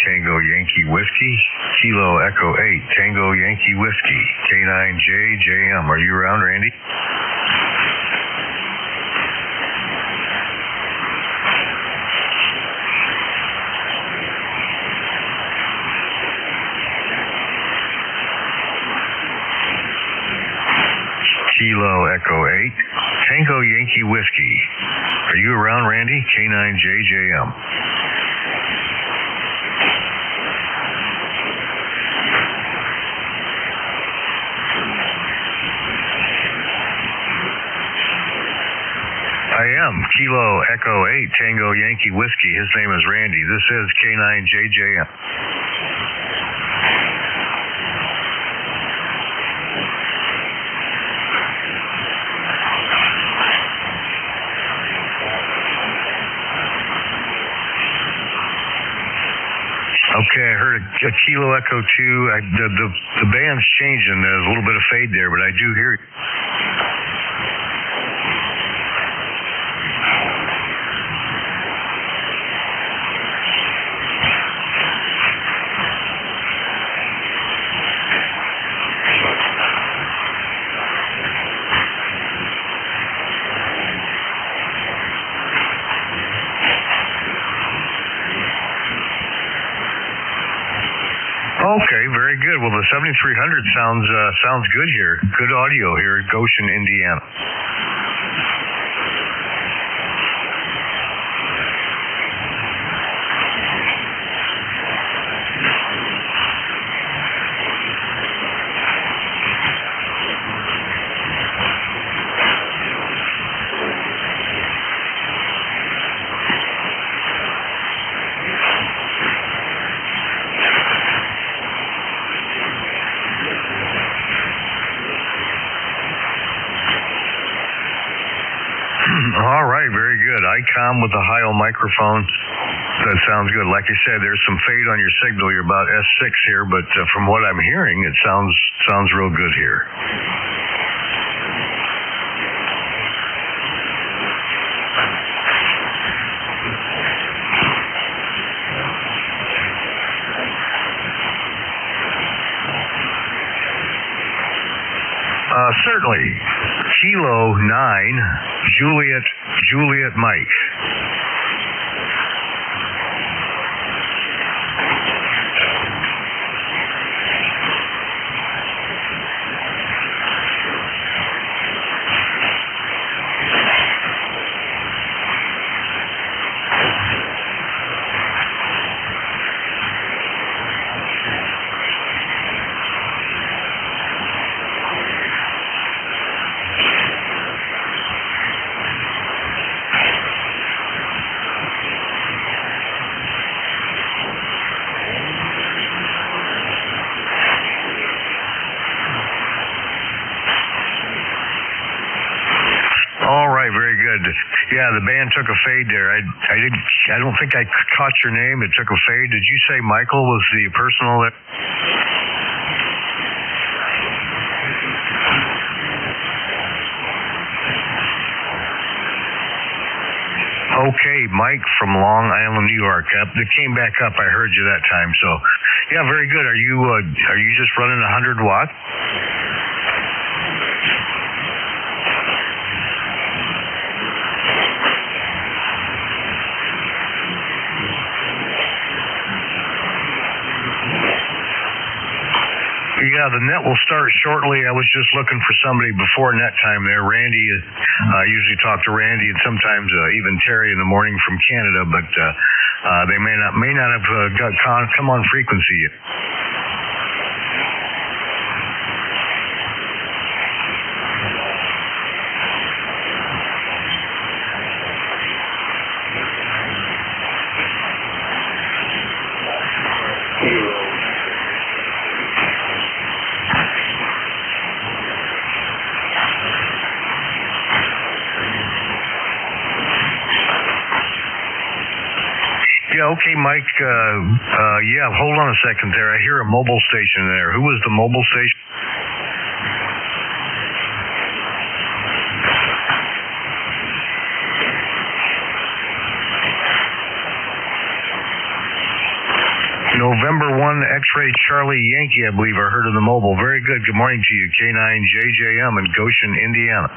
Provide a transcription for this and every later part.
Tango Yankee Whiskey. Kilo Echo 8 Tango Yankee Whiskey. K9JJM. Are you around, Randy? Kilo Echo 8 Tango Yankee Whiskey. Are you around, Randy? K9JJM. I am. Kilo Echo 8 Tango Yankee Whiskey. His name is Randy. This is K9JJM. Okay, I heard a Kilo Echo 2. The band's changing. There's a little bit of fade there, but I do hear it. Okay, very good. Well, the 7300 sounds good here. Good audio here at Goshen, Indiana. All right, very good. ICOM with the Hio microphone. That sounds good. Like I said, there's some fade on your signal. You're about S6 here, but from what I'm hearing, it sounds real good here. Certainly. Kilo 9 Juliet Mike. Very good. Yeah, the band took a fade there. I don't think I caught your name. It took a fade. Did you say Michael was the personal that? Okay, Mike from Long Island, New York. It came back up. I heard you that time. So, yeah, very good. Are you just running 100 watt? Yeah, the net will start shortly. I was just looking for somebody before net time there. Randy, I usually talk to Randy and sometimes even Terry in the morning from Canada, but they may not have come on frequency yet. Yeah, okay, Mike. Yeah, hold on a second there. I hear a mobile station there. Who was the mobile station? November 1 X-Ray Charlie Yankee, I believe I heard on the mobile. Very good. Good morning to you, K9JJM in Goshen, Indiana.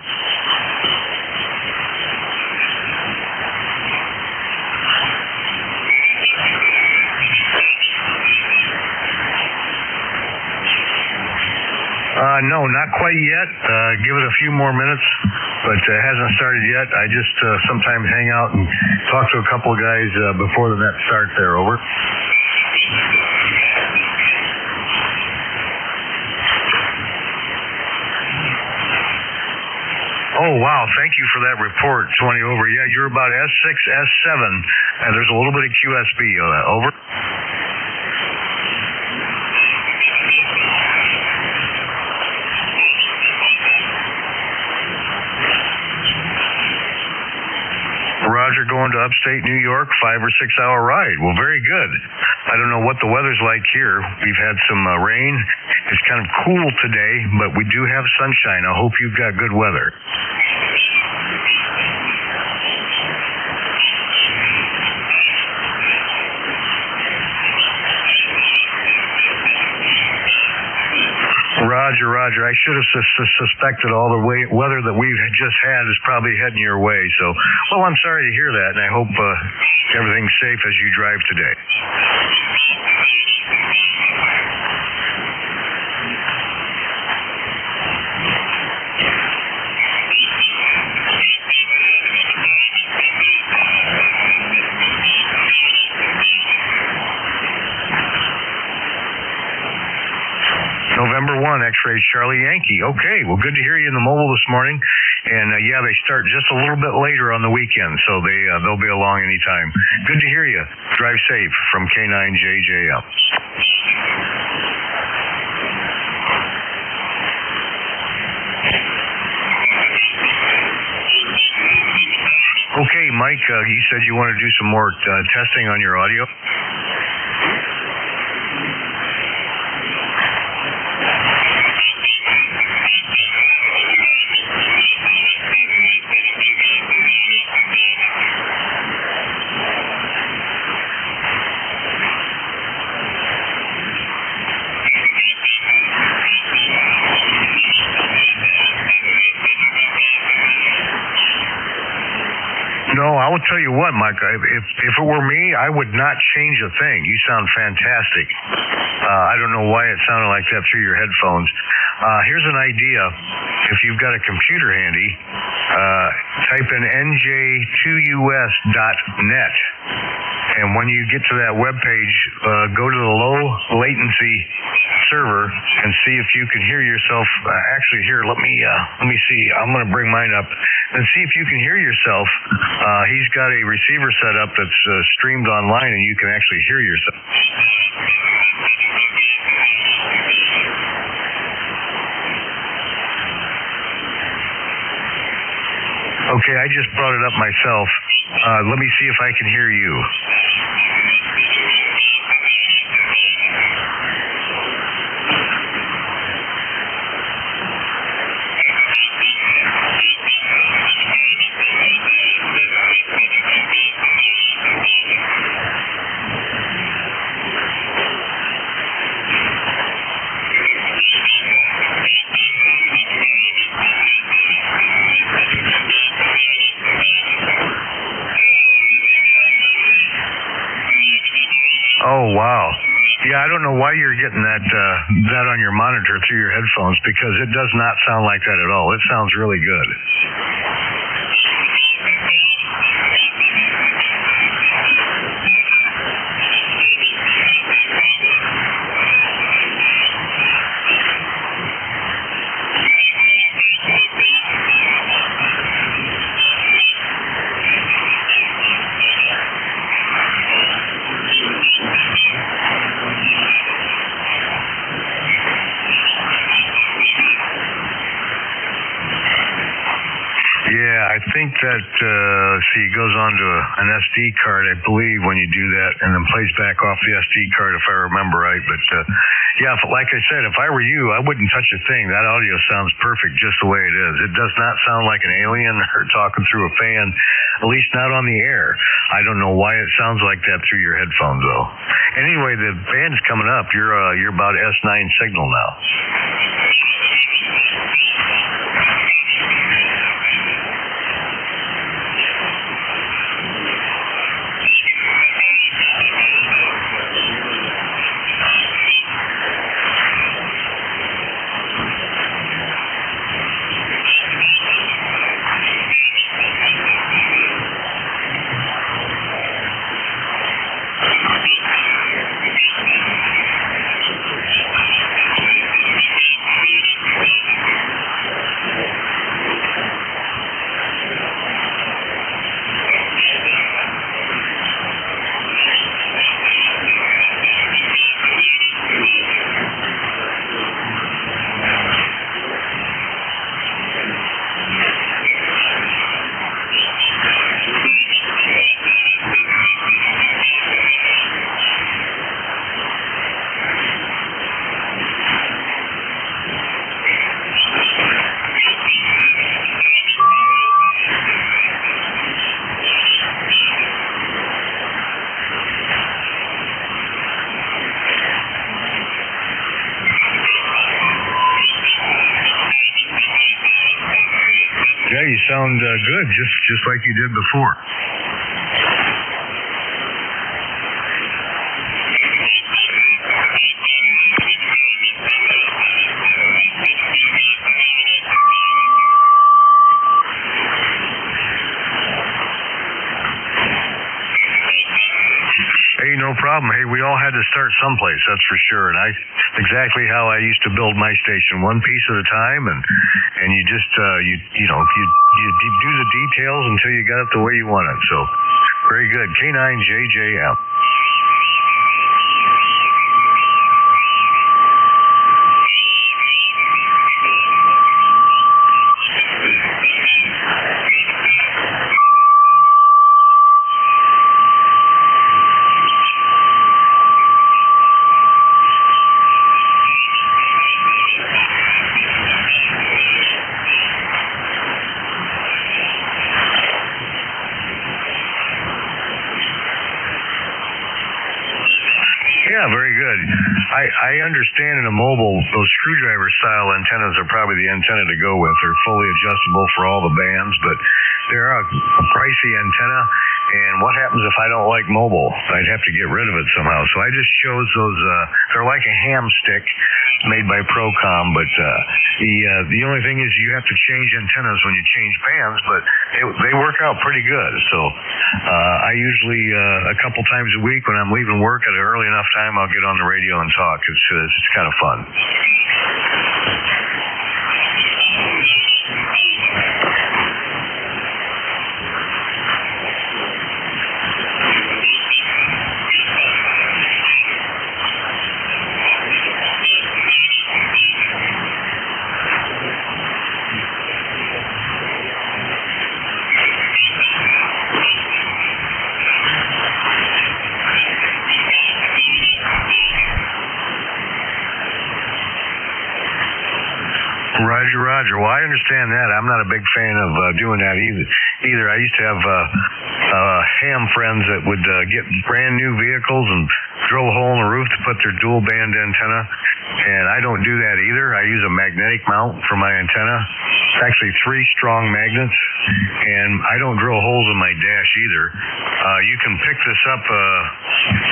No, not quite yet. Give it a few more minutes, but it hasn't started yet. I just sometimes hang out and talk to a couple of guys before the net starts there. Over. Oh, wow. Thank you for that report, 20 over. Yeah, you're about S6, S7, and there's a little bit of QSB on that. Over. Roger, going to upstate New York, 5 or 6 hour ride. Well, very good. I don't know what the weather's like here. We've had some rain. It's kind of cool today, but we do have sunshine. I hope you've got good weather. Roger. I should have suspected all the weather that we've just had is probably heading your way. So, well, I'm sorry to hear that, and I hope everything's safe as you drive today. November 1, X-Ray Charlie Yankee. Okay, well, good to hear you in the mobile this morning. And, yeah, they start just a little bit later on the weekend, so they'll be along anytime. Good to hear you. Drive safe from K9JJM. Okay, Mike, you said you want to do some more testing on your audio? No, I will tell you what, Mike, if it were me, I would not change a thing. You sound fantastic. I don't know why it sounded like that through your headphones. Here's an idea. If you've got a computer handy, type in NJ2US.net. And when you get to that web page, go to the low latency server and see if you can hear yourself. Actually, here, let me see. I'm going to bring mine up and see if you can hear yourself. He's got a receiver set up that's streamed online, and you can actually hear yourself. Okay, I just brought it up myself. Let me see if I can hear you. Oh, wow. Yeah, I don't know why you're getting that on your monitor through your headphones, because it does not sound like that at all. It sounds really good. I think that, it goes on to an SD card, I believe, when you do that, and then plays back off the SD card, if I remember right. But, yeah, like I said, if I were you, I wouldn't touch a thing. That audio sounds perfect just the way it is. It does not sound like an alien or talking through a fan. at least not on the air. I don't know why it sounds like that through your headphones, though. Anyway, the band's coming up. You're about S9 signal now. Yeah, you sound good, just like you did before. Hey, no problem. Hey, we all had to start someplace, that's for sure. And exactly how I used to build my station, one piece at a time, and you just you do the details until you got it the way you want it. So very good. K9JJM. Yeah, very good. I understand in a mobile, those screwdriver style antennas are probably the antenna to go with. They're fully adjustable for all the bands, but they're a pricey antenna. And what happens if I don't like mobile? I'd have to get rid of it somehow. So I just chose those. They're like a ham stick made by Procom, but the only thing is you have to change antennas when you change bands, but they work out pretty good. So I usually a couple times a week when I'm leaving work at an early enough time, I'll get on the radio and talk. It's kind of fun. Roger. Well, I understand that. I'm not a big fan of doing that either. I used to have ham friends that would get brand new vehicles and drill a hole in the roof to put their dual band antenna, and I don't do that either. I use a magnetic mount for my antenna. It's actually 3 strong magnets, and I don't drill holes in my dash either. You can pick this up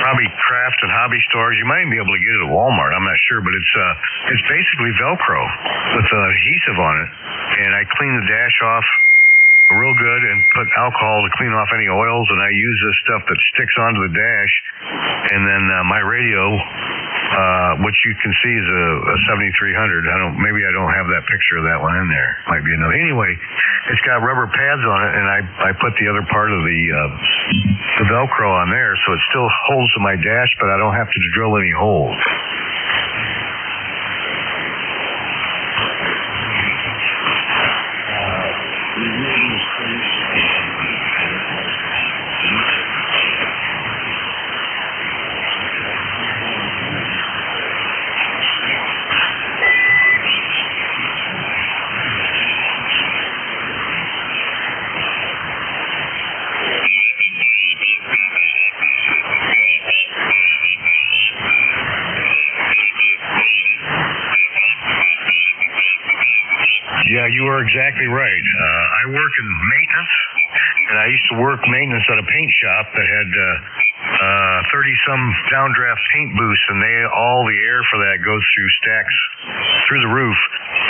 probably craft and hobby stores. You might even be able to get it at Walmart. I'm not sure, but it's basically Velcro with adhesive on it, and I clean the dash off real good and put alcohol to clean off any oils, and I use this stuff that sticks onto the dash, and then my radio, which you can see is a 7300. Maybe I don't have that picture of that one in there. Might be another. Anyway, it's got rubber pads on it, and I put the other part of the Velcro on there, so it still holds to my dash, but I don't have to drill any holes. Yeah, you are exactly right. I work in maintenance, and I used to work maintenance at a paint shop that had 30-some downdraft paint booths, and all the air for that goes through stacks through the roof.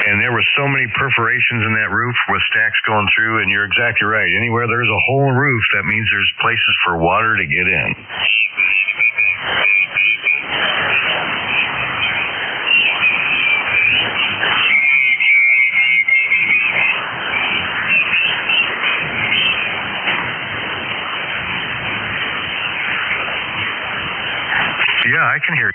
And there were so many perforations in that roof with stacks going through, and you're exactly right. Anywhere there's a hole in the roof, that means there's places for water to get in. Yeah, I can hear you.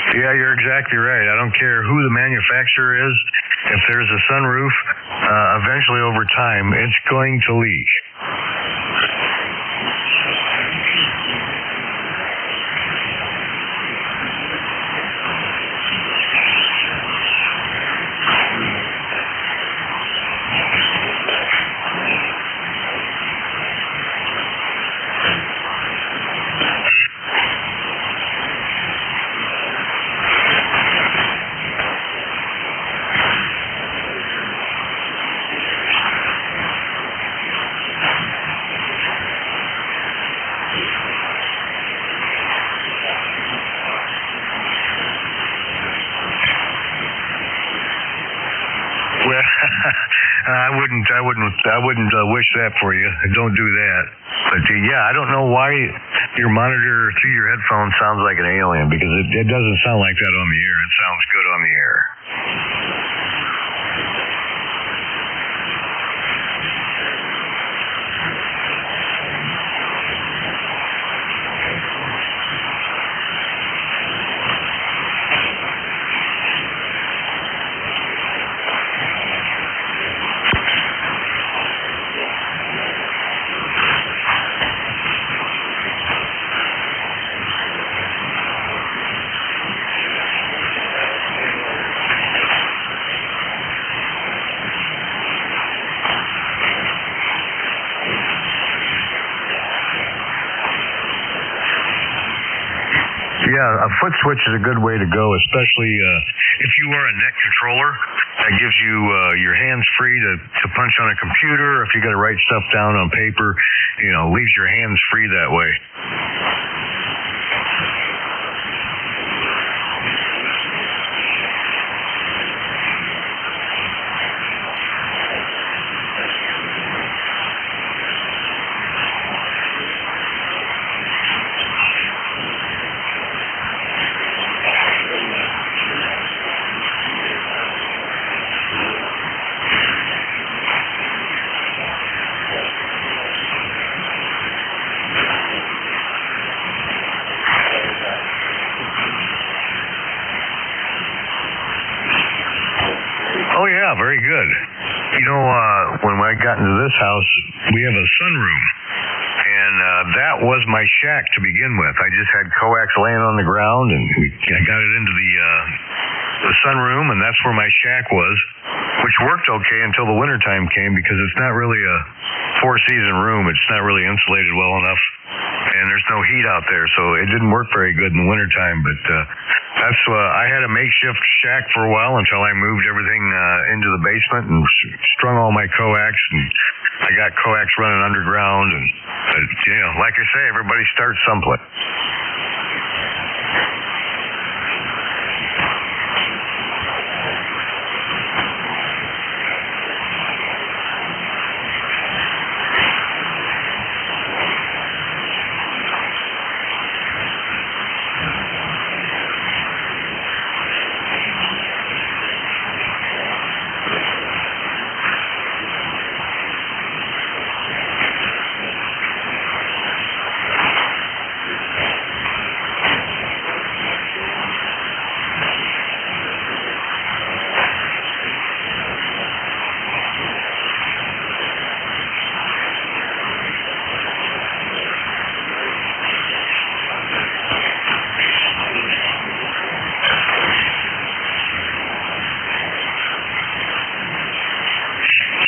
Yeah, you're exactly right. I don't care who the manufacturer is. If there's a sunroof, eventually over time, it's going to leak. Well, I wouldn't wish that for you. Don't do that. But yeah, I don't know why your monitor through your headphones sounds like an alien, because it doesn't sound like that on the air. It sounds good on the air. Yeah, a foot switch is a good way to go, especially if you are a neck controller. That gives you your hands free to punch on a computer. If you got to write stuff down on paper, leaves your hands free that way. Oh, yeah, very good. When I got into this house, we have a sunroom, and that was my shack to begin with. I just had coax laying on the ground, and I got it into the sunroom, and that's where my shack was, which worked okay until the wintertime came, because it's not really a four-season room. It's not really insulated well enough, and there's no heat out there, so it didn't work very good in the wintertime, but I had a makeshift shack for a while until I moved everything into the basement and strung all my coax, and I got coax running underground. But like I say, everybody starts someplace.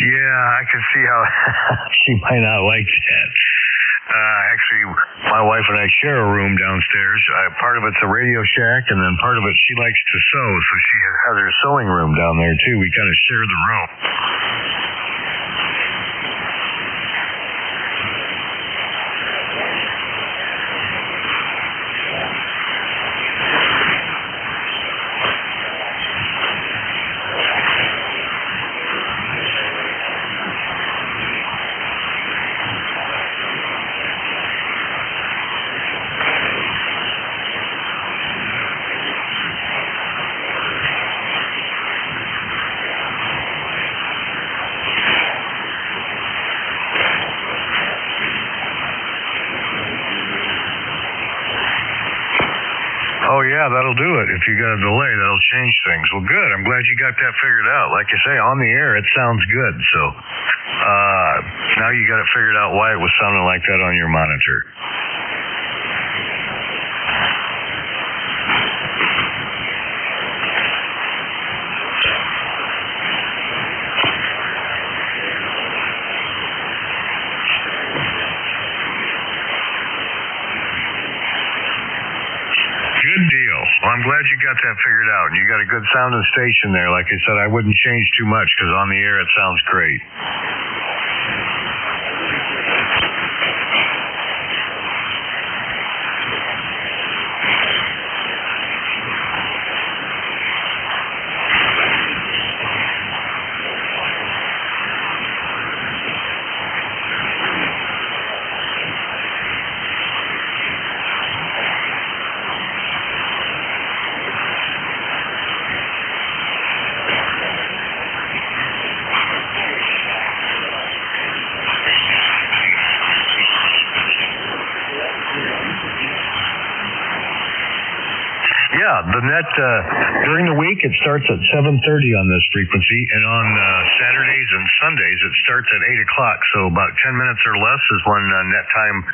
Yeah, I can see how she might not like that. Actually, my wife and I share a room downstairs. Part of it's a radio shack, and then part of it she likes to sew, so she has her sewing room down there, too. We kind of share the room. Oh, yeah, that'll do it. If you got a delay, that'll change things. Well, good. I'm glad you got that figured out. Like you say, on the air, it sounds good. So now you got it figured out why it was sounding like that on your monitor. Good deal. Well, I'm glad you got that figured out. And you got a good sounding station there. Like I said, I wouldn't change too much because on the air it sounds great. Yeah, the net, during the week, it starts at 7:30 on this frequency, and on Saturdays and Sundays, it starts at 8 o'clock, so about 10 minutes or less is when net time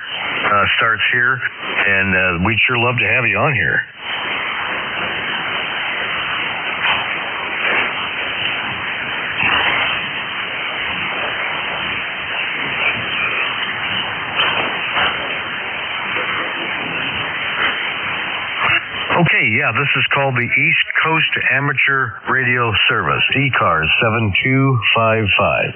starts here, and we'd sure love to have you on here. Okay, yeah, this is called the East Coast Amateur Radio Service, ECARS 7255.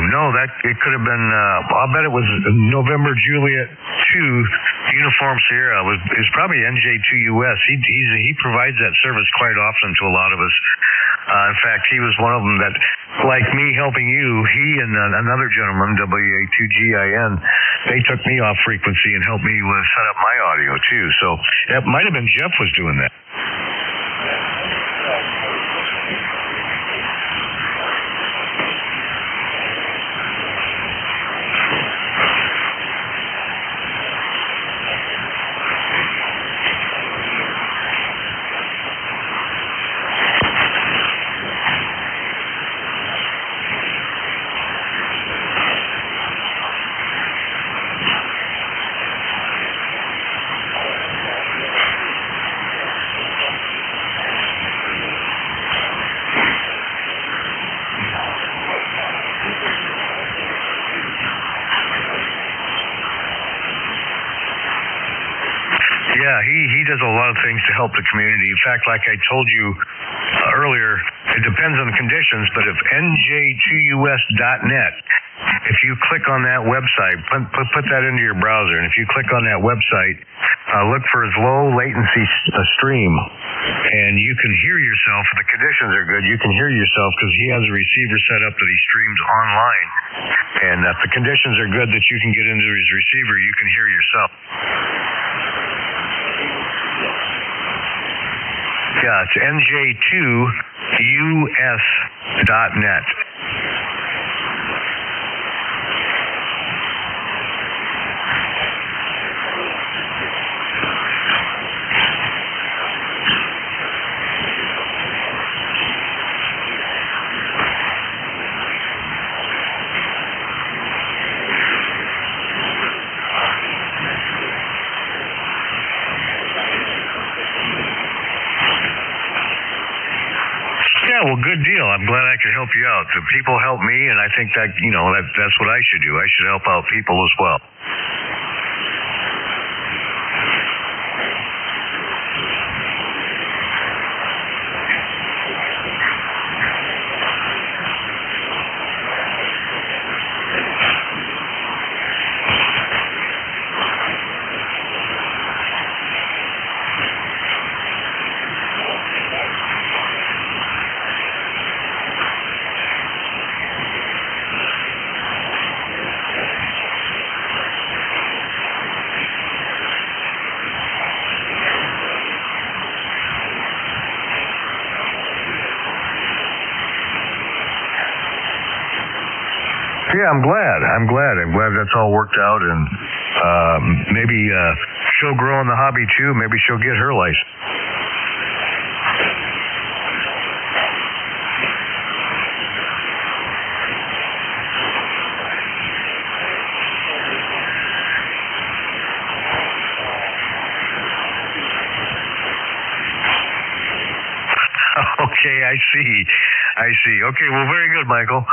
No, that it could have been. I'll bet it was November Juliet 2 Uniform Sierra. It's probably NJ2US. He provides that service quite often to a lot of us. In fact, he was one of them that, like me helping you, he and another gentleman, WA2GIN, they took me off frequency and helped me set up my audio too. So it might have been Jeff was doing that. Yeah, he does a lot of things to help the community. In fact, like I told you earlier, it depends on the conditions, but if NJ2US.net, if you click on that website, put that into your browser, and if you click on that website, look for his low latency stream, and you can hear yourself. If the conditions are good, you can hear yourself because he has a receiver set up that he streams online. And if the conditions are good that you can get into his receiver, you can hear yourself. Yeah, it's NJ2US.net. Yeah, well, good deal. I'm glad I could help you out. The people help me, and I think that, that's what I should do. I should help out people as well. Yeah, I'm glad that's all worked out, and maybe she'll grow in the hobby too. Maybe she'll get her license. Okay, I see. Okay, well, very good, Michael.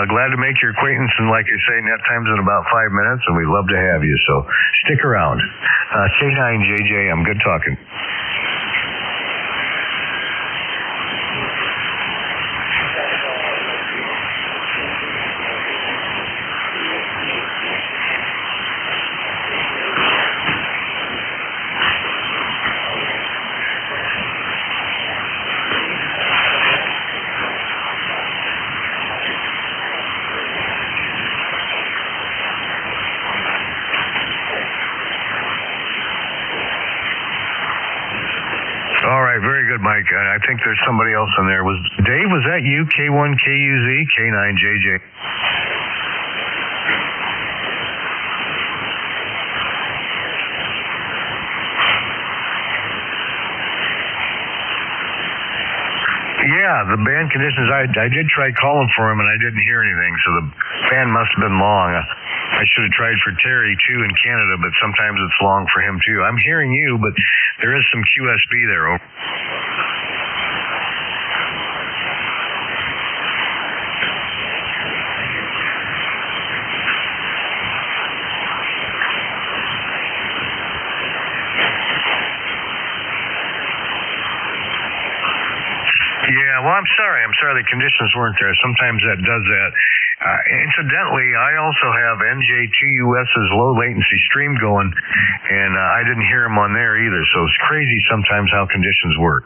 Glad to make your acquaintance, and like you say, net time's in about 5 minutes, and we'd love to have you, so stick around. K9JJ, I'm good talking. All right, very good, Mike. I think there's somebody else in there. Dave, was that you? K1KUZ, K9JJ. Yeah, the band conditions, I did try calling for him, and I didn't hear anything, so the band must have been long. I should have tried for Terry, too, in Canada, but sometimes it's long for him, too. I'm hearing you, but there is some QSB there. Over. Yeah, well, I'm sorry the conditions weren't there. Sometimes that does that. Incidentally, I also have NJ2US's low latency stream going, and I didn't hear him on there either. So it's crazy sometimes how conditions work.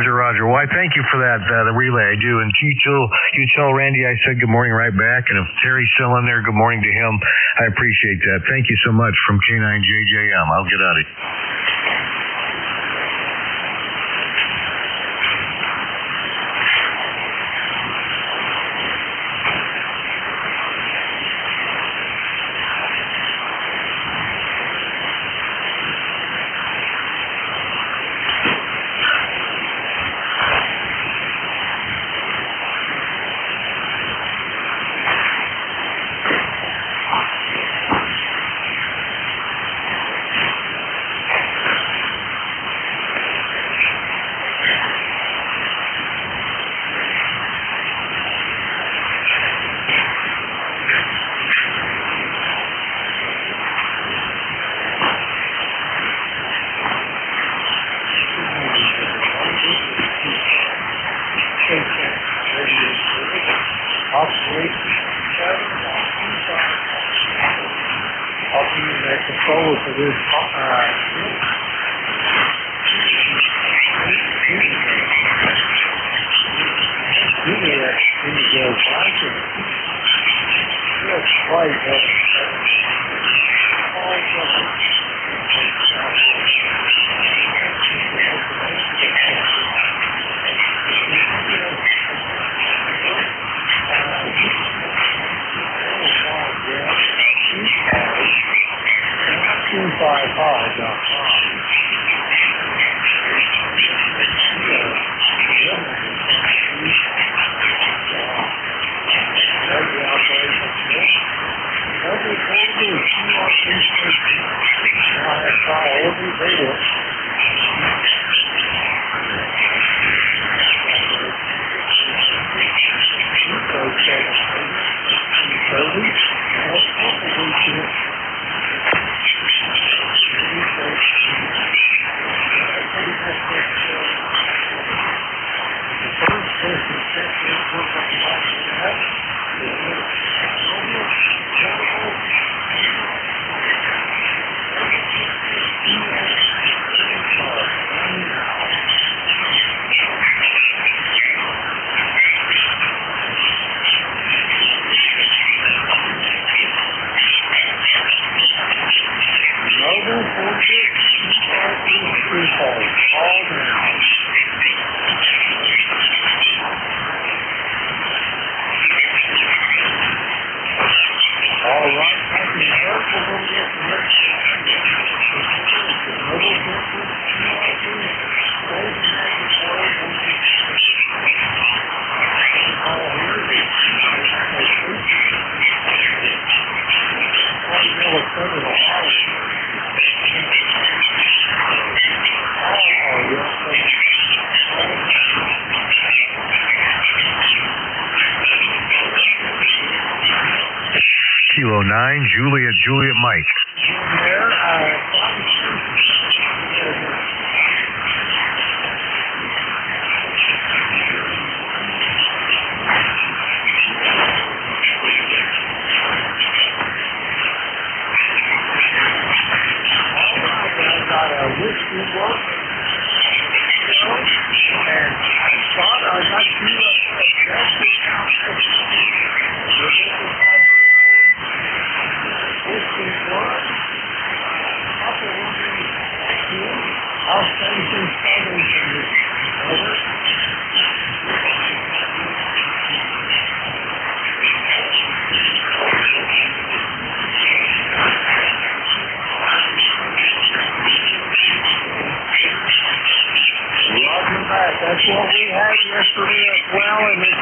Roger. Well, I thank you for that, the relay. I do. And you tell Randy I said good morning right back. And if Terry's still in there, good morning to him. I appreciate that. Thank you so much from K9JJM. I'll get out of here. Kilo 9, Juliet Mike. That's what we had yesterday as well, and it's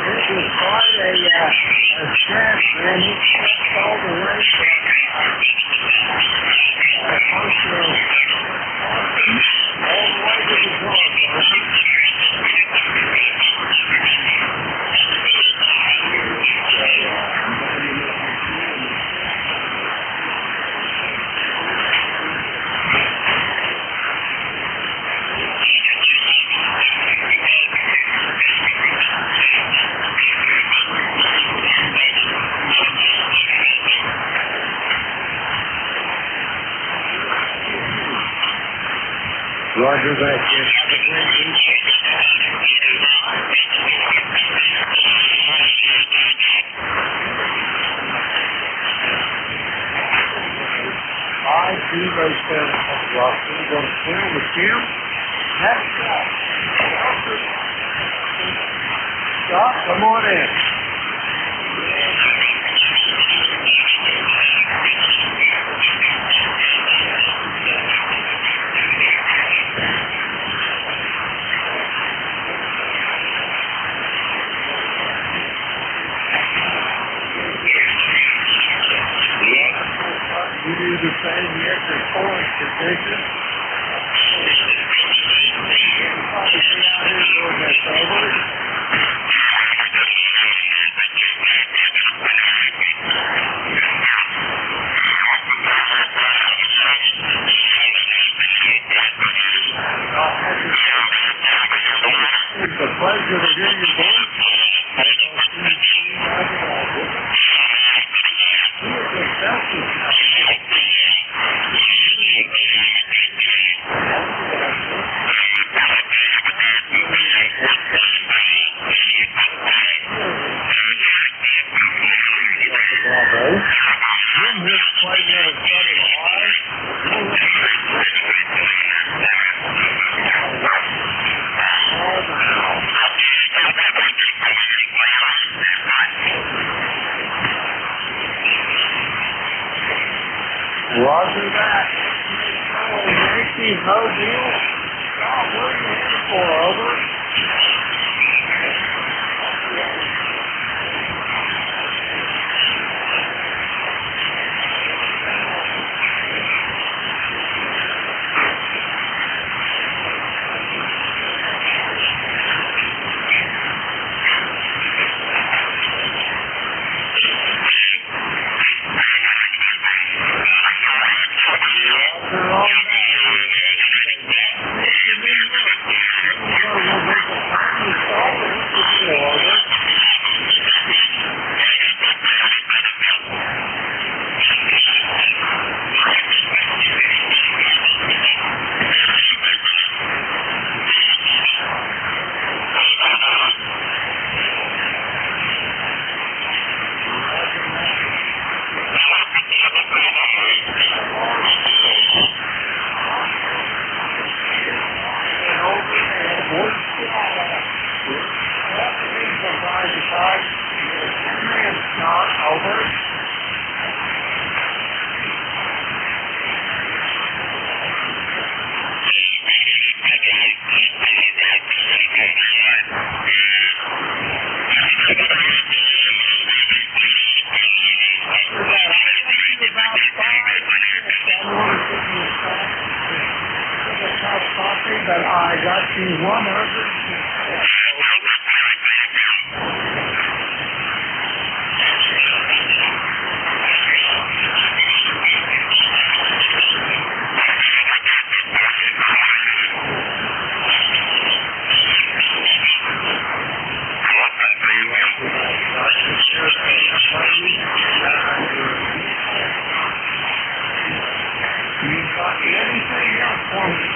this was quite a stretch, man. He stepped all the way from all the way to the door. Roger that, kid. Have a great week. 507 Russell. We're going to clear with Jim. Next up, Scott, come on in. You do the same yet for forest condition. Probably be out here doing this over. It's a pleasure to hear your voice. Roger that. Yankee Mobile. Scott, what are you headed for? Over. But I got you 100. You got anything else for me?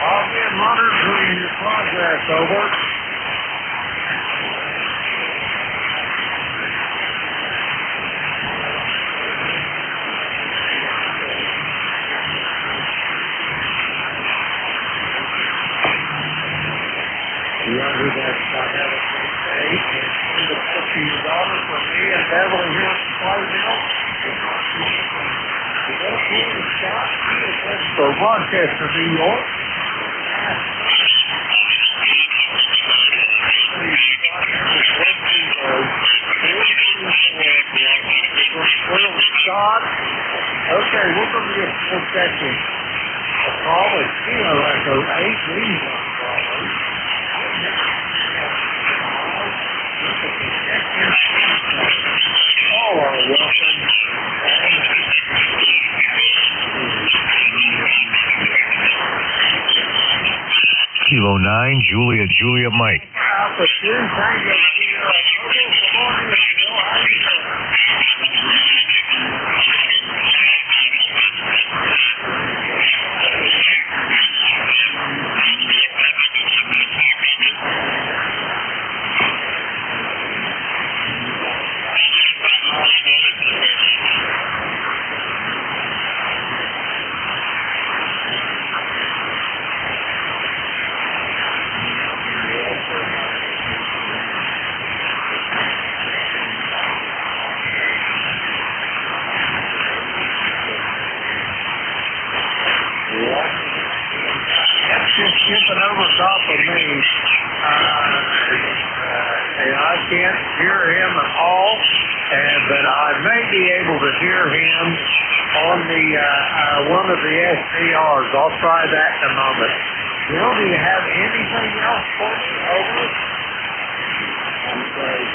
I'll be monitoring your progress, over. Roger that, Scott. Have a great day. And the $50 for me and Beverly here at Clarksville. Scott, for Rochester, New York. Scott. Okay, we're going to get full checking. A call is Kilo Echo 8 leads on probably. All are welcome. Kilo 9, Julia Mike. Alpha 2, Tango Sierra Mobile. Good morning, Bill. How are you doing? can't hear him at all, but I may be able to hear him on the one of the SDRs. I'll try that in a moment. Bill, do you have anything else for me? Over. I'm sorry,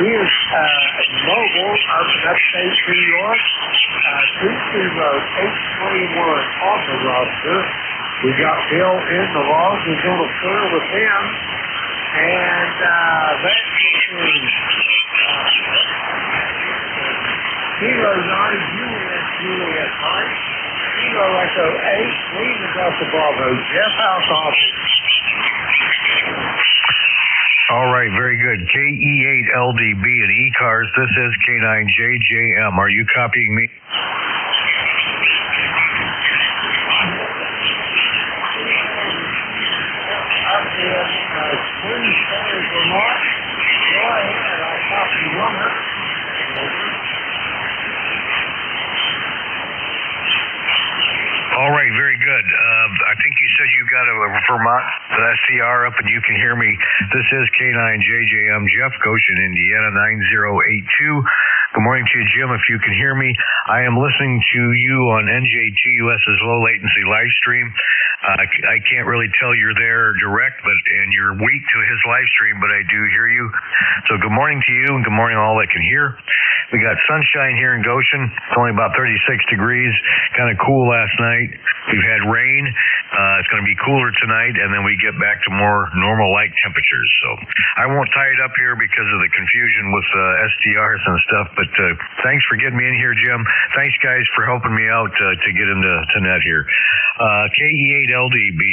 He is mobile up in upstate New York, 20831 on the roster. We got Bill in the log. We're going to clear with him. And that is Kilo 9 Juliet Mike, Kilo Echo 8, Lima Delta Bravo. Jeff, how's office? All right, very good. KE8LDB and ECARS. This is K9JJM. Are you copying me? Please, Vermont. Go ahead. I'll copy 100. All right, very good. I think you said you got a Vermont SCR up and you can hear me. This is K9JJM, Jeff Goshen, Indiana, 9082. Good morning to you, Jim. If you can hear me, I am listening to you on NJ2US's low latency live stream. I can't really tell you're there direct, and you're weak to his live stream, but I do hear you. So good morning to you, and good morning all that can hear. We got sunshine here in Goshen. It's only about 36 degrees, kind of cool last night. We've had rain. It's going to be cooler tonight, and then we get back to more normal-like temperatures. So I won't tie it up here because of the confusion with SDRs and stuff, but thanks for getting me in here, Jim. Thanks, guys, for helping me out to get into net here. KE8LDB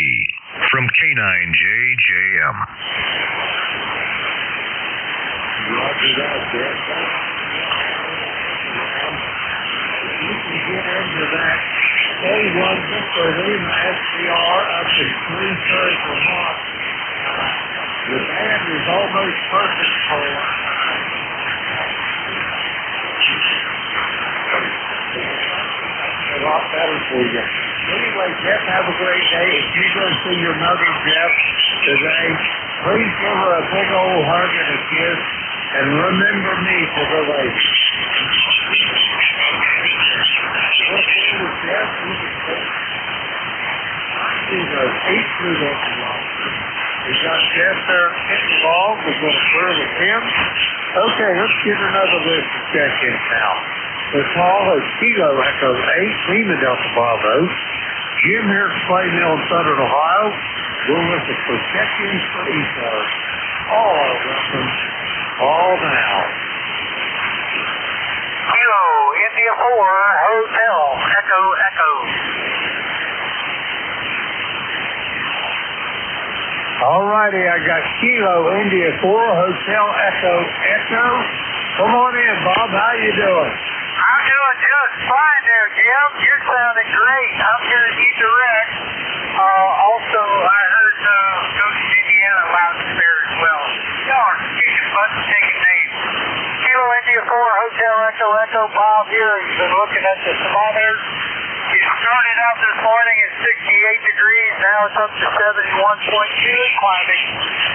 from K9JJM. Roger that, Jeff. You can get into that K1 Victor Lima SDR up to Queensbury, Vermont. The band is almost perfect for a lot better for you. Anyway, Jeff, have a great day. If you go see your mother, Jeff, today, please give her a big old hug and a kiss, and remember me to the lady. We got Jeff there involved. We're going to clear with him. Okay, let's get another list to check in now. The call is Kilo Echo 8, Lima Delta Bravo. Jim here at Clay Mill in Southern Ohio. We're with the Protections for ECARS. All our weapons, all now. Kilo India 4 Hotel Echo Echo. All righty, I got Kilo India 4 Hotel Echo Echo. Come on in, Bob. How you doing? I'm doing just fine there, Jim. You're sounding great. I'm here at E-Direct. Also, I heard Goshen, Indiana loud and clear as well. Y'all are kicking butt and taking names. Kilo India 4 Hotel Echo Echo. Bob here. You've been looking at the thermometers. It started out this morning at 68 degrees. Now it's up to 71.2 and climbing.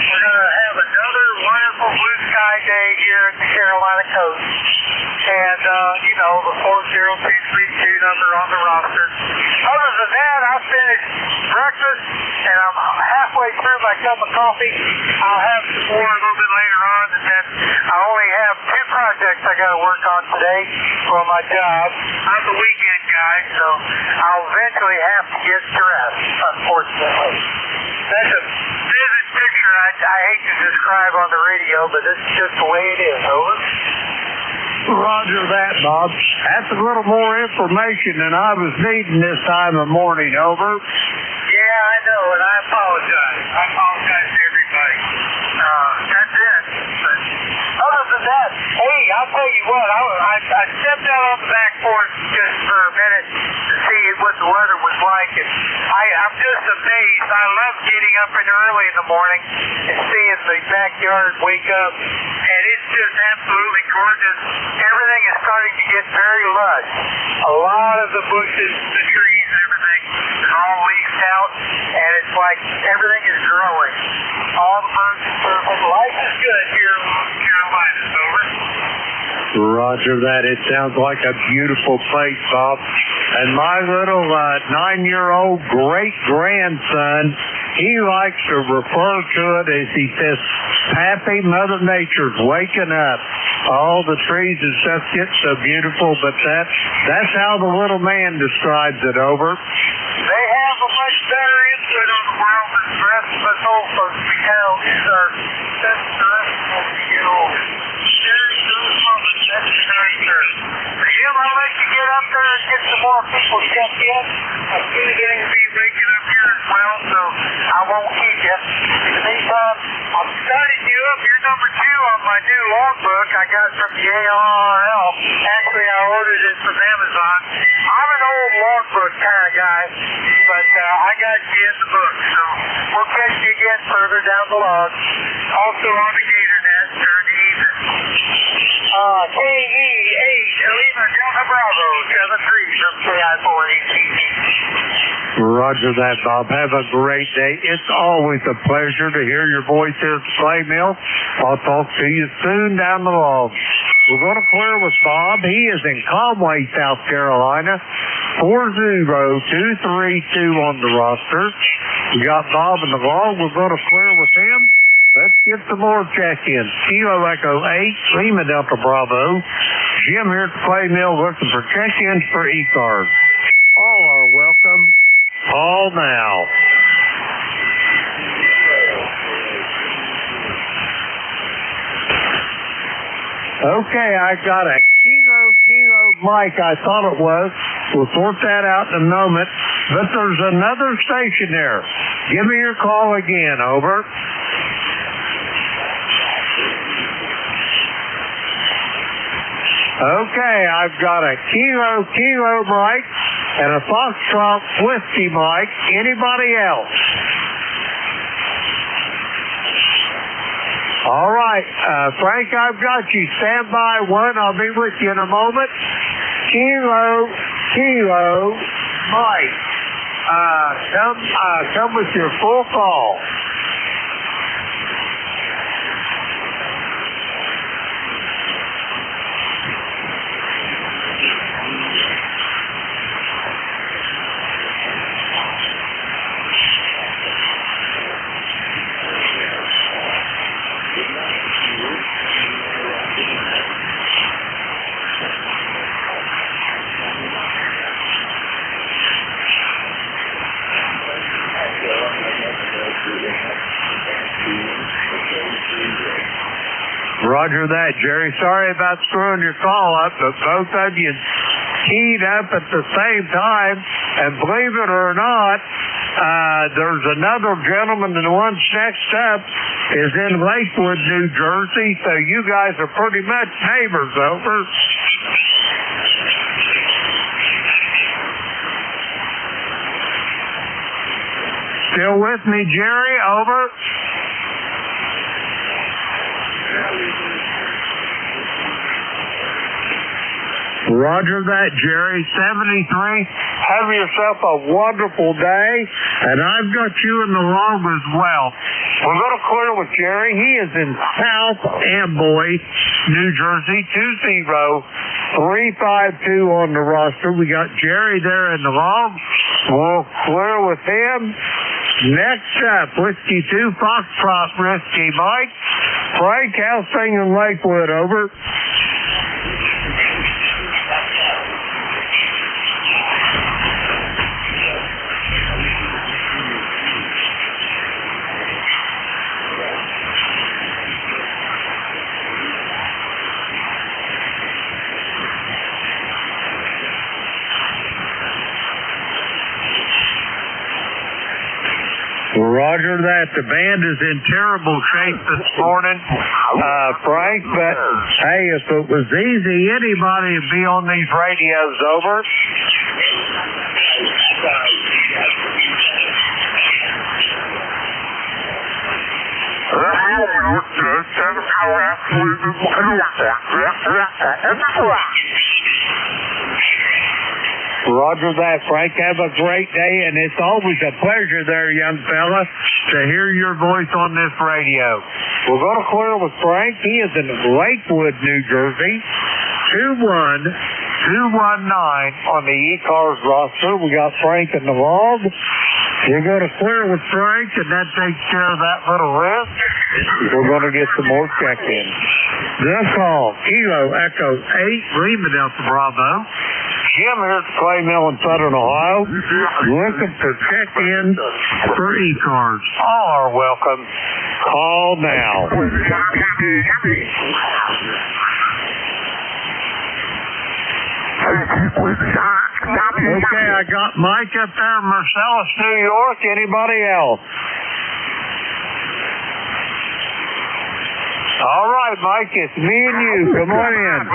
We're going to have another wonderful blue sky day here at the Carolina coast. And, the 40232 number on the roster. Other than that, I finished breakfast, and I'm halfway through my cup of coffee. I'll have some more a little bit later on, and then I only have 2 projects I got to work on today for my job. I'm the weekend guy, so I'll eventually have to get to rest, unfortunately. That's a vivid picture I hate to describe on the radio, but it's just the way it is. Over. Roger that, Bob. That's a little more information than I was needing this time of morning. Over. Yeah, I know, and I apologize. I apologize to everybody. That's it. But other than that, hey, I'll tell you what, I stepped out on the back porch just for a minute to see what the weather was like, and I'm just days. I love getting up early in the morning and seeing the backyard wake up, and it's just absolutely gorgeous. Everything is starting to get very lush. A lot of the bushes, the trees, everything is all leafed out, and it's like everything is growing. All the birds are perfect. Life is good here in North Carolina. Over. Roger that. It sounds like a beautiful place, Bob. And my little 9-year-old great-grandson, he likes to refer to it as, he says, Pappy, Mother Nature's waking up. All the trees and stuff get so beautiful, but that's how the little man describes it. Over. They have a much better input on the world than the rest of us old folks. We have these are terrestrial to get older. Jim, I'll let you get up there and get some more people checked in. I'm going to be waking up here as well, so I won't keep you. In the meantime, I'm starting you up. You're number 2 on my new logbook I got from the ARRL. Actually, I ordered it from Amazon. I'm an old logbook kind of guy, but I got you in the book, so we'll catch you again further down the log. Also on the gator nest during the evening. KE8, Lima Delta Bravo, 73 from KI4 ATC. Roger that, Bob. Have a great day. It's always a pleasure to hear your voice here at the Clay Mill. I'll talk to you soon down the log. We're going to clear with Bob. He is in Conway, South Carolina. 40232 on the roster. We got Bob in the log. We're going to clear with him. Let's get some more check-ins. Kilo Echo 8, Lima Delta Bravo. Jim here at the Clay Mill looking for check-ins for ECARS. All are welcome. Call now. Okay, I got a Kilo Mike, I thought it was. We'll sort that out in a moment. But there's another station there. Give me your call again, over. Okay, I've got a Kilo Mike and a Foxtrot Whiskey Mike. Anybody else? All right, Frank, I've got you. Stand by one. I'll be with you in a moment. Kilo Mike. Come with your full call. Roger that, Jerry. Sorry about screwing your call up, but both of you keyed up at the same time. And believe it or not, there's another gentleman, and the one next up is in Lakewood, New Jersey. So you guys are pretty much neighbors, over. Still with me, Jerry? Over. Roger that, Jerry. 73. Have yourself a wonderful day. And I've got you in the log as well. We're going to clear with Jerry. He is in South Amboy, New Jersey. 20352 on the roster. We got Jerry there in the log. We'll clear with him. Next up, Whiskey 2, Foxtrot Whiskey Mike. Frank, how's things in Lakewood, over? Roger that. The band is in terrible shape this morning, Frank, but hey, if it was easy, anybody would be on these radios, over. Roger that, Frank. Have a great day, and it's always a pleasure there, young fella, to hear your voice on this radio. We're going to clear with Frank. He is in Lakewood, New Jersey. 21219 on the ECARS roster. We got Frank in the log. We're going to clear with Frank, and that takes care of that little risk. We're going to get some more check-ins. This call, Kilo Echo 8, Lima Delta Bravo. Jim here at the Clay Mill in Southern Ohio, looking for check-in for ECARS. All are welcome. Call now. Okay, I got Mike up there, Marcellus, New York. Anybody else? All right, Mike, it's me and you. Come on in.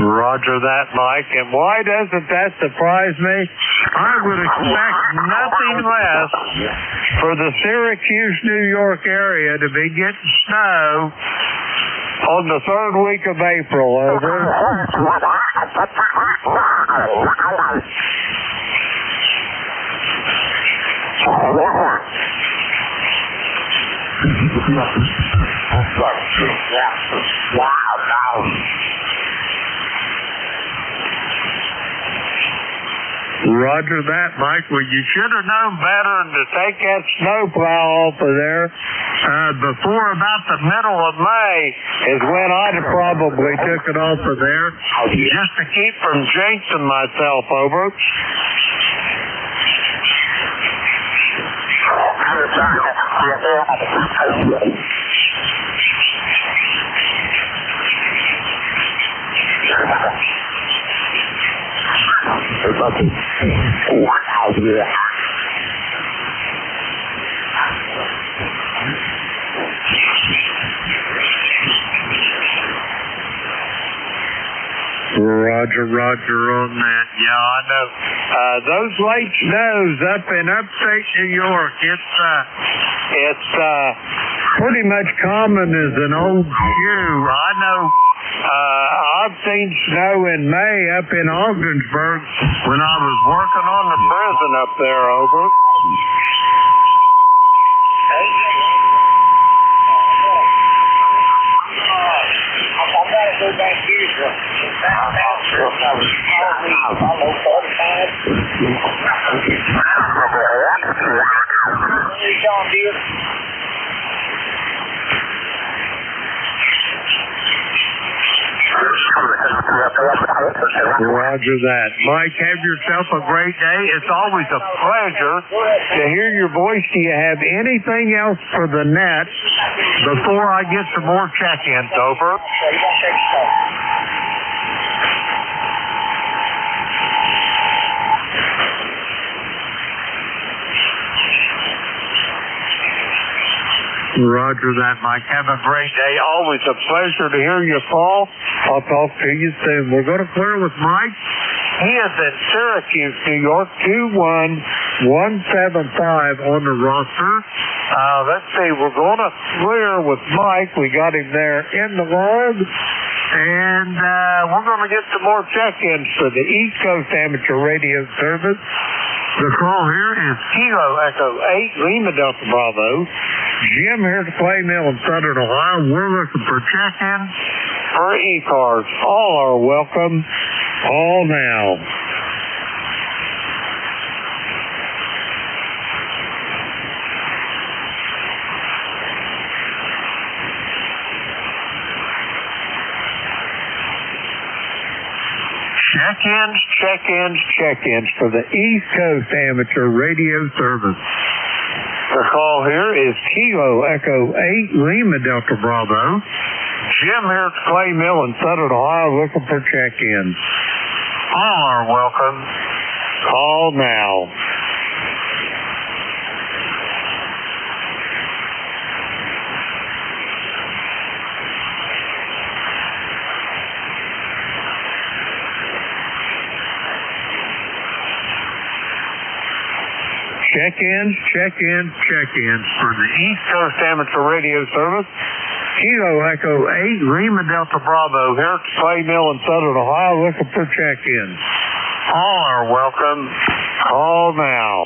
Roger that, Mike. And why doesn't that surprise me? I would expect nothing less for the Syracuse, New York area to be getting snow on the third week of April. Over. Roger that, Mike. Well, you should have known better than to take that snowplow off of there before about the middle of May is when I'd have probably took it off of there just to keep from jinxing myself over. Roger on that. Yeah, I know. Those late snows up in upstate New York, it's pretty much common as an old shoe. I know. I've seen snow in May up in Ogdensburg when I was working on the prison up there, over. Roger that. Mike, have yourself a great day. It's always a pleasure to hear your voice. Do you have anything else for the net before I get some more check-ins, over? Roger that, Mike. Have a great day. Always a pleasure to hear you call. I'll talk to you soon. We're going to clear with Mike. He is in Syracuse, New York, 21175 on the roster. Let's see, we're going to clear with Mike. We got him there in the log. And we're going to get some more check-ins for the East Coast Amateur Radio Service. The call here is Kilo Echo 8, Lima Delta Bravo. Jim here at the Clay Mill in Southern Ohio. We're looking for check-in for ECARS. All are welcome. Call now. Check-ins for the East Coast Amateur Radio Service. The call here is Kilo Echo 8, Lima Delta Bravo. Jim here at Clay Mill in Southern Ohio looking for check-ins. All are welcome. Call now. Check-ins for the East Coast Amateur Radio Service. Kilo Echo 8, Lima Delta Bravo, here at Clay Mill in Southern Ohio, looking for check-ins. All are welcome. Call now.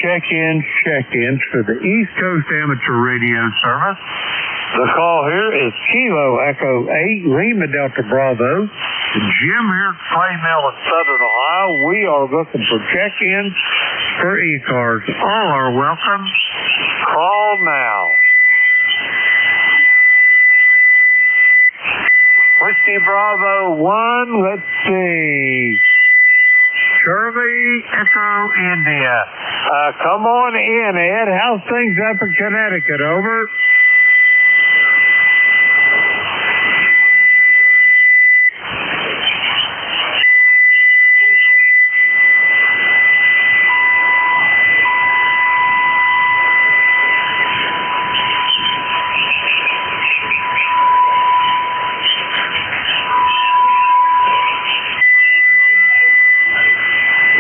Check-ins for the East Coast Amateur Radio Service. The call here is Kilo Echo 8, Lima Delta Bravo. Jim here at Clay Mill in Southern Ohio. We are looking for check-ins for ECARS. All are welcome. Call now. Whiskey Bravo 1, let's see. Charlie Echo India. Come on in, Ed. How's things up in Connecticut? Over.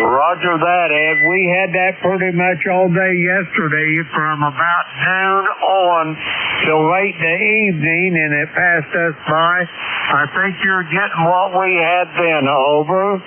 Roger that, Ed. We had that pretty much all day yesterday from about noon on till late in the evening, and it passed us by. I think you're getting what we had then. Over.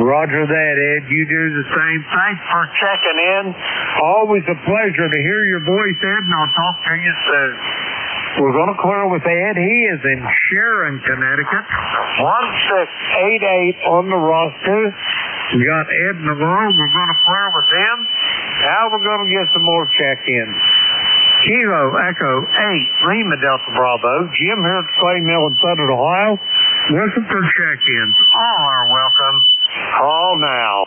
Roger that, Ed. You do the same. Thanks for checking in. Always a pleasure to hear your voice, Ed, and I'll talk to you soon. We're going to clear with Ed. He is in Sharon, Connecticut. 1688 on the roster. We got Ed in the room. We're going to clear with him. Now we're going to get some more check-ins. Kilo Echo 8, Lima Delta Bravo. Jim here at Clay Mill in Southern Ohio. Looking for check-ins. All are welcome. Call now.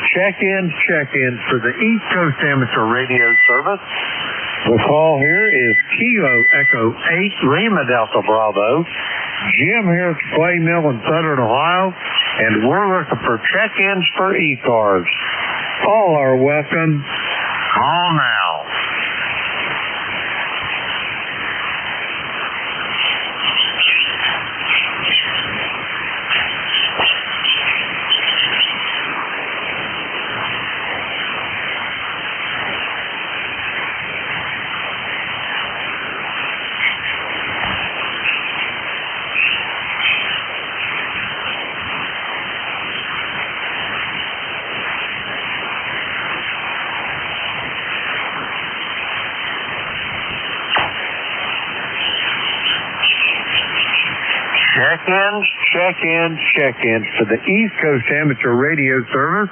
Check-ins for the East Coast Amateur Radio Service. The call here is Kilo Echo 8, Lima Delta Bravo. Jim here at Clay Mill in Southern Ohio, and we're looking for check-ins for ECARS. All are welcome. Call now. Check-ins, check-ins, check-ins for the East Coast Amateur Radio Service.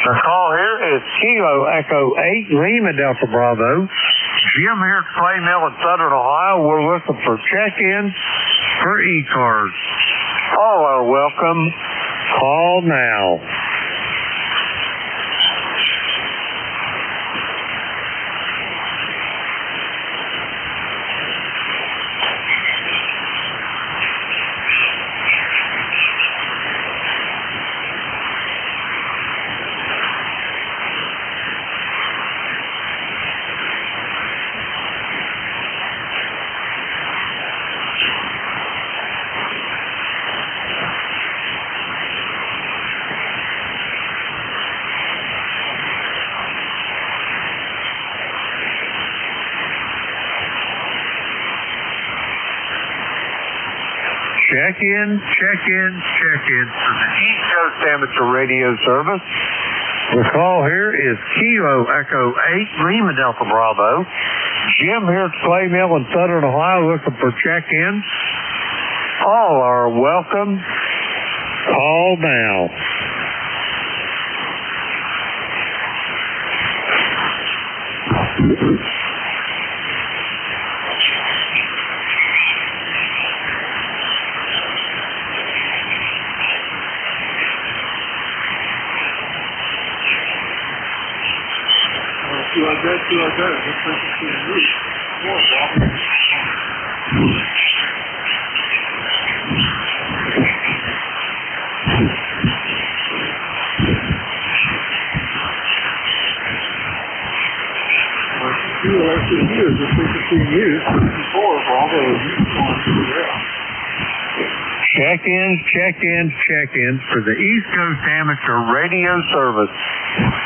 The call here is Kilo Echo 8 Lima Delta Bravo. Jim here at Clay Mill in Southern Ohio. We're looking for check-ins for ECARS. All are welcome. Call now. Check-in, check-in, check-in for the East Coast Amateur Radio Service. The call here is Kilo Echo 8 Lima Delta Bravo. Jim here at Clay Mill in Southern Ohio looking for check-ins. All are welcome. Call now. Check-ins, check-ins, check-ins for the East Coast Amateur Radio Service.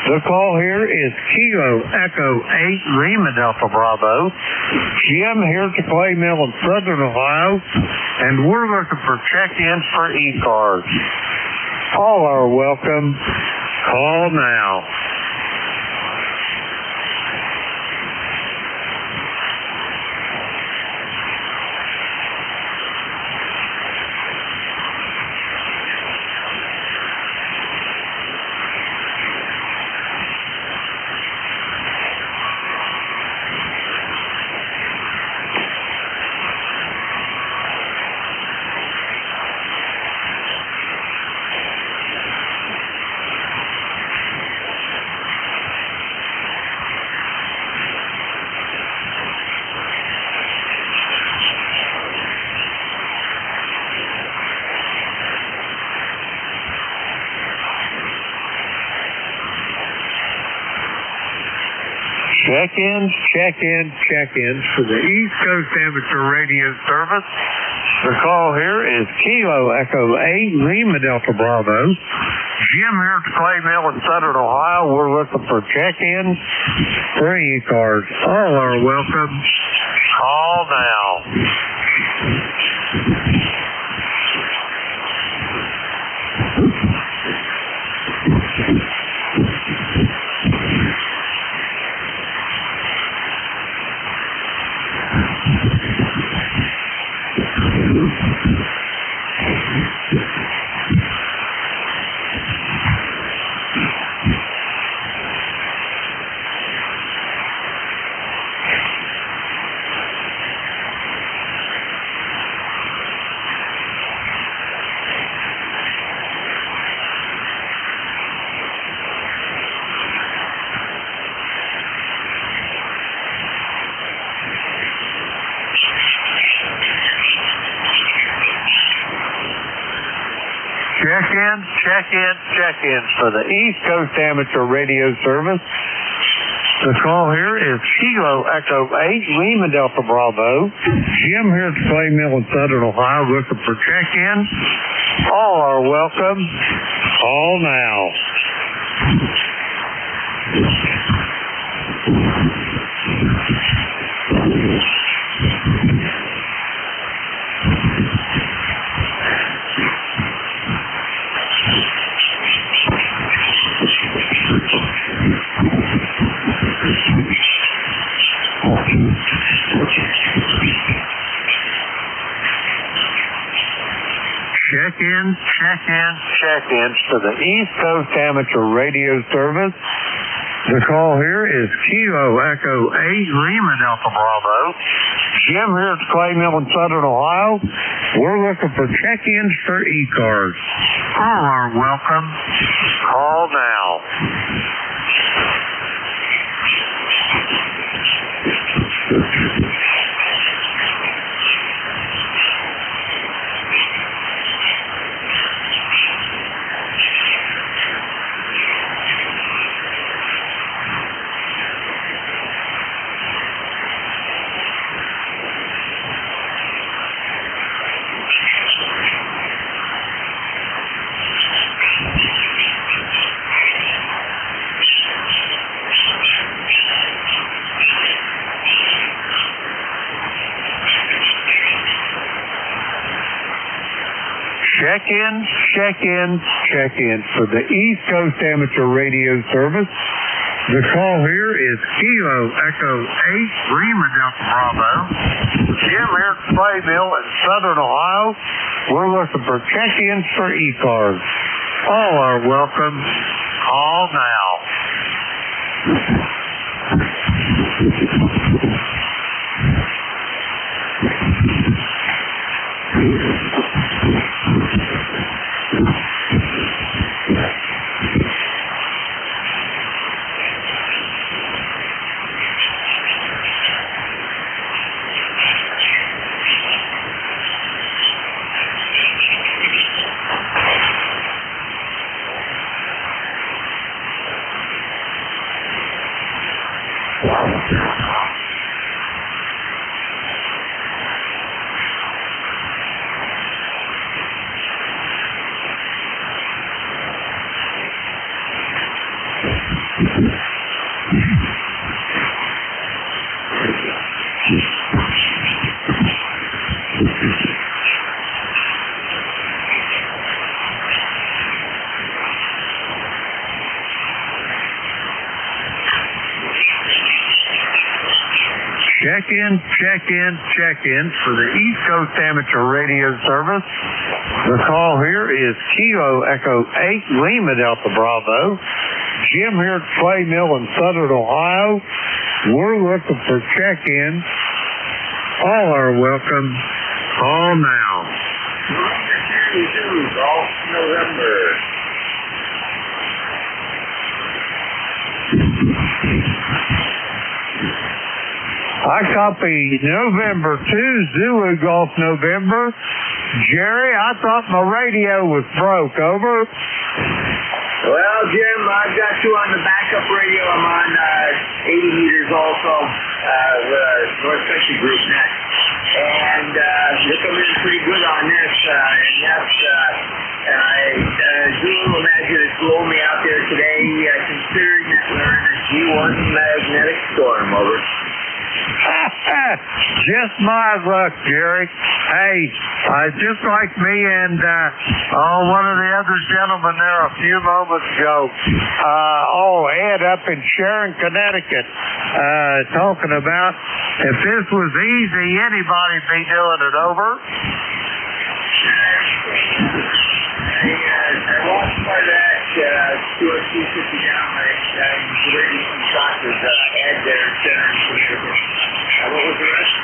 The call here is Kilo Echo 8 Lima Delta Bravo. Jim here at the Clay Mill in Southern Ohio, and we're looking for check-ins for ECARS. All are welcome. Call now. Check-ins, check-ins, check-ins for the East Coast Amateur Radio Service. The call here is Kilo Echo 8 Lima Delta Bravo. Jim here at the Clay Mill in Southern Ohio. We're looking for check-ins for ECARS. All are welcome. Call now. Check-ins, check-ins, check-ins for the East Coast Amateur Radio Service. The call here is Kilo Echo 8 Lima Delta Bravo. Jim here at the Clay Mill in Southern Ohio looking for check-ins. All are welcome. Call now. Check-ins for the East Coast Amateur Radio Service. The call here is Kilo Echo 8 Lima Delta Bravo. Jim here at the Clay Mill in Southern Ohio. We're looking for check-ins for ECARS. All are welcome. Call now. Check-in for the East Coast Amateur Radio Service. The call here is Kilo Echo 8 Lima Delta Bravo. Jim here at Clay Mill in Southern Ohio. We're looking for check-ins for ECARS. All are welcome. Call now. Check-in for the East Coast Amateur Radio Service. The call here is Kilo Echo 8 Lima Delta Bravo. Jim here at Clay Mill in Southern Ohio. We're looking for check-ins. All are welcome. Call now. Golf November. I copy November 2, Zulu Golf November. Jerry, I thought my radio was broke. Over. Well, Jim, I've got you on the backup radio. I'm on 80 meters also, the North Country Group next. And you're coming in pretty good on this. And I do imagine it's blowing me out there today, considering that we're in a G1 magnetic storm. Over. Just my luck, Jerry. Hey, just like me and one of the other gentlemen there a few moments ago. Ed up in Sharon, Connecticut, talking about if this was easy, anybody'd be doing it. Over. I watched part of that 250 down. I'm ready some shots with Ed there, center in Connecticut. What was the rest?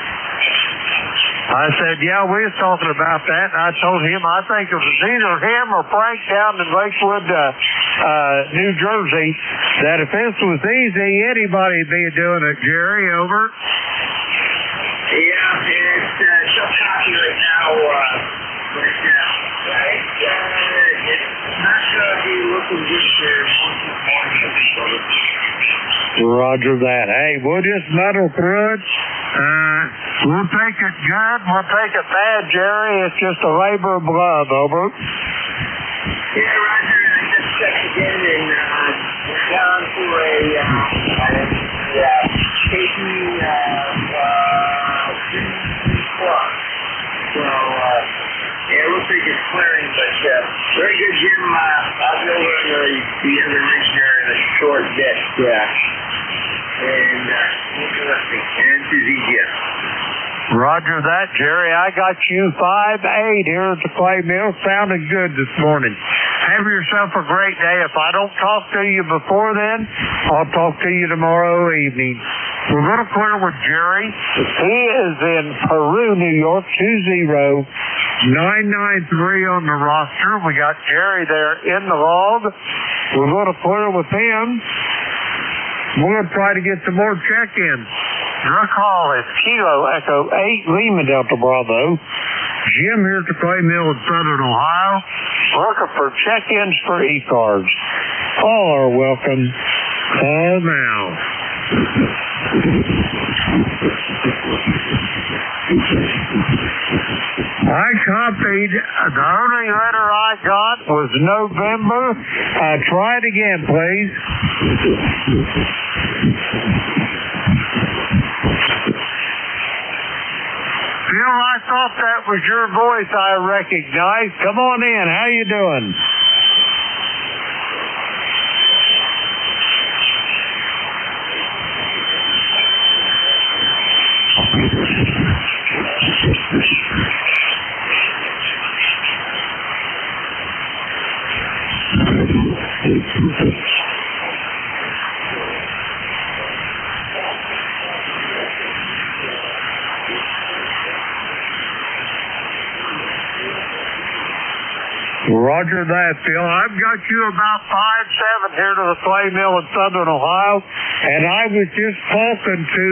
I said, yeah, we was talking about that, and I told him I think it was either him or Frank down in Lakewood, New Jersey, that if this was easy, anybody'd be doing it. Jerry, over. Yeah, it's so copy right now, but it's not going to be looking good for morning. Roger that. Hey, we'll just muddle through it. We'll take it good. We'll take it bad, Jerry. It's just a labor of love. Over. Yeah, Roger. I just checked again and went down to a taking 3 plus. So, it looks like it's clearing, but very good, Jim. I'll go over the other ridge there in a short bit. Yeah. And interesting. And to ZGS. Roger that, Jerry. I got you 5-8 here at the clay mill. Sounding good this morning. Have yourself a great day. If I don't talk to you before then, I'll talk to you tomorrow evening. We're going to clear with Jerry. He is in Peru, New York, 20993 on the roster. We got Jerry there in the log. We're going to clear with him. We're going to try to get some more check-ins. Your call is Kilo Echo 8 Lima Delta Bravo. Jim here at the clay mill in Southern Ohio. Looking for check-ins for ECARS. All are welcome. Call now. I copied. The only letter I got was November. Try it again, please. Phil, I thought that was your voice I recognized. Come on in. How you doing? Roger that, Phil. I've got you about 5-7 here to the clay mill in Southern Ohio, and I was just talking to,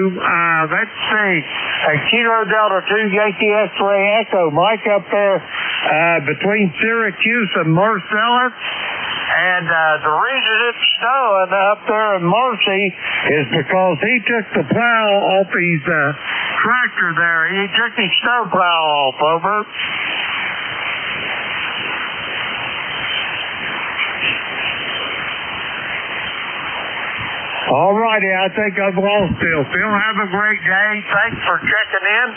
let's see, a Kilo Delta 2 Yankee X-ray Echo, Mike up there between Syracuse and Marcellus. And the reason it's snowing up there in Marcy is because he took the plow off his tractor there. He took his snow plow off, over. All righty, I think I've lost Phil. Phil, have a great day. Thanks for checking in.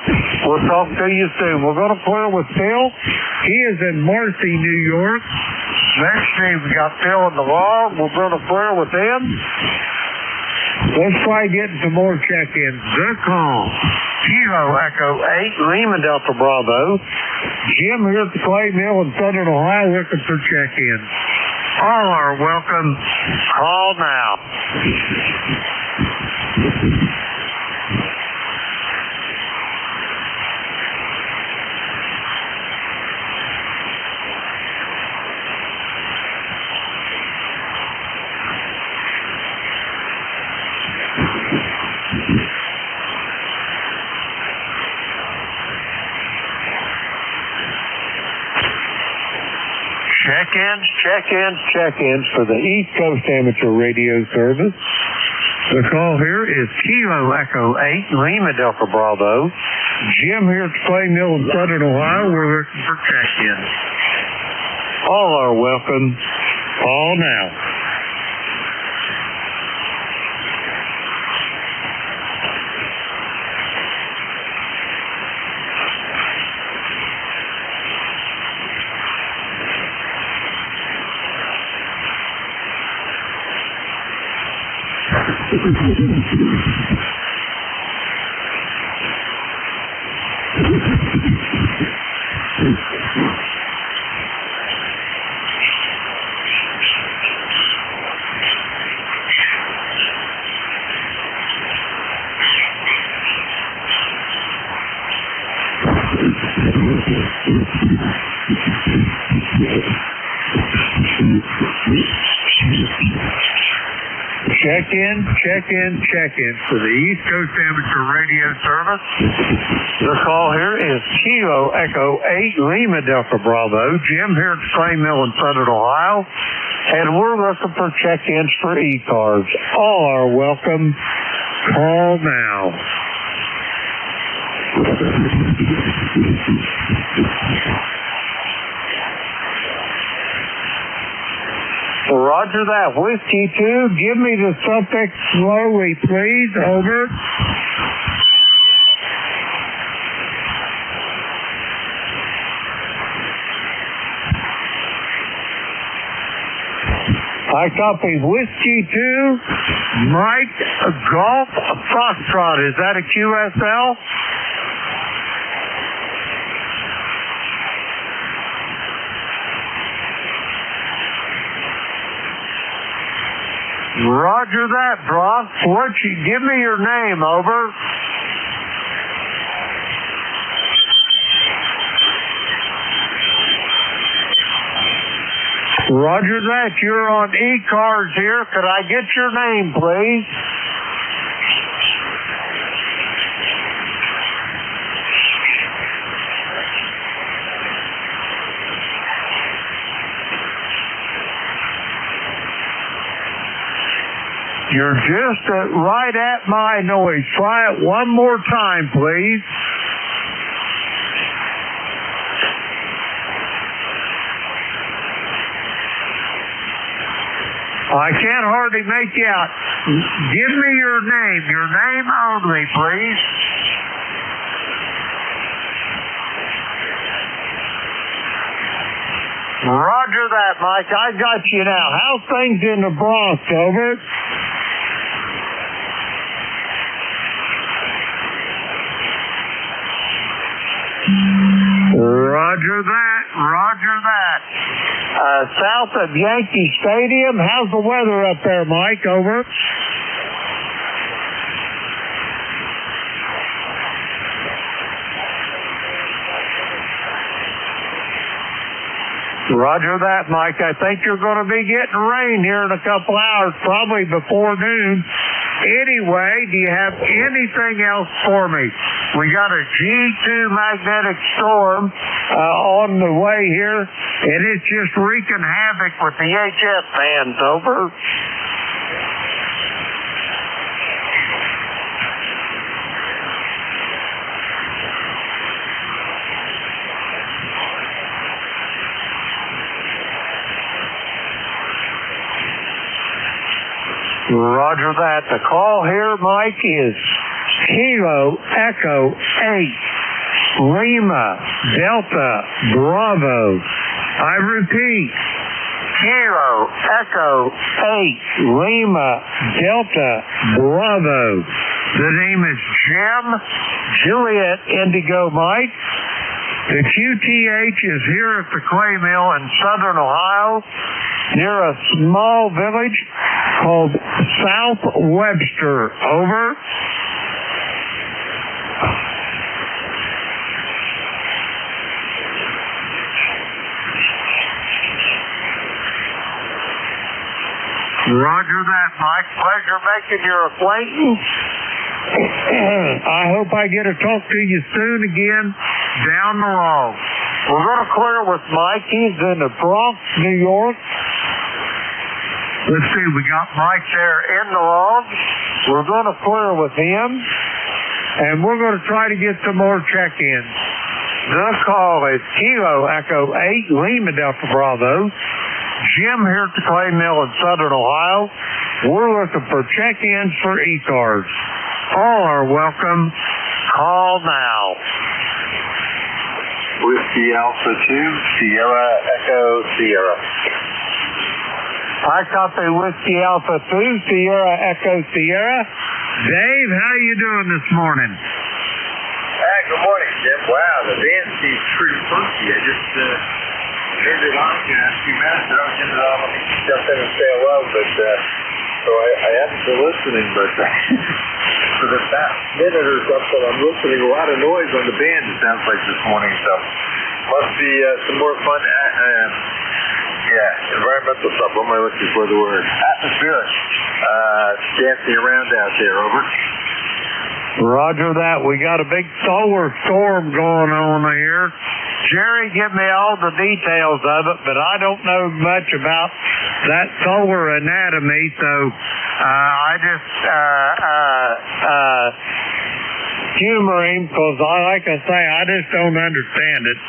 We'll talk to you soon. We're going to clear with Phil. He is in Marcy, New York. Let's see, we got Phil in the log. We're going to clear with him. Let's try getting some more check-ins. Good call. Kilo Echo 8, Lima Delta Bravo. Jim here at the clay mill in Southern Ohio looking for check-ins. All are welcome. Call now. Check-ins for the East Coast Amateur Radio Service. The call here is Kilo Echo 8, Lima Delta Bravo. Jim here at the clay mill in Southern Ohio. We're looking for check-ins. All are welcome. Call now. Check-in for the East Coast Amateur Radio Service. The call here is Kilo Echo 8, Lima Delta Bravo. Jim here at the clay mill in Southern Ohio. And we're looking for check-ins for ECARS. All are welcome. Call now. Roger that. Whiskey 2, give me the suffix slowly, please. Over. I copy Whiskey 2, Mike Golf Foxtrot. Is that a QSL? Roger that, Brock. Give me your name, over. Roger that. You're on ECARS here. Could I get your name, please? You're just right at my noise. Try it one more time, please. I can't hardly make you out. Give me your name only, please. Roger that, Mike. I got you now. How's things in the Bronx, over? Roger that, roger that. South of Yankee Stadium, how's the weather up there, Mike, over? Roger that, Mike. I think you're going to be getting rain here in a couple hours, probably before noon. Anyway, do you have anything else for me? We got a G2 magnetic storm on the way here, and it's just wreaking havoc with the HS bands, over. Roger that. The call here, Mike, is Kilo Echo 8 Lima Delta Bravo. I repeat, Kilo Echo 8 Lima Delta Bravo. The name is Jim Juliet Indigo Mike. The QTH is here at the clay mill in southern Ohio, near a small village called South Webster, over. Roger that, Mike. Pleasure making your acquaintance. I hope I get to talk to you soon again down the road. We're going to clear with Mike. He's in the Bronx, New York. Let's see, we got Mike there in the log. We're going to clear with him, and we're going to try to get some more check-ins. The call is Kilo Echo 8 Lima Delta Bravo. Jim here at the clay mill in southern Ohio. We're looking for check-ins for ECARS. All are welcome. Call now. Whiskey Alpha 2, Sierra Echo Sierra. I copy Whiskey Alpha 2, Sierra Echo Sierra. Dave, how you doing this morning? Hey, good morning, Jim. Wow, the band seems pretty funky. I just turned it on in a few minutes. I don't get it all. Let me jump in and say hello, but so I haven't been listening, but for the past minute or so, I'm listening a lot of noise on the band, it sounds like this morning, so must be some more fun. Environmental stuff. What am I looking for the word? Atmospheric. Dancing around out there, over. Roger that. We got a big solar storm going on here. Jerry, give me all the details of it, but I don't know much about that solar anatomy, so I just humor him because, like I say, I just don't understand it.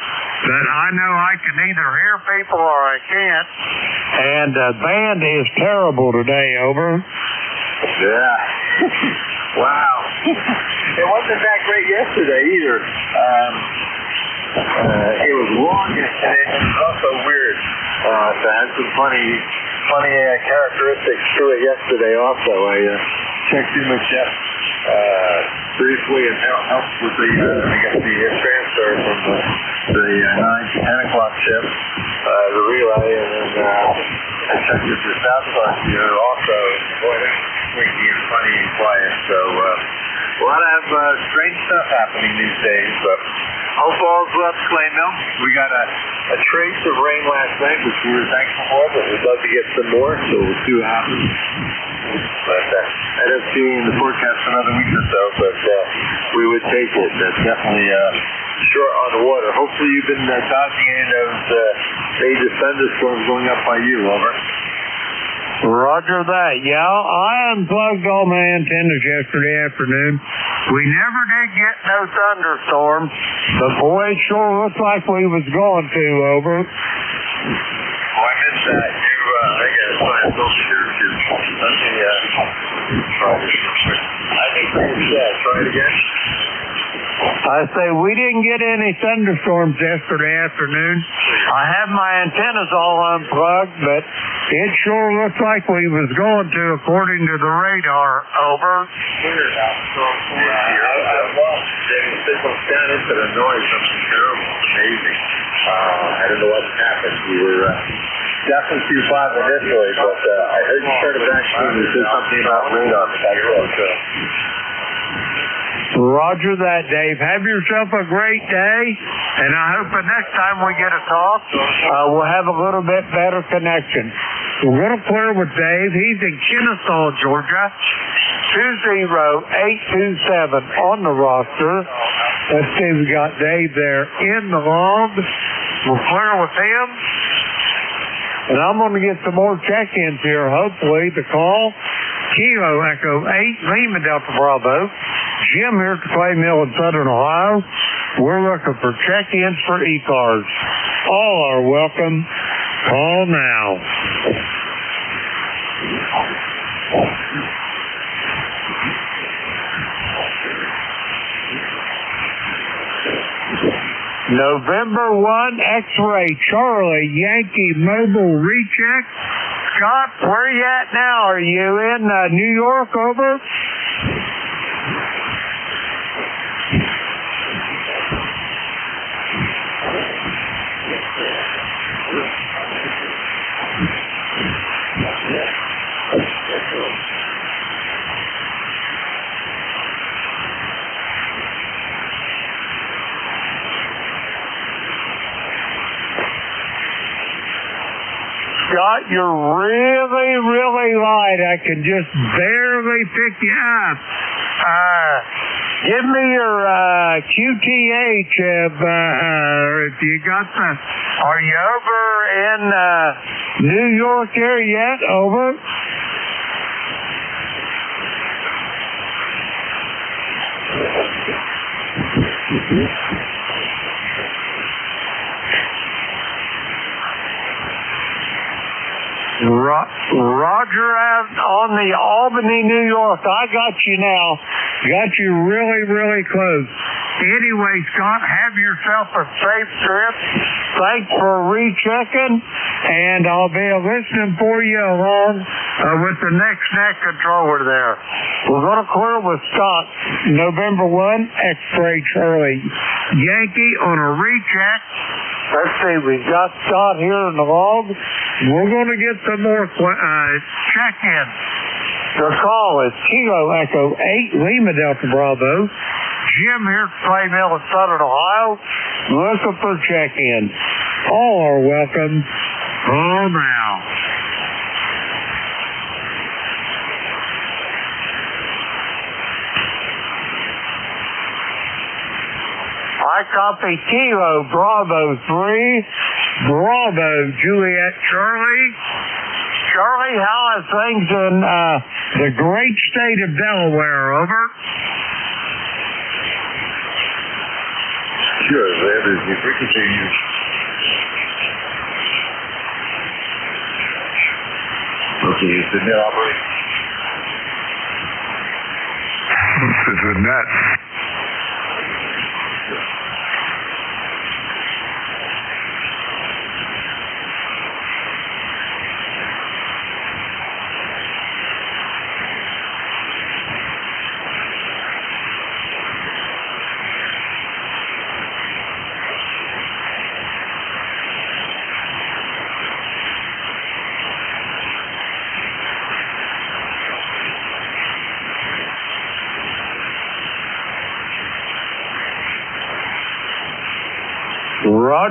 But I know I can either hear people or I can't. And the band is terrible today, over. Yeah. Wow. It wasn't that great yesterday either. It was long and it was also weird. So it had some funny characteristics to it yesterday also. I checked in with Jeff briefly and helped with the transfer from the 9 to 10 o'clock shift, the relay, and then I checked with your South Park here also. Boy, that's winky and funny and quiet. So a lot of strange stuff happening these days. But hope all's well at Clay Mill. We got a trace of rain last night, which we were thankful for, but we'd love to get some more, so we'll see what happens. But I don't see in the forecast for another week or so, but we would take it. That's definitely short on the water. Hopefully you've been dodging any of those major thunderstorms going up by you, over. Roger that. Yeah, I unplugged all my antennas yesterday afternoon. We never did get no thunderstorms, but boy, it sure looked like we was going to, over. Oh, I missed that. I got to find a filter here, too. Let me try this real quick. I think try it again. I say we didn't get any thunderstorms yesterday afternoon. I have my antennas all unplugged, but it sure looked like we was going to, according to the radar, over. Weird how strong I lost the signals down into the noise. Something terrible. Amazing. I don't know what happened. We were definitely too far initially, but I heard you turn it back and you said something about radar, but that's okay. Roger that, Dave. Have yourself a great day, and I hope the next time we get a talk, we'll have a little bit better connection. We're going to clear with Dave. He's in Kennesaw, Georgia. 20827 on the roster. Let's see, we got Dave there in the log. We'll clear with him. And I'm going to get some more check-ins here, hopefully, to call. Kilo Echo 8, Lima Delta Bravo. Jim here at the Clay Mill in Southern Ohio. We're looking for check-ins for ECARS. All are welcome. Call now. November 1, X-Ray Charlie Yankee Mobile Recheck. Scott, where you at now? Are you in New York, over? Scott, you're really light. I can just barely pick you up. Give me your QTH if you got the... Are you over in New York here yet? Over. Roger out on the Albany, New York. I got you now. Got you really close. Anyway, Scott, have yourself a safe trip. Thanks for rechecking, and I'll be listening for you along with the next net controller there. We're going to clear with Scott, November 1, X-Ray Charlie Yankee on a recheck. Let's see, we've got Scott here in the log. We're going to get some more check-in. The call is Kilo Echo 8, Lima Delta Bravo. Jim here at Clay Mill in Southern Ohio. Looking for check-in. All are welcome. Call now. I copy Kilo Bravo 3, Bravo Juliet Charlie. Charlie, how are things in the great state of Delaware, over? Sure, that is if we continue. Okay, is the net operating? This is a net.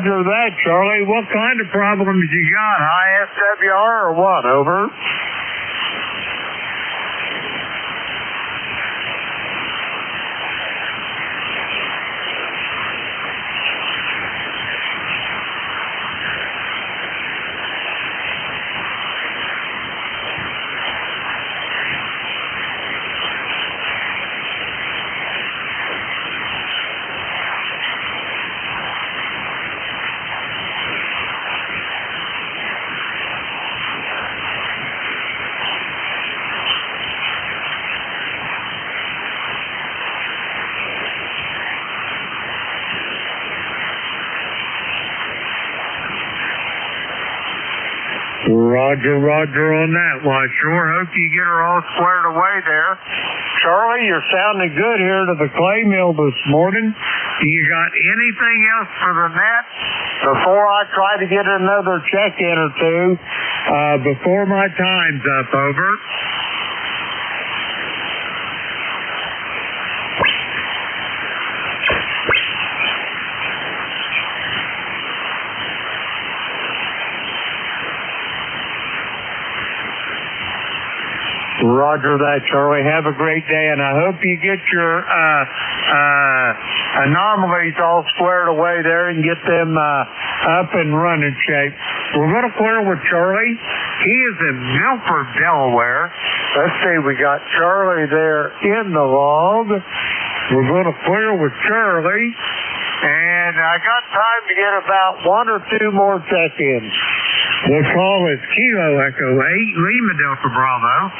Roger that, Charlie. What kind of problems you got? High SWR or what? Over. Roger on that one. I sure hope you get her all squared away there. Charlie, you're sounding good here to the clay mill this morning. You got anything else for the net before I try to get another check-in or two before my time's up? Over. Roger that, Charlie. Have a great day, and I hope you get your anomalies all squared away there and get them up and running shape. We're going to clear with Charlie. He is in Milford, Delaware. Let's see, we got Charlie there in the log. We're going to clear with Charlie, and I got time to get about one or two more check-ins. The call is Kilo Echo 8, Lima Delta Bravo.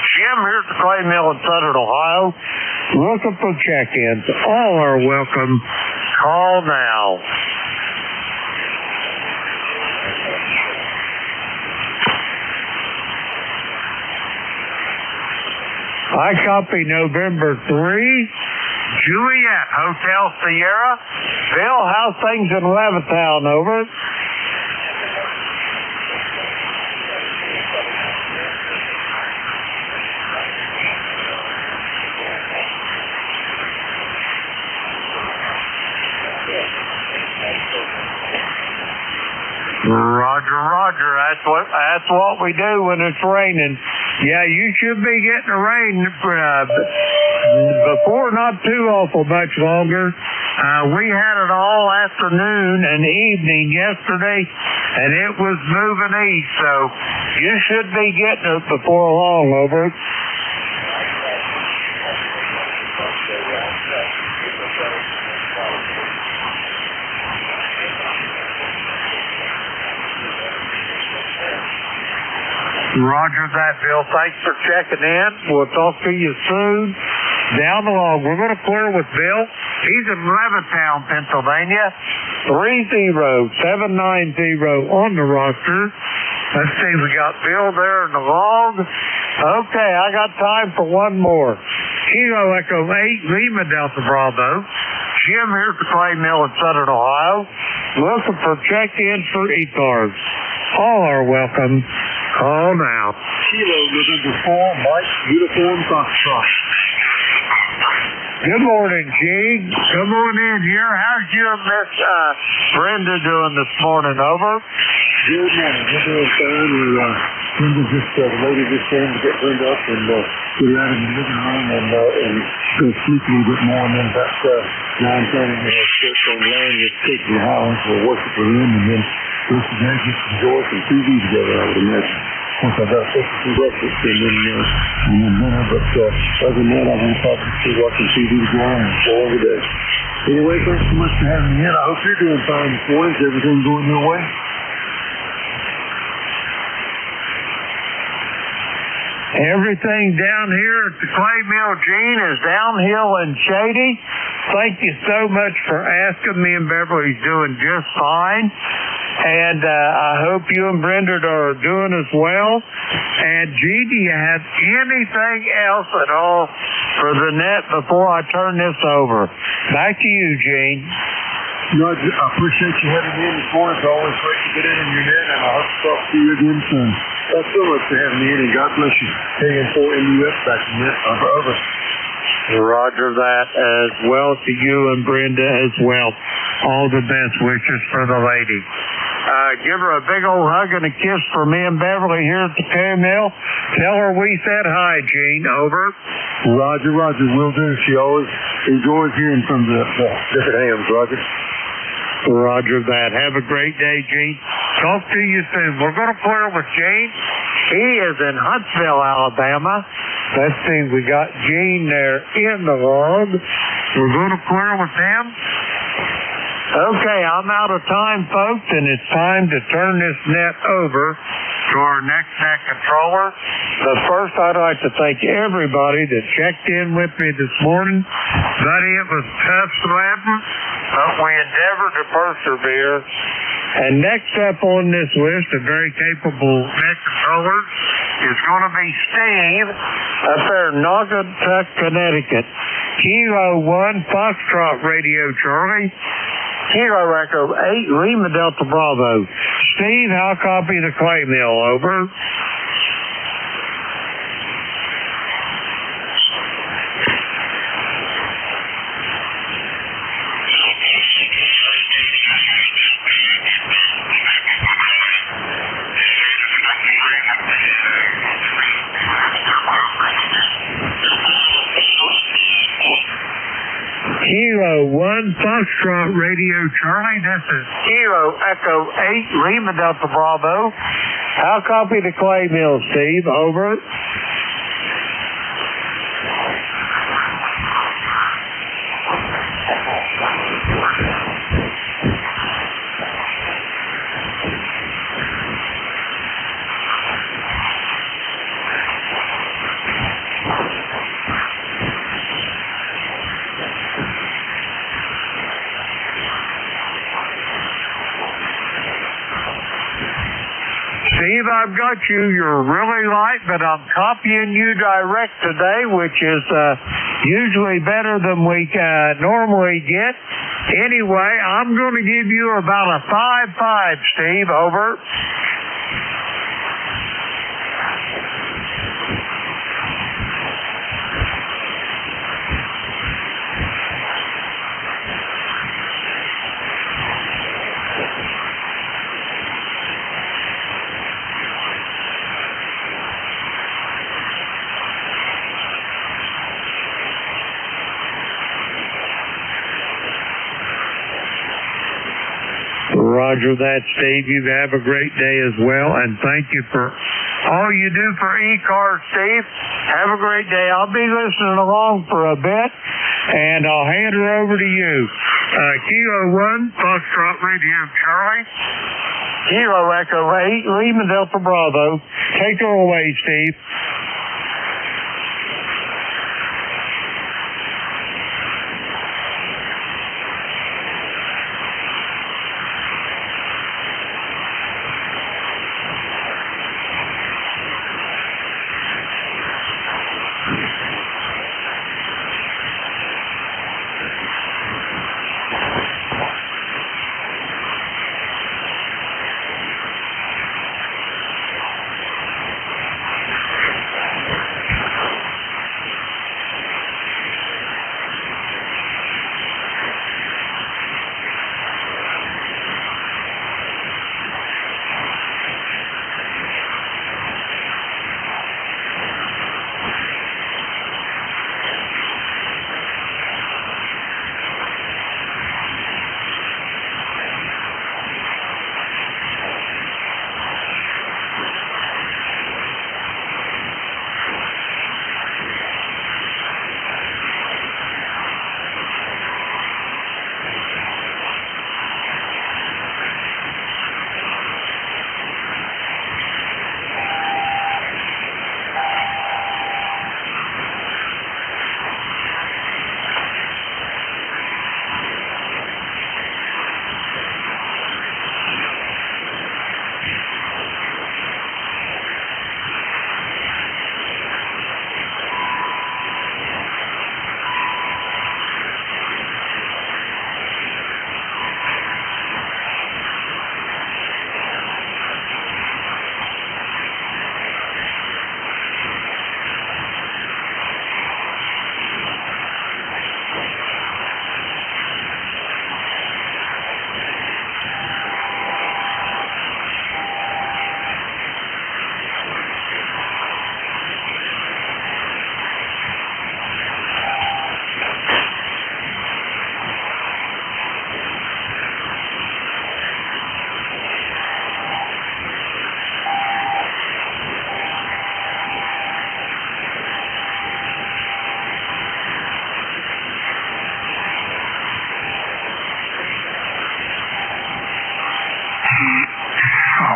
Jim here at the clay mill in Southern Ohio, looking for check-ins. All are welcome. Call now. I copy November 3, Juliet, Hotel Sierra. Bill, how's things in Levittown? Over. Roger. That's what we do when it's raining. Yeah, you should be getting the rain before not too awful much longer. We had it all afternoon and evening yesterday, and it was moving east, so you should be getting it before long. Over. Roger that, Bill. Thanks for checking in. We'll talk to you soon. Down the log, we're going to clear with Bill. He's in Levittown, Pennsylvania. 30790 on the roster. Let's see, we got Bill there in the log. Okay, I got time for one more. Kilo Echo 8, Lima Delta Bravo. Jim here at the clay mill in Southern Ohio. Looking for check-ins for ECARS. All are welcome. Call now. Kilo November 4, Mike, Uniform Foxtrot. Good morning, Gene. Come on in here. How's you and Miss Brenda doing this morning? Over. Good morning. We're doing fine. Brenda the lady just came to get Brenda up and get her out of the living room and go sleep a little bit more. And then about 9:30, church on land with take to the house. We'll worship with him and then go to bed, just enjoy some TV together, I would imagine. Once I got some breakfast and then dinner. But other than that, I'm going to probably watching TV tomorrow and all the day. Anyway, thanks so much for having me in. I hope you're doing fine this morning. Is everything going your way? Everything down here at the clay mill, Gene, is downhill and shady. Thank you so much for asking. Me and Beverly's doing just fine. And I hope you and Brenda are doing as well. And Gene, do you have anything else at all for the net before I turn this over? Back to you, Gene. No, I appreciate you having me in this morning. It's always great to get in your net, and I hope to talk to you again soon. Thanks so much for having me in, and God bless you. KN4NUS back in net. Over. Roger that as well to you and Brenda as well. All the best wishes for the lady. Give her a big old hug and a kiss for me and Beverly here at the K-Mill. Tell her we said hi, Gene. Over. Roger, will do. She always enjoys hearing from the different hams, Roger. Roger that. Have a great day, Gene. Talk to you soon. We're going to clear with Gene. He is in Huntsville, Alabama. Let's see, we got Gene there in the log. We're going to clear with him. Okay, I'm out of time, folks, and it's time to turn this net over to our next net controller. But first, I'd like to thank everybody that checked in with me this morning. Buddy, it was tough sledding, but we endeavored to persevere. And next up on this list of very capable net controllers is going to be Steve up there in Naugatuck, Connecticut. Kilo 1, Foxtrot Radio Charlie. Kilo Echo 8, Lima Delta Bravo. Steve, I'll copy the clay mill. Over. Kilo 1, Foxtrot Radio Charlie. This is Kilo Echo 8, Lima Delta Bravo. I'll copy the clay mill, Steve. Over. Steve, I've got you. You're really light, but I'm copying you direct today, which is usually better than we normally get. Anyway, I'm going to give you about a 5-5, Steve. Over. Roger that, Steve. You have a great day as well, and thank you for all you do for ECARS, Steve. Have a great day. I'll be listening along for a bit, and I'll hand her over to you. Kilo 1, Foxtrot Radio Charlie. Kilo Echo 8, Lima Delta Bravo. Take her away, Steve.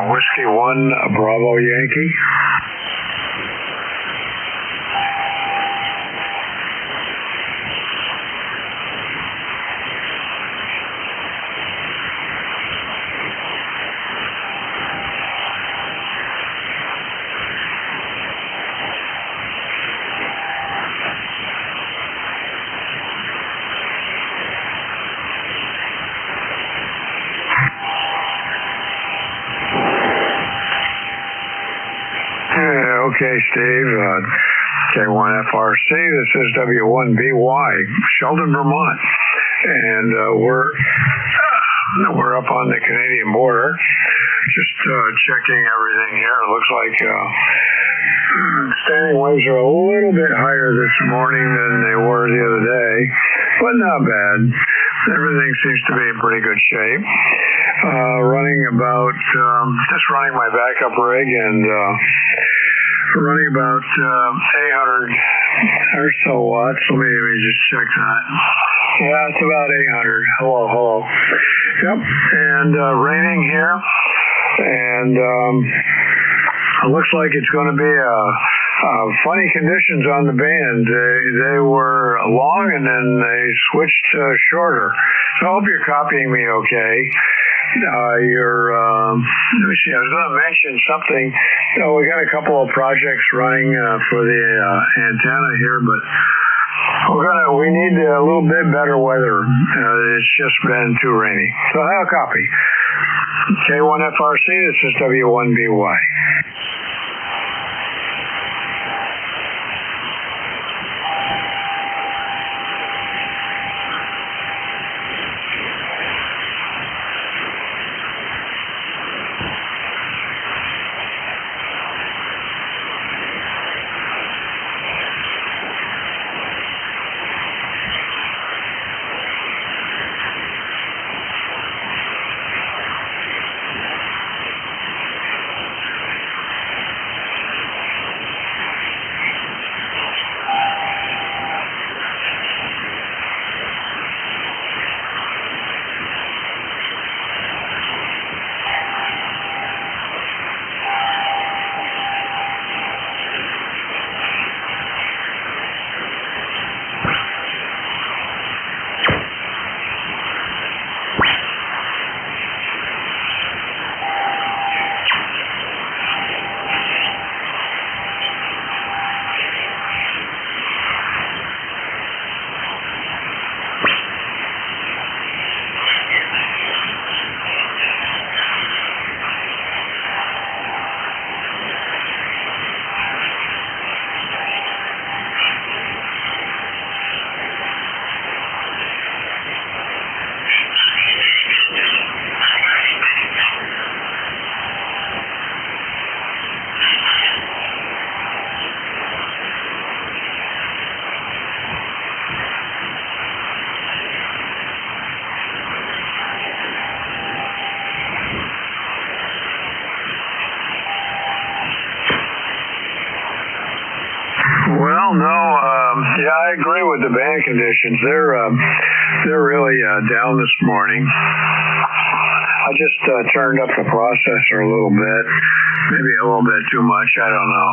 Whiskey 1, Bravo Yankee. Okay, Steve. K1FRC, this is W1BY, Sheldon, Vermont. And we're up on the Canadian border. Just checking everything here. It looks like standing waves are a little bit higher this morning than they were the other day, but not bad. Everything seems to be in pretty good shape. Just running my backup rig and running about 800 or so watts. Let me just check that. Yeah, it's about 800. Hello. Yep, and raining here, and it looks like it's going to be funny conditions on the band. They were long and then they switched shorter. So I hope you're copying me okay. Let me see, I was going to mention something. We got a couple of projects running for the antenna here, but we need a little bit better weather. It's just been too rainy. So I'll copy. K1FRC, this is W1BY. I agree with the band conditions. They're really down this morning. I just turned up the processor a little bit, maybe a little bit too much. I don't know.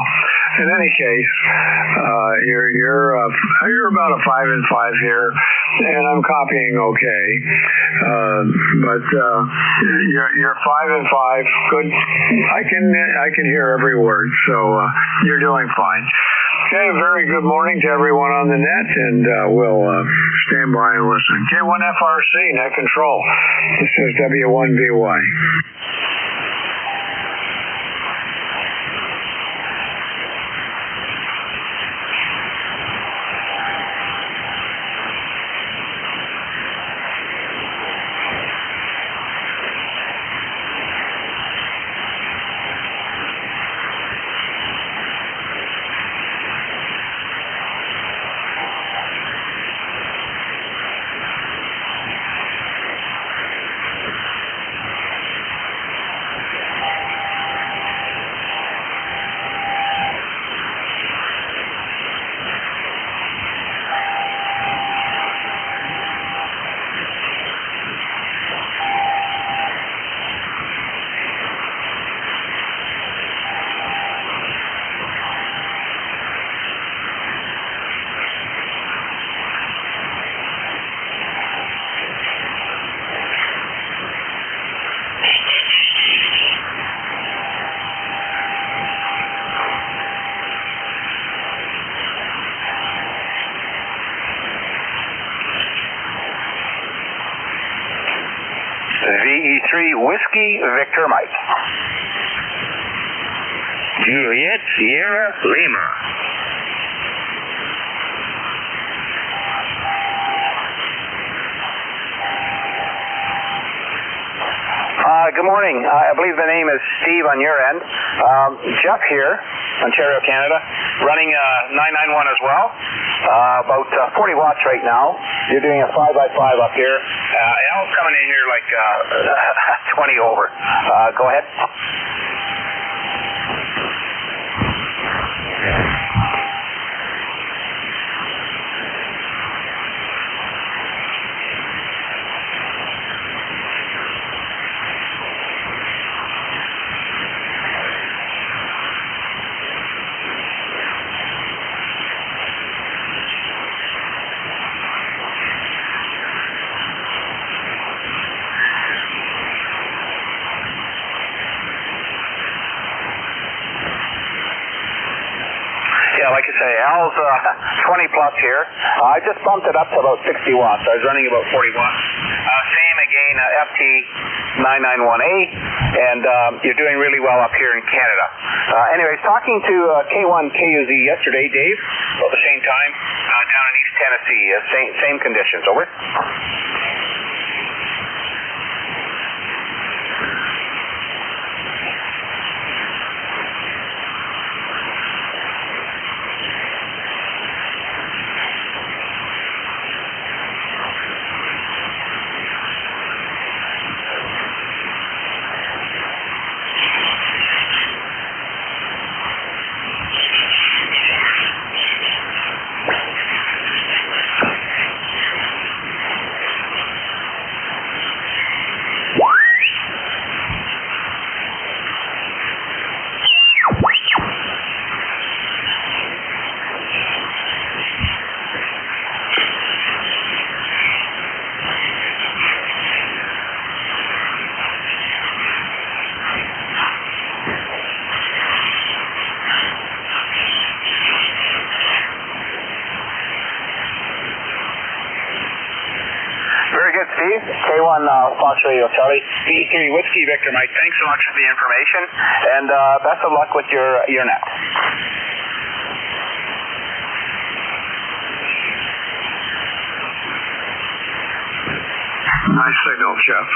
In any case, you're about a 5 and 5 here, and I'm copying okay. But you're 5 and 5. Good. I can hear every word, so you're doing fine. Okay, very good morning to everyone on the net, and we'll stand by and listen. K1FRC, net control. This is W1BY. Whiskey Victor Mike. Juliet Sierra Lima. Good morning. I believe the name is Steve on your end. Jeff here, Ontario, Canada, running 991 as well. About 40 watts right now. You're doing a 5x5 up here. Al's coming in here like 20 over. Go ahead. Yeah, like I say, Al's 20 plus here. I just bumped it up to about 60 watts. I was running about 40 watts. Same again, FT991A, and you're doing really well up here in Canada. Anyways, talking to K1KUZ yesterday, Dave, about the same time, down in East Tennessee. Same conditions. Over. Steve, K1 Fox Radio Charlie, B3 Whiskey Victor Mike. Thanks so much for the information, and best of luck with your net. Nice signal, Jeff.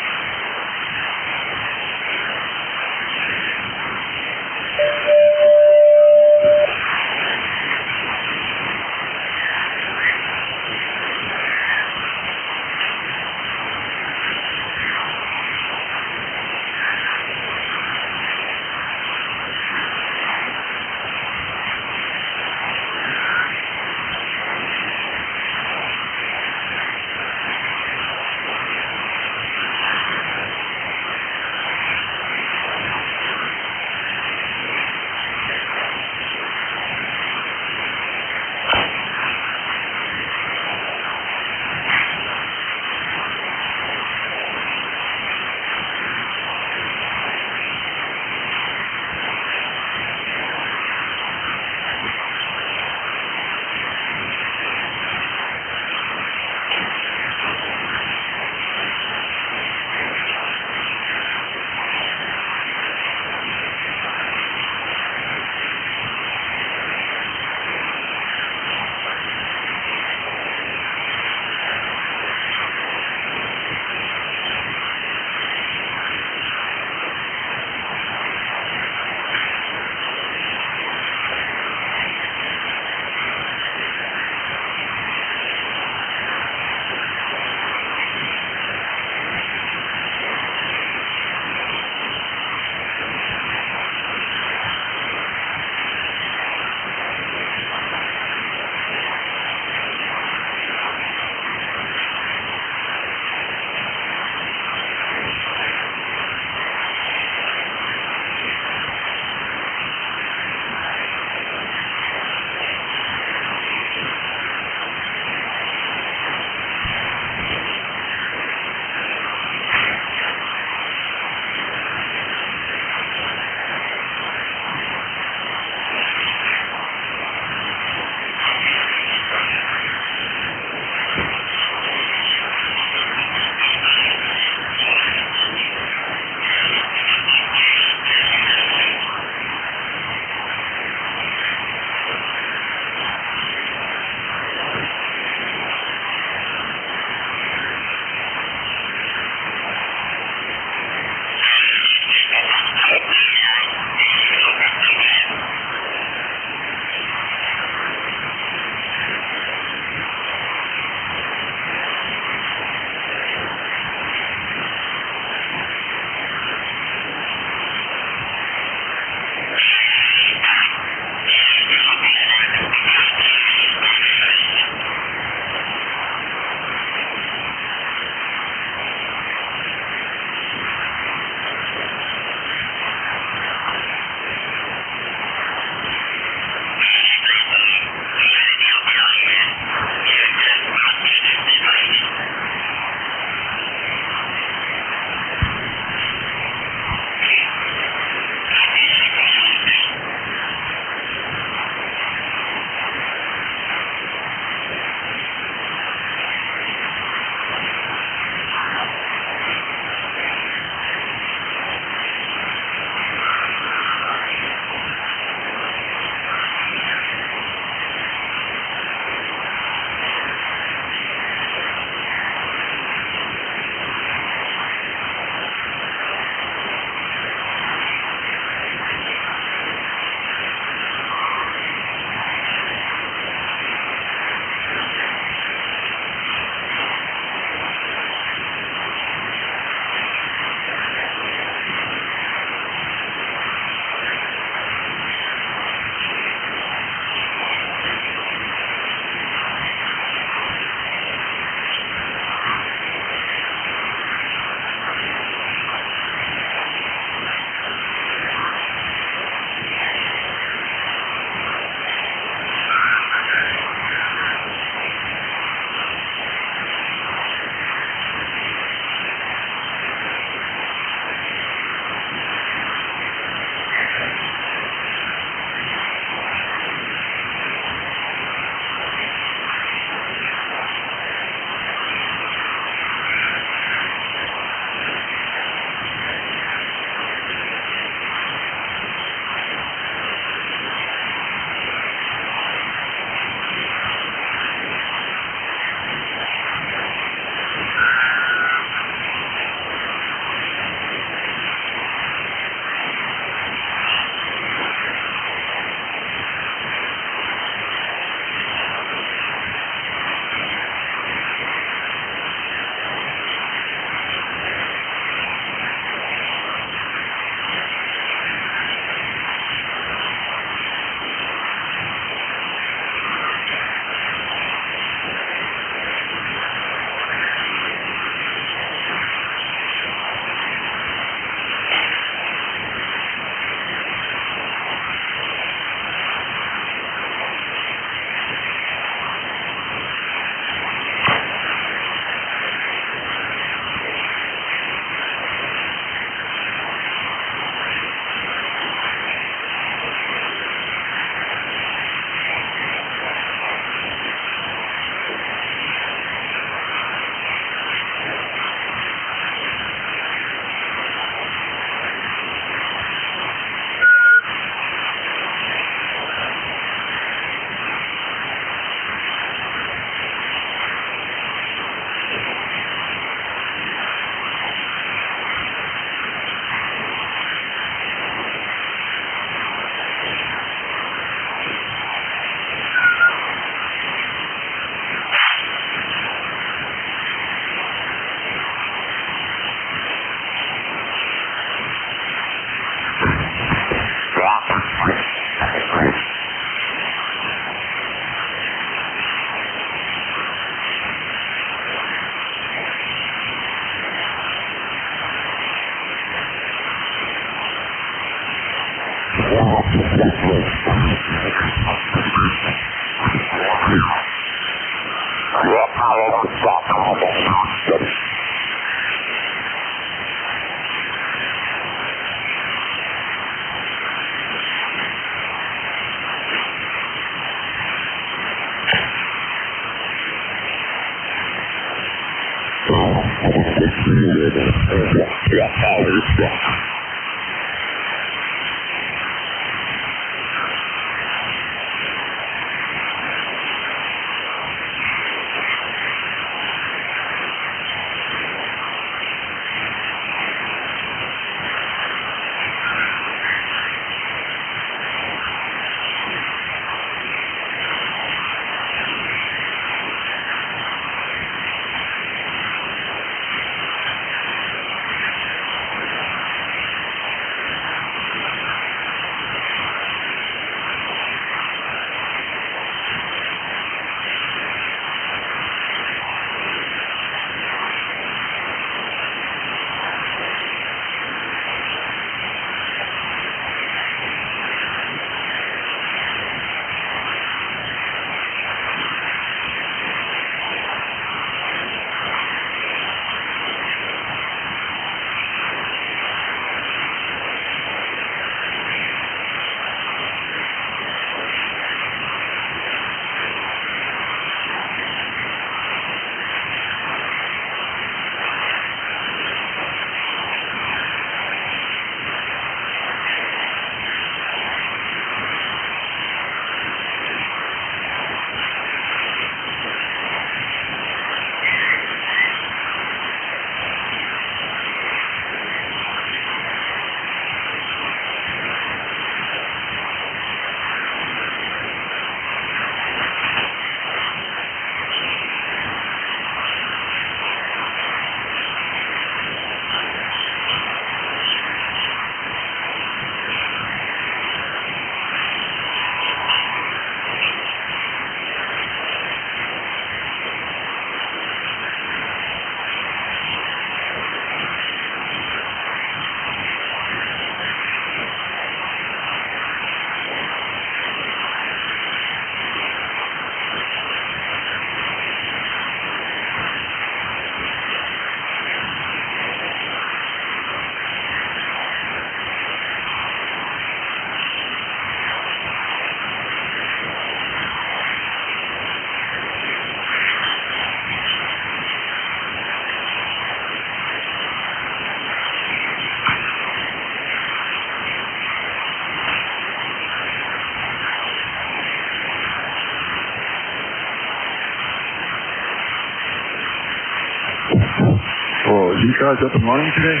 Oh, is ECARS up and running today?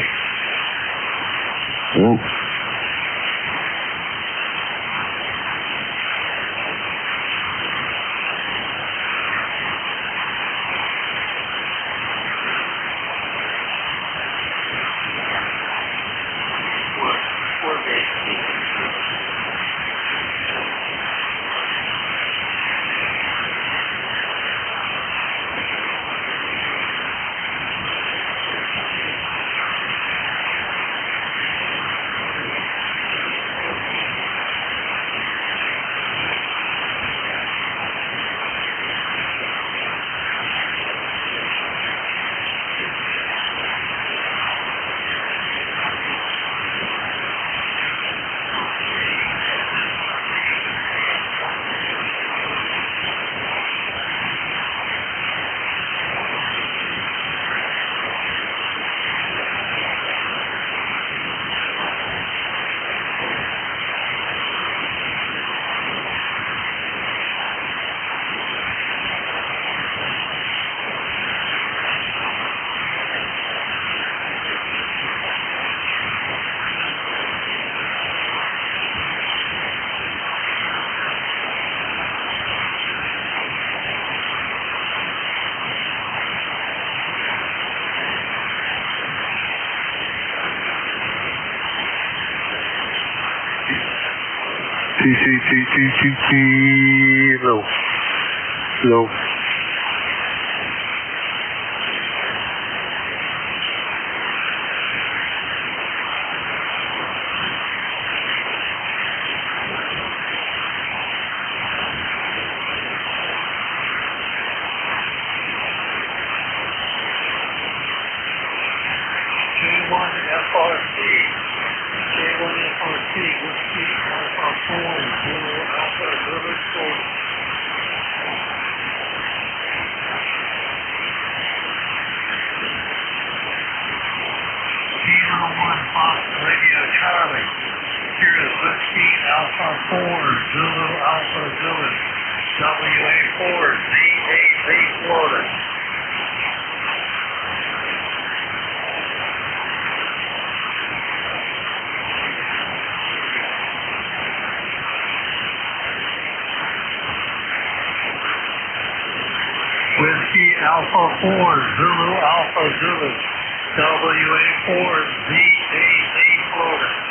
Oh. Low. WA4 ZAZ Florida. Whiskey Alpha 4 Zulu Alpha Zulu. WA4 ZAZ Florida.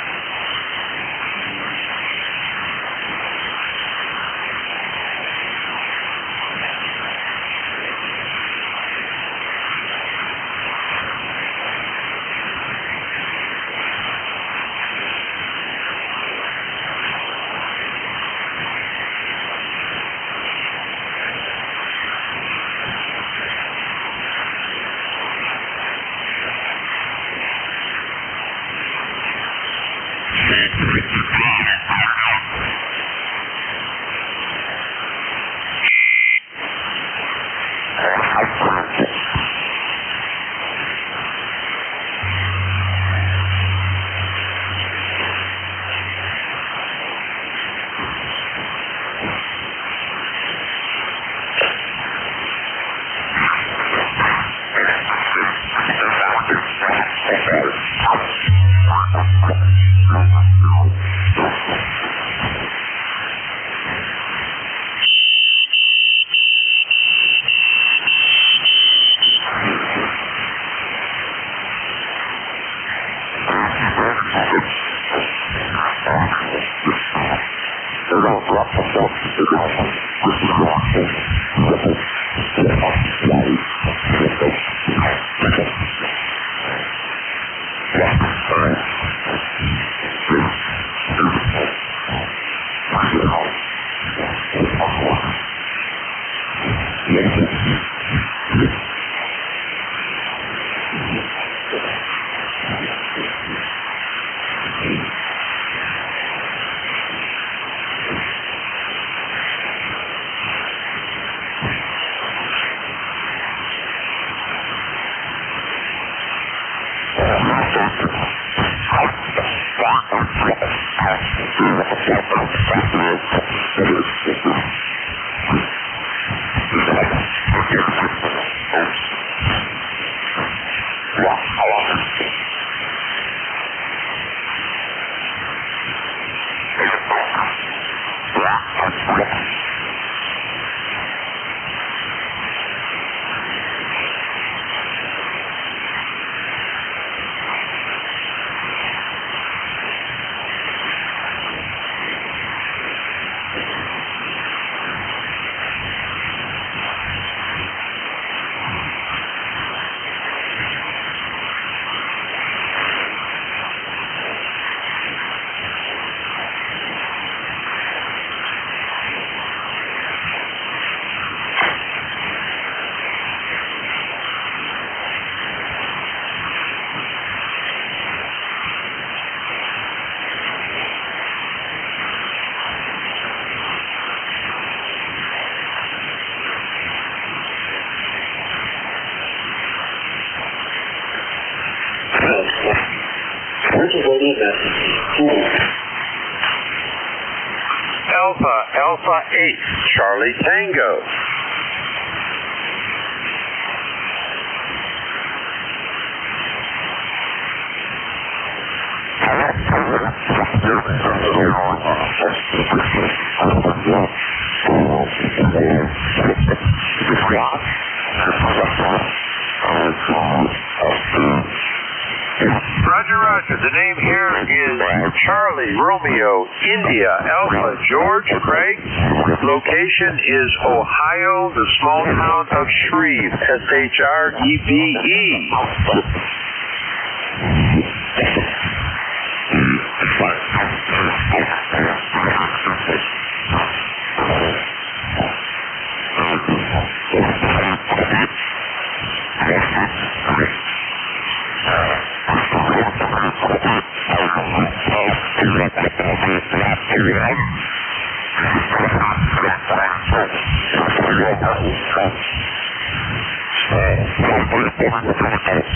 Alpha 8, Charlie Tango. Roger, roger. The name here is Charlie Romeo India Alpha George Craig. Location is Ohio, the small town of Shreve, S-H-R-E-V-E.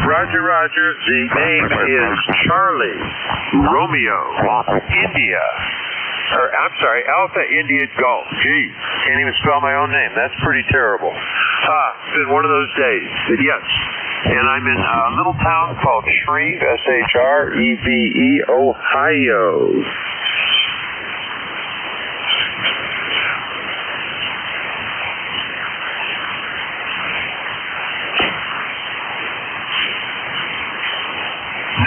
Roger, roger. The name is Charlie Romeo India I'm sorry, Alpha India Golf. Gee, can't even spell my own name. That's pretty terrible. It's been one of those days. But yes, and I'm in a little town called Shreve, S-H-R-E-V-E, Ohio.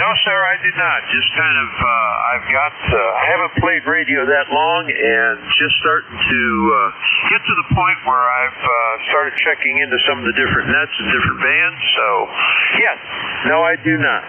No, sir, I did not. Just kind of, I haven't played radio that long and just starting to get to the point where I've started checking into some of the different nets and different bands. So, yes, no, I do not.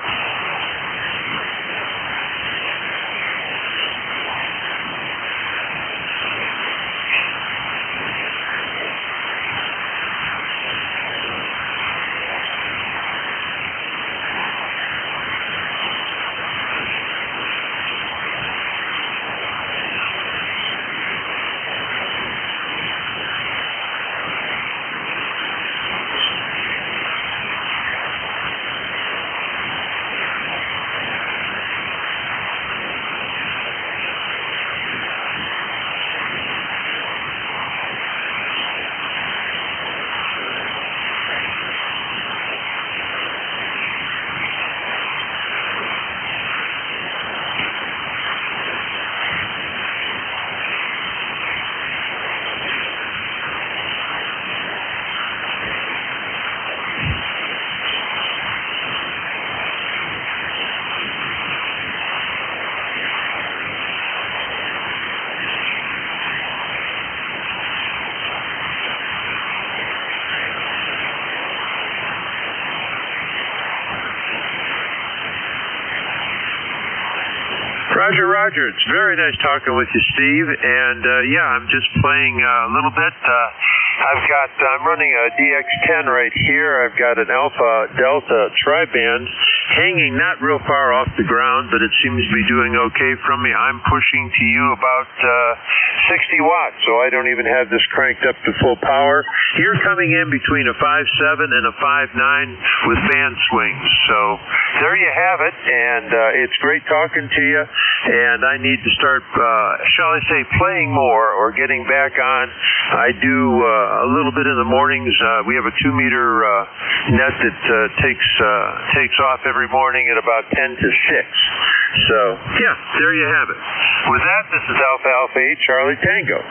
Roger. It's very nice talking with you, Steve. And yeah, I'm just playing a little bit. I'm running a DX10 right here. I've got an Alpha Delta tri-band hanging not real far off the ground, but it seems to be doing okay from me. I'm pushing to you about 60 watts, so I don't even have this cranked up to full power. You're coming in between a 5.7 and a 5.9 with band swings. So there you have it, and it's great talking to you. And I need to start, shall I say, playing more or getting back on. I do a little bit in the mornings. We have a 2-meter net that takes off every morning at about 10 to 6. So, yeah, there you have it. With that, this is Alpha Alpha 8 Charlie Tango.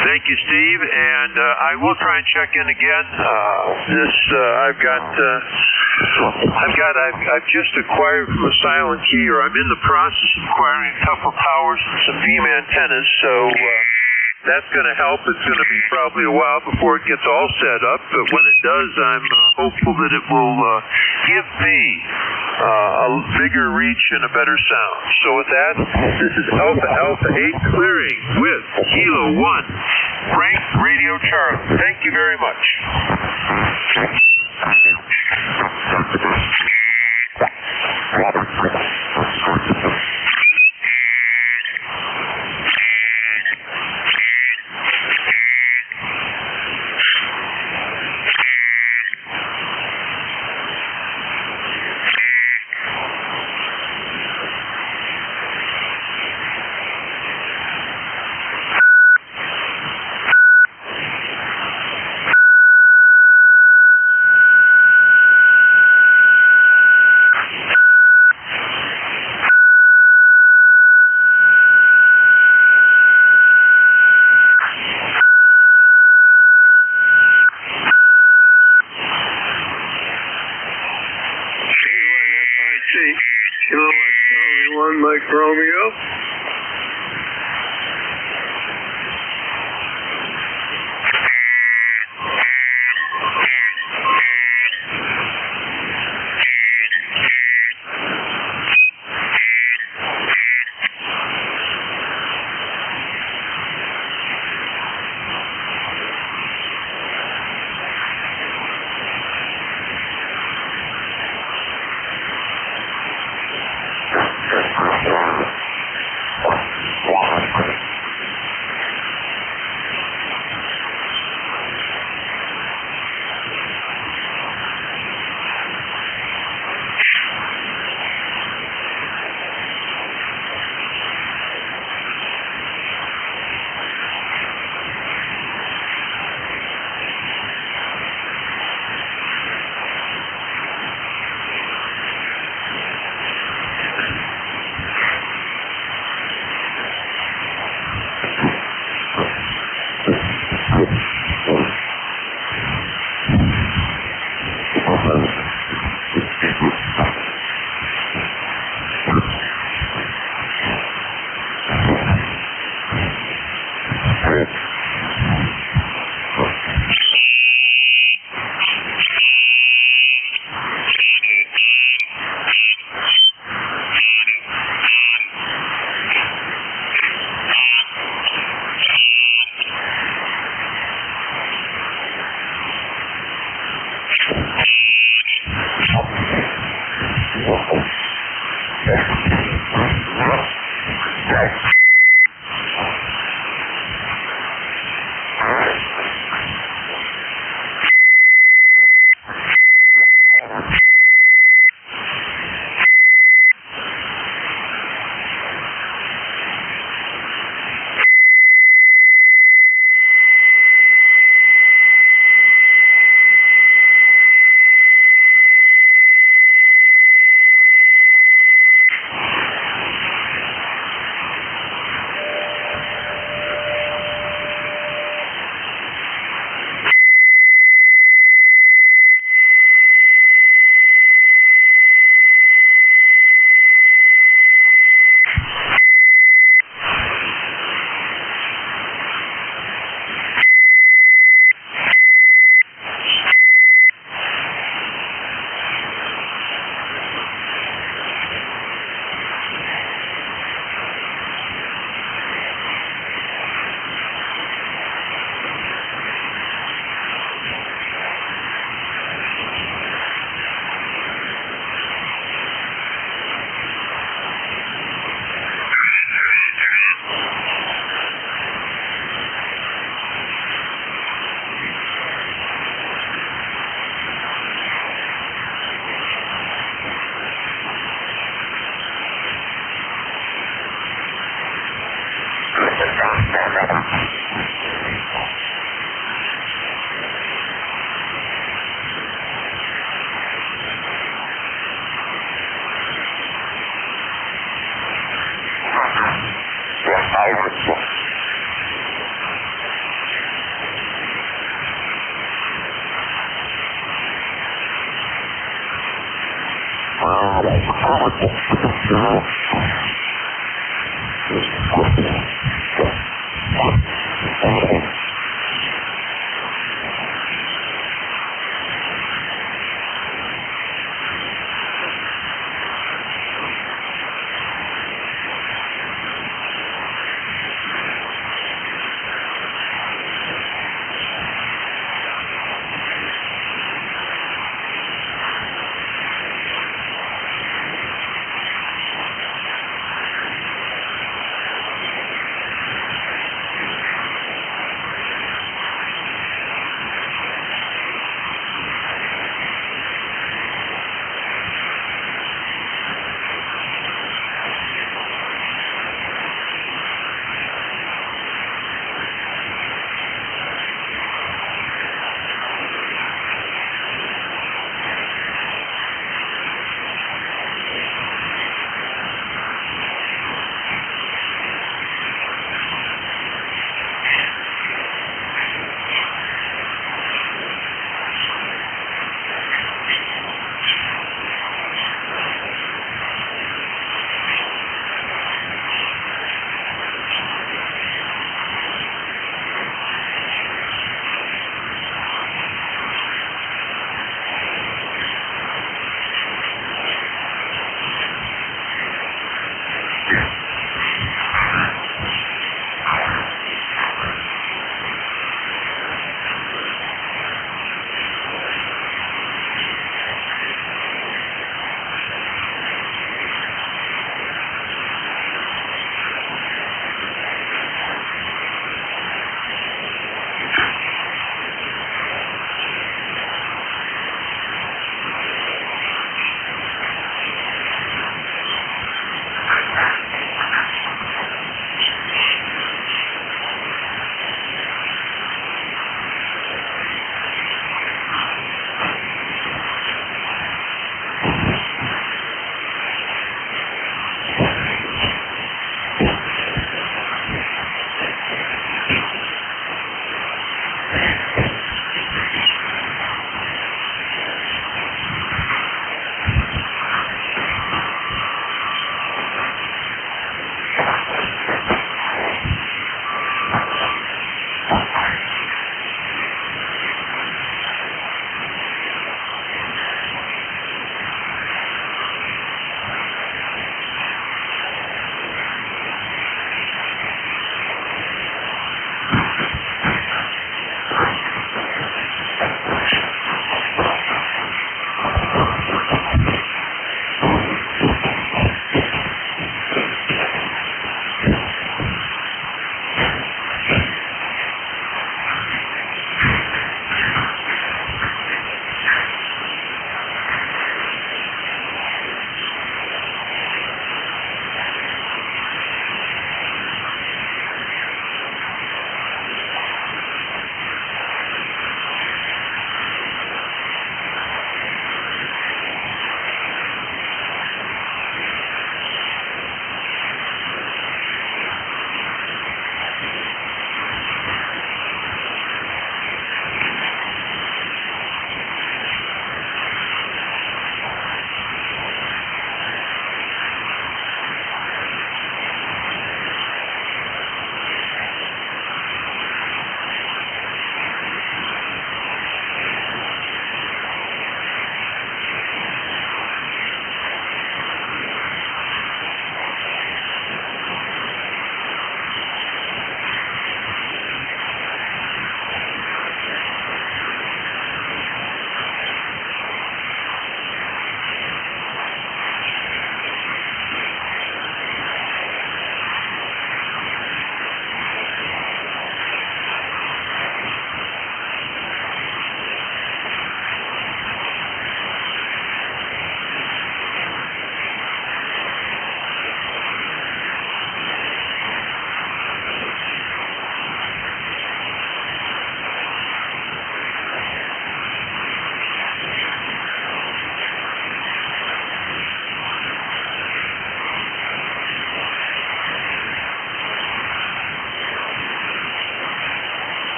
Thank you, Steve, and I will try and check in again. I've just acquired from a Silent Key, or I'm in the process of acquiring a couple powers and some beam antennas, so that's going to help. It's going to be probably a while before it gets all set up, but when it does, I'm hopeful that it will give me a bigger reach and a better sound. So with that, this is Alpha Alpha 8 clearing with Kilo 1, Frank Radio Charlie. Thank you very much.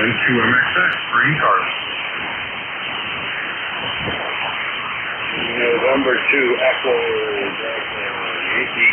NJ2US for ECARS. November 2 Echo Yankee.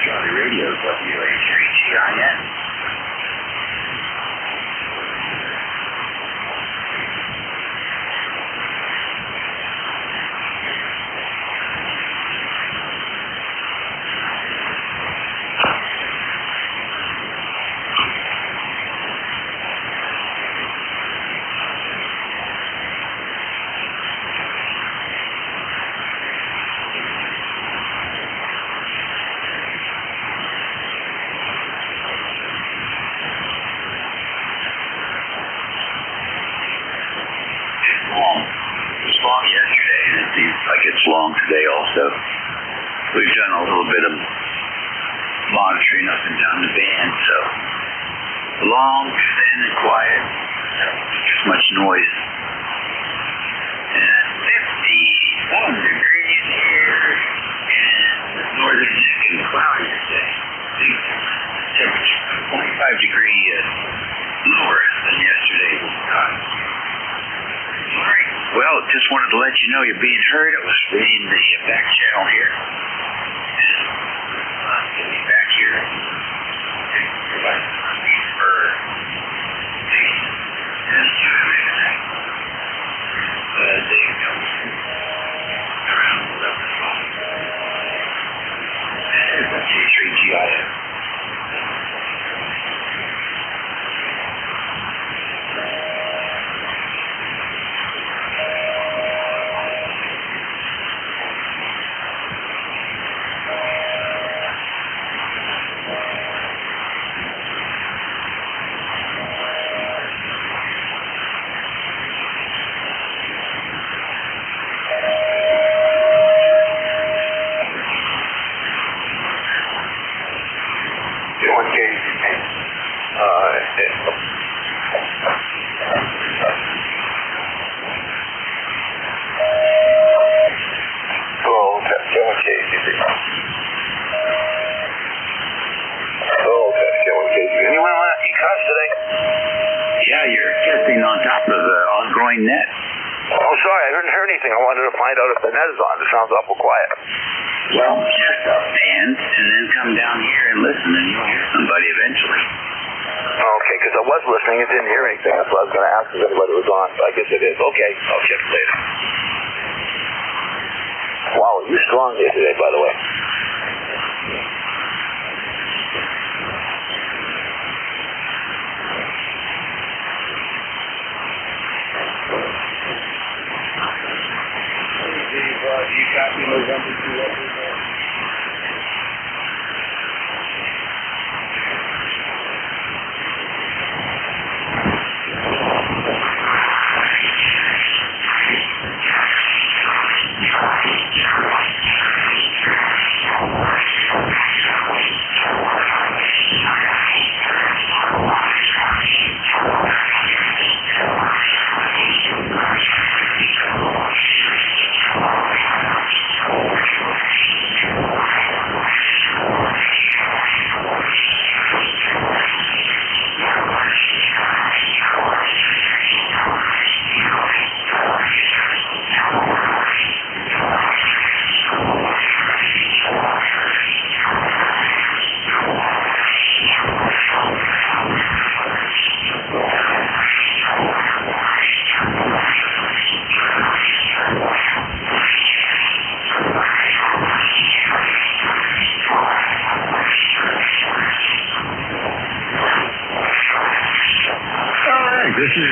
Charlie Radio, WA3GIN. Long yesterday, and it seems like it's long today also. We've done a little bit of monitoring up and down the band, so long, thin, and quiet. Just much noise. And 51 degrees here in northern Nick and cloudy today. The temperature 25 degrees lower than yesterday's time. All right. Well, just wanted to let you know you're being heard. It was reading the back channel here. And get me back here. Provide for the day comes around 11 o'clock. And there's the J3GIN. Hello, anyone on ECARS today? Yeah, you're testing on top of the ongoing net. Oh, sorry, I didn't hear anything. I wanted to find out if the net is on. It sounds awful quiet. Well, test up and then come down here and listen, and you'll hear somebody eventually. Okay, because I was listening and didn't hear anything. That's why I was going to ask if anybody was on, but I guess it is. Okay, I'll check later. Wow, you're strong here today, by the way. You copy November 2US? This is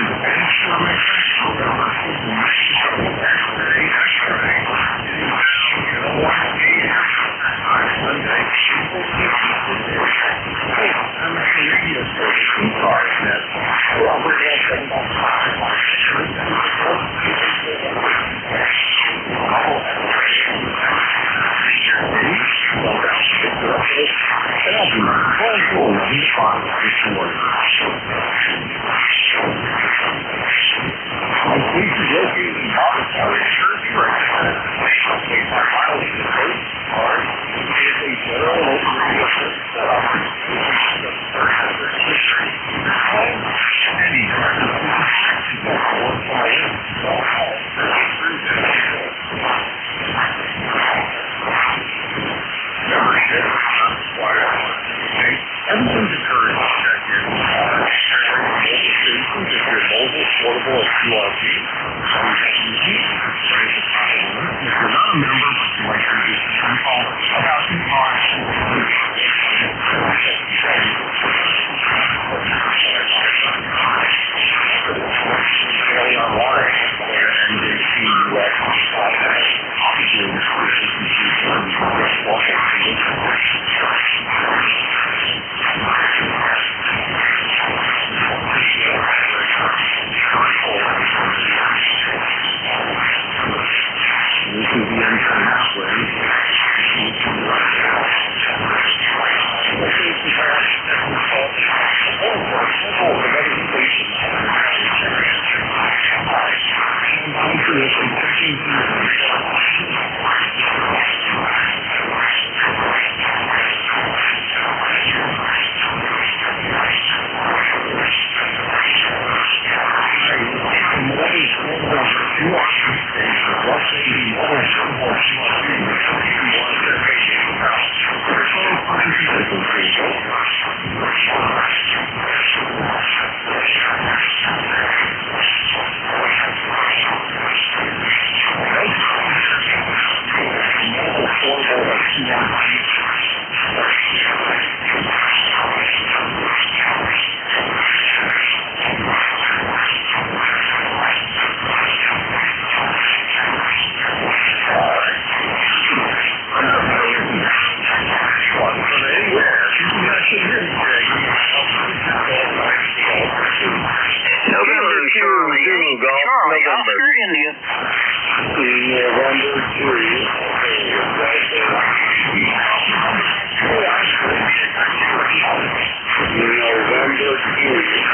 November 2.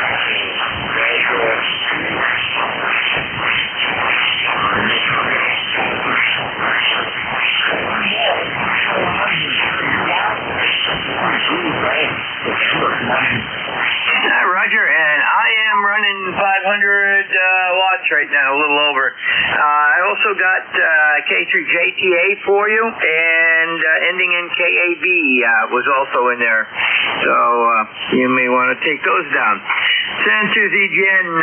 watts right now, a little over. I also got K3JTA for you, and ending in KAB was also in there. So you may want to take those down. San Suzanne,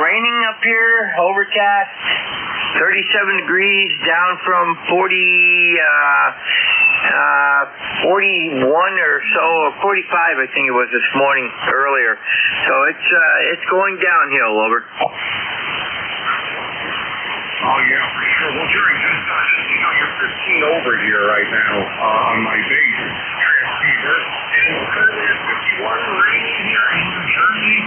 raining up here, overcast, 37 degrees, down from 41 or so, or 45 I think it was this morning earlier. So it's going downhill, over. Oh yeah, for sure. Well, Jerry, just you're 15 over here right now on my base. Fever, and currently it's 51, raining here in New Jersey.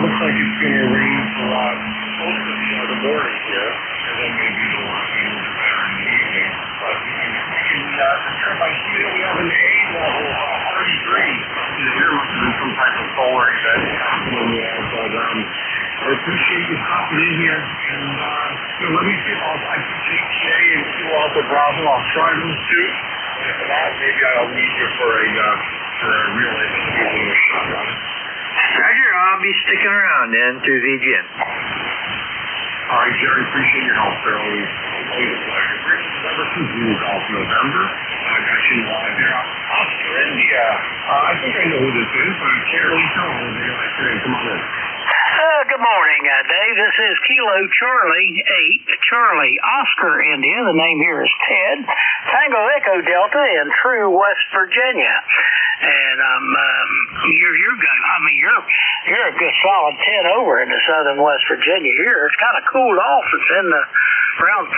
Looks like it's going to rain for most of the morning here, and then maybe it'll be a little bit better in the evening. But I see that we have an A level, 33. There must have been some type of solar event happening there, but I appreciate you stopping in here, and let me see if I can take Jay and do all the browsing. I'll try those too. And if not, maybe I'll meet you for a real interview shot on it. Roger, I'll be sticking around then to the gym. All right, Jerry, appreciate your help, sir. Always a pleasure. Chris, number 2 Zulu Golf November. I got you live there. Oscar, India. I think I know who this is, but Carrie, tell me what they like today. Come on in. Good morning, Dave. This is Kilo Charlie 8, Charlie Oscar India. The name here is Ted. Tango Echo Delta in True, West Virginia. And you're good. I mean, you're a good solid 10 over into southern West Virginia here. It's kind of cooled off. It's in the around 39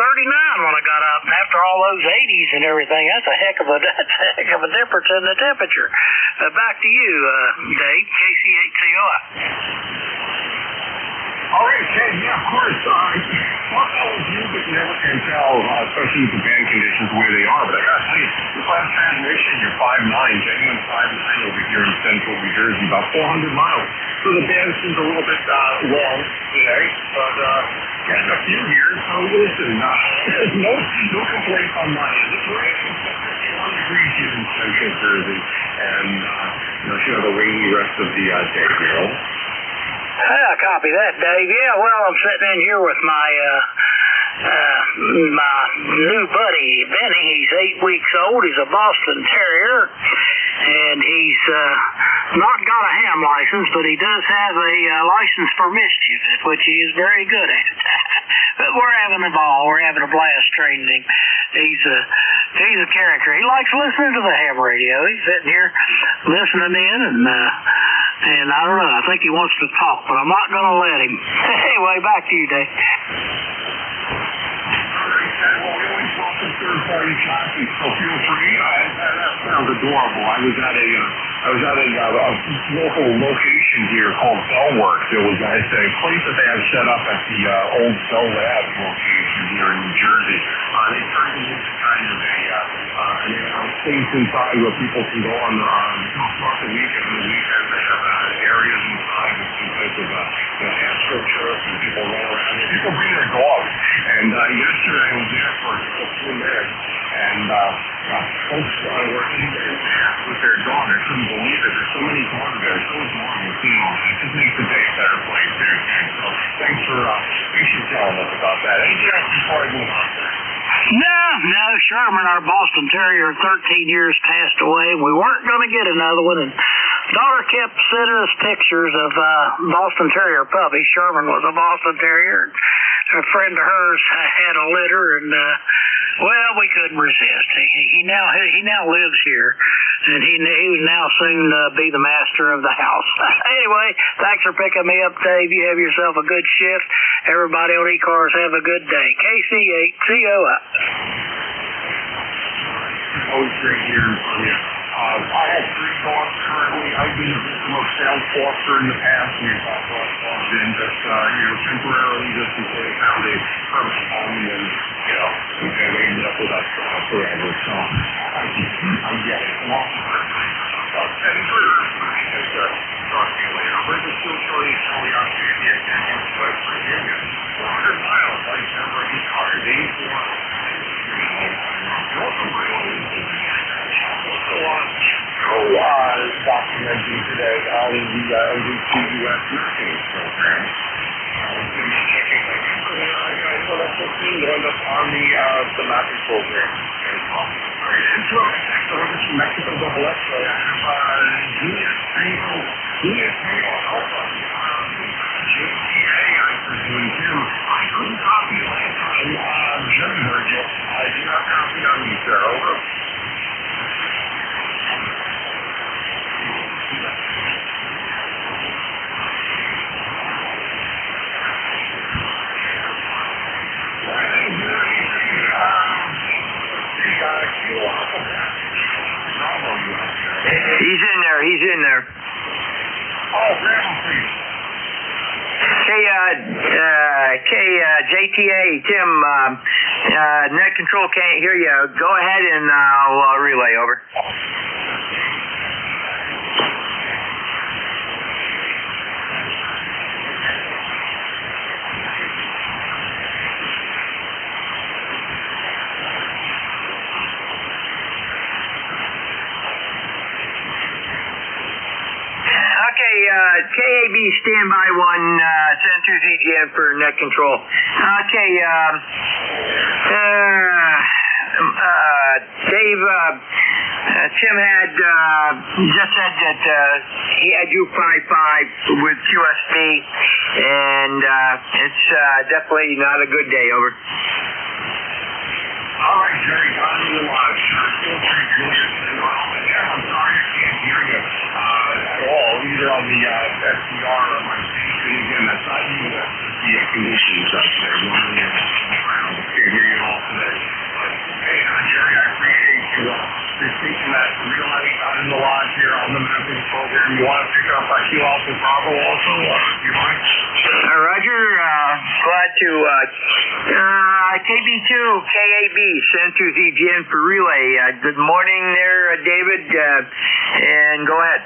when I got up. And after all those 80s and everything, that's a heck of a difference in the temperature. Back to you, Dave. KC8COI. All right, Ted, yeah, of course. Thought that was you, but you never can tell, especially with the band conditions the way they are. But I got to tell you, this last transmission, you're 5'9", genuine 5'9" over here in central New Jersey, about 400 miles. So the band seems a little bit long today, but getting a few years. So listen, no complaints on my end. It's raining 51 degrees here in central Jersey, and should have a rainy rest of the day, I copy that, Dave. Yeah, well, I'm sitting in here with my new buddy, Benny. He's 8 weeks old. He's a Boston Terrier, and he's not got a ham license, but he does have a license for mischief, which he is very good at. But we're having a ball. We're having a blast training him. He's a character. He likes listening to the ham radio. He's sitting here listening in, and I don't know. I think he wants to talk, but I'm not going to let him. Anyway, back to you, Dave. Well, we always welcome third-party traffic, so feel free. That sounds adorable. I was at a local location here called Bellworks. It was a place that they had set up at the old Bell Labs location here in New Jersey. They turned it into kind of a space inside where people can go on throughout the weekend. On the weekends, they have areas inside with some type of astroturf, and people roll around. And people bring their dogs. And yesterday I was there for a few minutes, and folks were in there with their dog. I couldn't believe it. There's so many dogs there. It's so adorable seeing all that. It just makes the day a better place there. So thanks for telling us about that. Anything else before I move on? No, Sherman, our Boston Terrier, 13 years passed away. We weren't going to get another one, and daughter kept sending us pictures of Boston Terrier puppies. Sherman was a Boston Terrier, and a friend of hers had a litter, and well, we couldn't resist. He now lives here, and he would now soon be the master of the house. Anyway, thanks for picking me up, Dave. You have yourself a good shift. Everybody on ECARS have a good day. KC8COI. Always great hearing from you. I have 3 dogs currently. I've been a victim of sales foster in the past. We've brought dogs in just, temporarily just until they found a permanent home, and then, they ended up with us forever. So I get it. I'm also very grateful. And for talk to you later. We're just still showing you how we are in West Virginia. 400 miles, like number of ECARS, 84. Documenting today on the NJ2US nursing program. On the mapping program. Mexico double X. I couldn't copy it last time. Jim heard you. I do not copy on you, sir. Over. He's in there. Oh, grab him, please. JTA, Tim, net control can't hear you. Go ahead and I'll relay, over. KAB standby 1, send to ZGN for net control. Okay, Dave, Tim had just said that he had you 5-5 with QSB, and it's definitely not a good day, over. All right, Jerry, got in the live shot. I'm sorry I can't hear you at all, either on the SDR or my station. Again, that's not you, that's the conditions up there. I can't hear you at all today. But, hey, Jerry, I appreciate you taking that relay out in the lodge here on the mapping program. You want to pick up Q Alpha Bravo also, you mind? Roger, glad to. KB2, KAB, send to ZGN for relay. Good morning there, David, and go ahead.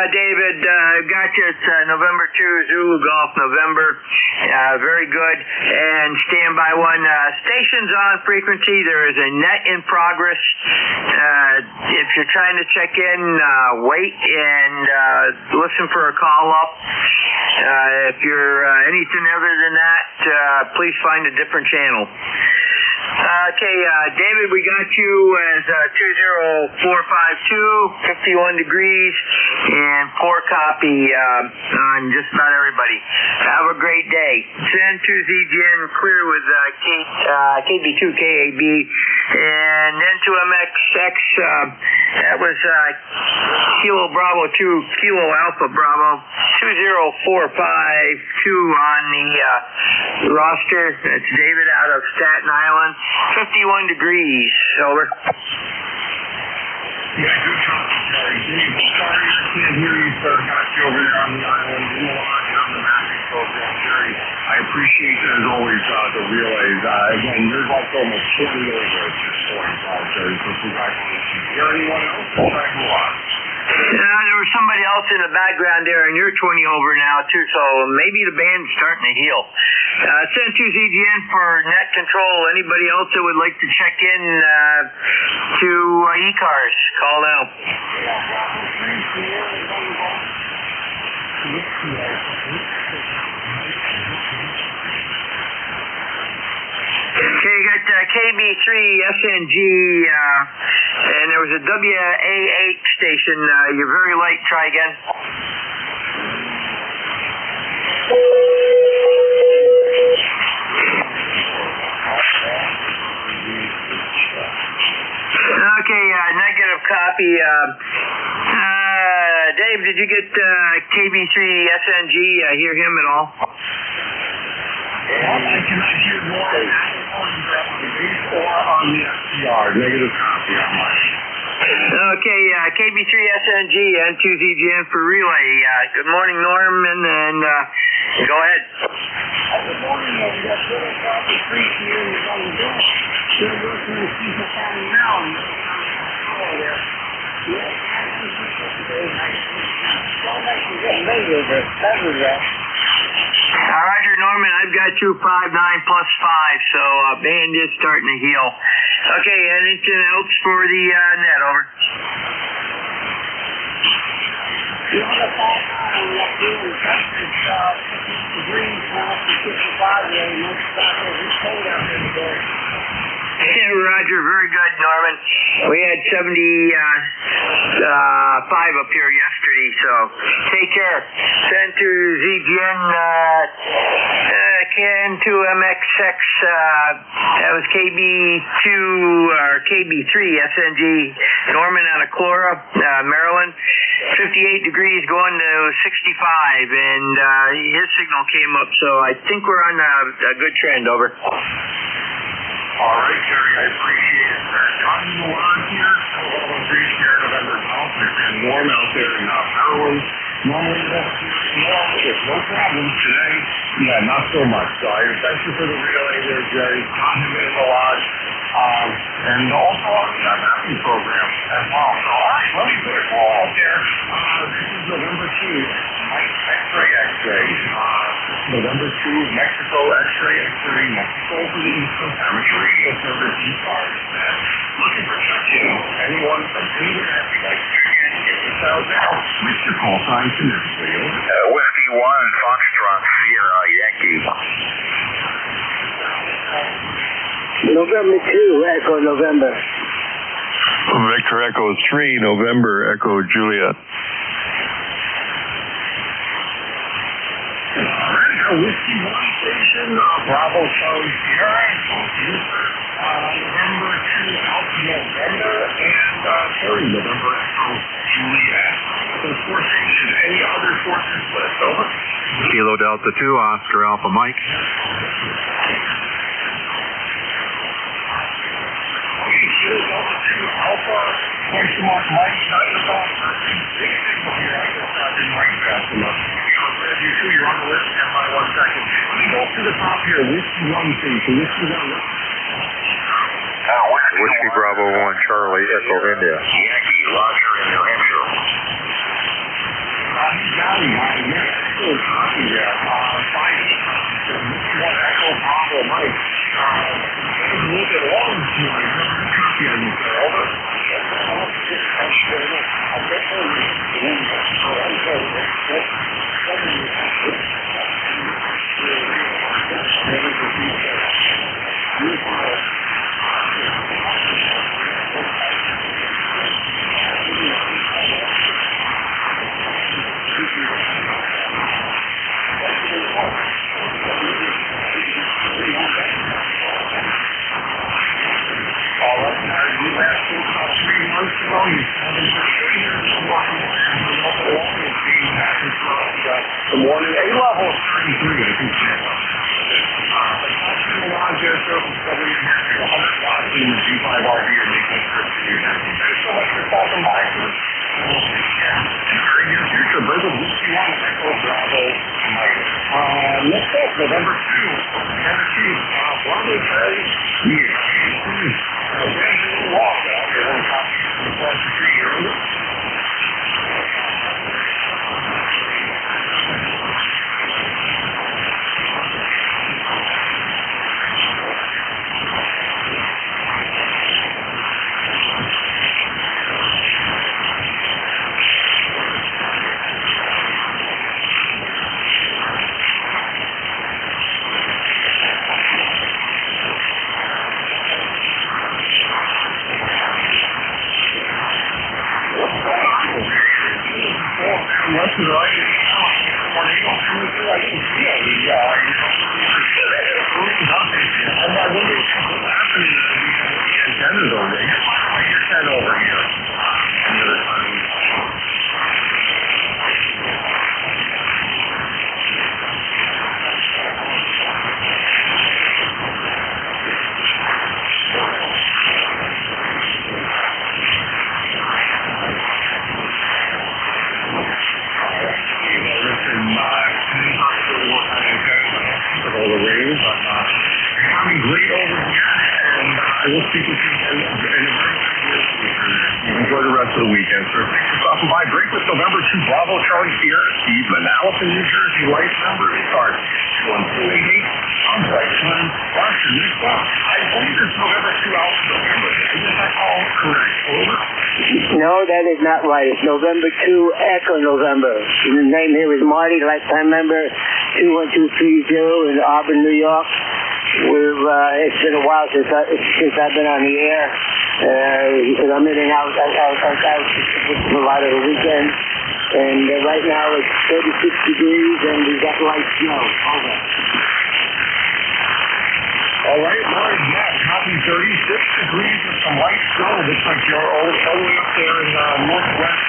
David, got you. It's November 2, Zulu Golf, November. Very good. And standby 1. Station's on frequency. There is a net in progress. If you're trying to check in, wait and listen for a call-up. If you're anything other than that, please find a different channel. David, we got you as 20452, 51 degrees, and 4 copy on just about everybody. Have a great day. Send to ZGN clear with KB2 KAB, and then to MXX. That was Kilo Bravo 2, Kilo Alpha Bravo 20452 on the roster. That's David out of Staten Island. 51 degrees, over. Yeah, good talking, Jerry. Sorry I can't hear you, sir. Got you over there on the island in the line on the mapping program, Jerry. I appreciate, as always, the relays. Again, you're like almost 20 over at this point, Jerry, so congratulations. Is there anyone else? Try to go on. There was somebody else in the background there, and you're 20 over now, too, so maybe the band's starting to heal. Send to ZGN for net control. Anybody else that would like to check in to ECARS, call now. Okay, you got KB3 SNG, and there was a WA8 station. You're very light. Try again. Okay, negative copy. Dave, did you get KB3 SNG? Hear him at all? can I hear more on the base or on the SCR? Negative copy on mine. Okay, KB3SNG, N2ZGN for relay. Good morning, Norman, and go ahead. Good morning, we got Bill across the street here in the Golden Gate. They're working with people coming now on the floor there. Yeah, well, nice and getting later, but that was Roger, Norman, I've got 259 plus 5, so band is starting to heal. Okay, anything else for the net, over? You know, the fall time, like doing temperature, degrees now, 55 today, and it's cold out there today. Yeah, Roger, very good, Norman. We had 75 up here yesterday, so take care. Send to ZGN, N2MXX, that was KB2 or KB3 SNG, Norman out of Clora, Maryland. 58 degrees going to 65, and his signal came up, so I think we're on a good trend, over. All right, Jerry, I appreciate it. On the line here, November 3 here, November 12th. There's been warm out there in Maryland. Normally, there's no problems today. Yeah, not so much. So I thank you for the relay there, Jerry. Condiment a lot. And also on the mapping program as well. So, all right, let me put a call out there. This is November 2, Mike X-ray X-ray. November 2, Mexico X-ray X-ray, Mexico for the East Coast Amateur Radio Service, ECARS. Looking for check-in. Anyone from anywhere that we'd like to check-in, give us out now. What's your call sign significantly? Whiskey 1, Foxtrot, Sierra, Yankee. November 2, Echo November. Victor Echo 3, November Echo Juliet. Whiskey 1 station, Bravo Charlie Sierra, November 2, Alpha November, and Terry, November Echo Juliet. So 4 stations, any other sources list, over? Kilo Delta 2, Oscar Alpha Mike. Kilo Delta 2, Alpha, question mark Mike, big signal here, I guess I didn't write fast enough. You two, you're on the list, stand by 1 second. Let me go to the top here, Whiskey 1 station, Whiskey 1. Whiskey Bravo 1, Charlie Echo India. Yankee, Roger in New Hampshire. Johnny, excellent copy there. 5 Whiskey 1 Echo Bravo Mike. A little bit long this morning. Good copy on you, sir. Over. The morning A-level is 33, I think. Just over 70 here, 100 watts in the G5RV or making sure to use that. Thanks so much for stopping by, sir. In the very near future, Brother Whiskey 1, Echo Bravo, Mike. Next up, November 2, Bravo Charlie. Walk out here, one copy across the street here. you, but you're having great over here, and I will speak with you in a very enjoy the rest of the weekend, sir. Thanks for stopping by. Break with November 2 Bravo Charlie Sierra Steve Manalapan, New Jersey. Life number ECARS 1288. On-site time. Boston, New York. I believe it's November 2 Alpha November. Is that all correct? Over. No, that is not right. It's November 2 Echo November. The name here is Marty, lifetime member 21230 in Auburn, New York. It's been a while since I've been on the air. Because I'm in and out a lot of the weekend. And right now it's 36 degrees and we've got light snow. Over. All right, Marty, yes, happy 36 degrees with some light snow. Looks like you're all the way up there in northwest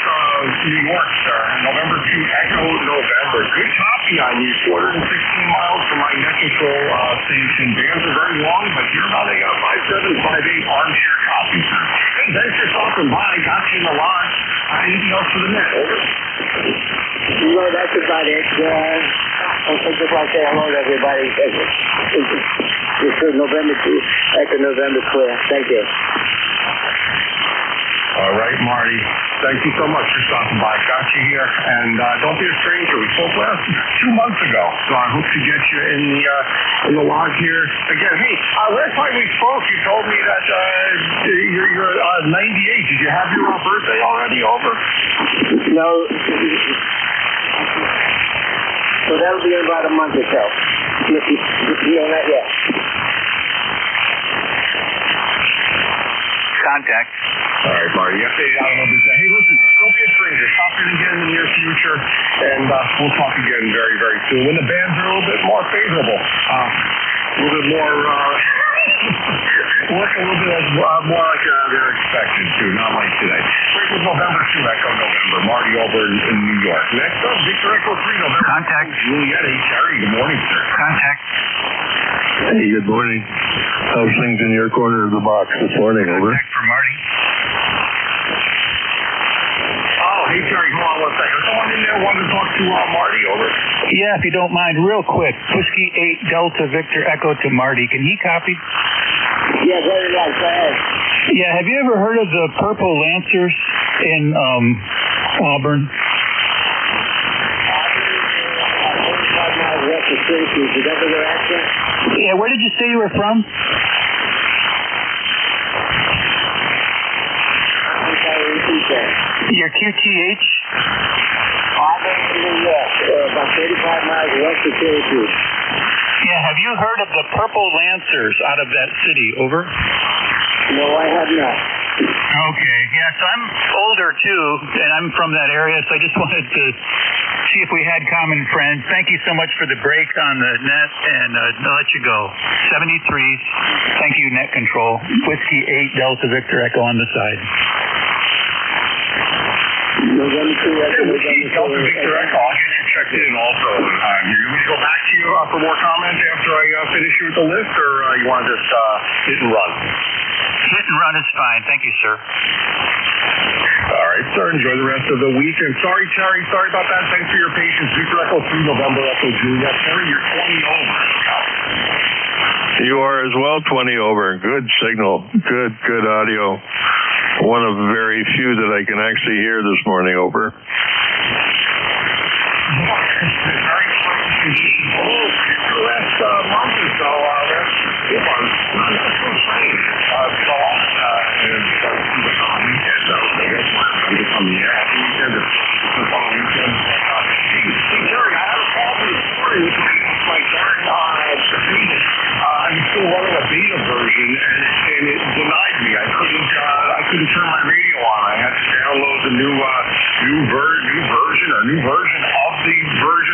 New York, sir. November 2 Echo November. Good copy on you. 416 miles from my net control station. Bands are very long, but you're about a 5758 armchair copy, sir. Hey, thanks for stopping by. Got you in the line. Anything else for the net? Over. No, that's about it. I just want to say hello to everybody. It's November 2, Echo November clear. Thank you. All right, Marty. Thank you so much for stopping by. Got you here. And don't be a stranger. We spoke last 2 months ago. So I hope to get you in the lodge here again. Hey, last time we spoke, you told me that you're 98. Did you have your birthday already over? No. So that'll be in about a month or so. No, not yet. Contact. All right, Marty. You updated out a little bit. Hey, listen, don't be a stranger. Stop in again in the near future, and we'll talk again very, very soon. When the bands are a little bit more favorable, a little bit more, work a little bit more like they're expected to, not like today. Break with November 2, Echo November. Marty over in New York. Next up, Victor Echo 3, November. Contact. Juliet H. Harry. Good morning, sir. Contact. Hey, good morning. How's things in your corner of the box this morning? Over. Contact for Marty. Oh, hey, Terry, hold on one second. Is someone in there wanting to talk to Marty? Over. Yeah, if you don't mind, real quick. Whiskey 8 Delta Victor Echo to Marty. Can he copy? Yeah, very nice. Go ahead. Yeah, have you ever heard of the Purple Lancers in Auburn? Is that your accent? Yeah, where did you say you were from? Your QTH? Auburn, New York, about 35 miles west of Syracuse. Yeah, have you heard of the Purple Lancers out of that city? Over? No, I have not. Okay, yeah, so I'm older too, and I'm from that area, so I just wanted to see if we had common friends. Thank you so much for the break on the net, and I'll let you go. 73s, thank you, net control. Whiskey 8 Delta Victor Echo on the side. November 2 Echo, Delta Victor Echo. I'll get you checked in also. You want me to go back to you for more comments after I finish you with the list, or you want to just hit and run? Hit and run is fine. Thank you, sir. All right, sir. Enjoy the rest of the week. And sorry, Terry. Sorry about that. Thanks for your patience. Victor Echo 3 November Echo Juliet. Terry, you're 20 over. You are as well 20 over. Good signal. Good audio. One of very few that I can actually hear this morning. Over. The last month or so, last 4 months, not so strange. So on weekend, so I guess I'm just on the air on the weekend. It's on the weekend. Hey, Terry, I had a call this morning with my darn I'm still running a beta version, and it denied me. I couldn't turn my radio on. I had to download the new version of the version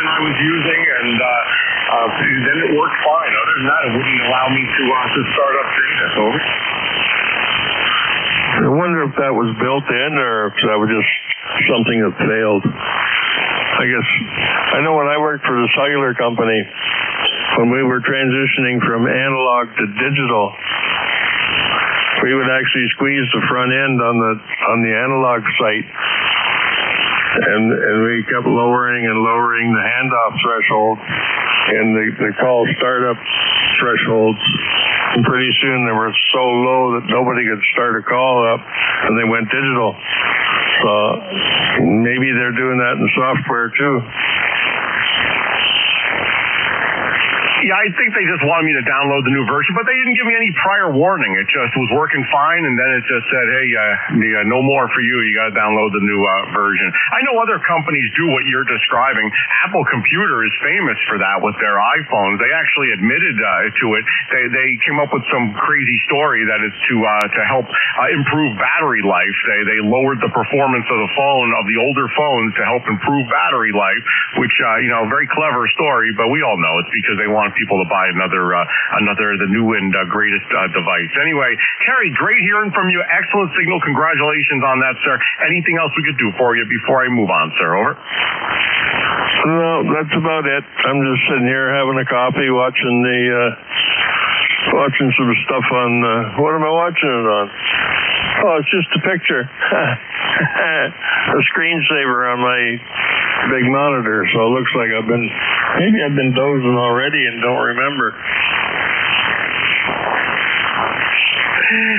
I was using, and then it worked fine. Other than that, it wouldn't allow me to start up data. Over. I wonder if that was built in, or if that was just something that failed. I guess I know when I worked for the cellular company, when we were transitioning from analog to digital, we would actually squeeze the front end on the analog site, and we kept lowering and lowering the handoff threshold, and the call startup thresholds. And pretty soon they were so low that nobody could start a call up, and they went digital. So maybe they're doing that in software too. Yeah, I think they just wanted me to download the new version, but they didn't give me any prior warning. It just was working fine, and then it just said, hey, no more for you. You got to download the new version. I know other companies do what you're describing. Apple Computer is famous for that with their iPhones. They actually admitted to it. They came up with some crazy story that it's to help improve battery life. They lowered the performance of the phone, of the older phones, to help improve battery life, which, very clever story, but we all know it's because they want people to buy the new and greatest device. Anyway, Terry, great hearing from you. Excellent signal. Congratulations on that, sir. Anything else we could do for you before I move on, sir? Over. No, that's about it. I'm just sitting here having a coffee, watching some stuff on. What am I watching it on? Oh, it's just a picture. A screensaver on my big monitor, so it looks like I've been dozing already and don't remember.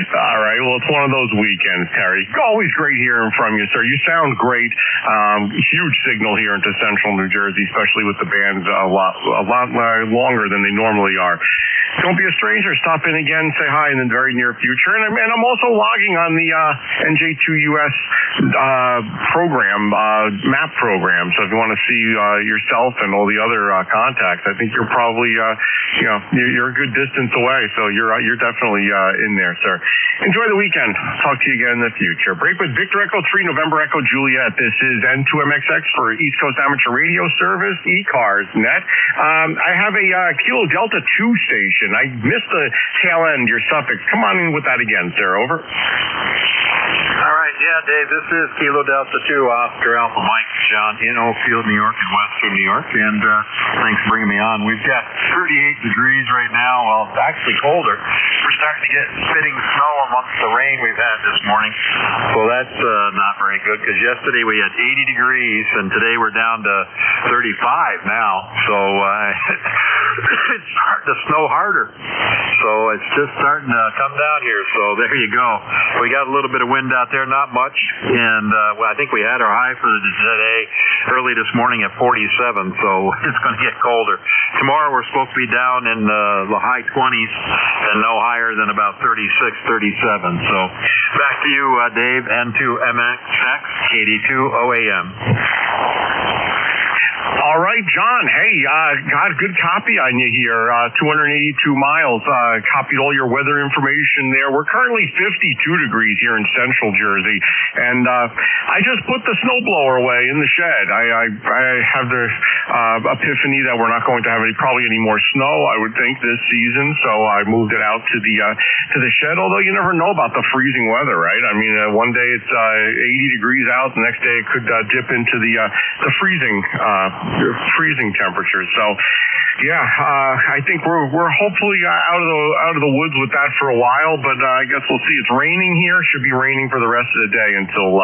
All right. Well, it's one of those weekends, Terry. Always great hearing from you, sir. You sound great. Huge signal here into central New Jersey, especially with the bands a lot longer than they normally are. Don't be a stranger. Stop in again. Say hi in the very near future. And I'm also logging on the NJ2US program, map program. So if you want to see yourself and all the other contacts, I think you're probably, you're a good distance away. So you're definitely in there, sir. Enjoy the weekend. Talk to you again in the future. Break with Victor Echo 3, November Echo Juliet. This is N2MXX for East Coast Amateur Radio Service, ECARS Net. I have a Kilo Delta 2 station. I missed the tail end, your suffix. Come on in with that again, sir. Over. All right, yeah, Dave, this is Kilo Delta 2, Oscar Alpha Mike, John, in Oakfield, New York, and Western New York, and thanks for bringing me on. We've got 38 degrees right now. Well, it's actually colder. We're starting to get spitting snow amongst the rain we've had this morning, so that's not very good, because yesterday we had 80 degrees, and today we're down to 35 now, so it's starting to snow harder. So it's just starting to come down here, so there you go. We got a little bit of wind out there, not much, and I think we had our high for today early this morning at 47, so it's going to get colder. Tomorrow we're supposed to be down in the high 20s and no higher than about 36, 37. So back to you, Dave, N2MXX, 82 OAM. All right, John. Hey, got a good copy on you here. 282 miles. Copied all your weather information there. We're currently 52 degrees here in central Jersey, and I just put the snowblower away in the shed. I have the epiphany that we're not going to have probably any more snow, I would think, this season. So I moved it out to the shed. Although you never know about the freezing weather, right? I mean, one day it's 80 degrees out, the next day it could dip into the freezing temperatures. So yeah, I think we're hopefully out of the woods with that for a while, but I guess we'll see. It's raining here. Should be raining for the rest of the day until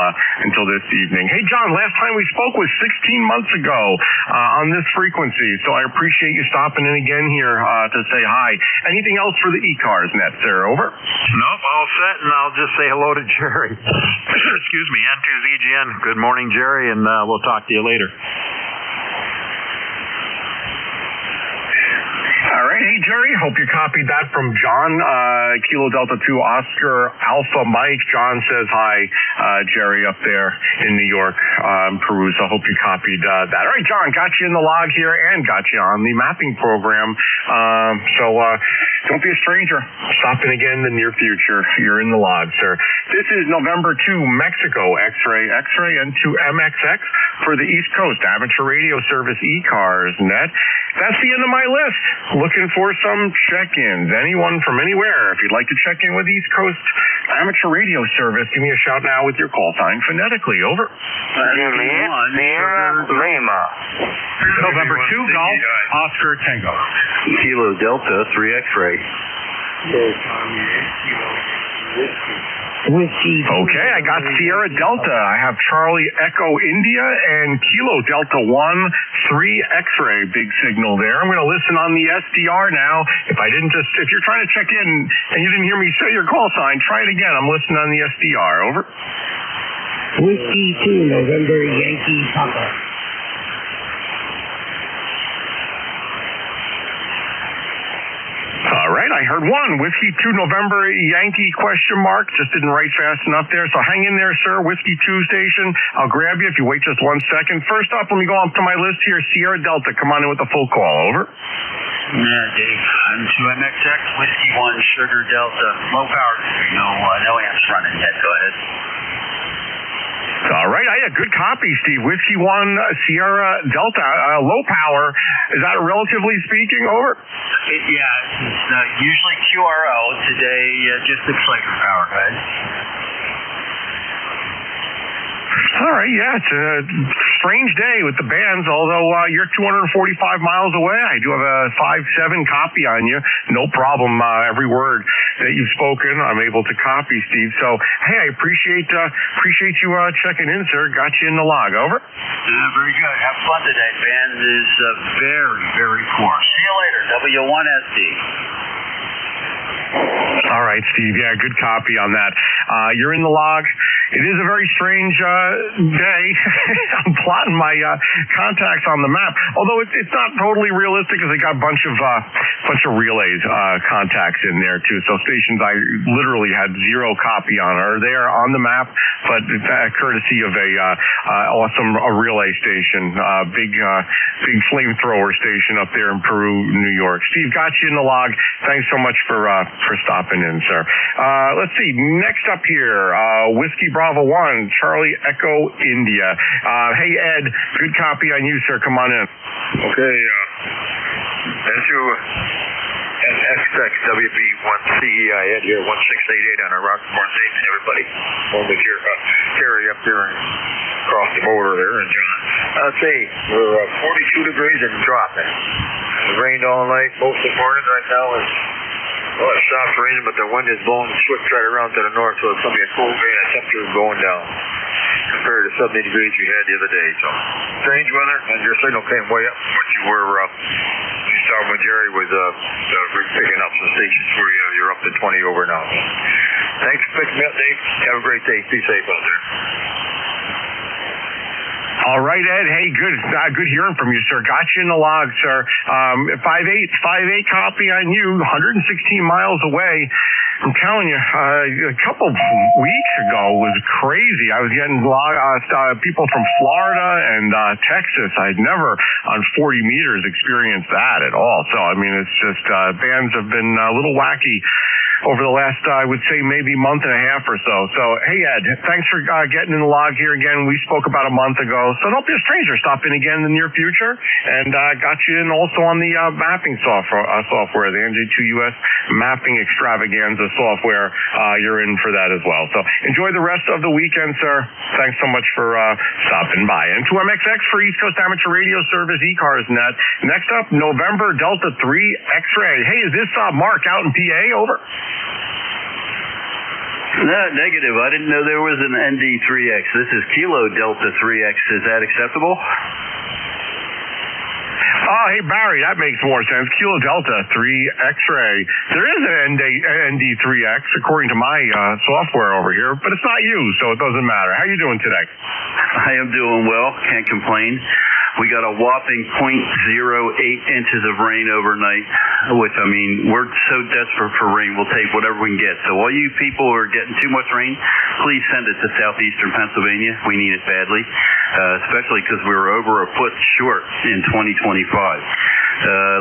this evening. Hey, John, last time we spoke was 16 months ago on this frequency, so I appreciate you stopping in again here to say hi. Anything else for the ECARS net, sir? Over. Nope, all set, and I'll just say hello to Jerry. Excuse me, N2ZGN. Good morning, Jerry, and we'll talk to you later. All right. Hey, Jerry, hope you copied that from John, Kilo Delta 2 Oscar Alpha Mike. John says hi, Jerry, up there in New York, Peru. So I hope you copied that. All right, John, got you in the log here and got you on the mapping program. So don't be a stranger. Stop in again in the near future. You're in the log, sir. This is November 2, Mexico, X-Ray, N2MXX for the East Coast Amateur Radio Service, ECARS Net. That's the end of my list. Looking for some check-ins. Anyone from anywhere, if you'd like to check in with East Coast Amateur Radio Service, give me a shout now with your call sign phonetically. Over. Juliet, Sierra, Lima. November 2, Golf, Oscar Tango. Kilo Delta 3 X-Ray. Whiskey. Okay, I got Sierra Delta. I have Charlie Echo India and Kilo Delta 1, 3 X-ray, big signal there. I'm going to listen on the SDR now. If you're trying to check in and you didn't hear me say your call sign, try it again. I'm listening on the SDR. Over. Whiskey 2, November, Yankee Papa. All right, I heard 1. Whiskey 2, November, Yankee, question mark. Just didn't write fast enough there. So hang in there, sir. Whiskey 2 station. I'll grab you if you wait just 1 second. First up, let me go up to my list here. Sierra Delta, come on in with the full call. Over. Yeah, Dave. I'm 2MXX, Whiskey 1, Sugar Delta. Low power. No amps running yet. Go ahead. All right, I had a good copy, Steve. Whiskey 1, Sierra Delta, low power. Is that relatively speaking? Over. Yeah, it's usually QRO. Today, just the Slater power, guys. All right, yeah, it's a strange day with the bands, although you're 245 miles away. I do have a 5.7 copy on you. No problem. Every word that you've spoken, I'm able to copy, Steve. So, hey, I appreciate you checking in, sir. Got you in the log. Over. Very good. Have fun today. Band is very, very poor. See you later. W1SD. All right, Steve. Yeah, good copy on that. You're in the log. It is a very strange day. I'm plotting my contacts on the map, although it's not totally realistic because they got a bunch of relays contacts in there too. So stations I literally had 0 copy on are there on the map, but courtesy of a awesome relay station, big flamethrower station up there in Peru, New York. Steve, got you in the log. Thanks so much for stopping in, sir. Let's see. Next up here, Whiskey Bravo 1, Charlie Echo India. Hey, Ed, good copy on you, sir. Come on in. Okay. NJ2US Ed here, 1688 on a rock born safety, everybody. Home with your Terry up there across the border there, and John. I'll say we're 42 degrees and dropping. It rained all night, most of the morning right now. Well, it stopped raining, but the wind is blowing swift right around to the north, so it's going to be a cold day, and the temperature is going down compared to 70 degrees we had the other day. So, strange weather, and your signal came way up, but you were, you started when Jerry was picking up some stations for you. You're up to 20 over now. Thanks for picking me up, Dave. Have a great day. Be safe out there. All right, Ed. Hey, good hearing from you, sir. Got you in the log, sir. 5.8 copy on you, 116 miles away. I'm telling you, a couple of weeks ago was crazy. I was getting people from Florida and Texas. I'd never on 40 meters experienced that at all. So, I mean, it's just bands have been a little wacky over the last, I would say, maybe month and a half or so. So, hey, Ed, thanks for getting in the log here again. We spoke about a month ago, so don't be a stranger. Stop in again in the near future. And got you in also on the mapping software, the NJ2US mapping extravaganza software. You're in for that as well. So enjoy the rest of the weekend, sir. Thanks so much for stopping by. And 2MXX for East Coast Amateur Radio Service, ECARS Net. Next up, November Delta 3 X-Ray. Hey, is this Mark out in PA? Over. No, negative. I didn't know there was an ND3X. This is Kilo Delta 3X. Is that acceptable? Oh, hey, Barry, that makes more sense. Kilo Delta 3 X-ray. There is an ND3X, according to my software over here, but it's not you, so it doesn't matter. How you doing today? I am doing well. Can't complain. We got a whopping 0.08 inches of rain overnight, which, I mean, we're so desperate for rain, we'll take whatever we can get. So all you people who are getting too much rain, please send it to southeastern Pennsylvania. We need it badly, especially because we were over a foot short in 2025.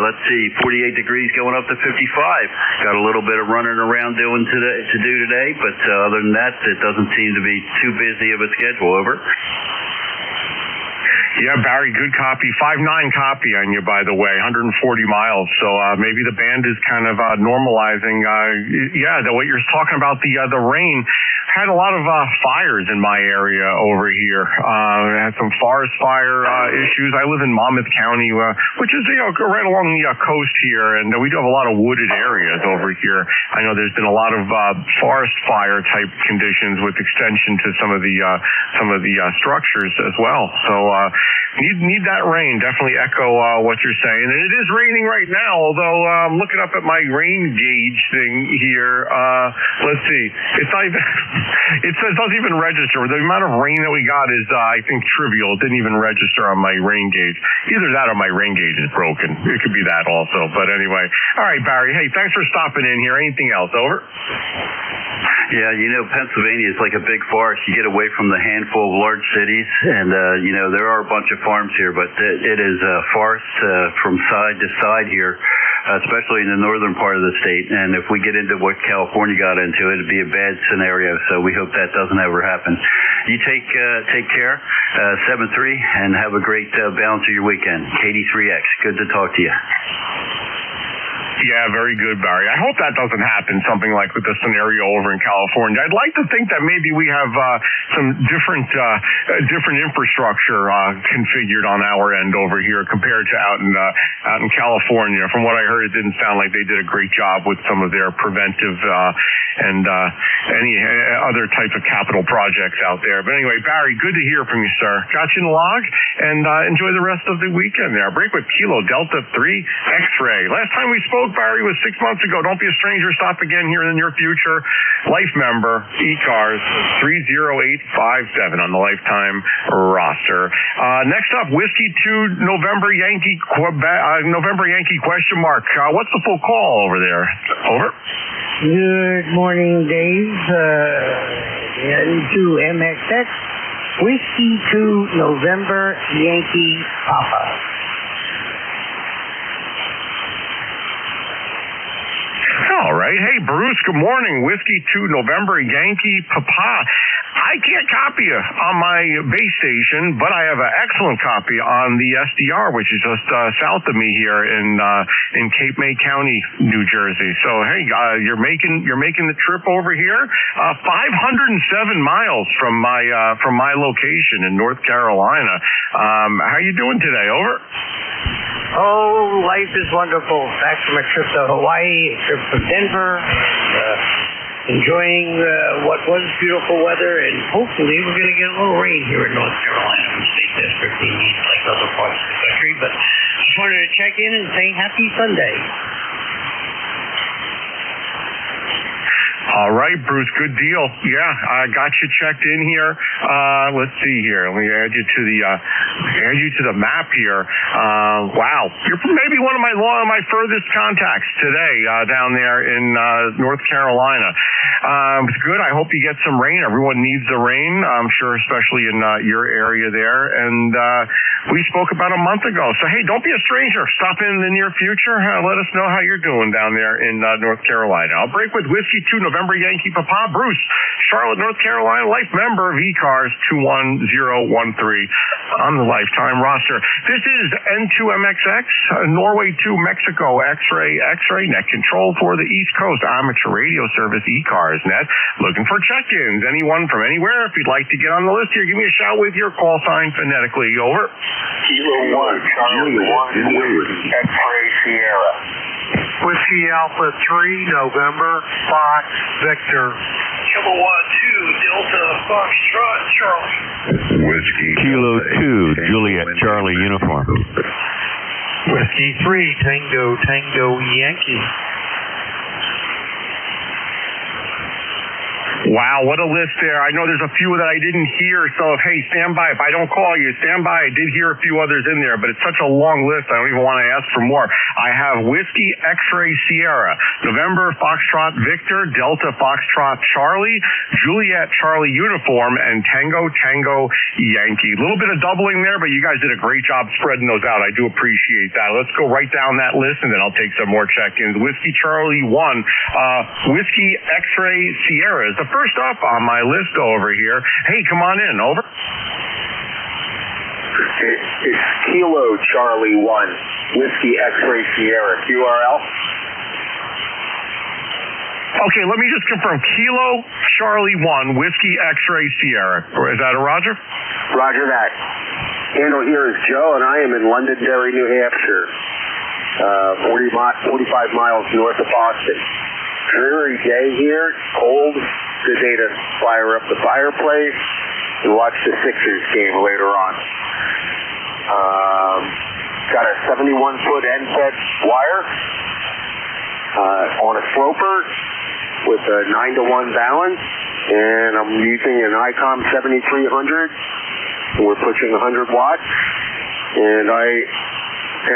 Let's see, 48 degrees going up to 55. Got a little bit of running around to do today, but other than that, it doesn't seem to be too busy of a schedule. Over. Yeah, Barry, good copy. 5.9 copy on you, by the way, 140 miles. So maybe the band is kind of normalizing. What you're talking about, the rain. had a lot of fires in my area over here. I had some forest fire issues. I live in Monmouth County, which is right along the coast here, and we do have a lot of wooded areas over here. I know there's been a lot of forest fire type conditions with extension to some of the structures as well. So need that rain. Definitely echo what you're saying. And it is raining right now, although I'm looking up at my rain gauge thing here. Let's see. It's not even, it doesn't even register. The amount of rain that we got is, I think, trivial. It didn't even register on my rain gauge. Either that or my rain gauge is broken. It could be that also. But anyway. All right, Barry. Hey, thanks for stopping in here. Anything else? Over? Yeah, Pennsylvania is like a big forest. You get away from the handful of large cities, and, there are a bunch of farms here, but it is a forest from side to side here, especially in the northern part of the state. And if we get into what California got into, it'd be a bad scenario. So we hope that doesn't ever happen. You take care, 7-3, and have a great balance of your weekend. KD3X, good to talk to you. Yeah, very good, Barry. I hope that doesn't happen, something like with the scenario over in California. I'd like to think that maybe we have some different infrastructure configured on our end over here compared to out in California. From what I heard, it didn't sound like they did a great job with some of their preventive and any other type of capital projects out there. But anyway, Barry, good to hear from you, sir. Got you in the log, and enjoy the rest of the weekend there. Break with Kilo Delta 3 X-Ray. Last time we spoke, Barry, was 6 months ago. Don't be a stranger. Stop again here in the near future. Life member, ECARS 30857 on the lifetime roster. Next up, Whiskey 2 November Yankee question mark. What's the full call over there? Over. Good morning, Dave. N2MXX, Whiskey 2 November Yankee Papa. All right. Hey, Bruce, good morning. Whiskey 2 November Yankee Papa. I can't copy you on my base station, but I have an excellent copy on the SDR, which is just south of me here in Cape May County, New Jersey. So hey, you're making the trip over here. 507 miles from my location in North Carolina. How you doing today? Over. Oh, life is wonderful. Back from a trip to Hawaii, a trip to Denver, enjoying what was beautiful weather, and hopefully we're going to get a little rain here in North Carolina. We stay desperately need like other parts of the country, but just wanted to check in and say happy Sunday. All right, Bruce, good deal. Yeah, I got you checked in here. Let's see here. Let me add you to the map here. Wow, you're maybe one of my furthest contacts today down there in North Carolina. It's good. I hope you get some rain. Everyone needs the rain, I'm sure, especially in your area there. And we spoke about a month ago. So hey, don't be a stranger. Stop in the near future. Let us know how you're doing down there in North Carolina. I'll break with Whiskey 2 November Yankee Papa. Bruce, Charlotte, North Carolina, life member of ECARS 21013 on the lifetime roster. This is N2MXX, Norway 2 Mexico X-ray net control for the East Coast amateur radio service ECARS net. Looking for check-ins. Anyone from anywhere? If you'd like to get on the list here, give me a shout with your call sign phonetically. Over. Kilo 1, Charlie 1, X-ray Sierra. Whiskey Alpha 3, November, Fox, Victor. Kilo 1, 2, Delta, Foxtrot, Charlie. Whiskey Kilo 2, Juliet, Charlie, uniform. Whiskey 3, Tango, Yankee. Wow, what a list there. I know there's a few that I didn't hear, so hey, stand by. If I don't call you, stand by. I did hear a few others in there, but it's such a long list, I don't even want to ask for more. I have Whiskey X-Ray Sierra, November Foxtrot Victor, Delta Foxtrot Charlie, Juliet Charlie uniform, and Tango Yankee. A little bit of doubling there, but you guys did a great job spreading those out. I do appreciate that. Let's go right down that list, and then I'll take some more check-ins. Whiskey Charlie 1, Whiskey X-Ray Sierra is the first up on my list over here. Hey, come on in. Over. It's Kilo Charlie 1, Whiskey X-ray Sierra, QRL. Okay, let me just confirm. Kilo Charlie 1, Whiskey X-Ray Sierra. Is that a Roger? Roger that. Handle here is Joe, and I am in Londonderry, New Hampshire, 45 miles north of Boston. Dreary day here, cold. Good day to fire up the fireplace and watch the Sixers game later on. Got a 71-foot end-fed wire on a sloper with a 9-to-1 balance, and I'm using an ICOM 7300. We're pushing 100 watts, and I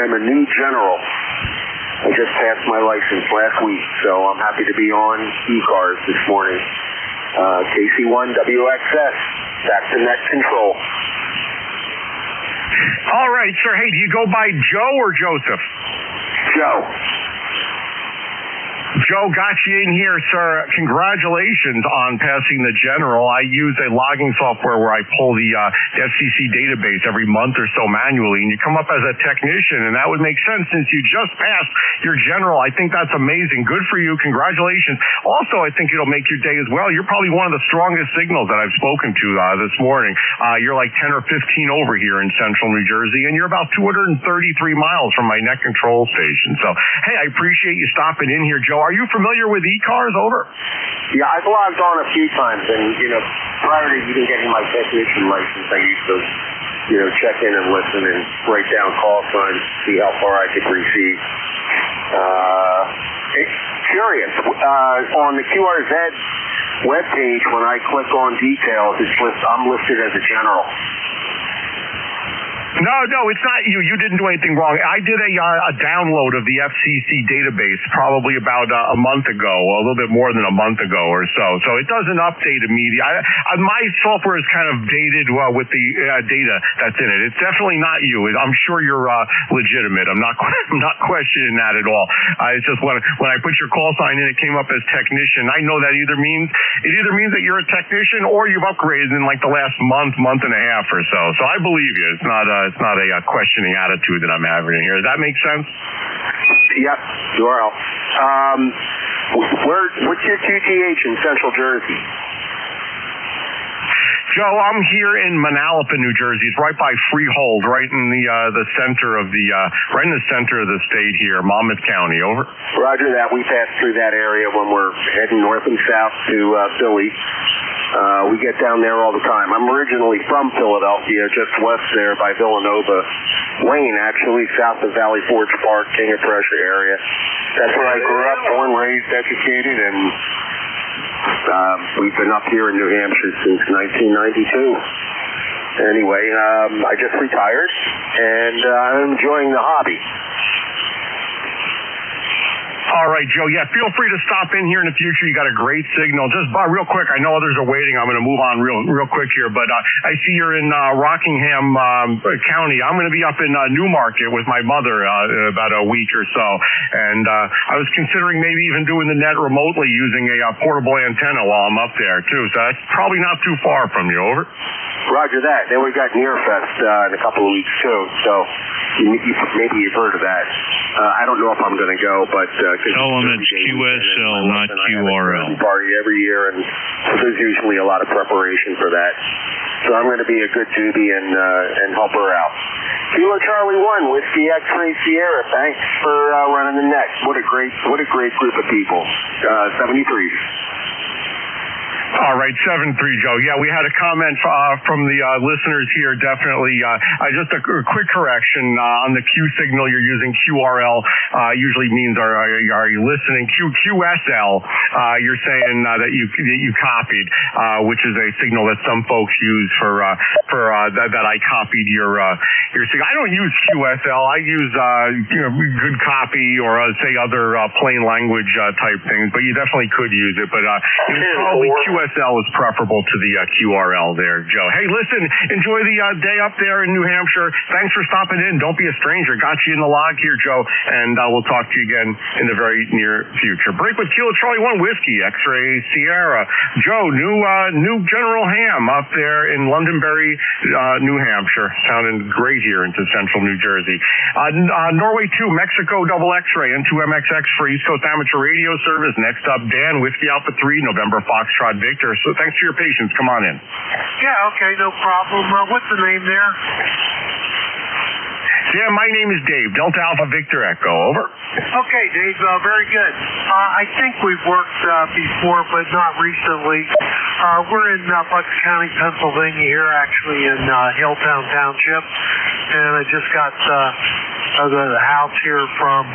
am a new general. I just passed my license last week, so I'm happy to be on ECARS this morning. KC1WXS, back to net control. All right, sir. Hey, do you go by Joe or Joseph? Joe. Joe, got you in here, sir. Congratulations on passing the general. I use a logging software where I pull the FCC database every month or so manually, and you come up as a technician, and that would make sense since you just passed your general. I think that's amazing. Good for you. Congratulations. Also, I think it'll make your day as well. You're probably one of the strongest signals that I've spoken to this morning. You're like 10 or 15 over here in central New Jersey, and you're about 233 miles from my net control station. So, hey, I appreciate you stopping in here, Joe. Are you familiar with ECARS? Over. Yeah, I've logged on a few times, and, prior to even getting my technician license, I used to, check in and listen and write down call signs, see how far I could receive. Curious, on the QRZ webpage, when I click on details, I'm listed as a general. No, it's not you. You didn't do anything wrong. I did a download of the FCC database probably about a month ago, a little bit more than a month ago or so. So it doesn't update immediately. My software is kind of dated with the data that's in it. It's definitely not you. I'm sure you're legitimate. I'm not questioning that at all. It's just when I put your call sign in, it came up as technician. I know that either means that you're a technician or you've upgraded in like the last month and a half or so. So I believe you. It's not a questioning attitude that I'm having in here. Does that make sense? Yep, sure. What's your QTH in Central Jersey? Joe, I'm here in Manalapan, New Jersey. It's right by Freehold, right in the center of the state here, Monmouth County. Over. Roger that. We pass through that area when we're heading north and south to Philly. We get down there all the time. I'm originally from Philadelphia, just west there by Villanova Lane, actually, south of Valley Forge Park, King of Prussia area. That's where I grew up, born, raised, educated, and we've been up here in New Hampshire since 1992. Anyway, I just retired, and I'm enjoying the hobby. All right, Joe. Yeah, feel free to stop in here in the future. You got a great signal. Just real quick, I know others are waiting. I'm going to move on real quick here, but I see you're in Rockingham County. I'm going to be up in Newmarket with my mother in about a week or so, and I was considering maybe even doing the net remotely using a portable antenna while I'm up there too. So that's probably not too far from you. Over. Roger that. Then we've got Nearfest in a couple of weeks too. So maybe you've heard of that. I don't know if I'm going to go, but tell them it's QSL, not QRL. Party every year, and so there's usually a lot of preparation for that. So I'm going to be a good doobie and help her out. Kilo Charlie 1, Whiskey X-Ray Sierra. Thanks for running the net. What a great group of people. 73. All right, 7-3, Joe. Yeah, we had a comment from the listeners here, definitely. Just a quick correction. On the Q signal, you're using QRL. Usually means are you listening? QSL, you're saying that you copied, which is a signal that some folks use for that I copied your signal. I don't use QSL. I use good copy or say other plain language type things, but you definitely could use it. But it was probably QSL. QSL is preferable to the QRL there, Joe. Hey, listen, enjoy the day up there in New Hampshire. Thanks for stopping in. Don't be a stranger. Got you in the log here, Joe, and we'll talk to you again in the very near future. Break with Kilo Charlie 1 Whiskey, X-Ray Sierra. Joe, new General Ham up there in Londonderry, New Hampshire. Sounding great here into central New Jersey. Norway 2, Mexico double X-Ray, N2MXX for East Coast Amateur Radio Service. Next up, Dan, Whiskey Alpha 3, November Foxtrot Victor. So thanks for your patience. Come on in. Yeah, okay, no problem. What's the name there? Yeah, my name is Dave, Delta Alpha Victor Echo. Over. Okay, Dave, very good. I think we've worked before, but not recently. We're in Bucks County, Pennsylvania here, actually in Hilltown Township, and I just got the house here from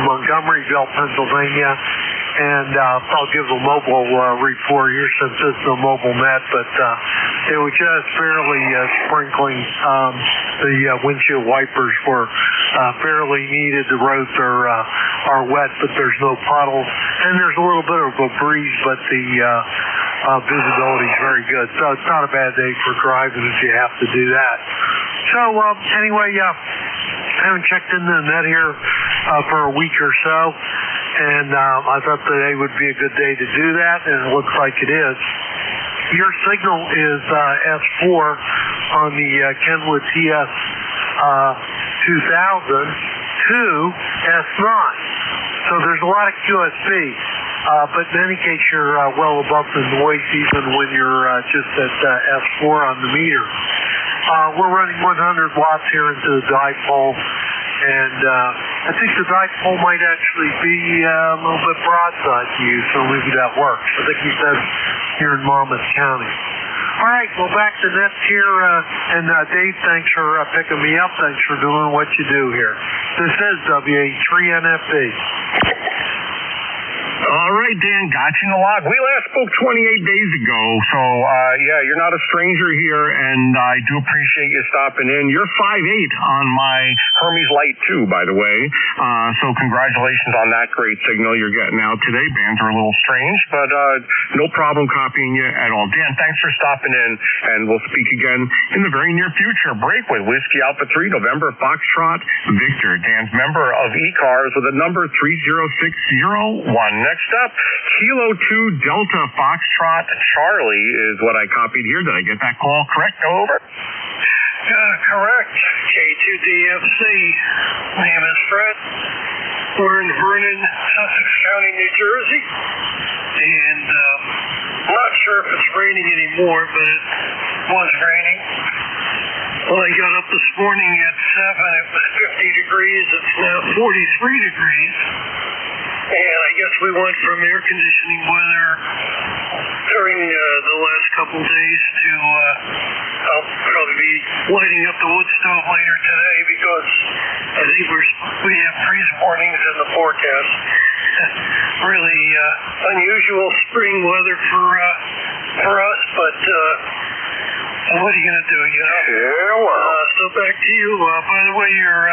Montgomeryville, Pennsylvania, and I'll give a mobile report here since it's a mobile net, but it was just barely sprinkling. The windshield wipers were barely needed. The roads are wet, but there's no puddles, and there's a little bit of a breeze, but the visibility is very good. So it's not a bad day for driving if you have to do that. So anyway, I haven't checked in the net here for a week or so, and I thought today would be a good day to do that, and it looks like it is. Your signal is S4 on the Kenwood TS 2000 to S9. So there's a lot of QSB. But in any case, you're well above the noise even when you're just at S4 on the meter. We're running 100 watts here into the dipole, and I think the dipole might actually be a little bit broadside to you, so maybe that works. I think you said here in Monmouth County. All right, well, back to nets here, and Dave, thanks for picking me up. Thanks for doing what you do here. This is WA3NFB. All right, Dan, got you in the log. We last spoke 28 days ago, so yeah, you're not a stranger here, and I do appreciate you stopping in. You're 5'8" on my Hermes Light 2, by the way, so congratulations on that great signal you're getting out today. Bands are a little strange, but no problem copying you at all. Dan, thanks for stopping in, and we'll speak again in the very near future. Break with Whiskey Alpha 3, November Foxtrot Victor. Dan's member of ECARS with a number 30601. Next up, Kilo 2 Delta Foxtrot Charlie is what I copied here. Did I get that call correct? Over. Correct. K2DFC. Name is Fred. We're in Vernon, Sussex County, New Jersey. And I'm not sure if it's raining anymore, but it was raining. Well, I got up this morning at 7. It was 50 degrees. It's now 43 degrees. And I guess we went from air conditioning weather during the last couple days to I'll probably be lighting up the wood stove later today because I think we have freeze warnings in the forecast. Really unusual spring weather for us, but what are you going to do, you know? Yeah, well. So back to you. By the way, you're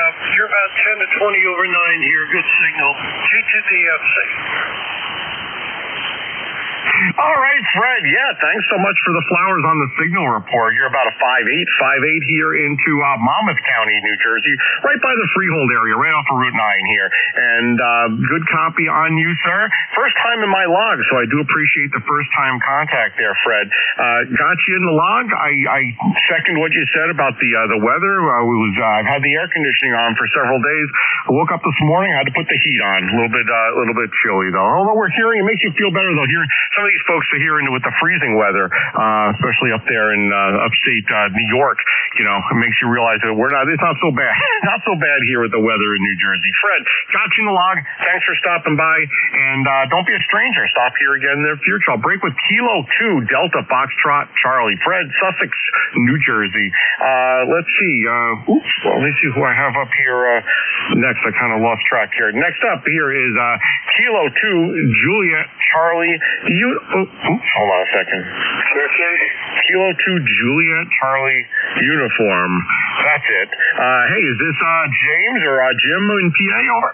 about 10 to 20 over 9 here. Good signal. K2DFC. All right, Fred. Yeah, thanks so much for the flowers on the signal report. You're about a 5'8" here into Monmouth County, New Jersey, right by the Freehold area, right off of Route 9 here. And good copy on you, sir. First time in my log, so I do appreciate the first-time contact there, Fred. Got you in the log. I second what you said about the weather. I've had the air conditioning on for several days. I woke up this morning, I had to put the heat on. A little bit chilly, though. Although we're hearing, it makes you feel better, though, hearing some of these folks are hearing it with the freezing weather, especially up there in upstate New York. You know, it makes you realize that it's not so bad. Not so bad here with the weather in New Jersey. Fred, got you in the log. Thanks for stopping by. And don't be a stranger. Stop here again in the future. I'll break with Kilo 2 Delta Foxtrot Charlie. Fred, Sussex, New Jersey. Let's see. Let me see who I have up here next. I kind of lost track here. Next up here is Kilo 2 Juliet Charlie. Hold on a second. Kilo 2 Juliet Charlie uniform. That's it. Hey, is this James or Jim in PA? Over.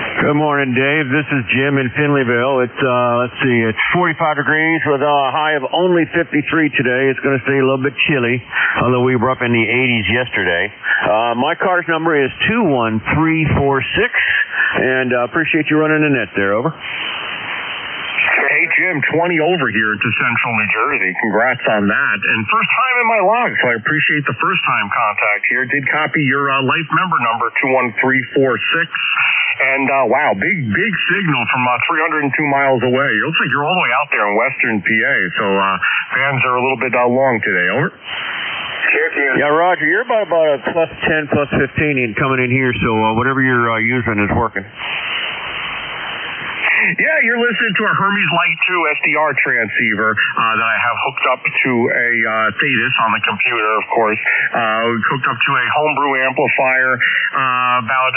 Good morning, Dave. This is Jim in Finleyville. It's, it's 45 degrees with a high of only 53 today. It's going to stay a little bit chilly, although we were up in the 80s yesterday. My car's number is 21346, and appreciate you running the net there. Over. Hey, Jim, 20 over here to Central New Jersey. Congrats on that. And first time in my log, so I appreciate the first time contact here. Did copy your life member number, 21346. And, wow, big signal from 302 miles away. It looks like you're all the way out there in western PA, so fans are a little bit long today. Over. Yeah, Roger, you're about a plus 10, plus 15 in coming in here, so whatever you're using is working. Yeah, you're listening to a Hermes Light 2 SDR transceiver that I have hooked up to a Thetis on the computer, of course. Hooked up to a homebrew amplifier, about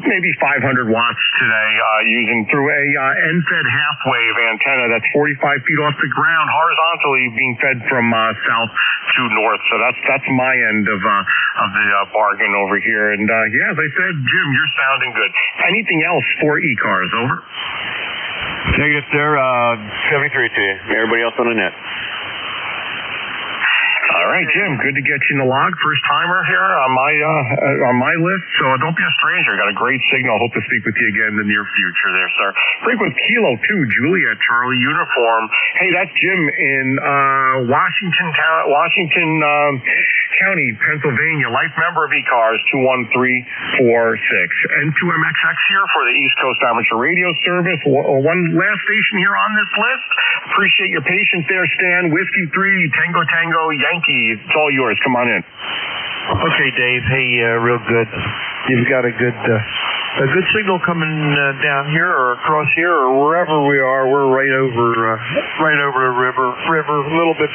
maybe 500 watts today, using through a end-fed half-wave antenna that's 45 feet off the ground, horizontally being fed from south to north. So that's my end of the bargain over here. And yeah, as I said, Jim, you're sounding good. Anything else for ECARS? Over. Negative there, 73 to you. Everybody else on the net. All right, Jim, good to get you in the log. First timer here on my list, so don't be a stranger. Got a great signal. Hope to speak with you again in the near future there, sir. Break with Kilo 2, Juliet Charlie uniform. Hey, that's Jim in Washington County, Pennsylvania. Life member of ECARS 21346. N2MXX here for the East Coast Amateur Radio Service. One last station here on this list. Appreciate your patience there, Stan. Whiskey 3, Tango, Yankee. It's all yours. Come on in. Okay, Dave. Hey, real good. You've got a good signal coming down here or across here or wherever we are. We're right over the river. A little bit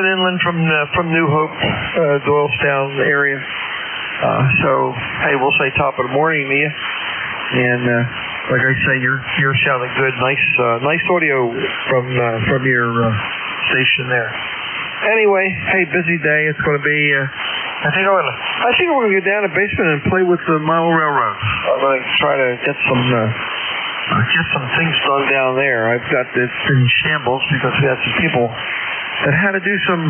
inland from New Hope, Doylestown area. So hey, we'll say top of the morning to you. And like I say, you're sounding good. Nice audio from your station there. Anyway, hey, busy day. It's going to be. I think I'm going to go down to the basement and play with the Model Railroad. I'm going to try to get some things done down there. I've got this in shambles because we had some people that had to do some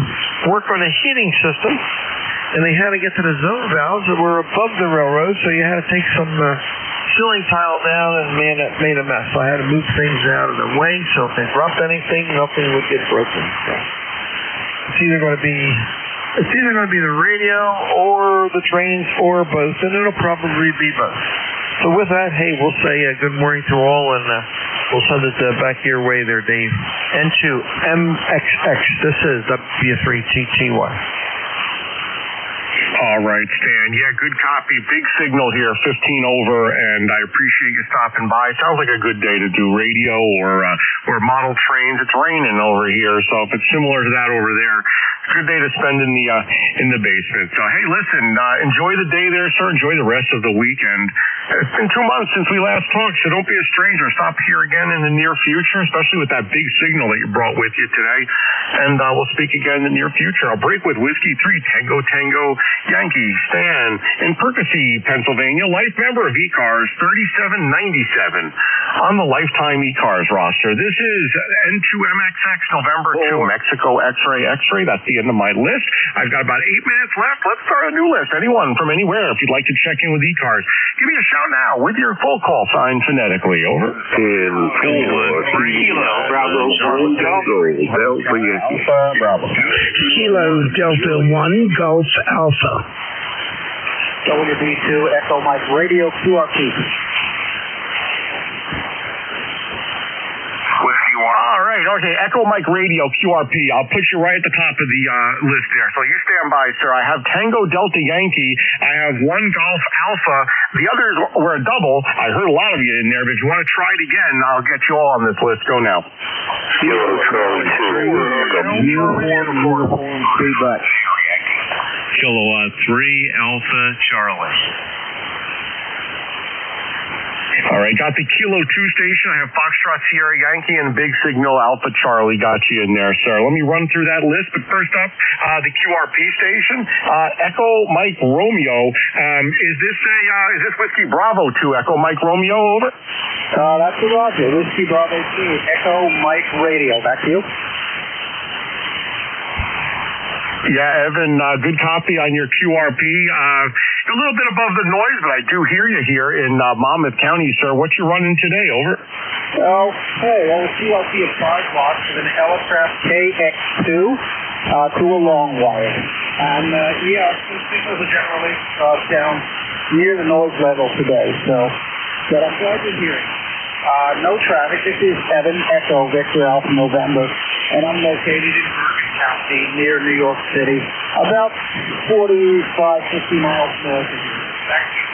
work on the heating system, and they had to get to the zone valves that were above the railroad, so you had to take some ceiling tile down, and man, that made a mess. So I had to move things out of the way, so if they dropped anything, nothing would get broken. So it's either going to be the radio or the trains or both, and it'll probably be both. So with that, hey, we'll say good morning to all, and we'll send it back your way there, Dave. N2MXX. This is W3TTY. All right, Stan. Yeah, good copy. Big signal here, 15 over, and I appreciate you stopping by. Sounds like a good day to do radio or model trains. It's raining over here, so if it's similar to that over there, good day to spend in the basement. So hey, listen, enjoy the day there, sir. Enjoy the rest of the weekend. It's been 2 months since we last talked, so don't be a stranger. Stop here again in the near future, especially with that big signal that you brought with you today. And we'll speak again in the near future. I'll break with Whiskey 3, Tango, Yankee, Stan in Percy, Pennsylvania. Life member of ECARS 3797 on the lifetime ECARS roster. This is N2MXX November 2 Mexico X-ray. That's the end of my list. I've got about 8 minutes left. Let's start a new list. Anyone from anywhere, if you'd like to check in with ECARS, give me a shout now with your full call sign phonetically. Over. Kilo Bravo 1 Delta Kilo Delta 1 Golf Alpha. WB2 Echo Mike Radio QRP. All right, okay, Echo Mike Radio, QRP. I'll put you right at the top of the list there. So you stand by, sir. I have Tango Delta Yankee. I have 1 Golf Alpha. The others were a double. I heard a lot of you in there, but if you want to try it again, I'll get you all on this list. Go now. Kilo 3 Alpha Charlie. All right, got the Kilo 2 station. I have Foxtrot Sierra Yankee and Big Signal Alpha Charlie got you in there, sir. Let me run through that list, but first up, the QRP station, Echo Mike Romeo. Is this Whiskey Bravo 2, Echo Mike Romeo, over? That's the Roger. Whiskey Bravo 2, Echo Mike Radio. Back to you. Yeah, Evan, good copy on your QRP. A little bit above the noise, but I do hear you here in Monmouth County, sir. What you running today, over? Okay, well, the QRP is 5 watts with an Elecraft KX2 to a long wire. And, yeah, the signals are generally down near the noise level today, so but I'm glad you're hearing. No traffic. This is Evan Echo Victor Alpha November, and I'm located in Bergen County near New York City, about 45, 50 miles north of here. Back to you.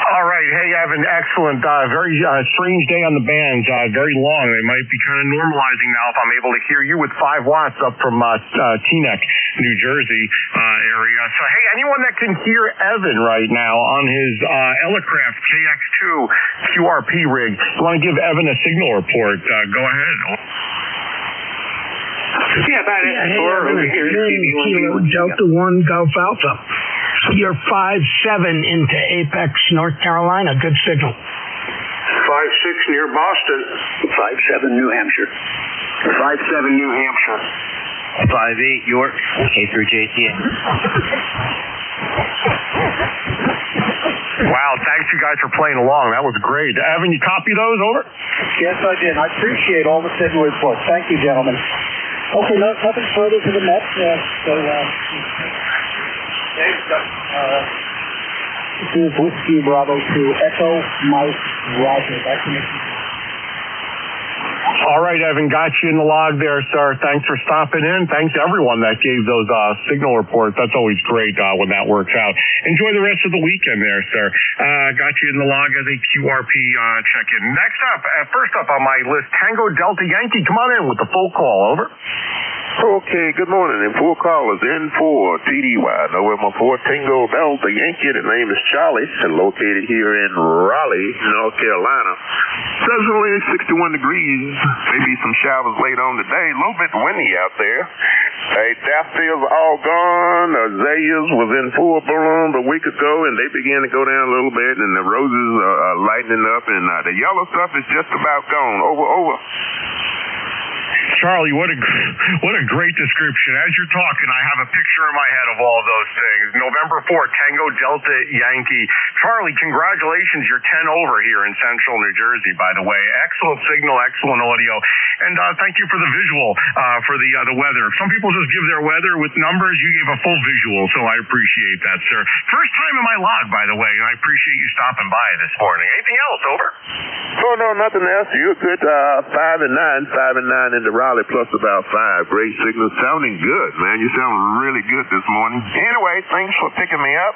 All right. Hey, Evan, excellent. Very strange day on the bands. Very long. They might be kind of normalizing now if I'm able to hear you with 5 watts up from Teaneck, New Jersey area. So, hey, anyone that can hear Evan right now on his Elecraft KX2 QRP rig, you want to give Evan a signal report, go ahead. Yeah, about it. Hey, Evan, Kilo Delta 1 Golf Alpha. You're 5-7 into Apex, North Carolina. Good signal. 5-6 near Boston. 5-7 New Hampshire. 5-7 New Hampshire. 5-8 York, K through JTA. Wow, thanks you guys for playing along. That was great. Evan, you copy those, over? Yes, I did. I appreciate all the signal reports. Thank you, gentlemen. Okay, nothing further to the net. This is Whiskey Bravo 2, Echo Mike Roger. Back to you. All right, Evan, got you in the log there, sir. Thanks for stopping in. Thanks to everyone that gave those signal reports. That's always great when that works out. Enjoy the rest of the weekend there, sir. Got you in the log as a QRP check-in. Next up, first up on my list, Tango Delta Yankee. Come on in with the full call, over. Okay, good morning. And full call is in for TDY. November 4 Tango Delta Yankee. The name is Charlie and located here in Raleigh, North Carolina. Presently 61 degrees. Maybe some showers later on today. A little bit windy out there. Hey, daffodils are all gone. Azaleas was in full bloom a week ago, and they began to go down a little bit, and the roses are lightening up, and the yellow stuff is just about gone. Over. Charlie, what a great description. As you're talking, I have a picture in my head of all of those things. November 4, Tango Delta Yankee. Charlie, congratulations. You're 10 over here in central New Jersey, by the way. Excellent signal, excellent audio. And thank you for the visual for the weather. Some people just give their weather with numbers. You gave a full visual, so I appreciate that, sir. First time in my log, by the way, and I appreciate you stopping by this morning. Anything else, over? Oh, no, nothing else. You're good. 5 and 9 in the Raleigh plus about 5. Great signal. Sounding good, man. You sound really good this morning. Anyway, thanks for picking me up.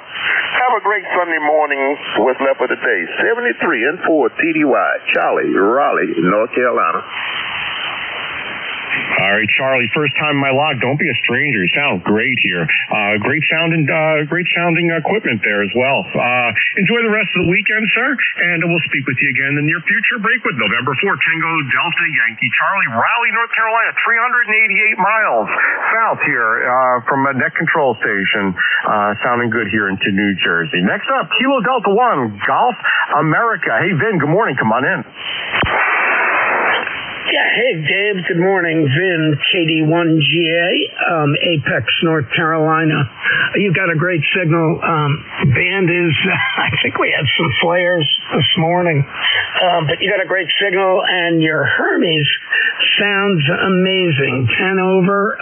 Have a great Sunday morning. What's left of the day? 73 and 4 TDY. Charlie, Raleigh, North Carolina. All right, Charlie, first time in my log. Don't be a stranger. You sound great here. Great sounding equipment there as well. Enjoy the rest of the weekend, sir, and we'll speak with you again in the near future. Break with November 4, Tango Delta Yankee Charlie, Raleigh, North Carolina, 388 miles south here from a net control station. Sounding good here into New Jersey. Next up, Kilo Delta 1, Golf America. Hey, Vin, good morning. Come on in. Yeah, hey, Dave, good morning. Vin, KD1GA, Apex, North Carolina. You got a great signal. Band is, I think we had some flares this morning, but you got a great signal, and your Hermes sounds amazing. 10 over.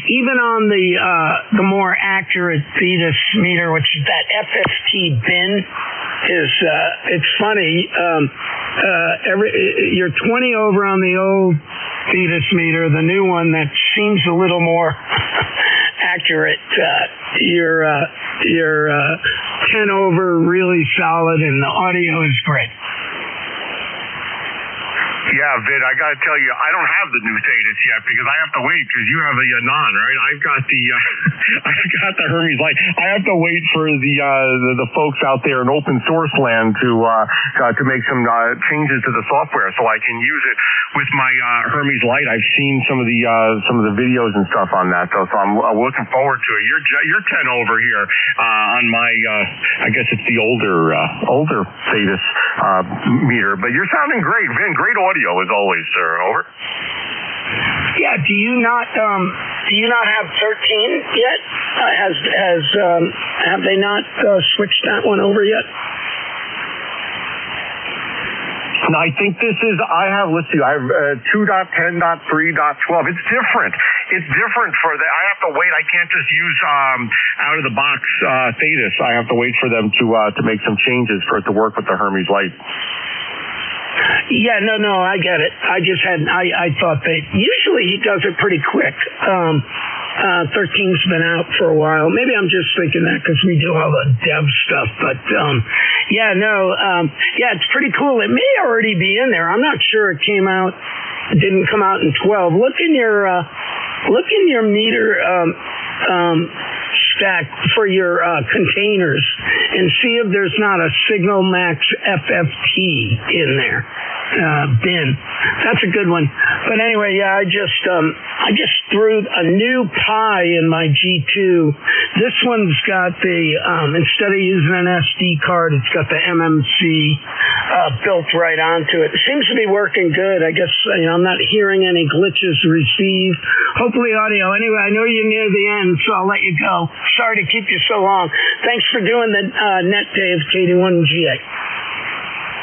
Even on the more accurate Vetus meter, which is that FFT bin, it's funny. You're 20 over on the old Vetus meter, the new one that seems a little more accurate. You're 10 over, really solid, and the audio is great. Yeah, Vid, I got to tell you, I don't have the new Thetis yet because I have to wait because you have a non, right? I've got the I've got the Hermes Light. I have to wait for the folks out there in open source land to make some changes to the software so I can use it with my Hermes Light. I've seen some of the videos and stuff on that, so I'm looking forward to it. You're 10 over here on my I guess it's the older Thetis meter, but you're sounding great, Vin. Great audio as always, sir. Over. Yeah. Do you not have 13 yet? Have they not switched that one over yet? No, I think this is, let's see, I have 2.10.3.12. It's different. It's different for that. I have to wait. I can't just use out of the box Thetis. I have to wait for them to make some changes for it to work with the Hermes Light. Yeah, no, I get it. I thought usually he does it pretty quick. 13's been out for a while. Maybe I'm just thinking that because we do all the dev stuff. But, it's pretty cool. It may already be in there. I'm not sure it didn't come out in 12. Look in your meter stack for your containers and see if there's not a Signal Max FFT in there bin. That's a good one. But anyway, yeah, I just threw a new Pi in my G2. This one's got the instead of using an SD card, it's got the MMC built right onto it. It seems to be working good. I guess I'm not hearing any glitches received. Hopefully audio. Anyway, I know you're near the end, so I'll let you go. Sorry to keep you so long. Thanks for doing the net, Dave, KD1GA.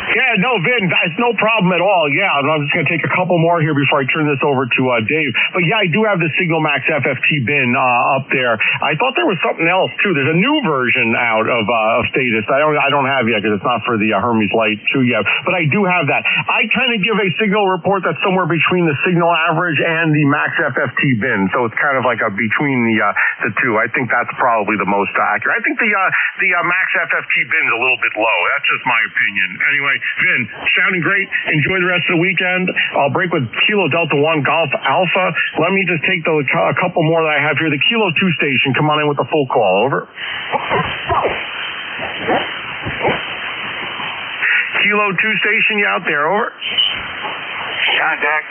Yeah, no, Vin, it's no problem at all. Yeah, I'm just going to take a couple more here before I turn this over to Dave. But yeah, I do have the Signal Max FFT bin up there. I thought there was something else too. There's a new version out of Thetis. I don't have yet because it's not for the Hermes Light 2 yet. But I do have that. I kind of give a signal report that's somewhere between the signal average and the Max FFT bin. So it's kind of like between the two. I think that's probably the most accurate. I think the Max FFT bin's a little bit low. That's just my opinion. Anyway. Vin, sounding great. Enjoy the rest of the weekend. I'll break with Kilo Delta 1 Golf Alpha. Let me just take a couple more that I have here. The Kilo 2 station, come on in with the full call. Over. Kilo 2 station, you out there? Over. Contact.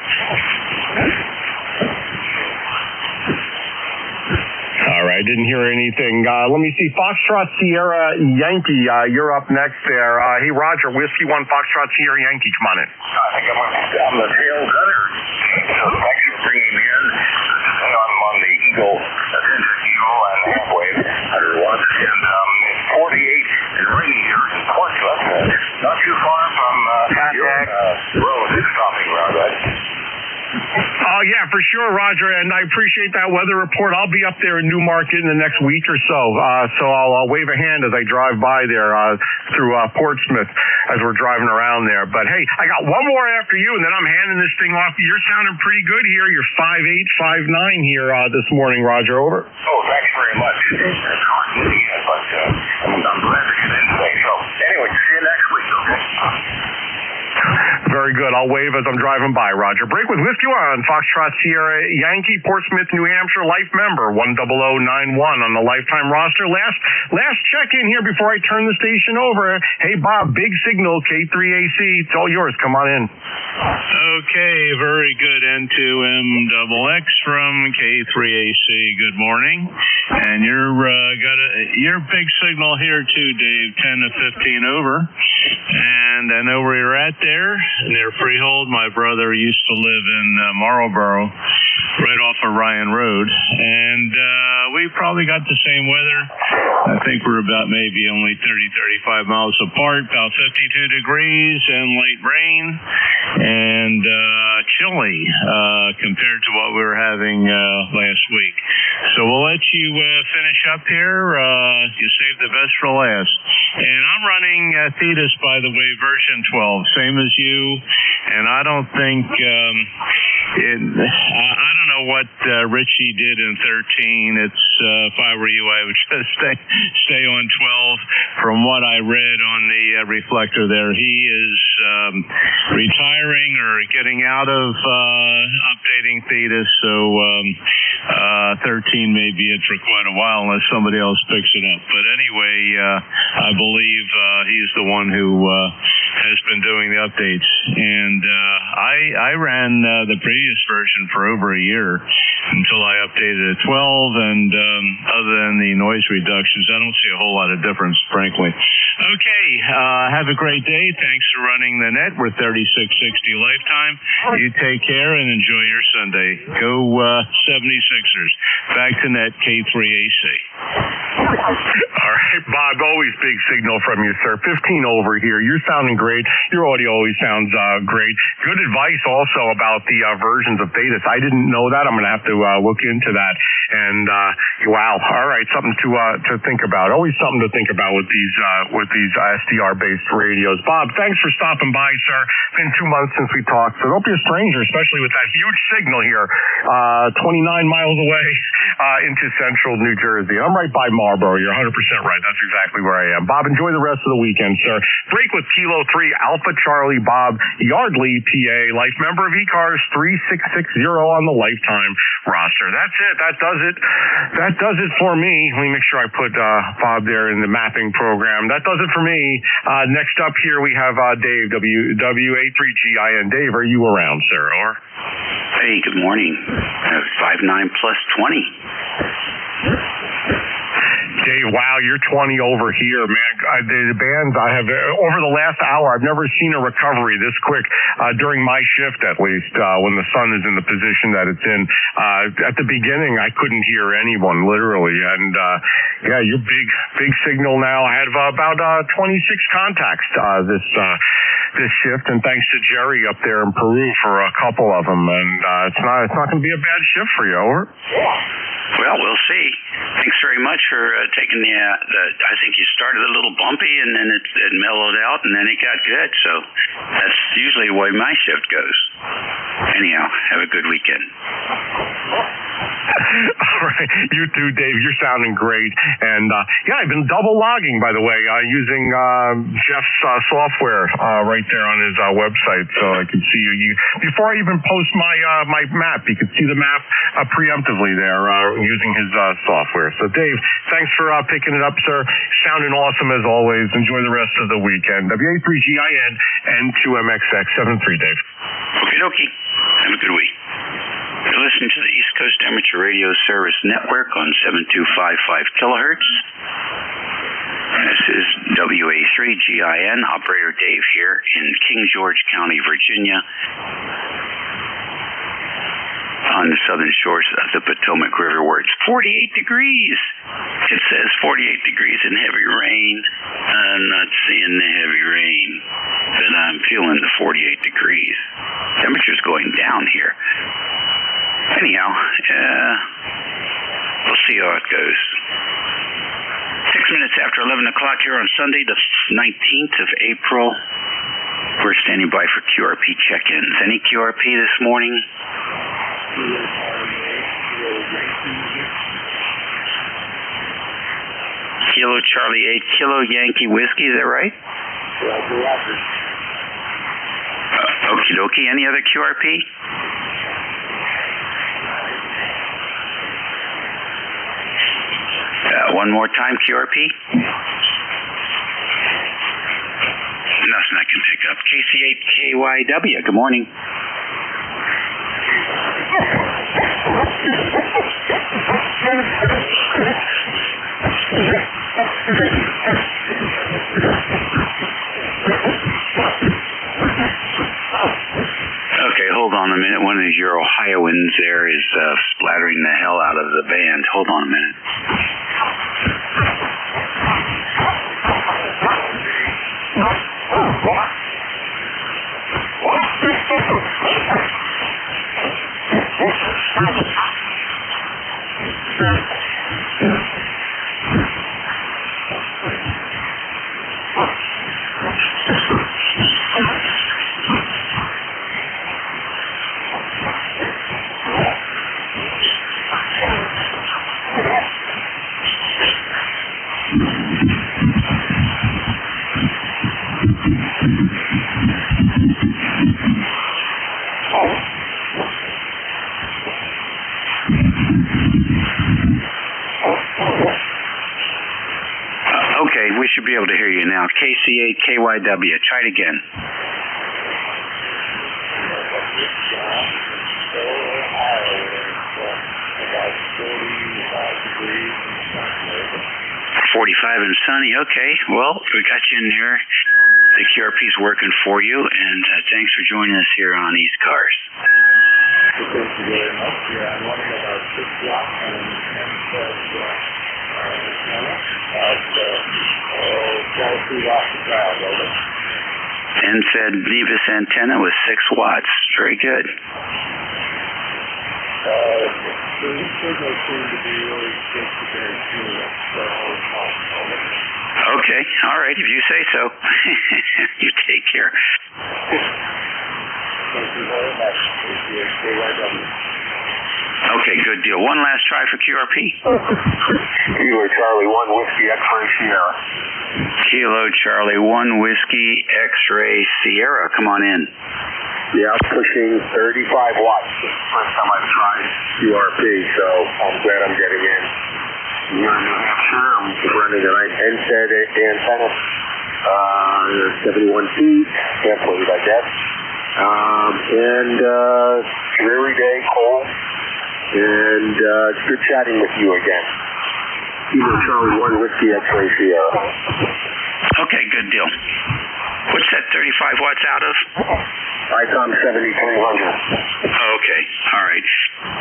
All right, didn't hear anything. Let me see. Foxtrot Sierra Yankee, you're up next there. Hey, Roger, Whiskey 1 Foxtrot Sierra Yankee, come on in. I think I'm the tail gunner. So thanks for bringing me in. I'm on the Eagle, Eagle and halfway, 100 watts, and it's 48 and rainy here in Portsmouth. Not too far from your road is stopping around that. Oh, yeah, for sure, Roger, and I appreciate that weather report. I'll be up there in Newmarket in the next week or so, so I'll wave a hand as I drive by there through Portsmouth as we're driving around there. But, hey, I got one more after you, and then I'm handing this thing off. You're sounding pretty good here. You're 5'8", 5'9" here this morning, Roger. Over. Oh, thanks very much. It's hard to see, but I'm glad to get in today. So, anyway, see you next week, okay? Very good. I'll wave as I'm driving by, Roger. Break with Whiskey 1, Foxtrot Sierra Yankee, Portsmouth, New Hampshire, life member, 10091 on the lifetime roster. Last check-in here before I turn the station over. Hey, Bob, big signal, K3AC. It's all yours. Come on in. Okay, very good. N2MXX from K3AC. Good morning. And you're big signal here too, Dave, 10 to 15 over. And I know where you're at there, near Freehold. My brother used to live in Marlboro, right off of Ryan Road. And we probably got the same weather. I think we're about maybe only 30, 35 miles apart, about 52 degrees and light rain. And chilly compared to what we were having last week. So we'll let you finish up here. You saved the best for last. And I'm running Thetis, by the way, version 12, same as you. And I don't think I don't know what Richie did in 13. It's if I were you, I would just stay on 12. From what I read on the reflector there, he is retiring or getting out of updating Thetis, so 13 may be it for quite a while unless somebody else picks it up. But anyway, I believe he's the one who has been doing the updates. And I ran the previous version for over a year until I updated at 12, and other than the noise reductions, I don't see a whole lot of difference, frankly. Okay, have a great day. Thanks for running the net. We're 3660 lifetime. You take care and enjoy your Sunday. Go 76ers. Back to net K3AC. All right, Bob, always big signal from you, sir. 15 over here. You're sounding great. Your audio always sounds great. Good advice also about the versions of Thetis. I didn't know that. I'm going to have to look into that. And wow, all right, something to think about. Always something to think about with these SDR-based radios. Bob, thanks for stopping by, sir. Been 2 months since we talked, so don't be a stranger, especially with that huge signal here, 29 miles away into central New Jersey. I'm right by Marlboro. You're 100% right. That's exactly where I am. Bob, enjoy the rest of the weekend, sir. Break with Kilo 3 Alpha Charlie Bob Yardley, PA, life member of ECARS 3660 on the lifetime roster. That's it. That does it for me. Let me make sure I put Bob there in the mapping program. That does it for me. Next up here we have Dave, W83GIN. Dave, are you around, sir? Or? Hey, good morning. 59 plus 20. Dave, wow, you're 20 over here, man. The bands I have, over the last hour, I've never seen a recovery this quick, during my shift at least, when the sun is in the position that it's in. At the beginning, I couldn't hear anyone, literally. And, yeah, you're big signal now. I had about 26 contacts this shift, and thanks to Jerry up there in Peru for a couple of them. And it's not going to be a bad shift for you, over? Well, we'll see. Thanks very much for taking the I think you started a little bumpy, and then it mellowed out, and then it got good. So that's usually the way my shift goes. Anyhow, have a good weekend. All right. You too, Dave. You're sounding great. And, yeah, I've been double logging, by the way, using Jeff's software right there on his website, so I can see you. Before I even post my map, you can see the map preemptively there using his software. So, Dave, thanks for picking it up, sir. Sounding awesome as always. Enjoy the rest of the weekend. WA3GIN and 2MXX 73, Dave. Okie dokie. Have a good week. You're listening to the East Coast Amateur Radio Service Network on 7255 kilohertz. This is WA3GIN, Operator Dave here in King George County, Virginia, on the southern shores of the Potomac River, where it's 48 degrees. It says 48 degrees and heavy rain. I'm not seeing the heavy rain, but I'm feeling the 48 degrees. Temperature's going down here. Anyhow, we'll see how it goes. 6 minutes after 11 o'clock here on Sunday, the 19th of April. We're standing by for QRP check-ins. Any QRP this morning? Kilo Charlie 8 Kilo Yankee Whiskey, is that right? Okie dokie. Any other QRP? One more time, QRP. Nothing I can pick up. KC8KYW, good morning. Okay, hold on a minute. One of your Ohioans there is splattering the hell out of the band. Hold on a minute. Okay, we should be able to hear you now. KC8KYW. Try it again. About 45 degrees and sunny. 45 and sunny. Okay, well, we got you in there. The QRP's working for you, and thanks for joining us here on ECARS. Thank you very much. Yeah, I'm running about 6 watts and 22 watts of ground, over. And said Nevis antenna was 6 watts. Very good. The signal seemed to be really good today, too. Okay, all right, if you say so. You take care. Thank you very much. Okay, good deal. One last try for QRP. Kilo Charlie 1 Whiskey X-Ray Sierra. Kilo Charlie 1 Whiskey X-Ray Sierra. Come on in. Yeah, I'm pushing 35 watts. First time I've tried QRP, so I'm glad I'm getting in. Here in New Hampshire, I'm running an NZ antenna, 71 feet, half-weight, I guess. And dreary day, cold, and it's good chatting with you again. Kilo Charlie 1 Whiskey X-Ray Sierra. Okay, good deal. What's that 35 watts out of? ICOM 7300. Okay, all right.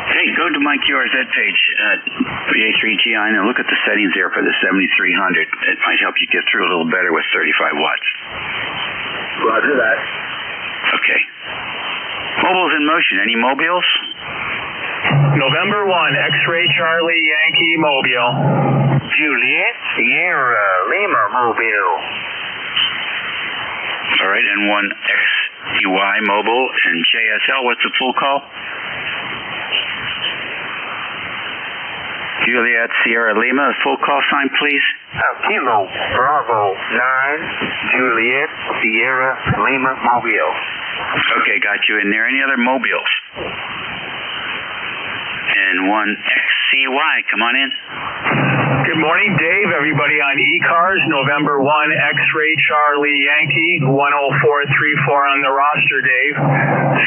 Hey, go to my QRZ page, VA3GI, and look at the settings there for the 7300. It might help you get through a little better with 35 watts. Roger that. Okay. Mobiles in motion. Any mobiles? November 1, X-Ray Charlie Yankee Mobile. Juliet Sierra Lima Mobile. All right, and 1 XEY Mobile and JSL. What's the full call? Juliet Sierra Lima, full call sign, please. Kilo Bravo 9 Juliet Sierra Lima Mobile. Okay, got you in there. Any other mobiles? And 1 XCY, come on in. Good morning, Dave. Everybody on ECARS, November 1, X-Ray Charlie Yankee, 10434 on the roster, Dave.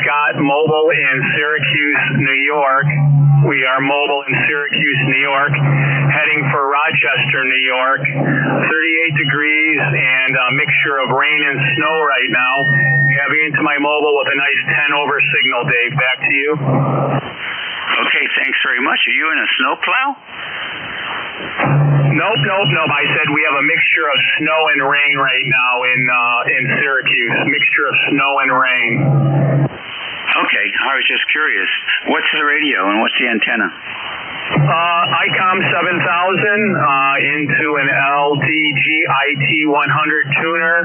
Scott, mobile in Syracuse, New York. We are mobile in Syracuse, New York, heading for Rochester, New York. 38 degrees and a mixture of rain and snow right now. Heavy into my mobile with a nice 10 over signal, Dave. Back to you. Okay, thanks very much. Are you in a snowplow? Nope. I said we have a mixture of snow and rain right now in Syracuse. Mixture of snow and rain. Okay, I was just curious. What's the radio and what's the antenna? ICOM 7000 into an LDG-IT 100 tuner,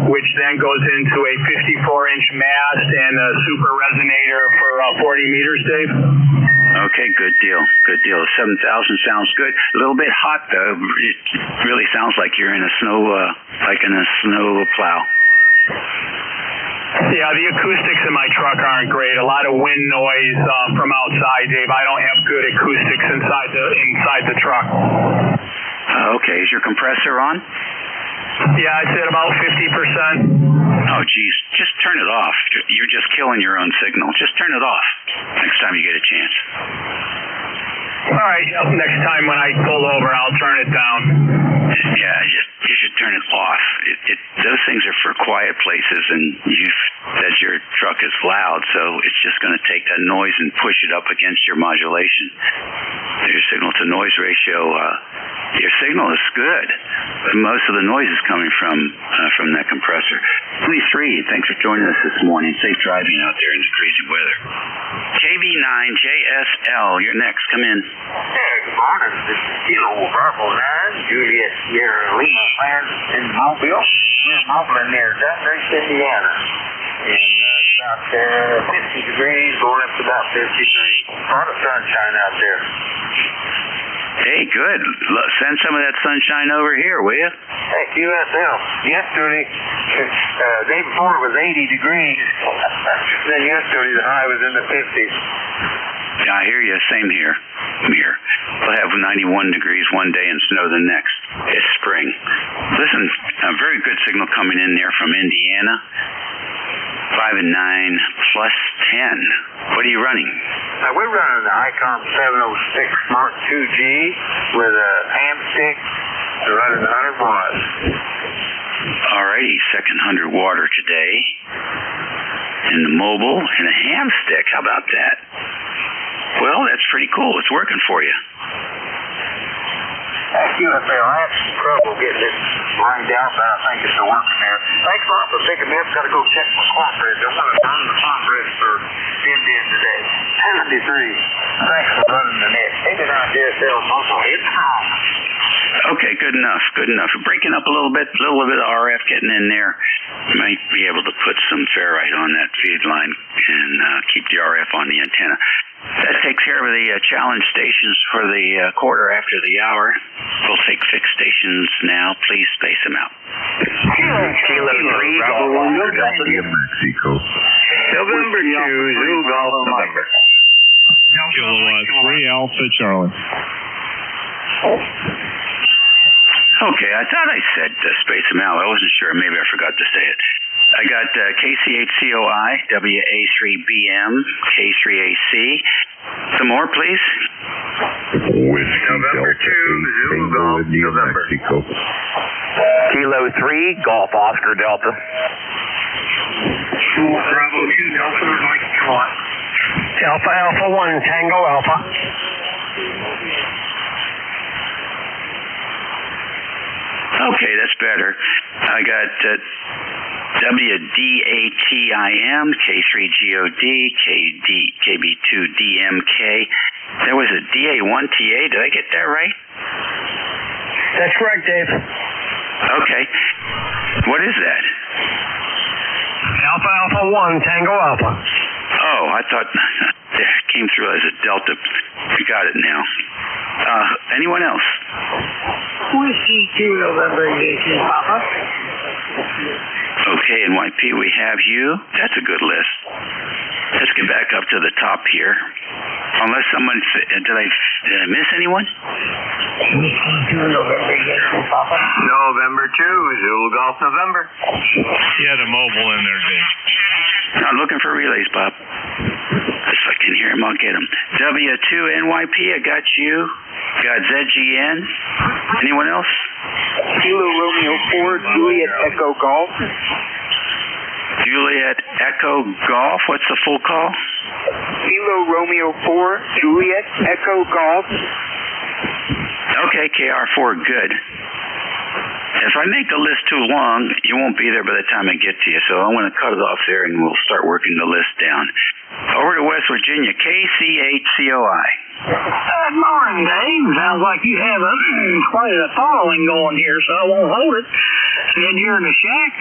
which then goes into a 54-inch mast and a super resonator for 40 meters, Dave. Okay, good deal. 7,000 sounds good. A little bit hot, though. It really sounds like you're in a snow plow. Yeah, the acoustics in my truck aren't great. A lot of wind noise from outside, Dave. I don't have good acoustics inside the truck. Okay, is your compressor on? Yeah, it's at about 50%. Oh, geez, just turn it off. You're just killing your own signal. Just turn it off next time you get a chance. All right, next time when I pull over, I'll turn it down. Yeah, you should turn it off. Those things are for quiet places, and you've said your truck is loud, so it's just going to take that noise and push it up against your modulation. Your signal-to-noise ratio, your signal is good, but most of the noise is coming from that compressor. 23, thanks for joining us this morning. Safe driving out there in the crazy weather. KB9JSL, you're next. Come in. Hey, good morning. This is Kilo Bravo 9 Juliet Sierra Lima plant in Mobile. We're mobile near Dundas, Indiana. And about 50 degrees, going up to about 53. A lot of sunshine out there. Hey, Hey, good. Send some of that sunshine over here, will you? Hey, QSL. Yesterday, day before it was 80 degrees. Then yesterday the high was in the 50s. Yeah, I hear you. Same here. We'll have 91 degrees one day and snow the next. It's spring. Listen, a very good signal coming in there from Indiana. 5 and 9 plus 10. What are you running? We're running the ICOM 706 Mark 2G with a ham stick running 100 watts. Alrighty, second 100 water today. And the mobile and a ham stick. How about that? Well, that's pretty cool. It's working for you. QSL, I had some trouble getting it lined out, but I think it's working there. Thanks a lot for picking me up. Got to go check my cornbread. I want to run the cornbread for Indian today. 73. Thanks for running the net. 89 DSL muscle. It's strong. Okay, good enough. We're breaking up a little bit of RF getting in there. You might be able to put some ferrite on that feed line and keep the RF on the antenna. That takes care of the challenge stations for the quarter after the hour. We'll take fixed stations now. Please space them out. Kilo 3, Bravo 1, Mexico. November 2, Zulu Golf, November. Kilowatt 3, Alpha Charlie. Okay, I thought I said space them out. I wasn't sure. Maybe I forgot to say it. I got KC8COI, WA3BM, K3AC. Some more, please. Whiskey November 2, Zulu Golf, November. Mexico. Kilo 3, Golf Oscar Delta. Bravo 2, Delta, Mike 1. Alpha 1, Tango Alpha. Okay, that's better. I got WDATIM, K3GOD, KB2DMK. There was a DA1TA. Did I get that right? That's correct, Dave. Okay. What is that? Alpha 1, Tango Alpha. Oh, I thought it came through as a Delta. You got it now. Anyone else? Whiskey 2, November 18, Papa. Okay, NYP, we have you. That's a good list. Let's get back up to the top here. Unless someone, did I miss anyone? Whiskey 2, November 18, Papa. November 2, Zulu Golf, November. You had a mobile in there, Dave. I'm looking for relays, Bob. If I can hear him, I'll get him. W2NYP, I got you. Got ZGN. Anyone else? Kilo Romeo 4, Juliet Echo Golf. Juliet Echo Golf. What's the full call? Kilo Romeo 4, Juliet Echo Golf. Okay, KR4, good. If I make the list too long, you won't be there by the time I get to you, so I'm going to cut it off there and we'll start working the list down. Over to West Virginia, KC8COI. Good morning, Dave. Sounds like you have quite a following going here, so I won't hold it. Said you're in the shack.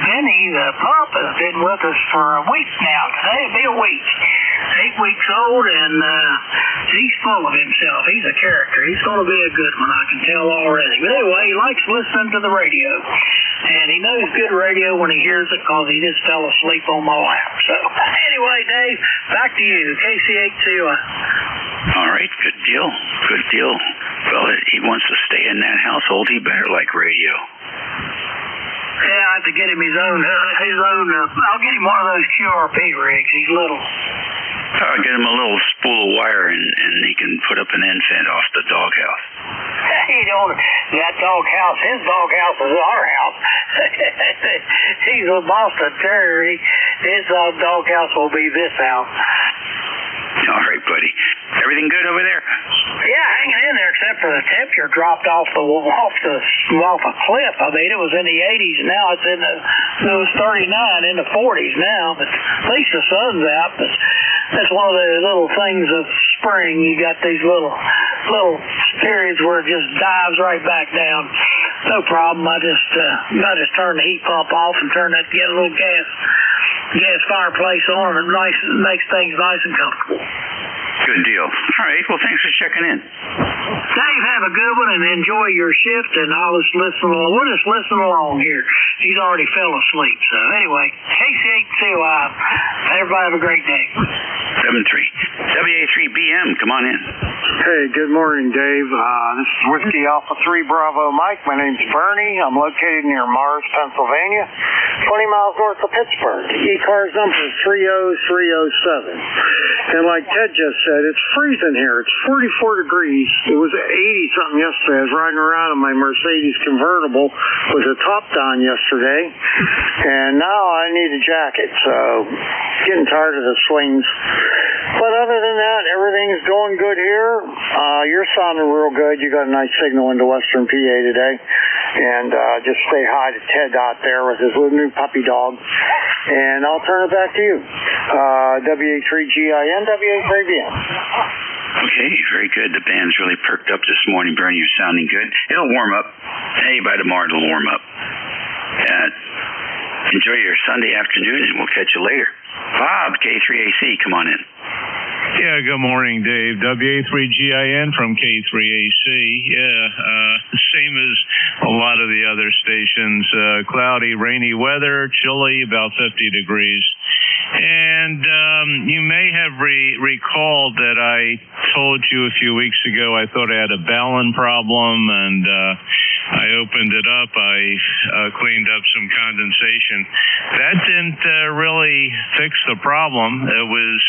Penny, the pup, has been with us for a week now. Today'll be a week. 8 weeks old, and he's full of himself. He's a character. He's going to be a good one, I can tell already. But anyway, he likes listening to the radio. And he knows good radio when he hears it because he just fell asleep on my lap. So anyway, Dave, back to you. KC8COI. All right, good deal. Good deal. Well, he wants to stay in that household. He better like radio. Yeah, I have to get him his own. I'll get him one of those QRP rigs. He's little. I'll get him a little spool of wire and he can put up an end fence off the doghouse. He don't. That doghouse, his doghouse is our house. He's a Boston Terrier. His doghouse will be this house. All right, buddy. Everything good over there? Yeah, hanging in there, except for the temperature dropped off a cliff. I mean, it was in the 80s, and now it's in it was 39 in the 40s now. But at least the sun's out. But that's one of the little things of spring. You got these little periods where it just dives right back down. No problem. I just turn the heat pump off and get a little gas fireplace on, and it makes things nice and comfortable. Good deal. All right. Well, thanks for checking in. Dave, have a good one and enjoy your shift, and I'll just listen along. We'll just listen along here. He's already fell asleep. So anyway, KC8CY. Everybody have a great day. 7-3. WA3BM, come on in. Hey, good morning, Dave. This is Whiskey Alpha 3 Bravo Mike. My name's Bernie. I'm located near Mars, Pennsylvania, 20 miles north of Pittsburgh. ECARS number 30307. And like Ted just said, it's freezing here. It's 44 degrees. It was 80-something yesterday. I was riding around in my Mercedes convertible with the top down yesterday. And now I need a jacket, so getting tired of the swings. But other than that, everything's going good here. You're sounding real good. You got a nice signal into Western PA today. And just say hi to Ted out there with his little new puppy dog. And I'll turn it back to you. WA3GIN, WA3BM. Okay, very good. The band's really perked up this morning, Bernie. You're sounding good. It'll warm up. Hey, by tomorrow it'll warm up. Enjoy your Sunday afternoon, and we'll catch you later. Bob, K3AC, come on in. Yeah, good morning, Dave. WA3GIN from K3AC. Same as a lot of the other stations. Cloudy, rainy weather, chilly, about 50 degrees. And you may have recalled that I told you a few weeks ago I thought I had a balun problem, and I opened it up. I cleaned up some condensation. That didn't really fix the problem. It was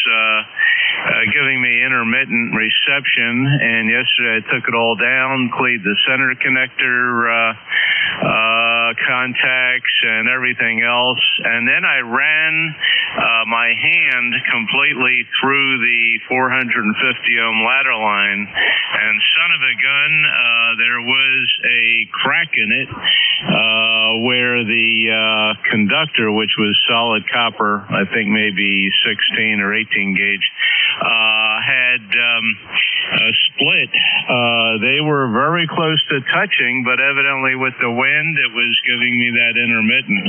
giving me intermittent reception, and yesterday I took it all down, cleaned the center connector contacts and everything else, and then I ran my hand completely through the 450 ohm ladder line, and son of a gun, there was a crack in it where the conductor, which was solid copper, I think maybe 16 or 18 gauge, had split. They were very close to touching, but evidently with the wind, it was giving me that intermittent.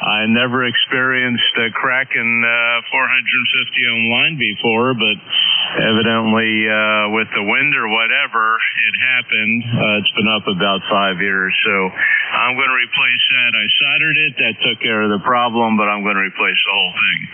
I never experienced a crack in 450 ohm line before, but evidently with the wind or whatever, it happened. It's been up about 5 years, so I'm going to replace that. I soldered it. That took care of the problem, but I'm going to replace the whole thing.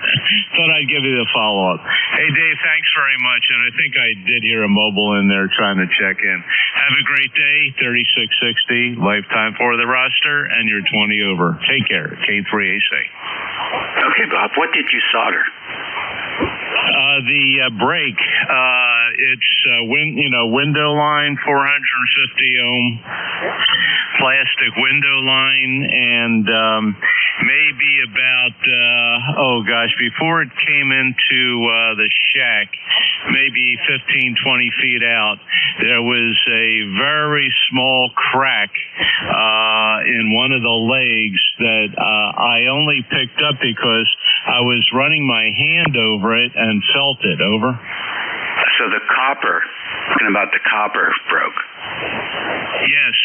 Thought I'd give you the follow-up. Hey, Dave, thanks very much, and I think I did hear a mobile in there trying to check in. Have a great day. 3660, lifetime for the roster, and you're 20 over. Take care. K3AC. Okay, Bob, what did you solder? The brake. It's window line, 450 ohm plastic window line, and maybe about before it came into the shack, maybe 15-20 feet out, there was a very small crack in one of the legs that I only picked up because I was running my hand over it and felt it. Over. So the copper, talking about the copper, broke. Yes,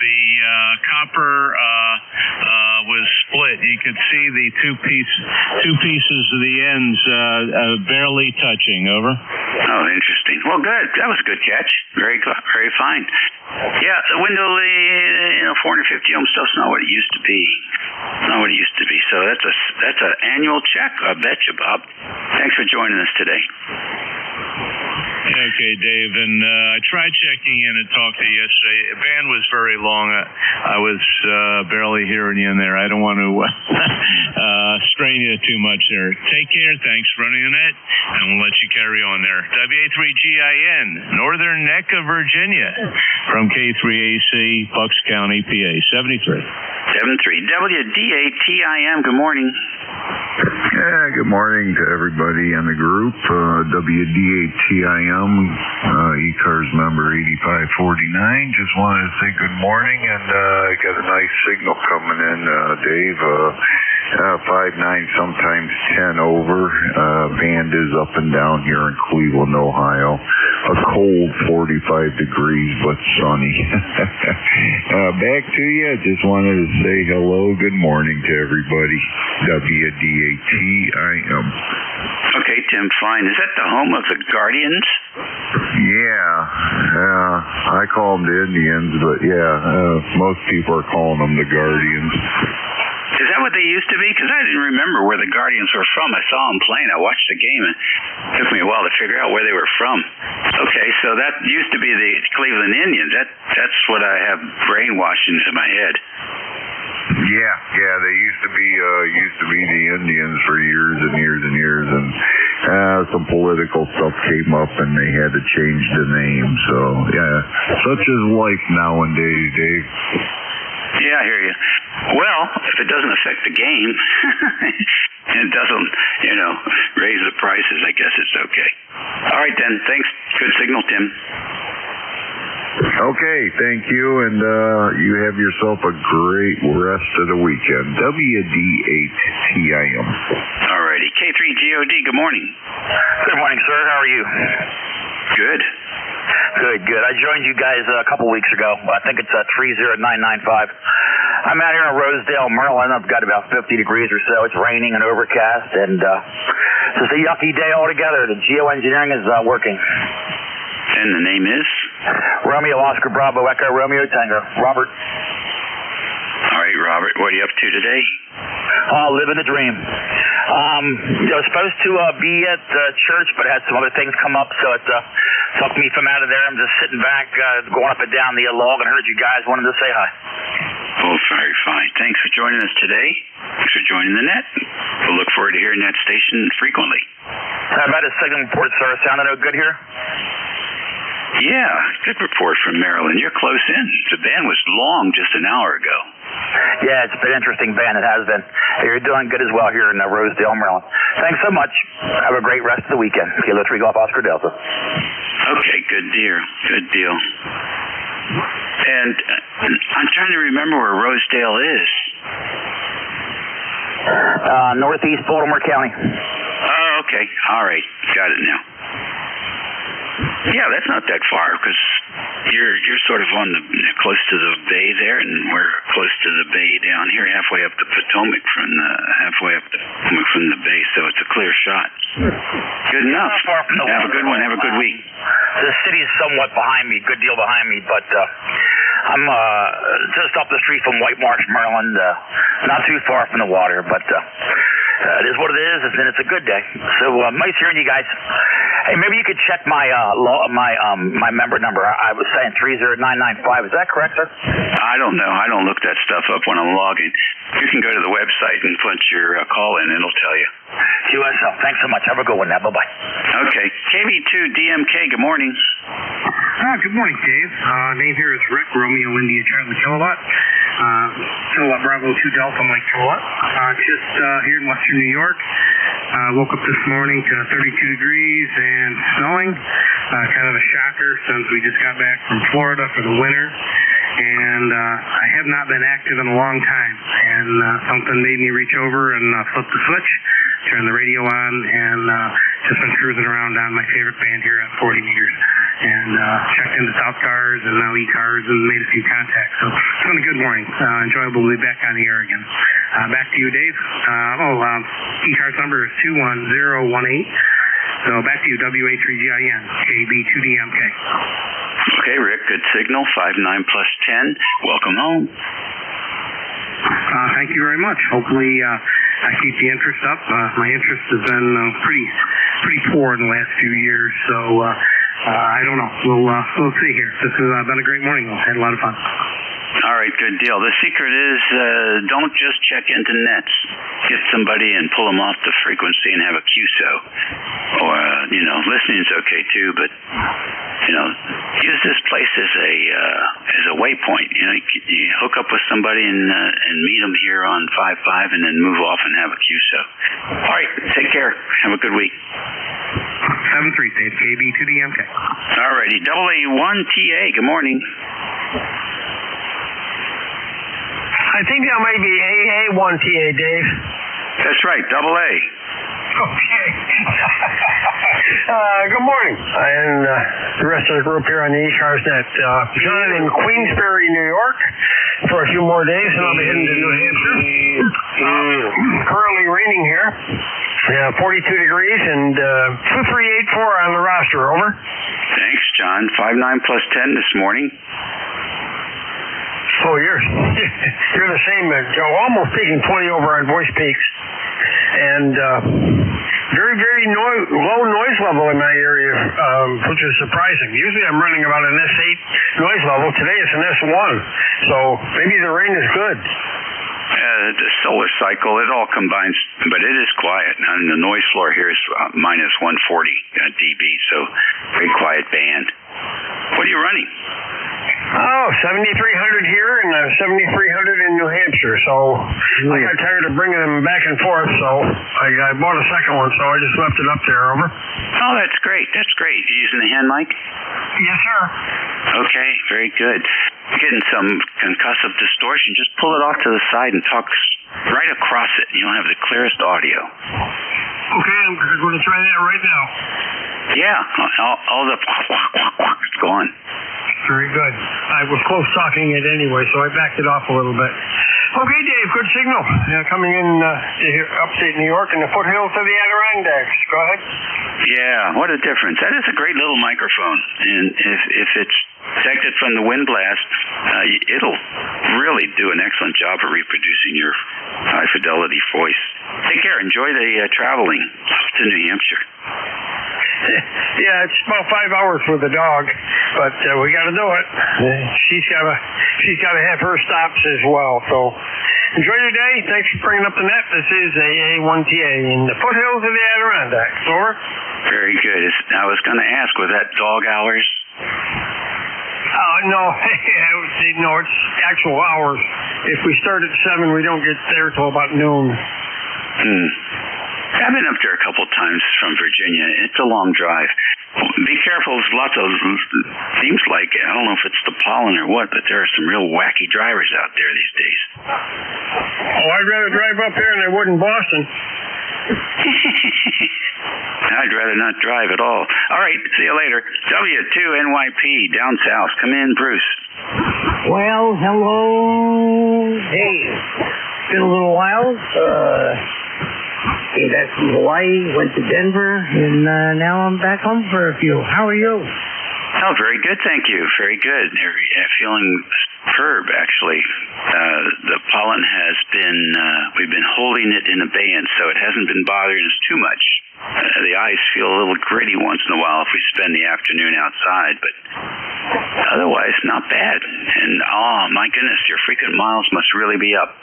the copper was split. You could see the two pieces of the ends barely touching. Over. Oh, interesting. Well, good. That was a good catch. Very fine. Yeah, the window, 450 ohm stuff's not what it used to be. So that's an annual check. I bet you, Bob. Thanks for joining us today. Okay, Dave, and I tried checking in and talked to you yesterday. The band was very long. I was barely hearing you in there. I don't want to strain you too much there. Take care. Thanks for running it, and we'll let you carry on there. WA3GIN, Northern Neck of Virginia, from K3AC, Bucks County, PA, 73. 73. WDATIM, good morning. Yeah, good morning to everybody in the group. WDATIM, ECARS member 8549. Just wanted to say good morning, and got a nice signal coming in, Dave. 5-9, sometimes 10 over. Band is up and down here in Cleveland, Ohio. a cold 45 degrees, but sunny. Back to you. Just wanted to say hello, good morning to everybody. WDATIM. Okay, Tim, fine. Is that the home of the Guardians? Yeah, I call them the Indians, but most people are calling them the Guardians. Is that what they used to be? Because I didn't remember where the Guardians were from. I saw them playing. I watched the game, and it took me a while to figure out where they were from. Okay, so that used to be the Cleveland Indians. That's what I have brainwashed into my head. Yeah, they used to be the Indians for years and years and years, and some political stuff came up, and they had to change the name. So such is life nowadays, Dave. Yeah, I hear you. Well, if it doesn't affect the game, and it doesn't, raise the prices, I guess it's okay. All right, then. Thanks. Good signal, Tim. Okay, thank you, and you have yourself a great rest of the weekend. WD8TIM. All righty. K3GOD, good morning. Good morning, sir. How are you? Good. Good. I joined you guys a couple weeks ago. I think it's 30995. I'm out here in Rosedale, Maryland. I've got about 50 degrees or so. It's raining and overcast, and it's just a yucky day altogether. The geoengineering is working. And the name is? Romeo Oscar Bravo Echo Romeo Tango. Robert. All right, Robert. What are you up to today? Living the dream. I was supposed to be at church, but had some other things come up, so it took me from out of there. I'm just sitting back, going up and down the log, and heard you guys wanted to say hi. Oh, very fine. Thanks for joining us today. Thanks for joining the net. We'll look forward to hearing that station frequently. How about a signal report, sir? Sounding no good here? Yeah, good report from Maryland. You're close in. The band was long just an hour ago. Yeah, it's been an interesting band. It has been. You're doing good as well here in Rosedale, Maryland. Thanks so much. Have a great rest of the weekend. Kilo 3 Golf Oscar Delta. Okay, good deal. Good deal. And I'm trying to remember where Rosedale is. Northeast Baltimore County. Oh, okay. All right. Got it now. Yeah, that's not that far because you're sort of on the close to the bay there, and we're close to the bay down here, halfway up the Potomac from the bay. So it's a clear shot. Good enough. Have a good one. Have a good week. The city is somewhat behind me, good deal behind me, but I'm just up the street from White Marsh, Maryland. Not too far from the water, but it is what it is, and it's a good day. So nice hearing you guys. Hey, maybe you could check my my member number. I was saying 30995. Is that correct, sir? I don't know. I don't look that stuff up when I'm logging. You can go to the website and put your call in. It'll tell you. QSL. Thanks so much. Have a good one now. Bye-bye. Okay. KV2DMK, good morning. Good morning, Dave. Name here is Rick, Romeo India Charlie Kilowatt. Kilowatt Bravo 2 Delta Mike Kilowatt. Just here in Western New York. Woke up this morning to 32 degrees and snowing. Kind of a shocker since we just got back from Florida for the winter. And I have not been active in a long time. And something made me reach over and flip the switch, turn the radio on, and just been cruising around on my favorite band here at 40 meters. And checked into South Cars and now ECARS and made a few contacts. So it's been a good morning. Enjoyable to be back on the air again. Back to you, Dave. ECARS number is 21018. So back to you, WA3GIN, KB2DMK. Okay, Rick, good signal, 59 plus 10. Welcome home. Thank you very much. Hopefully I keep the interest up. My interest has been pretty poor in the last few years, so I don't know. We'll see here. This has been a great morning, though. I had a lot of fun. All right, good deal. The secret is don't just check into nets. Get somebody and pull them off the frequency and have a QSO. Or, listening's okay too, but, use this place as a waypoint. You hook up with somebody and meet them here on 5-5 and then move off and have a QSO. All right, take care. Have a good week. 7-3, Dave, KB2DMK. All righty, AA1TA, good morning. I think that might be AA1TA, Dave. That's right, AA. Okay. Good morning. And the rest of the group here on the ECARS net. John in Queensbury, New York for a few more days, and I'll be heading to New Hampshire. Currently raining here. 42 degrees and 2384 on the roster. Over. Thanks, John. 59 plus 10 this morning. Oh, you're the same. Almost peaking 20 over on Voice Peaks. And very, very low noise level in my area, which is surprising. Usually I'm running about an S8 noise level. Today it's an S1. So maybe the rain is good. The solar cycle, it all combines, but it is quiet. And the noise floor here is minus 140 dB, so very quiet band. What are you running? Oh, 7,300 here and 7,300 in New Hampshire. So I got tired of bringing them back and forth, so I bought a second one, so I just left it up there. Over. Oh, that's great. That's great. You using the hand mic? Yes, sir. Okay, very good. Getting some concussive distortion. Just pull it off to the side and talk right across it. You'll have the clearest audio. Okay, I'm going to try that right now. Yeah, all the it's gone. Very good. I was close talking it anyway, so I backed it off a little bit. Okay, Dave, good signal. Coming in here, upstate New York in the foothills of the Adirondacks. Go ahead. Yeah, what a difference. That is a great little microphone. And if it's protected from the wind blast, it'll really do an excellent job of reproducing your high-fidelity voice. Take care. Enjoy the traveling to New Hampshire. Yeah, it's about 5 hours with the dog, but we got to do it. She's got to have her stops as well. So enjoy your day. Thanks for bringing up the net. This is AA1TA in the foothills of the Adirondacks. Over. Very good. I was going to ask, was that dog hours? No, no, it's actual hours. If we start at 7, we don't get there till about noon. I've been up there a couple times from Virginia. It's a long drive. Be careful. There's lots of, seems like, I don't know if it's the pollen or what, but there are some real wacky drivers out there these days. Oh, I'd rather drive up here than I would in Boston. I'd rather not drive at all. All right, see you later. W2NYP, down south. Come in, Bruce. Well, hello. Hey, been a little while. Came back from Hawaii, went to Denver, and now I'm back home for a few. How are you? Oh, very good, thank you. Very good. Feeling superb, actually. The pollen has been, we've been holding it in abeyance, so it hasn't been bothering us too much. The eyes feel a little gritty once in a while if we spend the afternoon outside, but otherwise, not bad. And, oh, my goodness, your frequent miles must really be up.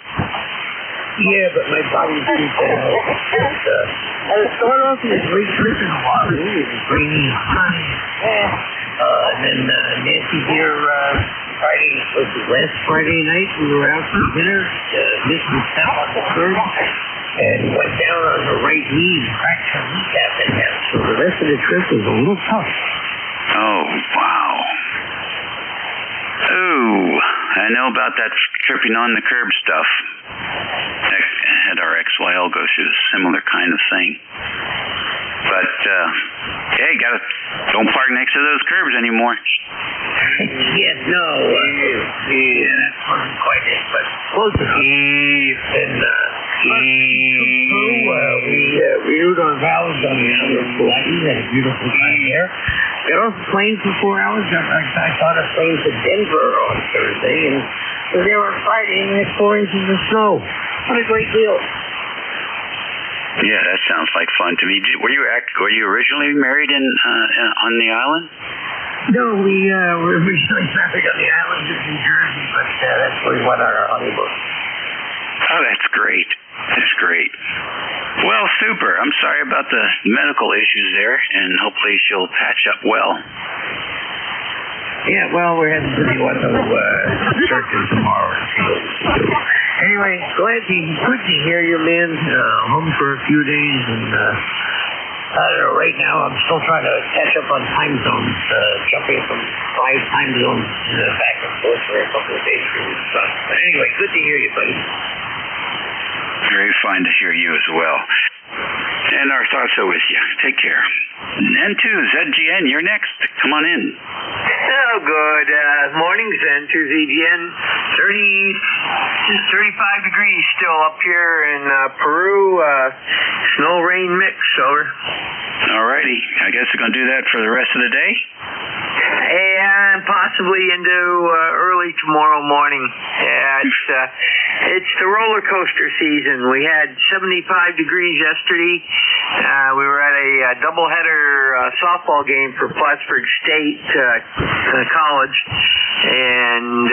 Yeah, but my body's pretty bad. I started off with a great trip in Hawaii. It was rainy and hot. And then Nancy here, Friday, last Friday night, we were out for dinner. Missed the step on the curb and went down on her right knee and cracked her kneecap in half. So the rest of the trip was a little tough. Oh, wow. Oh, I know about that tripping on the curb stuff. I had our XYL go through a similar kind of thing. But, hey, don't park next to those curbs anymore. Yeah, no. Yeah, that wasn't quite it, but close enough. And, we renewed our vows on the island of Hawaii. Had a beautiful time there. Got off the plane for 4 hours. I caught a plane to Denver on Thursday, and was there on Friday, and we had 4 inches of snow. What a great deal. Yeah, that sounds like fun to me. Were you originally married on the island? No, we were originally married on the island of New Jersey, but that's where we went on our honeymoon. Oh, that's great. That's great. Well, super. I'm sorry about the medical issues there, and hopefully she'll patch up well. Yeah, well, we're heading to the ortho surgeon tomorrow. Anyway, good to hear you, man. Home for a few days, and I don't know, right now I'm still trying to catch up on time zones, jumping from 5 time zones back and forth for a couple of days. But anyway, good to hear you, buddy. Very fine to hear you as well. And our thoughts are with you. Take care. N2, ZGN, you're next. Come on in. Oh, good morning, Zen2 ZGN. 35 degrees still up here in Peru. Snow rain mix, over. Alrighty. I guess we're going to do that for the rest of the day? And possibly into early tomorrow morning. Yeah, it's the roller coaster season. We had 75 degrees yesterday. We were at a doubleheader softball game for Plattsburgh State College, and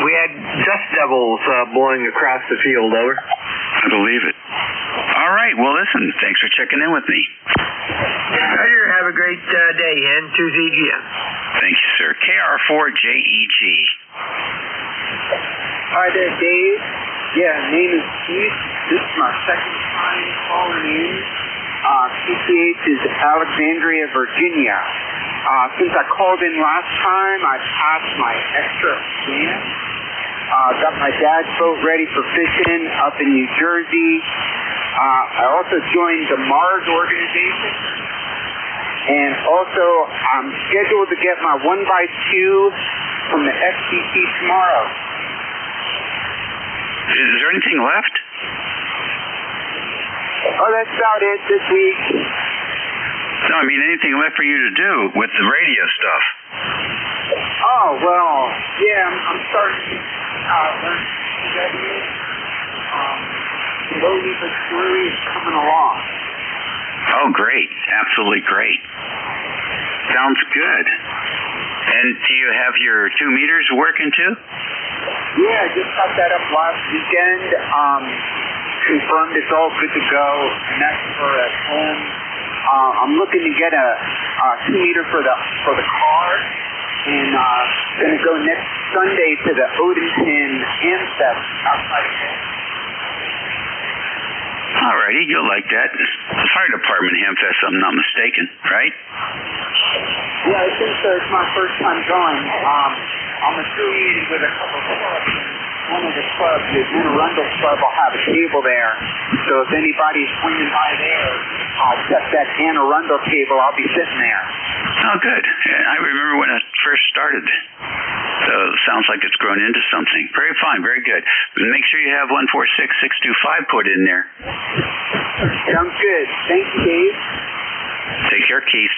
we had dust devils blowing across the field, over. I believe it. All right. Well, listen, thanks for checking in with me. Roger. Have a great day, N2ZGM. Thank you, sir. KR4JEG. Hi there, Dave. Yeah, name is Keith. This is my second time calling in. PCH is Alexandria, Virginia. Since I called in last time, I passed my extra scan. Got my dad's boat ready for fishing up in New Jersey. I also joined the Mars organization. And also, I'm scheduled to get my 1x2 from the FCC tomorrow. Is there anything left? Oh, that's about it this week. No, I mean anything left for you to do with the radio stuff. Oh, well, yeah, I'm starting to learn radio. Slowly but surely it's coming along. Oh, great. Absolutely great. Sounds good. And do you have your 2 meters working too? Yeah, I just got that up last weekend. Confirmed it's all good to go, and that's for at home. I'm looking to get a 2 meter for the car, and gonna go next Sunday to the Odenton Amfest outside of here. Alrighty, you'll like that. The fire department Hamfest, if I'm not mistaken, right? Yeah, I think so. It's my first time going. I'm affiliated with a couple of clubs. One of the clubs, the Anne Arundel Club, will have a table there. So if anybody's swinging by there, I'll set that Anne Arundel table. I'll be sitting there. Oh, good. I remember when it first started. So it sounds like it's grown into something. Very fine, very good. Make sure you have 146625 put in there. Sounds good. Thank you, Dave. Take care, Keith.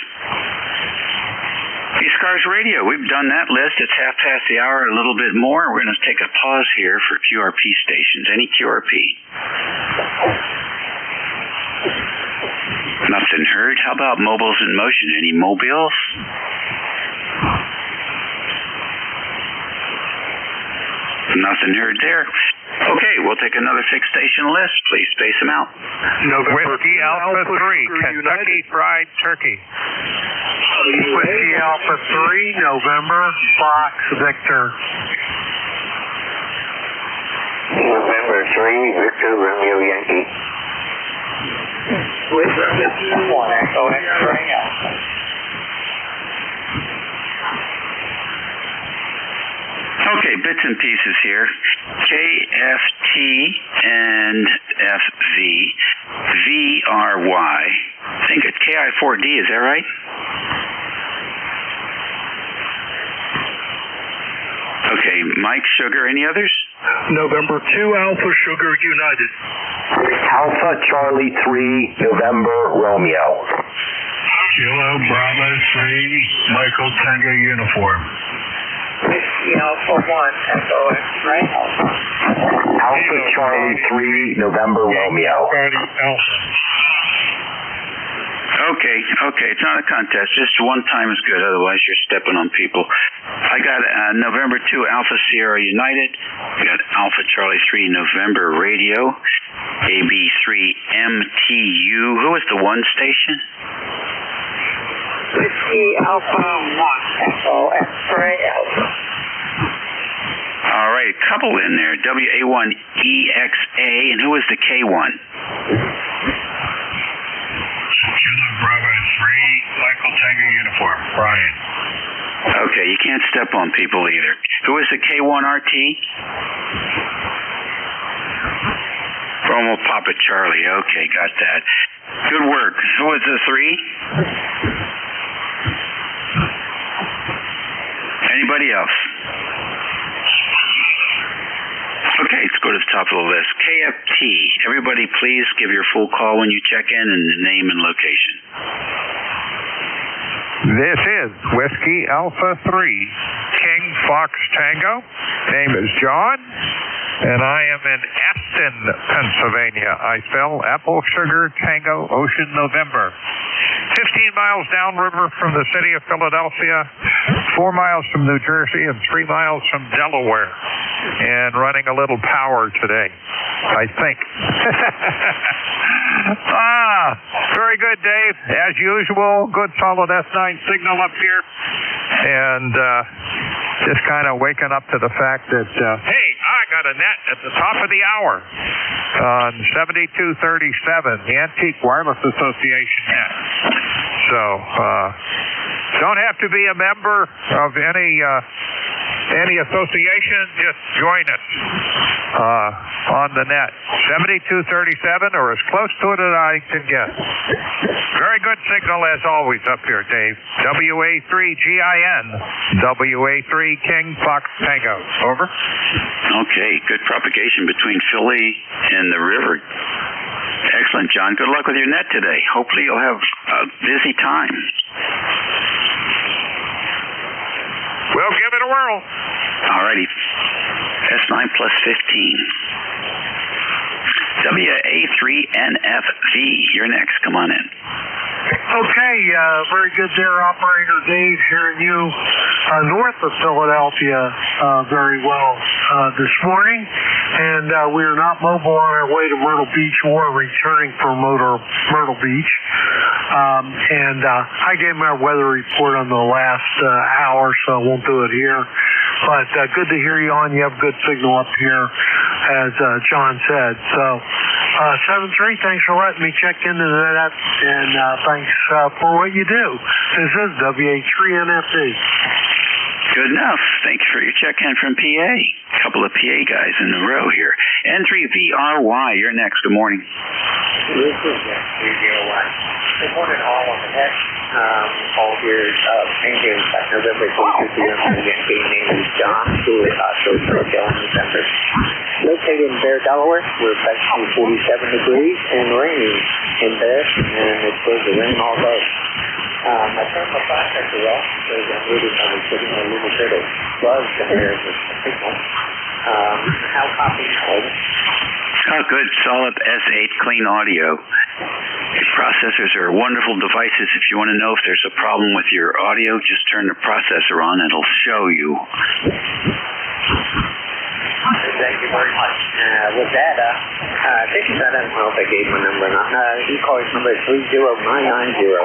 ECARS Radio, we've done that list. It's 1:30, a little bit more. We're going to take a pause here for QRP stations. Any QRP? Nothing heard. How about mobiles in motion? Any mobiles? Nothing heard there. Okay, we'll take another 6-station list. Please space them out. November Whiskey Alpha 3, Kentucky Fried Turkey. Whiskey Alpha 3, November, Fox, Victor. November 3, Victor, Romeo, Yankee. Whiskey 1, Echo X-Ray Alpha. Okay, bits and pieces here. KFT and FV. VRY. I think it's KI4D, is that right? Okay, Mike Sugar, any others? November 2, Alpha Sugar United. Alpha Charlie 3, November Romeo. Kilo Bravo 3, Michael Tango Uniform. Whiskey Alpha 1, Echo X-Ray Alpha. Alpha Charlie 3, November Romeo. Alpha. Okay, it's not a contest. Just one time is good, otherwise you're stepping on people. I got November 2, Alpha Sierra United. I got Alpha Charlie 3, November Radio. AB3, MTU. Who was the 1 station? Whiskey Alpha 1, Echo X-Ray Alpha. All right, a couple in there. WA1EXA, and who was the K1? Kilo Bravo 3, Michael Tango Uniform, Brian. Okay, you can't step on people either. Who was the K1RT? Bravo Papa Charlie. Okay, got that. Good work. So it's a 3? Anybody else? Okay, let's go to the top of the list. KFT. Everybody, please give your full call when you check in and the name and location. This is Whiskey Alpha 3, King Fox Tango. Name is John, and I am in Afton, Pennsylvania. I spell Apple Sugar Tango Ocean November. 15 miles downriver from the city of Philadelphia, 4 miles from New Jersey, and 3 miles from Delaware. And running a little power today, I think. Very good, Dave. As usual, good solid S9 signal up here. And just kind of waking up to the fact that, hey, I got a net at the top of the hour on 7237, the Antique Wireless Association net. So, don't have to be a member of any association, just join us on the net. 7237 or as close to it as I can get. Very good signal as always up here, Dave. WA3GIN, WA3 King Fox Tango. Over. Okay, good propagation between Philly and the river. Excellent, John. Good luck with your net today. Hopefully you'll have a busy time. We'll give it a whirl. Alrighty. S9 plus 15. WA3NFV. You're next. Come on in. Okay, very good there, Operator Dave, hearing you north of Philadelphia very well this morning. And we are not mobile on our way to Myrtle Beach or returning from Myrtle Beach. I gave my weather report on the last hour, so I won't do it here. But good to hear you on. You have good signal up here, as John said. So, 7-3, thanks for letting me check into that, and thanks for what you do. This is WA3NFD. Good enough. Thank you for your check-in from PA. A couple of PA guys in a row here. N3VRY, you're next. Good morning. This is N3VRY. Good morning, all on the net. All here, November 22nd, the name is John, who is also in December. Located in Bear, Delaware, we're approximately 47 degrees and raining in Bear, and it's supposed to rain all day. My thermal processor off, so I'm really probably putting a little bit of buzz there with the signal. How copy? Oh, good. Solid S8 clean audio. These processors are wonderful devices. If you want to know if there's a problem with your audio, just turn the processor on. It'll show you. Thank you very much. With that, I don't know if I gave my number or not. ECARS number is 30990.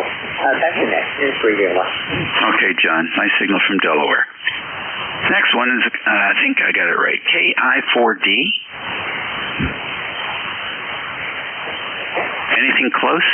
That's the next. It's 301. Okay, John. Nice signal from Delaware. Next one is, I think I got it right, KI4D. Anything close?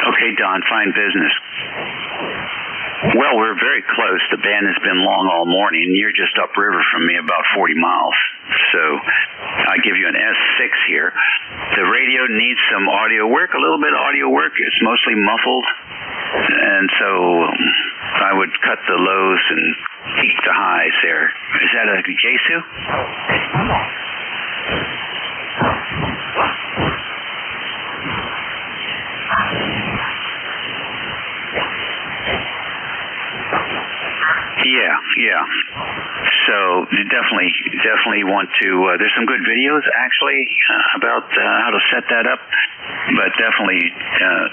Okay, Don, fine business. Well, we're very close. The band has been long all morning. You're just upriver from me about 40 miles. So I give you an S6 here. The radio needs some audio work, a little bit of audio work. It's mostly muffled. And so I would cut the lows and peak the highs there. Is that a Jesu? Yeah. So you definitely want to, there's some good videos actually about how to set that up. but definitely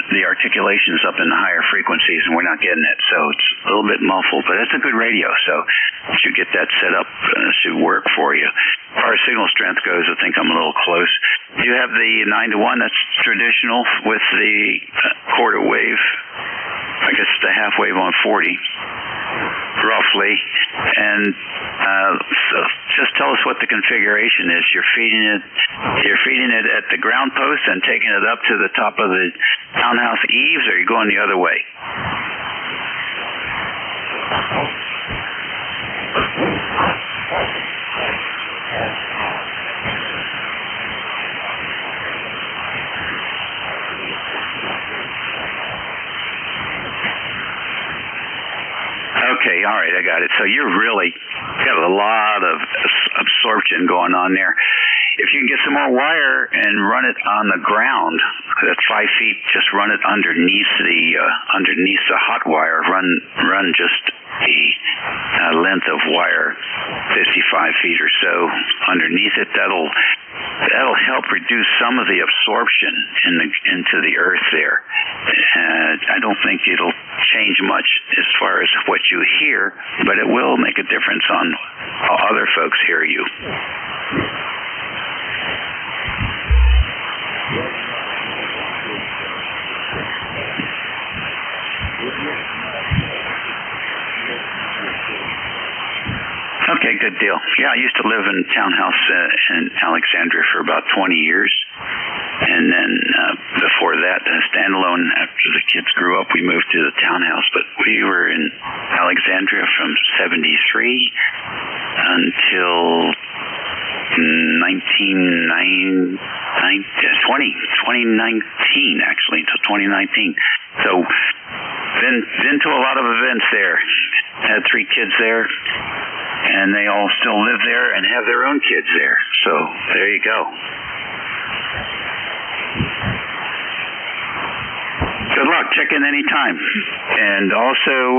the articulation's up in the higher frequencies, and we're not getting it, so it's a little bit muffled, but it's a good radio, so once you get that set up, it should work for you. As far as signal strength goes, I think I'm a little close. You have the 9-to-1, that's traditional with the quarter wave, I guess the half wave on 40, roughly, and so just tell us what the configuration is. You're feeding it at the ground post and taking it up to the top of the townhouse eaves, or are you going the other way? Okay, all right, I got it. So you're really got a lot of absorption going on there. If you can get some more wire and run it on the ground, that's 5 feet, just run it underneath the hot wire. Run just the length of wire, 55 feet or so underneath it. That'll help reduce some of the absorption into the earth there. I don't think it'll change much as far as what you hear, but it will make a difference on how other folks hear you. Okay, good deal. Yeah, I used to live in a townhouse in Alexandria for about 20 years. And then before that, standalone, after the kids grew up, we moved to the townhouse. But we were in Alexandria from 73 until 2019, actually, until 2019. So been to a lot of events there. Had 3 kids there, and they all still live there and have their own kids there. So there you go. Good luck. Check in anytime. And also,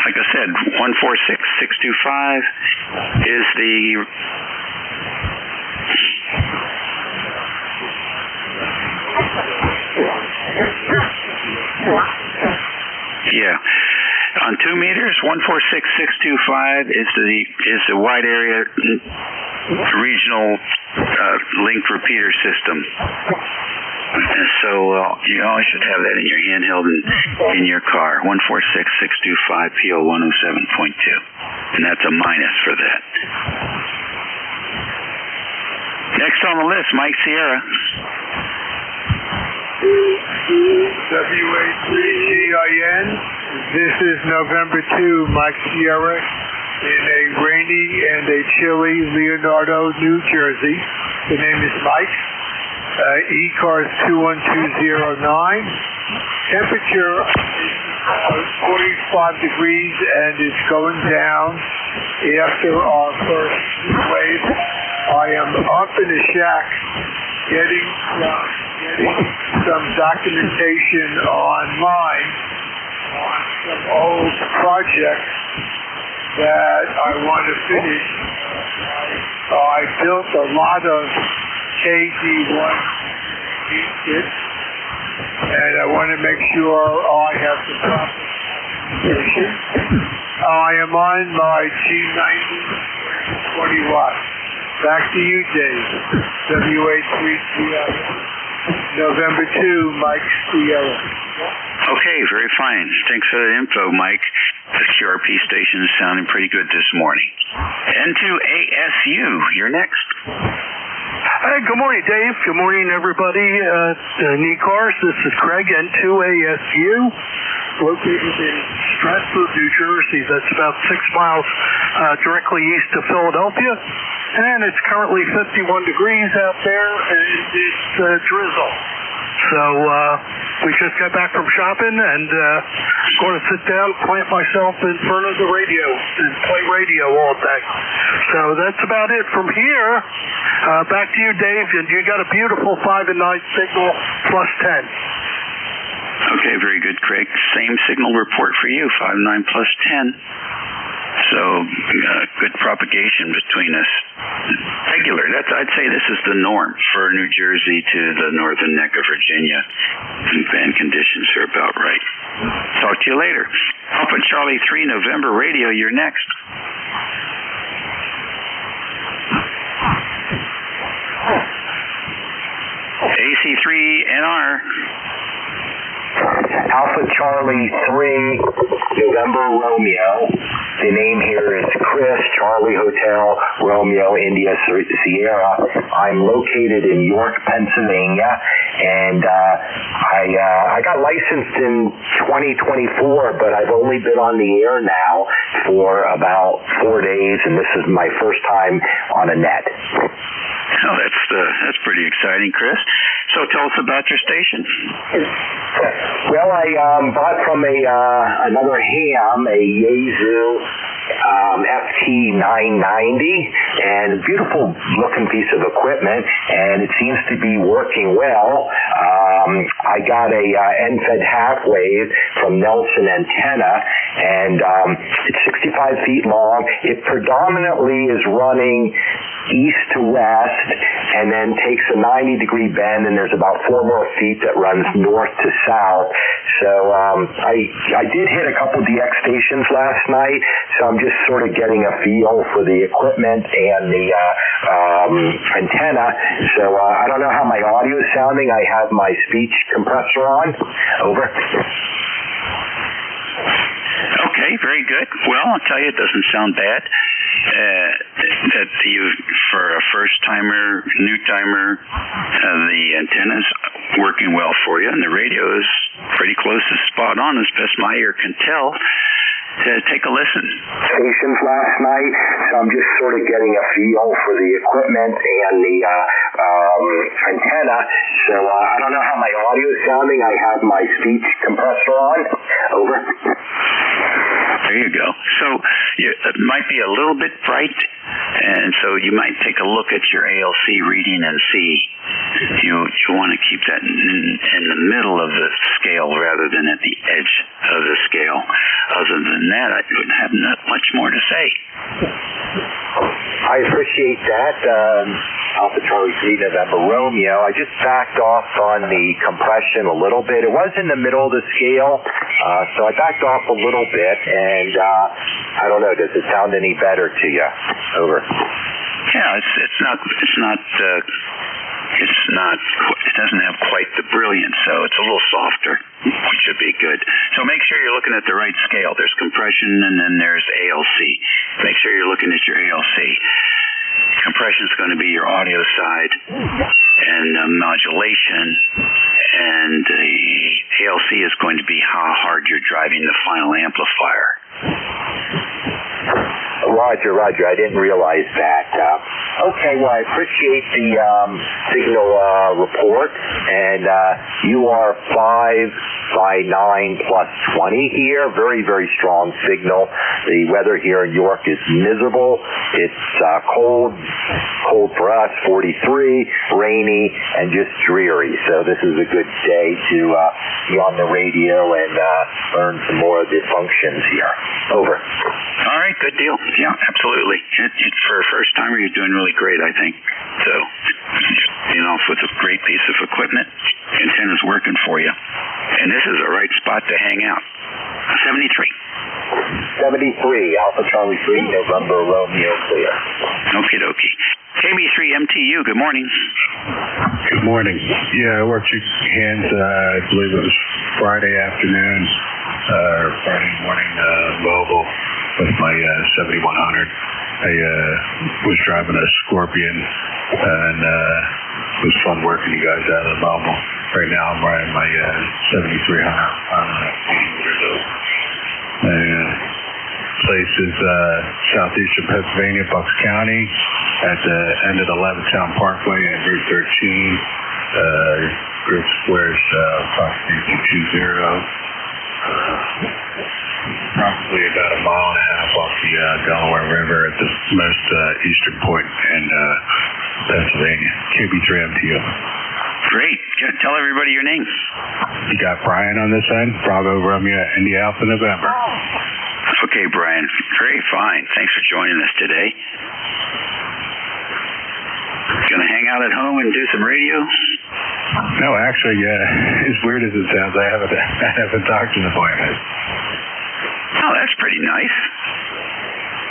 like I said, 146625 is the on 2 meters. 146625 is the wide area regional linked repeater system. So you always should have that in your handheld and in your car. 146625 PO 107.2, and that's a minus for that. Next on the list, Mike Sierra. WA3GIN. This is November 2, Mike Sierra, in a rainy and a chilly Leonardo, New Jersey. The name is Mike. ECARS 21209. Temperature is 45 degrees and it's going down after our first wave. I am up in the shack getting some documentation online on some old projects that I want to finish. I built a lot of KD1 kits, and I want to make sure I have the proper information. I am on my G90 20 watts. Back to you, Dave. WA3GIN. November 2, Mike Sierra. Okay, very fine. Thanks for the info, Mike. The QRP station is sounding pretty good this morning. N2ASU, you're next. Hey, good morning, Dave. Good morning, everybody. ECARS, this is Craig, N2ASU, located in Stratford, New Jersey. That's about 6 miles directly east of Philadelphia. And it's currently 51 degrees out there, and it's drizzle. So we just got back from shopping, and going to sit down, plant myself in front of the radio, and play radio all day. So that's about it from here. Back to you, Dave, and you got a beautiful 5 and 9 signal plus 10. Okay, very good, Craig. Same signal report for you, 5 and 9 plus 10. So good propagation between us. Regular. I'd say this is the norm for New Jersey to the northern neck of Virginia. And conditions are about right. Talk to you later. Alpha Charlie 3 November Radio. You're next. AC3NR. Alpha Charlie 3 November Romeo. The name here is Chris, Charlie Hotel Romeo India Sierra. I'm located in York, Pennsylvania, and I got licensed in 2024, but I've only been on the air now for about 4 days, and this is my first time on a net. Oh, that's pretty exciting, Chris. So tell us about your station. Well, I bought from another ham, a Yaesu FT990, and a beautiful looking piece of equipment, and it seems to be working well. I got a NFED half wave from Nelson Antenna, and it's 65 feet long. It predominantly is running east to west, and then takes a 90-degree bend, and there's about 4 more feet that runs north to south. So I did hit a couple DX stations last night, so I'm just sort of getting a feel for the equipment and the antenna. So I don't know how my audio is sounding. I have my speech compressor on. Over. Okay, very good. Well, I'll tell you, it doesn't sound bad. That for a first-timer, new-timer, the antenna's working well for you, and the radio is pretty close to spot on, as best my ear can tell. Take a listen. Stations last night, so I'm just sort of getting a feel for the equipment and the antenna. So I don't know how my audio is sounding. I have my speech compressor on. Over. There you go. So it might be a little bit bright, and so you might take a look at your ALC reading and see. You want to keep that in the middle of the scale rather than at the edge of the scale. Other than that, I don't have much more to say. I appreciate that. Alpha Charlie 3 November Romeo. I just backed off on the compression a little bit. It was in the middle of the scale, so I backed off a little bit, and I don't know, does it sound any better to you? Over. Yeah, it doesn't have quite the brilliance, so it's a little softer, which should be good. So make sure you're looking at the right scale. There's compression, and then there's ALC. Make sure you're looking at your ALC. Compression is going to be your audio side, and modulation, and the ALC is going to be how hard you're driving the final amplifier. Roger. I didn't realize that. Okay, well, I appreciate the signal report, and you are 5 by 9 plus 20 here. Very, very strong signal. The weather here in York is miserable. It's cold for us, 43, rainy, and just dreary. So this is a good day to be on the radio and learn some more of the functions here. Over. All right, good deal. Yeah, absolutely. For a first timer, you're doing really great, I think. So, with a great piece of equipment, antenna's working for you. And this is the right spot to hang out. 73. 73, Alpha Charlie 3, November Romeo clear. Okie dokie. KB3MTU, good morning. Good morning. Yeah, I worked your hands, I believe it was Friday afternoon, Friday morning, mobile with my 7100. I was driving a Scorpion, and it was fun working you guys out of the mobile. Right now I'm riding my 7300. Place is southeastern Pennsylvania, Bucks County, at the end of the Levittown Parkway and Route 13. Group squares approximately 220. Probably about a mile and a half off the Delaware River at the most eastern point in Pennsylvania. KB3MTU. Great. Tell everybody your name. You got Brian on this end, Bravo Romeo India Alpha November. Okay, Brian. Very fine. Thanks for joining us today. Gonna hang out at home and do some radio? No, actually, as weird as it sounds, I have a doctor's appointment. Oh, that's pretty nice.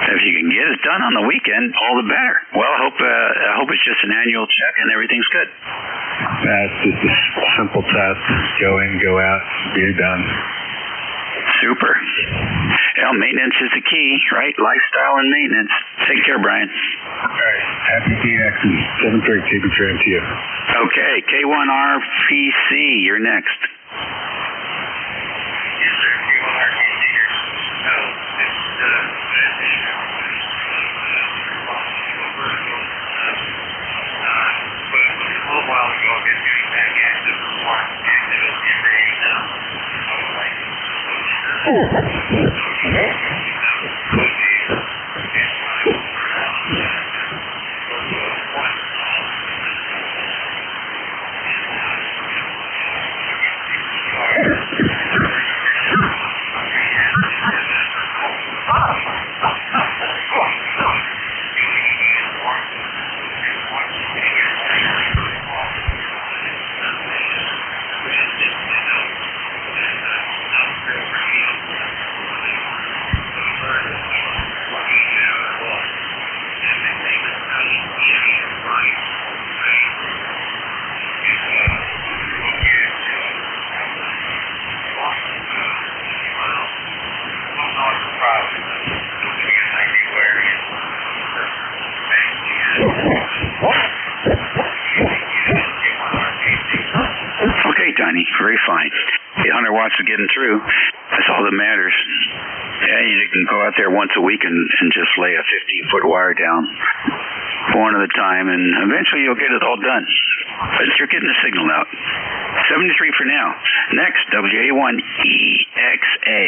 If you can get it done on the weekend, all the better. Well, I hope it's just an annual check and everything's good. It's just a simple test. Go in, go out, be done. Super. Well, maintenance is the key, right? Lifestyle and maintenance. Take care, Brian. All right. Happy PX and 7-3 KB tram to you. Okay, K1RPC, you're next. Yes, sir. K1RPC here. So, a little while ago, I've been getting back active, more active every day now. Okay, Tiny, very fine. 800 watts is getting through. That's all that matters. Yeah, you can go out there once a week and just lay a 15-foot wire down, one at a time, and eventually you'll get it all done. But you're getting the signal out. 73 for now. Next, WA1EXA.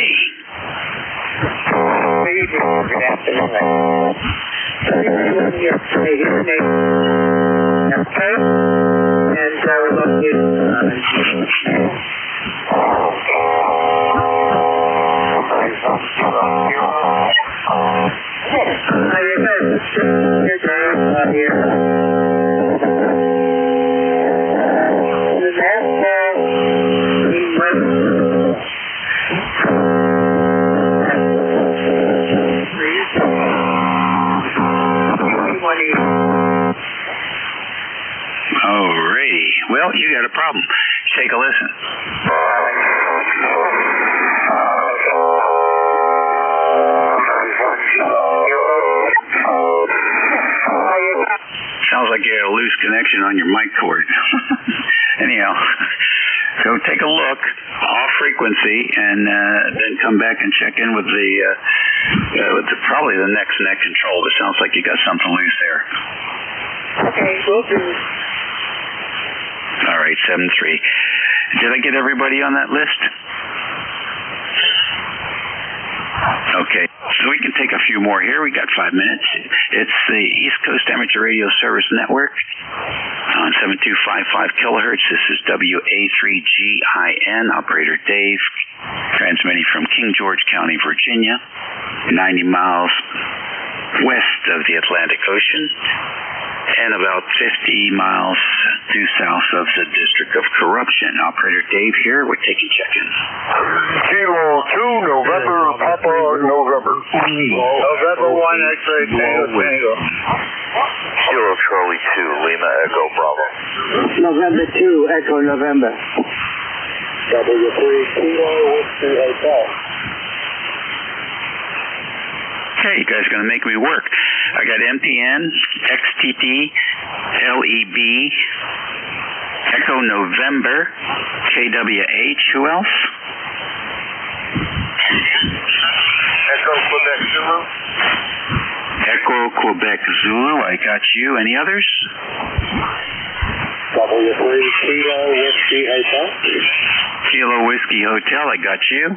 Good afternoon. Okay. And we're going to Alrighty. Well, you got a problem. Take a listen. Sounds like you had a loose connection on your mic cord. Anyhow, so take a look off frequency and then come back and check in with probably the next net control. It sounds like you got something loose there. Okay, we'll do. All right, 7-3. Did I get everybody on that list? Okay, so we can take a few more here. We got 5 minutes. It's the East Coast Amateur Radio Service Network on 7255 kilohertz. This is WA3GIN, operator Dave, transmitting from King George County, Virginia, 90 miles west of the Atlantic Ocean, and about 50 miles due south of the District of Corruption. Operator Dave here. We're taking check-ins. Kilo 2, November, Papa, November. November 1, X-ray, Tango, Tango. Kilo Charlie 2, Lima Echo Bravo. November 2, Echo November. W3, Kilo, Whiskey, Hotel. Okay, you guys are going to make me work. I got MPN, XTT, LEB, Echo November, KWH. Who else? Echo Quebec Zulu. Echo Quebec Zulu. I got you. Any others? W3, Kilo, Whiskey, Hotel. Kilo Whiskey Hotel. I got you.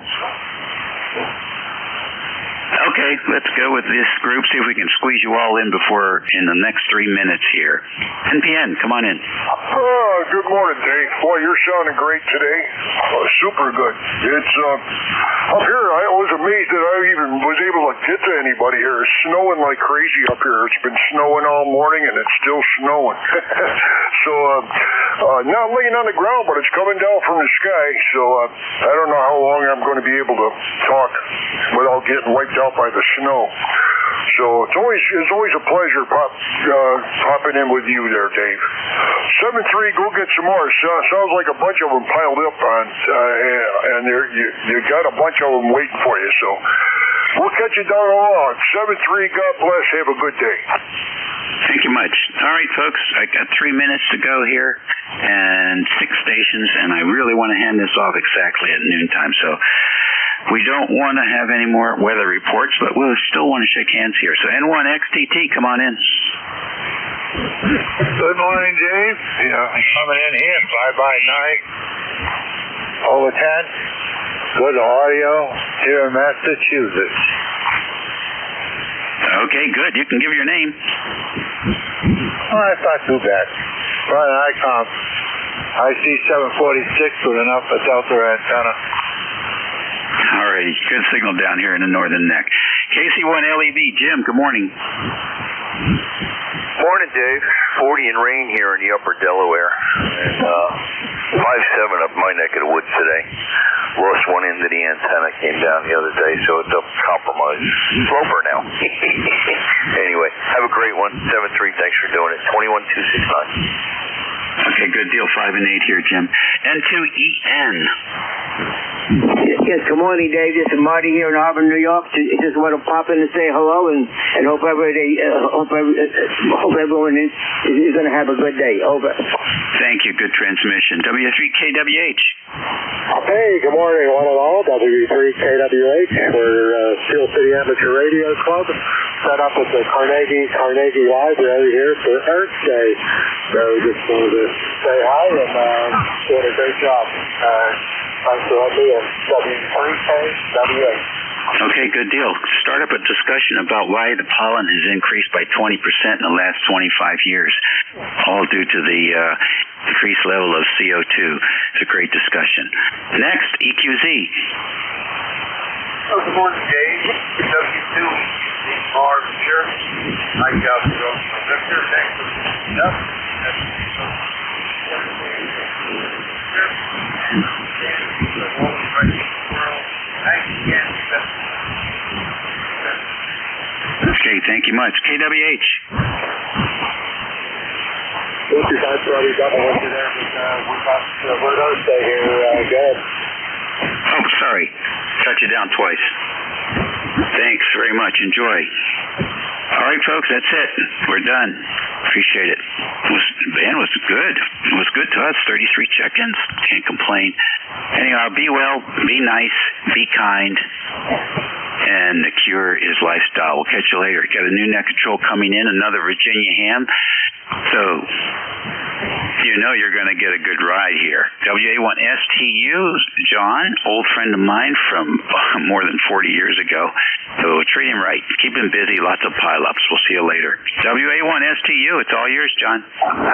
Okay, let's go with this group, see if we can squeeze you all in in the next 3 minutes here. NPN, come on in. Good morning, Dave. Boy, you're sounding great today. Super good. It's, up here, I was amazed that I even was able to get to anybody here. It's snowing like crazy up here. It's been snowing all morning, and it's still snowing. So, not laying on the ground, but it's coming down from the sky. So, I don't know how long I'm going to be able to talk without getting wiped out by the snow. So it's always a pleasure popping in with you there, Dave. 7-3, go get some more. Sounds like a bunch of them piled up on, and you got a bunch of them waiting for you. So we'll catch you down the road. 7-3, God bless. Have a good day. Thank you much. All right, folks, I got 3 minutes to go here and 6 stations, and I really want to hand this off exactly at noontime. So we don't want to have any more weather reports, but we'll still want to shake hands here. So N1XTT, come on in. Good morning, Dave. Yeah, I'm coming in here, fly-by night. Over 10. Good audio here in Massachusetts. Okay, good. You can give your name. Oh, it's not too bad. Right, ICOM. I see 746 with an Alpha Delta antenna. All right, good signal down here in the northern neck. KC1LEB, Jim, good morning. Morning, Dave. 40 and rain here in the upper Delaware. And 5-7 up my neck of the woods today. Lost one end of the antenna, came down the other day, so it's up compromised. Sloper now. Anyway, have a great one. 7-3, thanks for doing it. 21269. Okay, good deal. 5 and 8 here, Jim. N2EN. Yes, good morning, Dave. This is Marty here in Auburn, New York. Just want to pop in and say hello and hope everyone is going to have a good day. Over. Thank you. Good transmission. W3KWH. Hey, good morning, one and all. W3KWH. We're Steel City Amateur Radio Club, set up at the Carnegie Library here for Earth Day. So just wanted to say hi and doing a great job. Thanks for letting me in. W3KWH. Okay, good deal. Start up a discussion about why the pollen has increased by 20% in the last 25 years, all due to the increased level of CO2. It's a great discussion. Next, EQZ. Oh, good morning, Dave. W2ECARS here. Mike out to Victor. Thanks for picking up. Okay, thank you much. KWH. Thank you guys for all your double with you there. We're going to stay here. Go ahead. Oh, sorry. Cut you down twice. Thanks very much. Enjoy. All right, folks, that's it. We're done. Appreciate it. Band was good. It was good to us. 33 check-ins. Can't complain. Anyhow, be well, be nice, be kind, and the cure is lifestyle. We'll catch you later. Got a new net control coming in, another Virginia ham. So you know you're going to get a good ride here. WA1STU, John, old friend of mine from more than 40 years ago. So treat him right. Keep him busy. Lots of pileups. We'll see you later. WA1STU, it's all yours, John.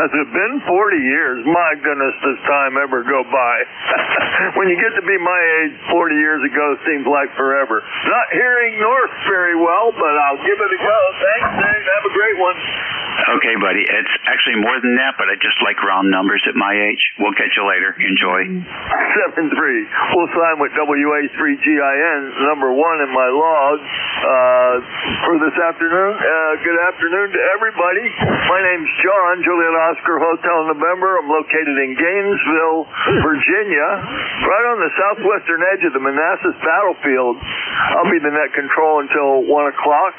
Has it been 40 years? My goodness, does time ever go by? When you get to be my age, 40 years ago seems like forever. Not hearing North very well, but I'll give it a go. Thanks, Dave. Have a great one. Okay, buddy. It's actually more than that, but I just like round numbers at my age. We'll catch you later. Enjoy. 7-3. We'll sign with WA3GIN, number 1 in my log for this afternoon. Good afternoon to everybody. My name's John, Juliet Oscar Hotel November. I'm located in Gainesville, Virginia, right on the southwestern edge of the Manassas battlefield. I'll be the net control until 1 o'clock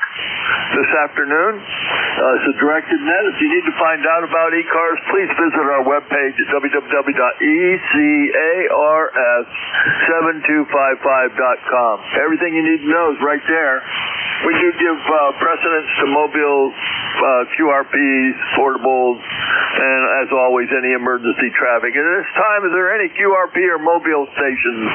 this afternoon. It's a directed net. If you need to find out about ECARS, please visit our webpage at www.ecars7255.com. Everything you need to know is right there. We do give precedence to mobile QRPs, portables, and as always, any emergency traffic. At this time, is there any QRP or mobile stations?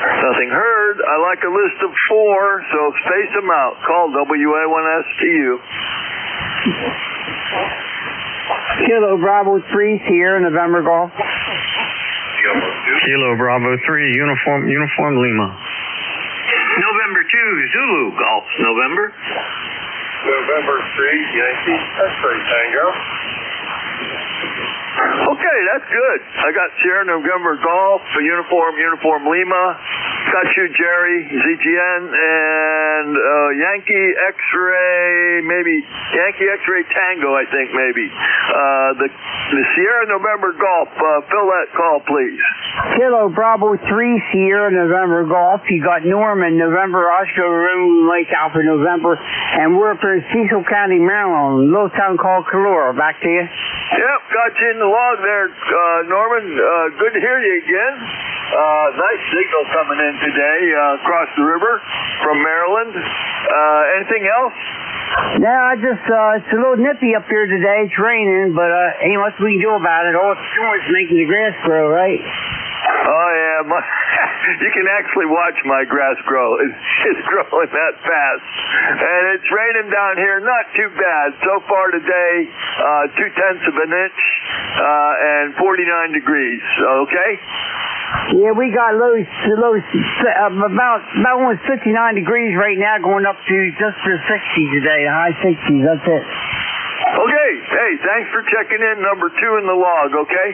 Nothing heard. I like a list of 4, so space them out. Call WA1STU. Kilo Bravo 3 Sierra November Golf. Kilo Kilo Bravo 3, Uniform Lima. November 2, Zulu Golf, November. November 3, Yankee X-ray Tango. Okay, that's good. I got Sierra November Golf, Uniform Lima. Got you, Jerry, ZGN, and Yankee X-ray, maybe Yankee X-ray Tango, I think maybe. The Sierra November Golf, fill that call, please. Kilo Bravo 3, Sierra November Golf. You got Norman, November, Oscar, Romeo, Mike Alpha, November, and we're up in Cecil County, Maryland, a little town called Calora. Back to you. Yep, got you in the log there, Norman. Good to hear you again. Nice signal coming in today across the river from Maryland. Anything else? No, it's a little nippy up here today. It's raining, but ain't much we can do about it. All it's doing is making the grass grow, right? Oh, yeah. You can actually watch my grass grow. It's growing that fast. And it's raining down here, not too bad. So far today, 0.2 of an inch and 49 degrees. Okay? Yeah, we got lows about almost 59 degrees right now, going up to just to 60 today, high 60s. That's it. Okay. Hey, thanks for checking in. Number 2 in the log, okay?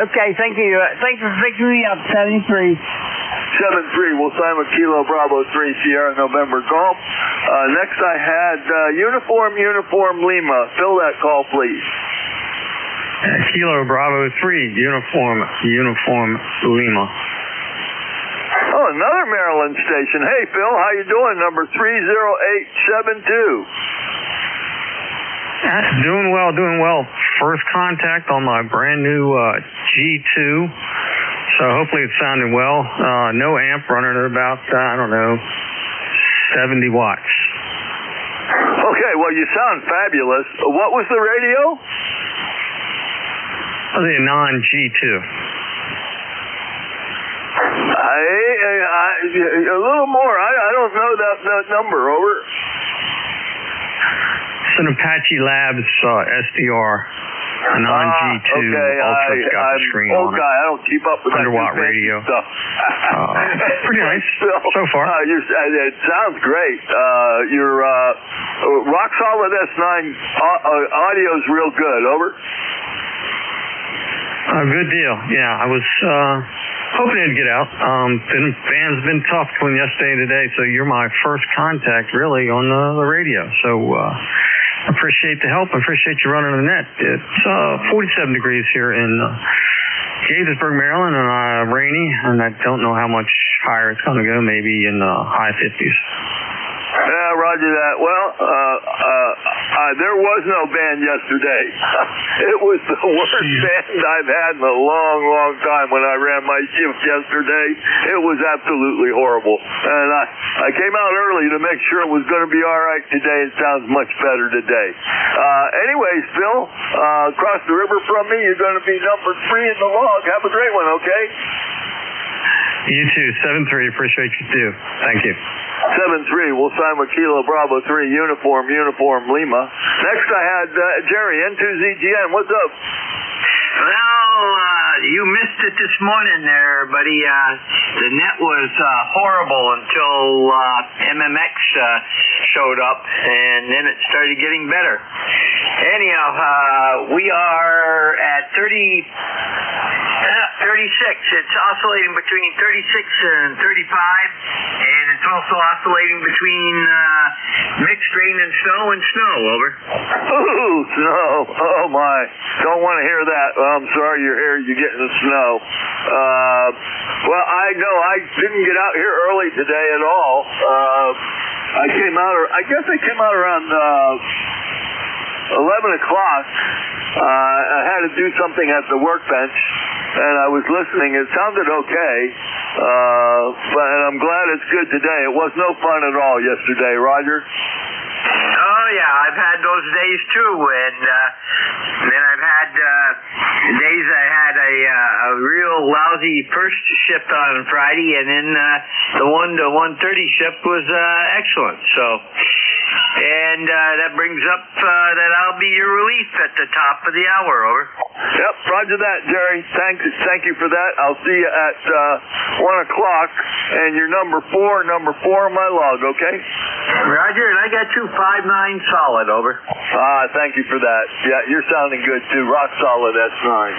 Okay, thank you. Thanks for picking me up, 73. 7-3, we'll sign with Kilo Bravo 3, Sierra November Golf. Next I had Uniform Lima. Fill that call, please. Kilo Bravo 3, Uniform Lima. Oh, another Maryland station. Hey, Phil, how you doing? Number 30872. Doing well. First contact on my brand new G2. So hopefully it's sounding well. No amp, running at about, 70 watts. Okay, well, you sound fabulous. What was the radio? The non-G2. A little more. I don't know that number. Over. It's an Apache Labs SDR, a non-G2 Ultra. It's got the screen on it. I don't keep up with 100-watt radio. Stuff. Pretty nice so far. It sounds great. Your rock solid S9 audio's real good. Over. Good deal. Yeah, I was hoping it'd get out. Band's been tough between yesterday and today, so you're my first contact really on the radio. So appreciate the help. Appreciate you running the net. It's 47 degrees here in Gaithersburg, Maryland, and rainy, and I don't know how much higher it's going to go. Maybe in the high 50s. Yeah, roger that. Well, there was no band yesterday. It was the worst band I've had in a long, long time when I ran my shift yesterday. It was absolutely horrible. And I came out early to make sure it was going to be all right today. It sounds much better today. Anyways, Phil, across the river from me, you're going to be number 3 in the log. Have a great one, okay? You too. 7-3. Appreciate you too. Thank you. 7-3. We'll sign with Kilo Bravo 3, Uniform Lima. Next I had Jerry, N2ZGN. What's up? Well, you missed it this morning there, buddy. The net was horrible until MMX showed up, and then it started getting better. Anyhow, we are at 36. It's oscillating between 36 and 35, and it's also oscillating between mixed rain and snow. Over. Ooh, snow. Oh, my. Don't want to hear that. I'm sorry you're getting the snow. Well, I know I didn't get out here early today at all. I guess I came out around 11 o'clock. I had to do something at the workbench, and I was listening. It sounded okay, but I'm glad it's good today. It was no fun at all yesterday, Roger. Oh, yeah, I've had those days too, and then I've had days I had a real lousy first shift on Friday, and then the 1 to 1:30 shift was excellent. So And that brings up that I'll be your relief at the top of the hour, over. Yep, roger that, Jerry. Thank you for that. I'll see you at 1 o'clock, and you're number 4 on my log, okay? Roger, and I got you 5-9 solid, over. Thank you for that. Yeah, you're sounding good, too. Rock solid, S9.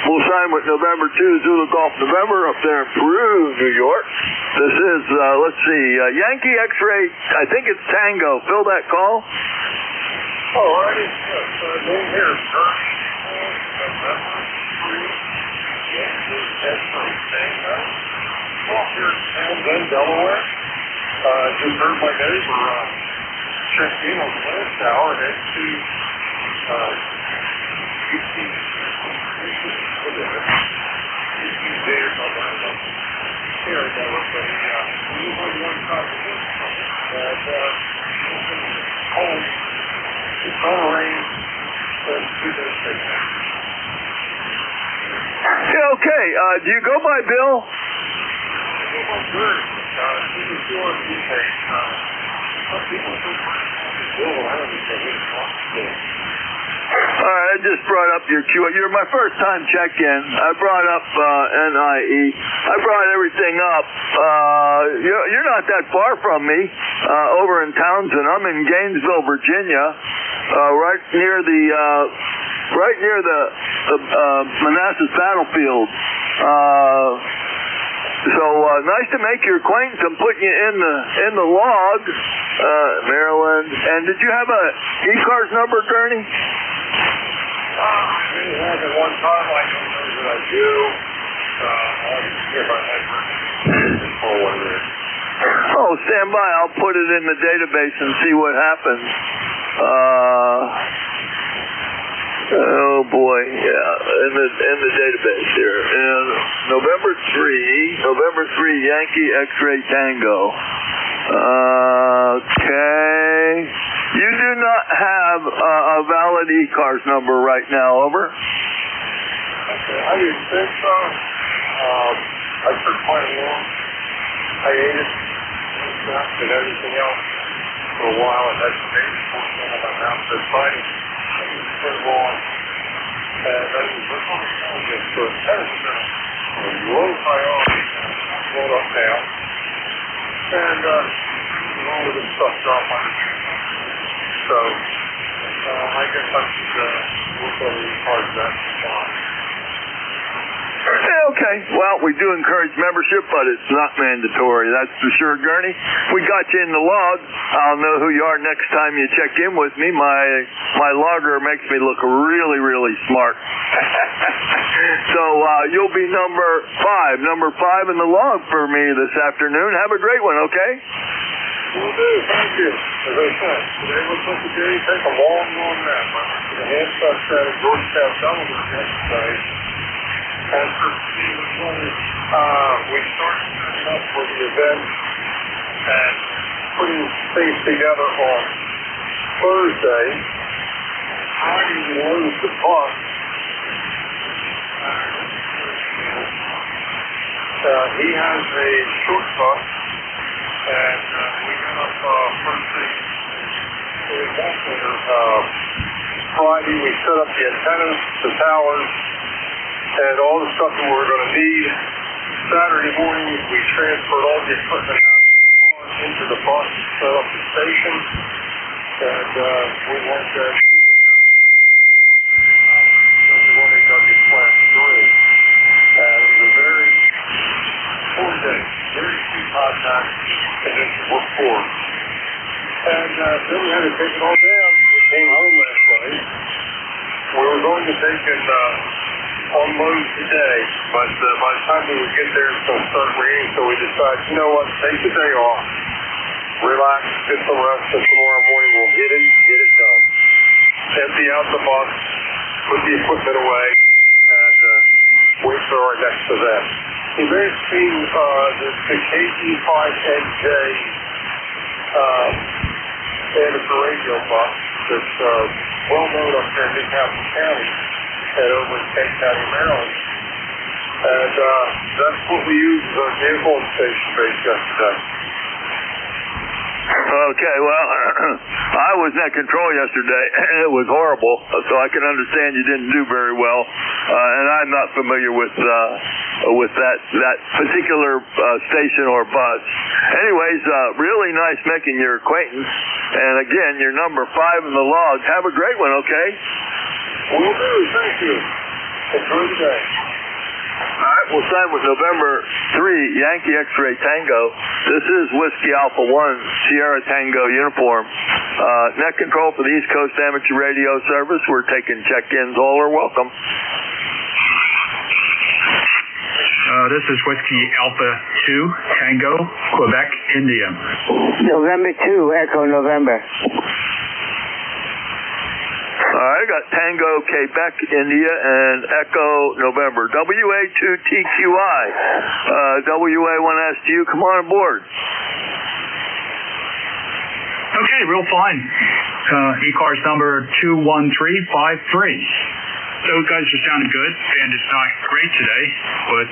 Full sign with November 2, Zulu Golf November up there in Peru, New York. This is, let's see, Yankee X-Ray, I think it's Tango. Fill that call. All righty. Name here, sir. November 3, Yankee X-Ray Tango. Well, here in San Bend, Delaware. Just heard my neighbor check in on the last hour and had two days on the here that was a one contribution that home it's gonna rain and 2 days later. Yeah, okay. Do you go by Bill? I go by Bird. He was doing these days. Some people think Bill, I don't even know who to All right, I just brought up your Q. You're my first time check-in. I brought up NIE. I brought everything up. You're not that far from me, over in Townsend. I'm in Gainesville, Virginia, right near the Manassas battlefield. So nice to make your acquaintance. I'm putting you in the log, Maryland. And did you have a ECARS number, Gurney? I really have at one time. I don't know that I do. I'll see if I have forward there. Oh, stand by. I'll put it in the database and see what happens. Oh boy, yeah, in the database here. And November 3, Yankee X-Ray Tango. Okay. You do not have a valid ECARS number right now, over. Okay, I didn't think so. I took quite a long hiatus and everything else for a while. I had some baby portion on my mouth that's fighting. I was pretty long. And I was on the phone just for a test. Low priority. Rolled up now. And all of this stuff dropped on the tree. So, I guess I should look over the part of that. Okay. Well, we do encourage membership, but it's not mandatory. That's for sure, Gurney. We got you in the log. I'll know who you are next time you check in with me. My logger makes me look really, really smart. So you'll be number 5 in the log for me this afternoon. Have a great one, okay? Will do. Thank you. As I said, today was supposed to take a long nap. I went to the hand stuff at Georgetown, Delaware yesterday. And for we started setting up for the event and putting things together on Thursday. Friday we loaded the bus. He has a short bus, and we got up first thing. Friday we set up the antennas, the towers, and all the stuff that we were going to need. Saturday morning, we transferred all the equipment out of the car into the bus, set up the station, and we went there. Class 3. It was a very poor day, very few contacts, and then we're poor. And then we had to take it all down. We came home last night. We were going to take it unload today, but by the time we would get there, it's going to start raining, so we decided, you know what, take the day off, relax, get some rest, and tomorrow morning we'll get it done. Empty out the bus, put the equipment away, and wait for our next event. You may have seen the KG5NJ amateur radio bus that's well known up there in Newcastle County and over in Kent County, Maryland. And that's what we used as our vehicle station base yesterday. Okay, well, I was net control yesterday, and it was horrible, so I can understand you didn't do very well. And I'm not familiar with that particular station or bus. Anyways, really nice making your acquaintance. And again, you're number 5 in the log. Have a great one, okay? Will do. Thank you. Enjoy the day. All right, we'll sign with November 3, Yankee X-Ray Tango. This is Whiskey Alpha 1, Sierra Tango uniform. Net control for the East Coast Amateur Radio Service. We're taking check-ins. All are welcome. This is Whiskey Alpha 2, Tango, Quebec, India. November 2, Echo November. All right, got Tango, Quebec, India, and Echo, November. WA2TQI. WA1S to you. Come on aboard. Okay, real fine. ECARS number 21353. Those guys are sounding good, and it's not great today, but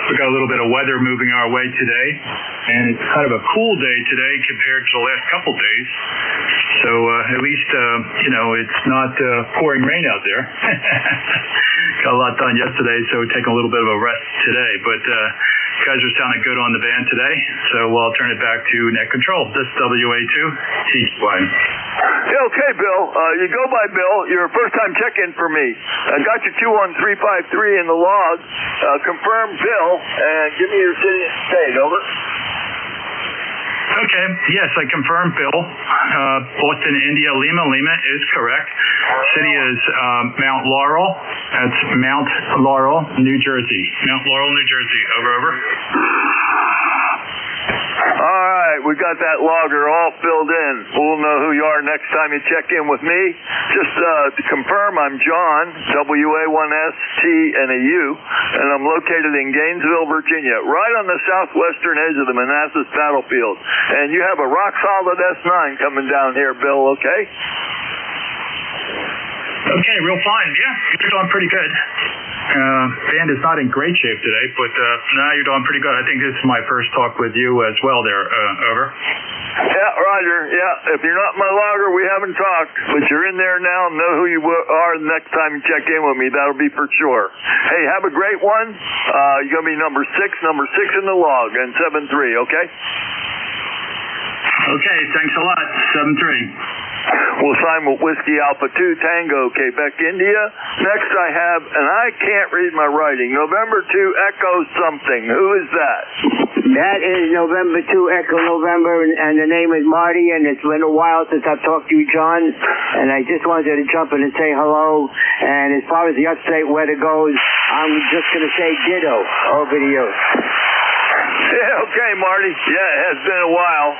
we got a little bit of weather moving our way today, and it's kind of a cool day today compared to the last couple days. So at least, it's not pouring rain out there. Got a lot done yesterday, so we're taking a little bit of a rest today, but guys are sounding good on the band today, so I'll turn it back to net control. This is WA2TQI. Yeah, okay, Bill. You go by Bill. You're a first-time check-in for me. I got your 21353 in the log. Confirm Bill, and give me your city and state. Over. Okay, yes, I confirm, Bill. Boston, India, Lima. Lima is correct. City is Mount Laurel. That's Mount Laurel, New Jersey. Mount Laurel, New Jersey. Over. All right, we got that logger all filled in. We'll know who you are next time you check in with me. Just to confirm, I'm John, WA1ST and a U, and I'm located in Gainesville, Virginia, right on the southwestern edge of the Manassas battlefield. And you have a rock-solid S9 coming down here, Bill, okay? Okay, real fine. Yeah, you're doing pretty good. Band is not in great shape today, but you're doing pretty good. I think this is my first talk with you as well there, over. Yeah, Roger. Yeah, if you're not my logger, we haven't talked, but you're in there now. Know who you are the next time you check in with me. That'll be for sure. Hey, have a great one. You're going to be number 6 in the log, and 7-3, okay? Okay, thanks a lot. 7-3. We'll sign with Whiskey Alpha 2, Tango, Quebec, India. Next I have, and I can't read my writing, November 2, Echo something. Who is that? That is November 2, Echo November, and the name is Marty, and it's been a while since I've talked to you, John, and I just wanted to jump in and say hello, and as far as the upstate weather goes, I'm just going to say ditto. Over to you. Yeah, okay, Marty. Yeah, it has been a while.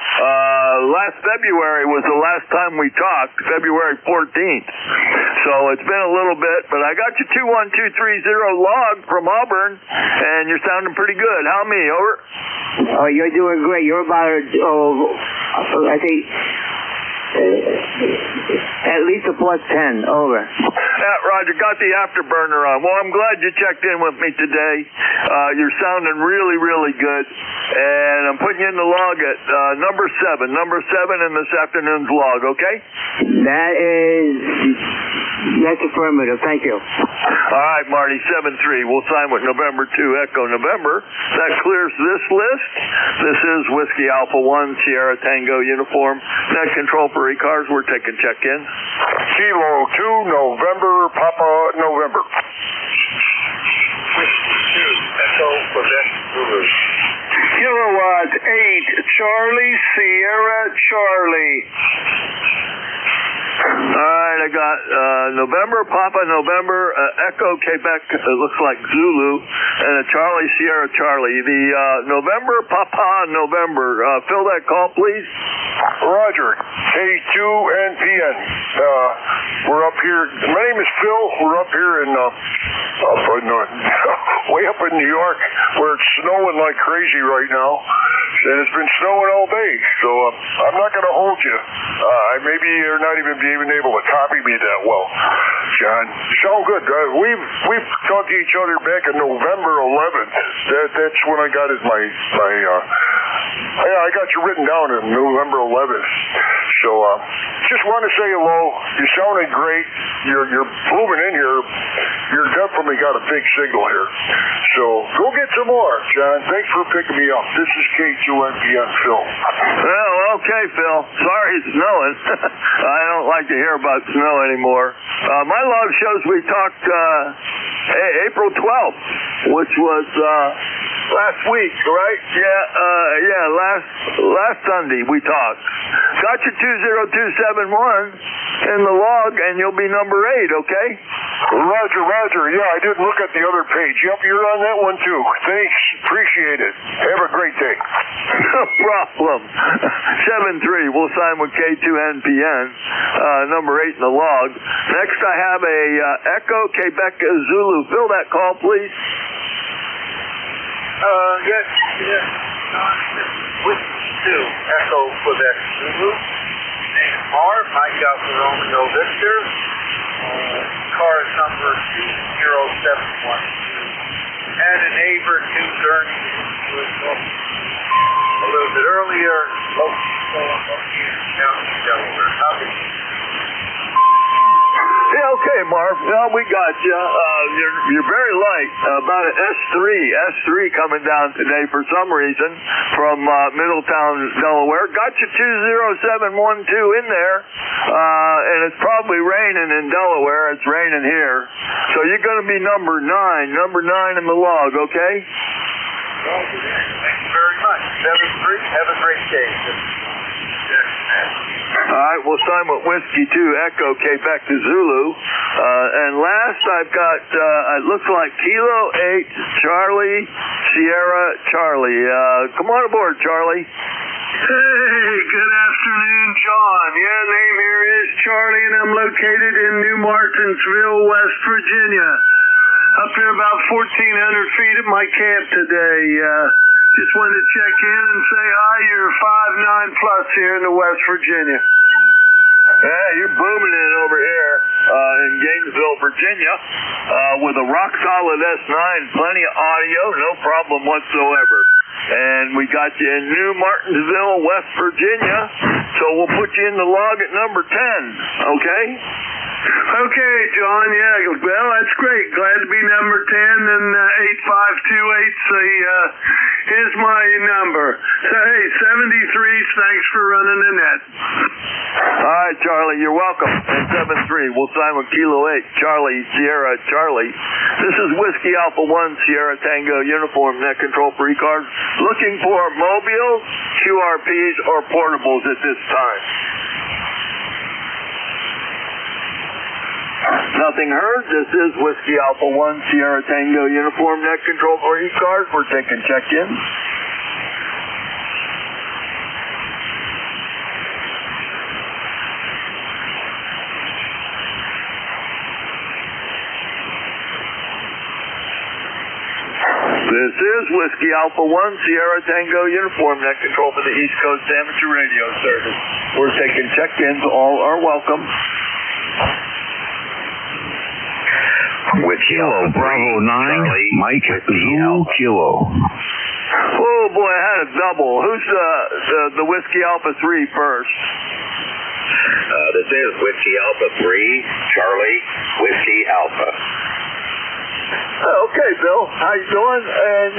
Last February was the last time we talked, February 14th. So it's been a little bit, but I got your 21230 log from Auburn, and you're sounding pretty good. How me? Over? Oh, you're doing great. You're about, I think, at least a +10. Over. Yeah, Roger, got the afterburner on. Well, I'm glad you checked in with me today. You're sounding really, really good. And I'm putting you in the log at number 7 in this afternoon's log, okay? That's affirmative. Thank you. All right, Marty, 7-3. We'll sign with November 2, Echo November. That clears this list. This is Whiskey Alpha 1, Sierra Tango uniform. Net control for ECARS. We're taking check-in. Kilo 2, November, Papa, November. Echo, Quebec, Zulu. Kilowatt 8, Charlie, Sierra, Charlie. All right, I got November, Papa, November, Echo, Quebec, it looks like Zulu, and a Charlie, Sierra, Charlie. The November, Papa, November. Fill that call, please. Roger. K2 and PN. We're up here. My name is Phil. We're up here in way up in New York, where it's snowing like crazy right now, and it's been snowing all day. So I'm not going to hold you. Maybe you're not even able to copy me that well, John. Sound good. We've talked to each other back in November 11th. That's when I got my. I I got you written down on November 11th. So just want to say hello. You sounded great. You're moving in here. You're definitely got a big signal here. So go get some more, John. Thanks for picking me up. This is K2NPN Phil. Well, okay, Phil. Sorry it's snowing. I don't like to hear about snow anymore. My log shows we talked April 12th, which was last week, right? Yeah, last Sunday we talked. Got you 20271 in the log, and you'll be number 8, okay? Roger. Yeah, I didn't look at the other page. Yep, you're on that one too. Thanks. Appreciate it. Have a great day. No problem. 7-3. We'll sign with K2NPN, number 8 in the log. Next, I have a Echo Quebec Zulu. Fill that call, please. Yes. With 2, Echo Quebec Zulu. Name is Marv, Mike Alpha Romeo Victor. Car number 20712. And a neighbor to Gurney, who was a little bit earlier, located in County, Delaware. Copy. Yeah, okay, Marv. Well, we got you. You're very light. About an S3 coming down today for some reason from Middletown, Delaware. Got you 20712 in there, and it's probably raining in Delaware. It's raining here, so you're going to be number 9 in the log. Okay. Thank you very much. 7-3. Have a great day. All right, we'll sign with Whiskey 2, Echo, Quebec to Zulu. And last, I've got, it looks like Kilo 8, Charlie, Sierra, Charlie. Come on aboard, Charlie. Hey, good afternoon, John. Yeah, name here is Charlie, and I'm located in New Martinsville, West Virginia. Up here about 1,400 feet at my camp today. Just wanted to check in and say hi. You're 5'9" plus here in the West Virginia. Yeah, you're booming it over here in Gainesville, Virginia, with a rock-solid S9, plenty of audio, no problem whatsoever. And we got you in New Martinsville, West Virginia, so we'll put you in the log at number 10, okay? Okay, John, yeah, well, that's great. Glad to be number 10, and 8528 is my number. So, hey, 73, thanks for running the net. All right, Charlie, you're welcome. And 7-3, we'll sign with Kilo 8, Charlie, Sierra, Charlie. This is Whiskey Alpha 1, Sierra Tango, uniform net control for ECARS. Looking for mobiles, QRPs, or portables at this time. Nothing heard. This is Whiskey Alpha 1, Sierra Tango, uniform net control for ECARS. We're taking check-in. This is Whiskey Alpha 1, Sierra Tango, uniform net control for the East Coast Amateur Radio Service. We're taking check-ins. All are welcome. With Kilo Bravo 9, Charlie, Mike Zulu Kilo. Oh boy, I had a double. Who's the Whiskey Alpha 3 first? This is Whiskey Alpha 3, Charlie, Whiskey Alpha. Okay, Bill. How you doing? And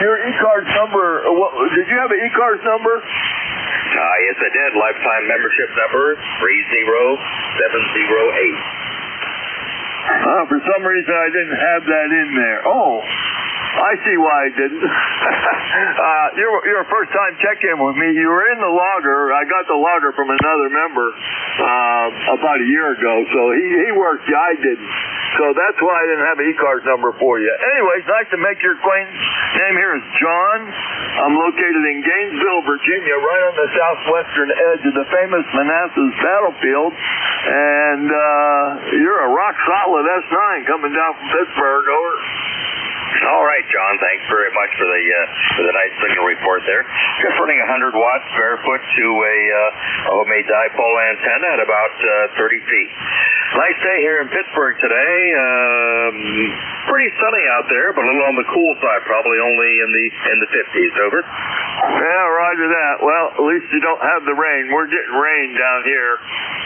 your ECARS number, did you have an ECARS number? Yes, I did. Lifetime membership number 30708. For some reason, I didn't have that in there. Oh, I see why I didn't. You're a first-time check-in with me. You were in the logger. I got the logger from another member about a year ago, so he worked. I didn't. So that's why I didn't have an ECARS number for you. Anyways, nice to make your acquaintance. Name here is John. I'm located in Gainesville, Virginia, right on the southwestern edge of the famous Manassas battlefield. And you're a rock-solid S9 coming down from Pittsburgh. Over. All right, John. Thanks very much for the nice signal report there. Just running 100 watts barefoot to a homemade dipole antenna at about 30 feet. Nice day here in Pittsburgh today. Pretty sunny out there, but a little on the cool side, probably only in the 50s. Over. Yeah, roger that. Well, at least you don't have the rain. We're getting rain down here,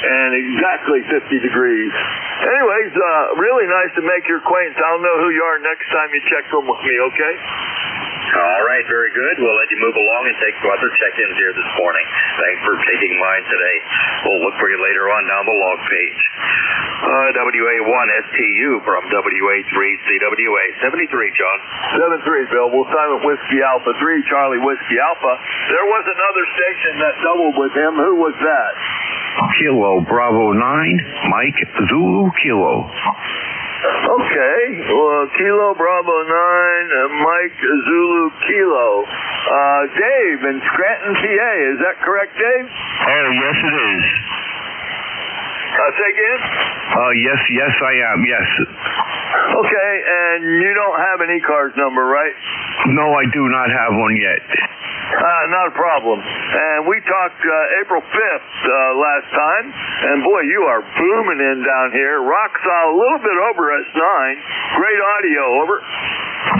and exactly 50 degrees. Anyways, really nice to make your acquaintance. I'll know who you are next time you check in with me, okay? All right, very good. We'll let you move along and take some other check-ins here this morning. Thanks for taking mine today. We'll look for you later on down the log page. WA1 STU from WA3 CWA 73, John. 73, Bill. We'll sign with Whiskey Alpha 3, Charlie Whiskey Alpha. There was another station that doubled with him. Who was that? Kilo Bravo 9, Mike Zulu Kilo. Okay, well, Kilo Bravo 9, Mike Zulu Kilo. Dave in Scranton, PA. Is that correct, Dave? Oh, yes, it is. Say again? Yes, I am, yes. Okay, and you don't have an ECARS number, right? No, I do not have one yet. Not a problem. And we talked April 5th last time, and boy, you are booming in down here. Rock saw a little bit over S9. Great audio, over.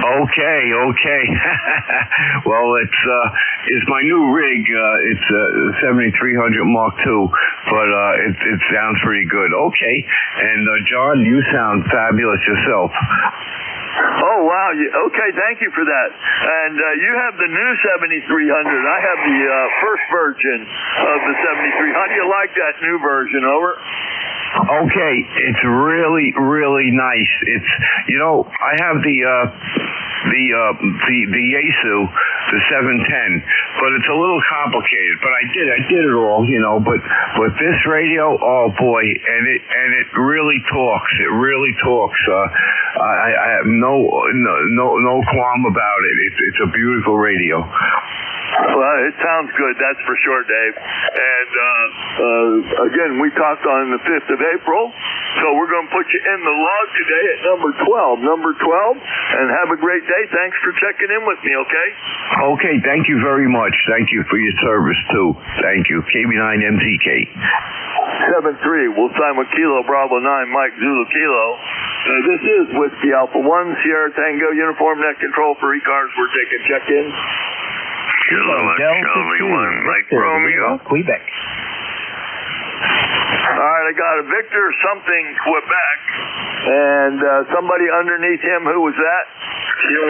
Okay. Well, it's my new rig. It's a 7300 Mark II, but it sounds pretty good. Okay, and John, you sound fabulous yourself. Oh, wow. Okay, thank you for that. And you have the new 7300. I have the first version of the 73. How do you like that new version, over? Okay, it's really, really nice. It's, I have the Yaesu, the 710, but it's a little complicated. But I did it all, But this radio, oh boy, and it really talks. It really talks. I have no qualm about it. It's a beautiful radio. Well, it sounds good, that's for sure, Dave. And again, we talked on the 5th of April, so we're going to put you in the log today at number 12. Number 12, and have a great day. Thanks for checking in with me, okay? Okay, thank you very much. Thank you for your service, too. Thank you. KB9MTK. 7-3, we'll sign with Kilo Bravo 9, Mike Zulu Kilo. This is Whiskey Alpha 1, Sierra Tango, Uniform Net Control for ECARS. We're taking check-in. Kilo Charlie 1, Mike Romeo. Quebec. All right, I got a Victor something Quebec, and somebody underneath him. Who was that?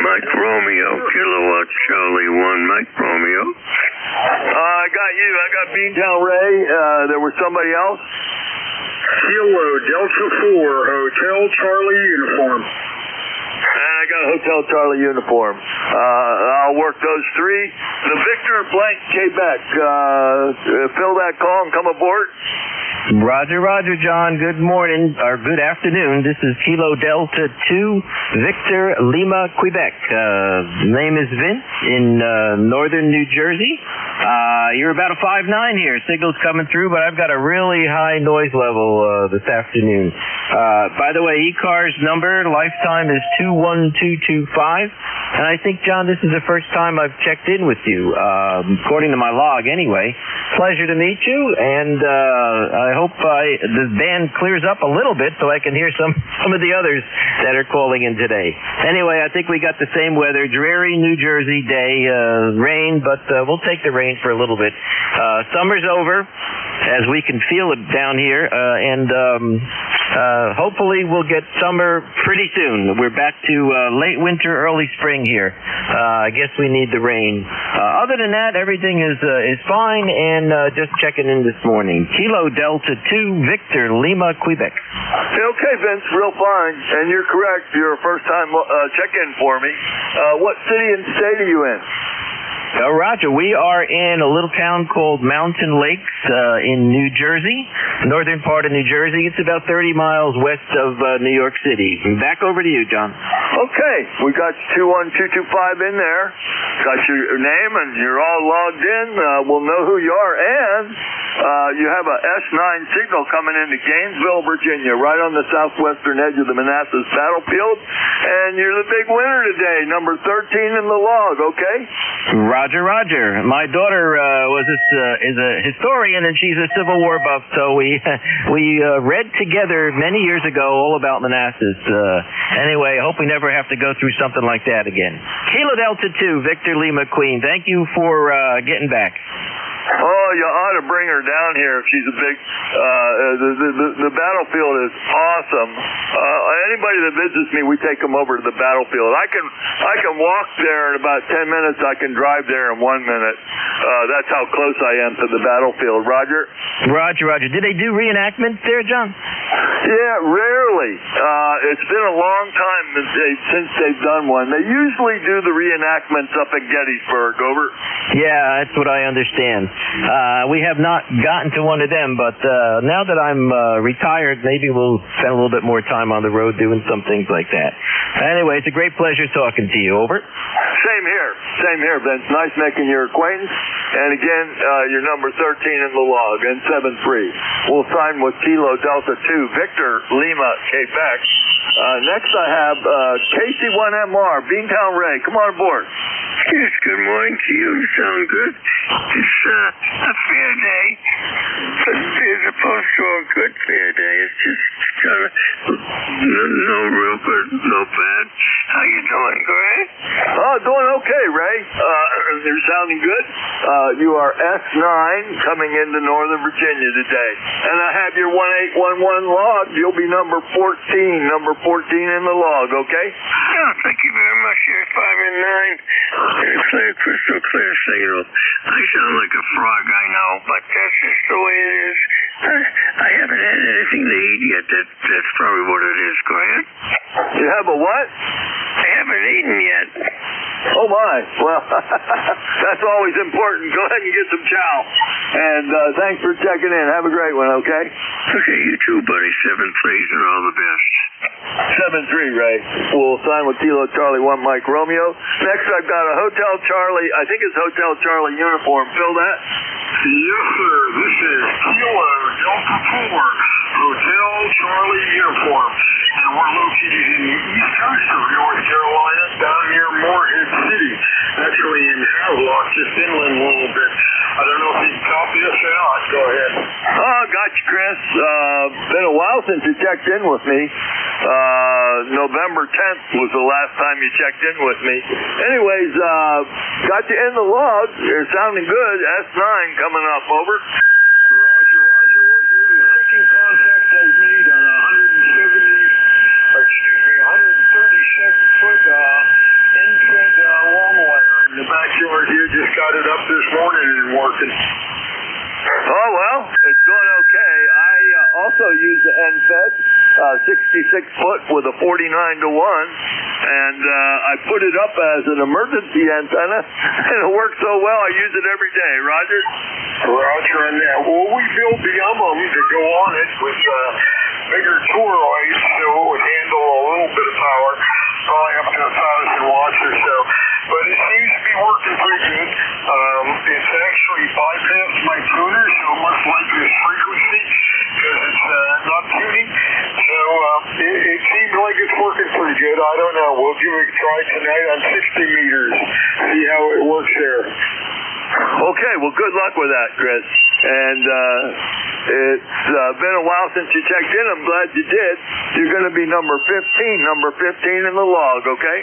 Mike Romeo. Kilowatt Charlie 1, Mike Romeo. I got you. I got Beantown Ray. There was somebody else. Kilo Delta 4, Hotel Charlie Uniform. And I got Hotel Charlie Uniform. I'll work those three. The Victor blank Quebec. Fill that call and come aboard. Roger, John. Good morning, or good afternoon. This is Kilo Delta 2, Victor Lima, Quebec. Name is Vince in northern New Jersey. You're about a 5.9 here. Signal's coming through, but I've got a really high noise level this afternoon. By the way, ECARS number, lifetime is 21225. And I think, John, this is the first time I've checked in with you, according to my log anyway. Pleasure to meet you, and I hope the band clears up a little bit so I can hear some of the others that are calling in today. Anyway, I think we got the same weather, dreary New Jersey day, rain, but we'll take the rain for a little bit. Summer's over, as we can feel it down here, and hopefully we'll get summer pretty soon. We're back to late winter, early spring here. I guess we need the rain. Other than that, everything is fine, and just checking in this morning. Kilo Delta 2, Victor Lima, Quebec. Okay, Vince, real fine. And you're correct. You're a first-time check-in for me. What city and state are you in? Roger, we are in a little town called Mountain Lakes in New Jersey, northern part of New Jersey. It's about 30 miles west of New York City. Back over to you, John. Okay, we got 21225 in there. Got your name, and you're all logged in. We'll know who you are, and You have a S9 signal coming into Gainesville, Virginia, right on the southwestern edge of the Manassas battlefield. And you're the big winner today, number 13 in the log, okay? Roger, Roger. My daughter is a historian, and she's a Civil War buff, so we read together many years ago all about Manassas. Anyway, I hope we never have to go through something like that again. Kilo Delta 2, Victor Lima Queen, thank you for getting back. Oh, you ought to bring her down here if she's a big. The battlefield is awesome. Anybody that visits me, we take them over to the battlefield. I can walk there in about 10 minutes. I can drive there in 1 minute. That's how close I am to the battlefield. Roger? Roger. Did they do reenactment there, John? Yeah, rarely. It's been a long time since they've done one. They usually do the reenactments up at Gettysburg. Over? Yeah, that's what I understand. We have not gotten to one of them, but now that I'm retired, maybe we'll spend a little bit more time on the road doing some things like that. Anyway, it's a great pleasure talking to you. Over. Same here, Vince. Nice making your acquaintance. And again, you're number 13 in the log, and 7-3. We'll sign with Kilo Delta 2, Victor Lima, Quebec. Next I have KC1MR, Beantown Ray. Come on aboard. Yes, good morning to you. You sound good. It's a fair day, as opposed to a good fair day. It's just kind of no real good, no bad. How you doing, Greg? Oh, doing okay, Ray. You're sounding good. You are S9 coming into Northern Virginia today. And I have your 1811 log. You'll be number 14 in the log, okay? Oh, thank you very much. You're 5 and 9. And clear, crystal clear signal. I sound like a frog, I know, but that's just the way it is. I haven't had anything to eat yet. That's probably what it is. Go ahead. You have a what? I haven't eaten yet. Oh, my. Well, that's always important. Go ahead and get some chow. And thanks for checking in. Have a great one, okay? Okay, you too, buddy. 7-3s and all the best. 7-3, Ray. We'll sign with Kilo Charlie 1 Mike Romeo. Next, I've got a Hotel Charlie. I think it's Hotel Charlie uniform. Fill that? Yes, sir. This is Kilo Delta 4, Hotel Charlie uniform. And we're located in the east coast of North Carolina, down near Morehead City. Actually in Havelock, just inland a little bit. I don't know if you can copy us out. Go ahead. Oh, got you, Chris. Been a while since you checked in with me. November 10th was the last time you checked in with me. Anyways, got you in the log. You're sounding good. S9 coming up. Over. Roger. Well, you're the second contact I've made on a 137-foot end-fed long wire in the backyard here. Just got it up this morning and working. Oh, well, it's going okay. I also use the end-fed, 66-foot with a 49-1, and I put it up as an emergency antenna, and it works so well I use it every day. Roger? Roger on that. Well, we built the to go on it with bigger toroids so it would handle a little bit of power, probably up to 1,000 watts or so. But it seems to be working pretty good. It's actually bypassed my tuner, so it must like this frequency because it's not tuning. So it seems like it's working pretty good. I don't know. We'll give it a try tonight on 60 meters, see how it works there. Okay, well, good luck with that, Chris. And it's been a while since you checked in. I'm glad you did. You're going to be number 15 in the log, okay?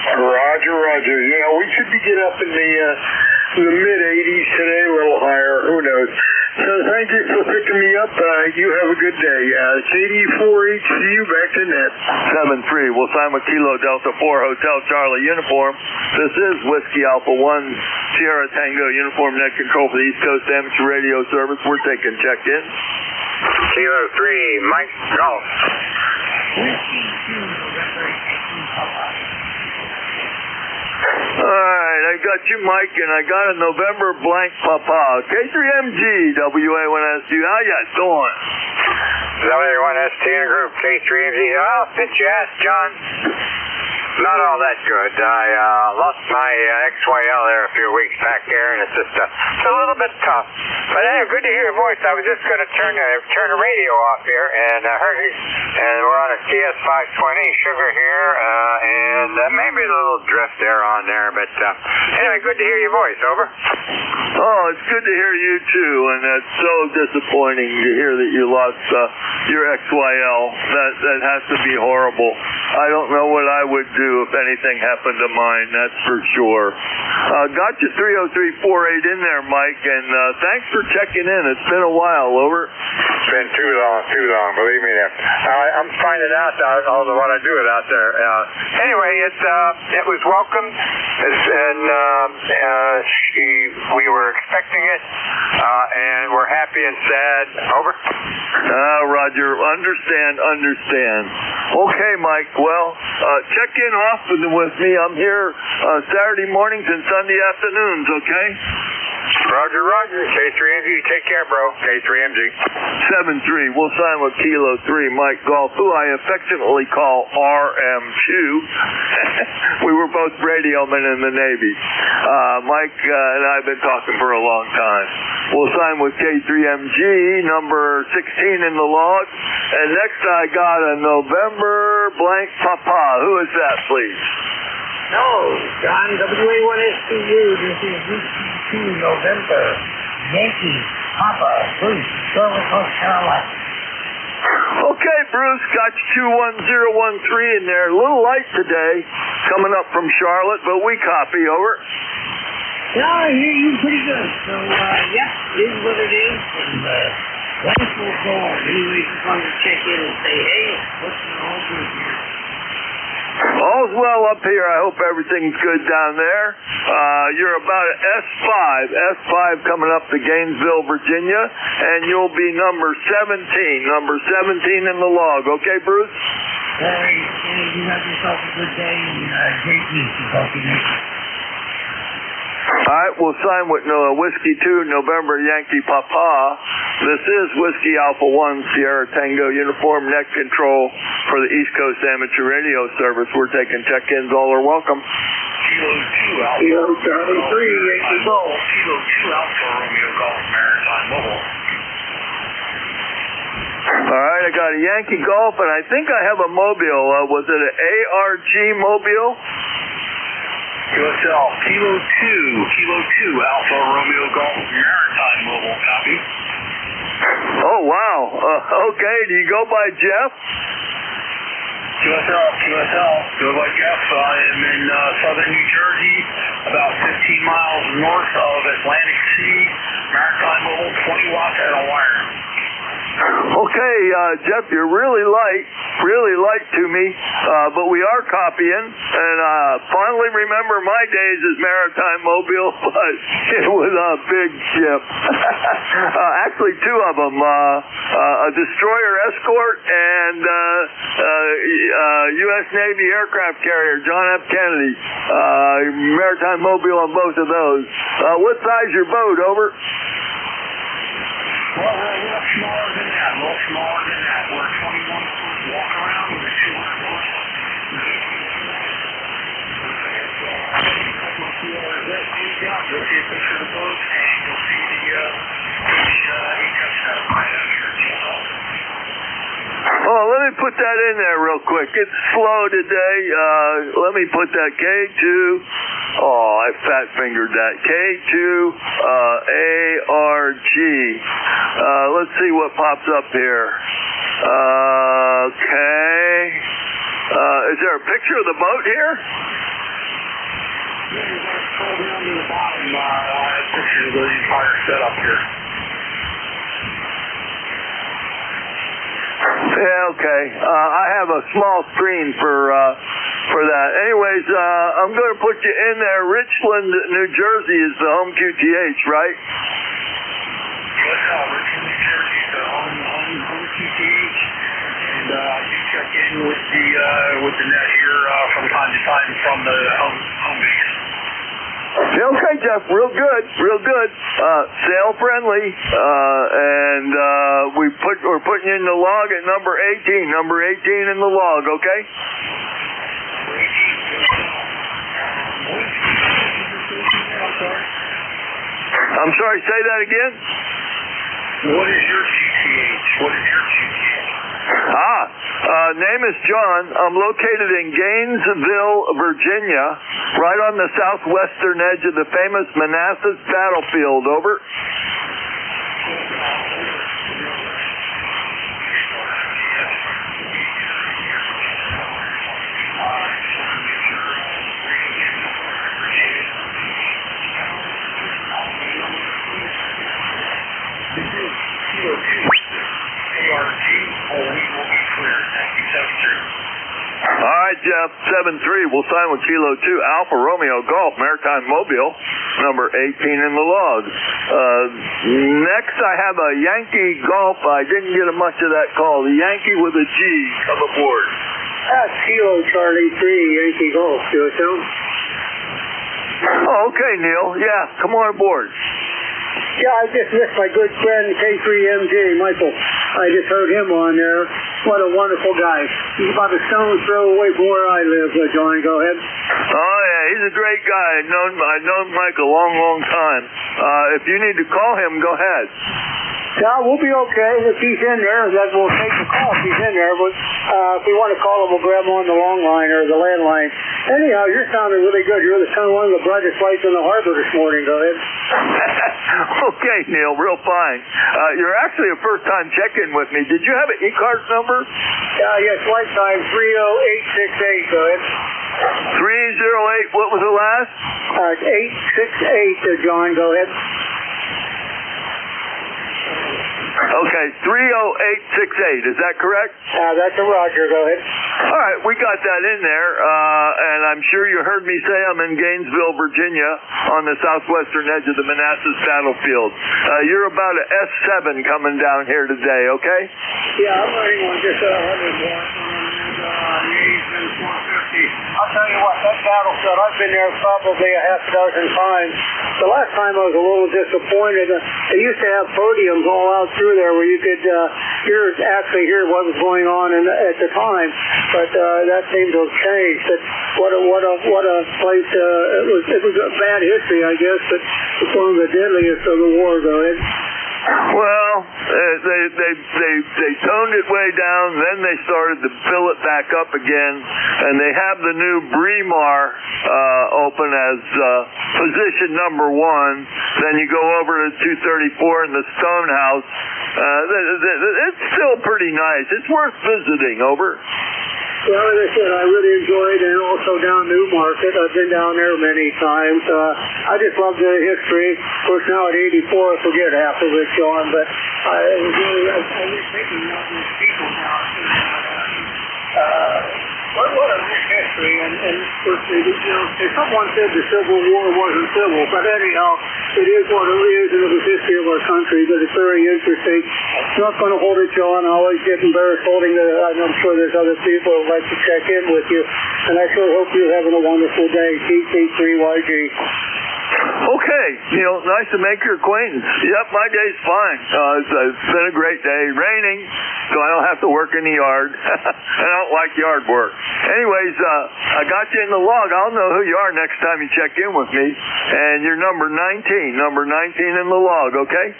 Roger. Yeah, we should be getting up in the mid-80s today, a little higher. Who knows? So thank you for picking me up. You have a good day. KD4HCU back to net. 7-3. We'll sign with Kilo Delta 4 Hotel Charlie uniform. This is Whiskey Alpha 1 Sierra Tango uniform net control for the East Coast Amateur Radio Service. We're taking check-in. Kilo 3, Mike Golf. All right, I got you, Mike, and I got a November blank Papa. K3MG, WA1SU, how ya doing? WA1ST in a group, K3MG. Oh, since you asked, John, Not all that good. I lost my XYL there a few weeks back here, and it's just it's a little bit tough. But anyway, good to hear your voice. I was just going to turn the radio off here, and heard you. And we're on a TS 520 sugar here, and maybe a little drift there on there. But anyway, good to hear your voice. Over. Oh, it's good to hear you too, and that's so disappointing to hear that you lost your XYL. That has to be horrible. I don't know what I would do if anything happened to mine, that's for sure. Got you 30348 in there, Mike, and thanks for checking in. It's been a while. Over. It's been too long, believe me. I'm finding out all the what I do it out there. Anyway, it was welcome, and we were expecting it, and we're happy and sad. Over. Roger. Understand. Okay, Mike. Well, check in often with me. I'm here Saturday mornings and Sunday afternoons, okay? Roger. K3MG, take care, bro. K3MG. 7-3. We'll sign with Kilo 3, Mike Golf, who I affectionately call RM2. We were both radio men in the Navy. Mike and I have been talking for a long time. We'll sign with K3MG, number 16 in the log. And next I got a November blank Papa. Who is that, please? No, John, WA1STU, this is Whiskey 2 November, Yankee, Papa, Bruce, Charlotte, North Carolina. Okay, Bruce, got you 21013 in there. A little light today, coming up from Charlotte, but we copy. Over. Yeah, I hear you pretty good. So, yeah, it is what it is. And life will go on. Anyway, just wanted to check in and say, hey, what's going on here? All's well up here. I hope everything's good down there. You're about S5 coming up to Gainesville, Virginia, and you'll be number 17 in the log. Okay, Bruce? Hey, you have yourself a good day and great week. Talk to you next week. All right, we'll sign with Whiskey 2, November Yankee Papa. This is Whiskey Alpha 1, Sierra Tango Uniform Net Control for the East Coast Amateur Radio Service. We're taking check-ins. All are welcome. Kilo 2 Alpha. Kilo 3, Yankee Golf. Kilo 2 Alpha, Romeo Golf, Maritime Mobile. All right, I got a Yankee Golf, and I think I have a Mobile. Was it an ARG Mobile? USL, Kilo 2 Alpha, Romeo Golf, Maritime Mobile, copy. Oh, wow. Okay, do you go by Jeff? QSL, go by Jeff. I am in southern New Jersey, about 15 miles north of Atlantic Sea, Maritime Mobile, 20 watts out of wire. Okay, Jeff, you're really light to me, but we are copying, and fondly remember my days as Maritime Mobile, but it was a big ship. Actually, two of them, a destroyer escort and U.S. Navy aircraft carrier, John F. Kennedy. Maritime Mobile on both of those. What size your boat, over? Well, we're a little smaller than that. We're 21 foot walk around with a 200 horse. You'll see a picture of the boat, and you'll see the HF satellite out here. Oh, let me put that in there real quick. It's slow today. Let me put that K2. Oh, I fat fingered that. K2 ARG. Let's see what pops up here. Okay. Is there a picture of the boat here? Yeah, you're going to scroll down to the bottom. Picture of the entire setup here. Yeah, okay. I have a small screen for that. Anyways, I'm going to put you in there. Richland, New Jersey is the home QTH, right? Richland, New Jersey is the home QTH, and you check in with the net here from time to time from the home base. Okay, Jeff, real good. Sail friendly, and we're putting you in the log at number 18 in the log, okay? I'm sorry, say that again? What is your GTH? Name is John. I'm located in Gainesville, Virginia, right on the southwestern edge of the famous Manassas battlefield. Over. All right, Jeff, 7-3. We'll sign with Kilo 2 Alpha Romeo Golf, Maritime Mobile, number 18 in the log. Next, I have a Yankee Golf. I didn't get much of that call. The Yankee with a G. Come aboard. That's Kilo Charlie 3, Yankee Golf. Do it, Tom? Oh, okay, Neil. Yeah, come on aboard. Yeah, I just missed my good friend K3MJ, Michael. I just heard him on there. What a wonderful guy. He's about a stone's throw away from where I live, John. Go ahead. Oh, yeah, he's a great guy. I've known Mike a long, long time. If you need to call him, go ahead. Yeah, we'll be okay. If he's in there, then we'll take the call if he's in there. But if we want to call him, we'll grab him on the long line or the landline. Anyhow, you're sounding really good. You're one of the brightest lights in the harbor this morning. Go ahead. Okay, Neil, real fine. You're actually a first-time check-in with me. Did you have an ECARS number? Yes, flight time 30868. Go ahead. 308, what was the last? 868, John. Go ahead. Okay, 30868, is that correct? That's a Roger, go ahead. All right, we got that in there, and I'm sure you heard me say I'm in Gainesville, Virginia, on the southwestern edge of the Manassas battlefield. You're about an S7 coming down here today, okay? Yeah, I'm running on just 100 I'll tell you what, that battlefield, I've been there probably a half a dozen times. The last time I was a little disappointed. They used to have podiums all out through there where you could hear what was going on at the time, but that seemed to have changed. But what a place! It was a bad history, I guess, but it's one of the deadliest of the war, though. Well, they toned it way down, then they started to fill it back up again, and they have the new Bremar open as position number 1. Then you go over to 234 in the Stone House. It's still pretty nice. It's worth visiting. Over. Well, as I said, I really enjoyed, and also down Newmarket. I've been down there many times. I just love the history. Of course, now at 84, I forget half of it, John, but I was thinking of these people now. What a rich history, and of course, someone said the Civil War wasn't civil, but anyhow, it is what it is, and it was history of our country, but it's very interesting. I'm not going to hold it, John. I always get embarrassed holding it. I'm sure there's other people who would like to check in with you, and I sure hope you're having a wonderful day. TC3YG. Okay, Neil, nice to make your acquaintance. Yep, my day's fine. It's been a great day. Raining, so I don't have to work in the yard. I don't like yard work. Anyways, I got you in the log. I'll know who you are next time you check in with me. And you're number 19 in the log, okay?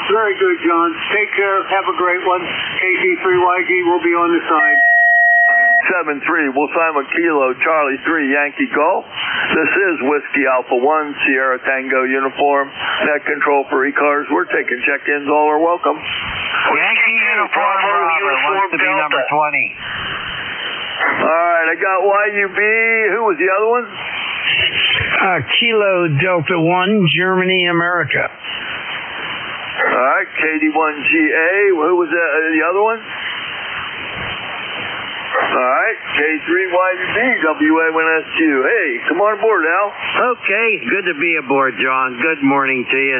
Very good, John. Take care. Have a great one. KC3YG will be on the side. 7-3. We'll sign with Kilo Charlie 3 Yankee Golf. This is Whiskey Alpha 1 Sierra Tango uniform. Net control for ECARS. We're taking check-ins. All are welcome. Yankee uniform Robert wants to be number 20. All right, I got YUB. Who was the other one? Kilo Delta 1 Germany, America. All right, KD1GA. Who was the other one? All right, K3YUB, WA1SQ. Hey, come on aboard, Al. Okay, good to be aboard, John. Good morning to you.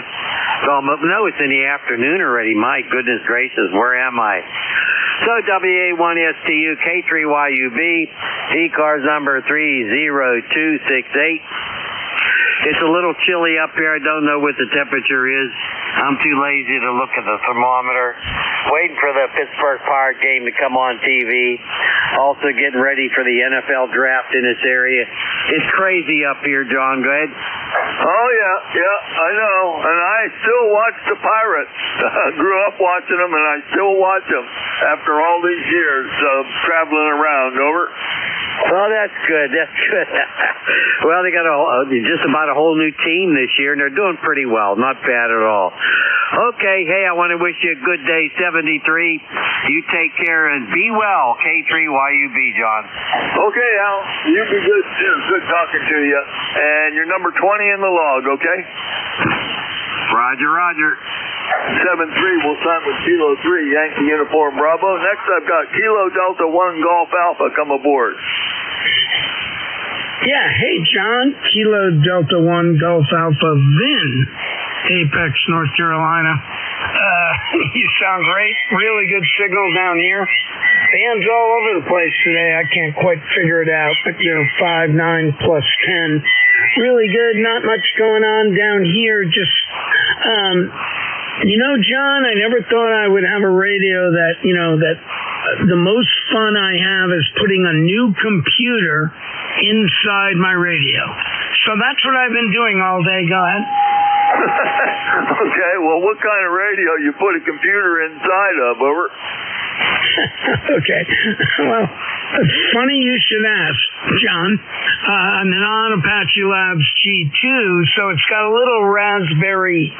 Well, no, it's in the afternoon already. My goodness gracious, where am I? So, WA1STU, K3YUB, ECARS number 30268. It's a little chilly up here. I don't know what the temperature is. I'm too lazy to look at the thermometer. Waiting for the Pittsburgh Pirate game to come on TV. Also getting ready for the NFL draft in this area. It's crazy up here, John. Go ahead. Oh, yeah, I know. And I still watch the Pirates. I grew up watching them, and I still watch them after all these years of traveling around. Over. Oh, that's good. That's good. Well, they got just about a whole new team this year, and they're doing pretty well. Not bad at all. Okay, hey, I want to wish you a good day, 73. You take care and be well, K3YUB, John. Okay, Al. You be good, too. Good talking to you. And you're number 20 in the log, okay? Roger, roger. 7-3, we'll sign with Kilo 3, Yankee Uniform Bravo. Next, I've got Kilo Delta 1 Golf Alpha come aboard. Yeah, hey, John. Kilo Delta 1 Golf Alpha Vin, Apex, North Carolina. You sound great. Really good signal down here. Bands all over the place today. I can't quite figure it out, but 5, 9, plus 10. Really good. Not much going on down here. Just, John, I never thought I would have a radio that, that the most fun I have is putting a new computer inside my radio. So that's what I've been doing all day. Go ahead. Okay, well, what kind of radio you put a computer inside of, over? Okay, well, funny you should ask, John. An Apache Labs G2, so it's got a little Raspberry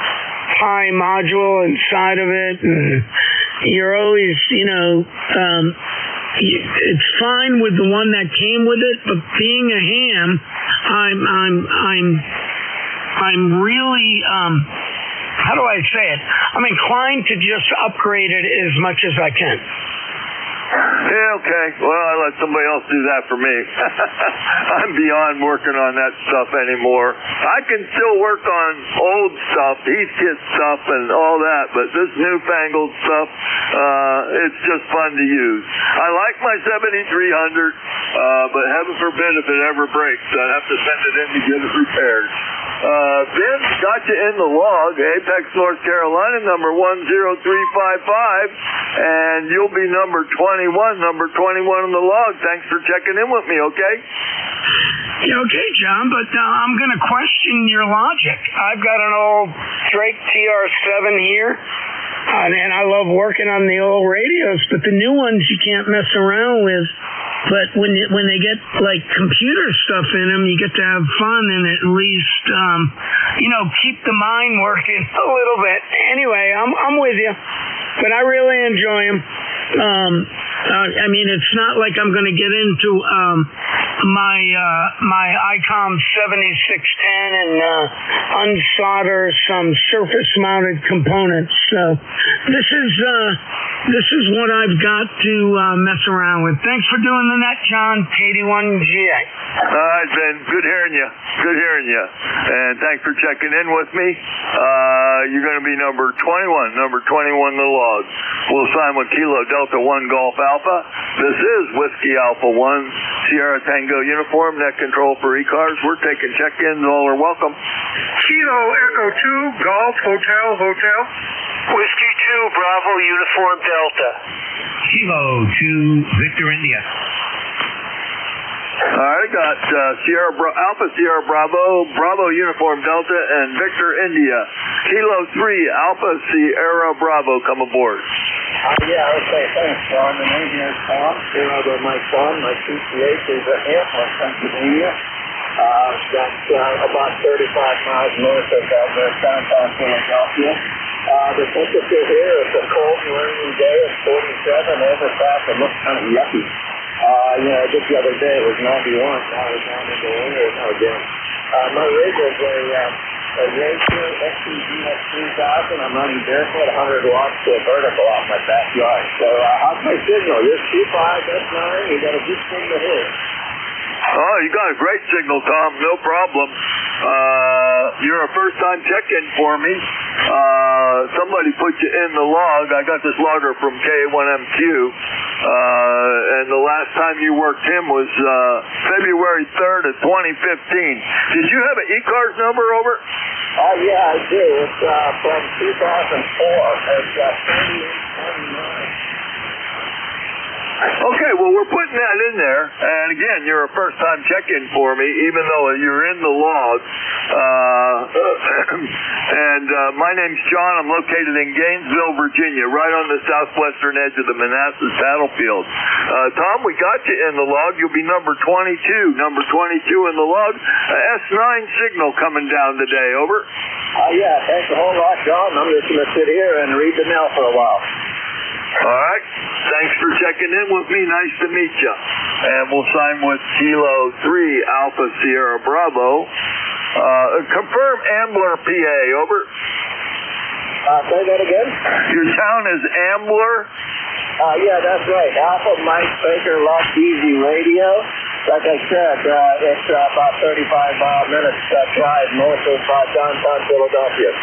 Pi module inside of it, and you're always, it's fine with the one that came with it, but being a ham, I'm really, how do I say it? I'm inclined to just upgrade it as much as I can. Yeah, okay. Well, I let somebody else do that for me. I'm beyond working on that stuff anymore. I can still work on old stuff, Heathkit stuff and all that, but this newfangled stuff, it's just fun to use. I like my 7300, but heaven forbid if it ever breaks, I'd have to send it in to get it repaired. Ben, got you in the log, Apex, North Carolina, number 10355, and you'll be number 21 in the log. Thanks for checking in with me, okay? Yeah, okay, John, but I'm going to question your logic. I've got an old Drake TR7 here, and I love working on the old radios, but the new ones you can't mess around with. But when they get like computer stuff in them, you get to have fun and at least keep the mind working a little bit. Anyway, I'm with you, but I really enjoy them. It's not like I'm going to get into my ICOM 7610 and unsolder some surface-mounted components. So this is what I've got to mess around with. Thanks for doing the net, John. K81GA. All right, Ben. Good hearing you. And thanks for checking in with me. You're going to be number 21 in the log. We'll sign with Kilo Delta 1 Golf Alpha. This is Whiskey Alpha 1, Sierra Tango uniform, net control for ECARS. We're taking check-ins. All are welcome. Kilo Echo 2 Golf Hotel. Whiskey 2 Bravo Uniform Delta. Kilo 2 Victor India. All right, got Alpha Sierra Bravo Uniform Delta, and Victor India. Kilo 3 Alpha Sierra Bravo, come aboard. Yeah, okay, thanks, John. The name here is Tom. Here I go, my son. My CCH is a Hamlet, Pennsylvania. That's about 35 miles north of downtown Philadelphia. The temperature here is a cold and rainy day. It's 47. Overcast. It looks kind of yucky. Just the other day it was 91. Now we're down into winter now again. My rig is a Yankee XCGS 3000. I'm running barefoot, 100 watts to a vertical off my backyard. So how's my signal? You're C5, S9. You got a good signal here. Oh, you got a great signal, Tom. No problem. You're a first-time check-in for me. Somebody put you in the log. I got this logger from K1MQ, and the last time you worked him was February 3rd of 2015. Did you have an ECARS number, over? Yeah, I do. It's from 2004. It's 3829. Okay, well, we're putting that in there, and again, you're a first-time check-in for me, even though you're in the log. My name's John. I'm located in Gainesville, Virginia, right on the southwestern edge of the Manassas battlefield. Tom, we got you in the log. You'll be number 22. Number 22 in the log. S9 signal coming down today, over. Yeah, thanks a whole lot, John. I'm just going to sit here and read the mail for a while. All right. Thanks for checking in with me. Nice to meet you. And we'll sign with Kilo 3 Alpha Sierra Bravo. Confirm Ambler, PA. Over. Say that again? Your town is Ambler? Yeah, that's right. Alpha Mike Baker Lock Easy Radio. Like I said, it's about 35 minutes drive north of downtown Philadelphia.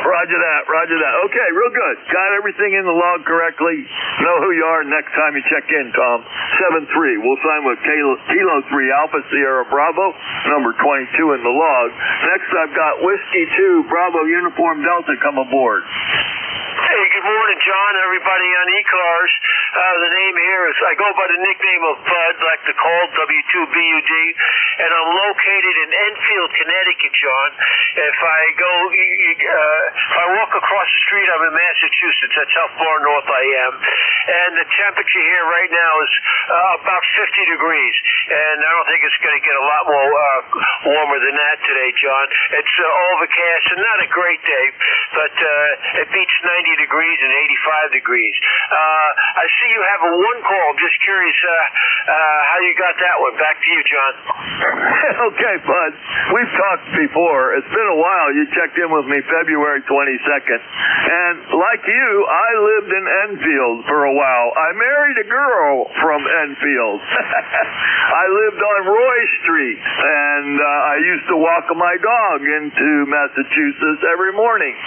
Roger that, roger that. Okay, real good. Got everything in the log correctly. Know who you are next time you check in, Tom. 7-3. We'll sign with Kilo 3 Alpha Sierra Bravo, number 22 in the log. Next, I've got Whiskey 2 Bravo Uniform Delta come aboard. Hey, good morning, John, everybody on ECARS. The name here is, I go by the nickname of Bud, like the call, W2BUD, and I'm located in Enfield, Connecticut, John. If I walk across the street, I'm in Massachusetts. That's how far north I am. And the temperature here right now is about 50 degrees, and I don't think it's going to get a lot more warmer than that today, John. It's overcast and not a great day, but it beats 90 degrees and 85 degrees. I see you have a one call. I'm just curious how you got that one. Back to you, John. Okay, Bud. We've talked before. It's been a while. You checked in with me February 22nd. And like you, I lived in Enfield for a while. I married a girl from Enfield. I lived on Roy Street, and I used to walk my dog into Massachusetts every morning.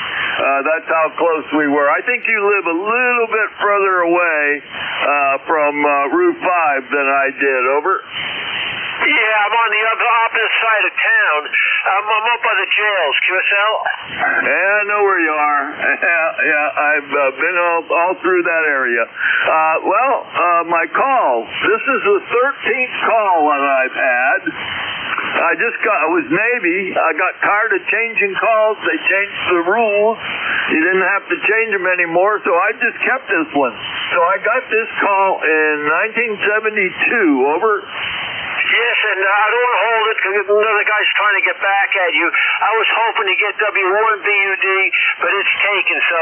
That's how close we were. I think you live a little bit further away from Route 5 than I did, over. Yeah, I'm on the opposite side of town. I'm up by the jails, QSL. Yeah, I know where you are. Yeah, I've been all through that area. My call. This is the 13th call that I've had. It was Navy. I got tired of changing calls. They changed the rules. You didn't have to change them anymore, so I just kept this one. So I got this call in 1972, over. Yes, and I don't want to hold it because another guy's trying to get back at you. I was hoping to get W1BUD, but it's taken, so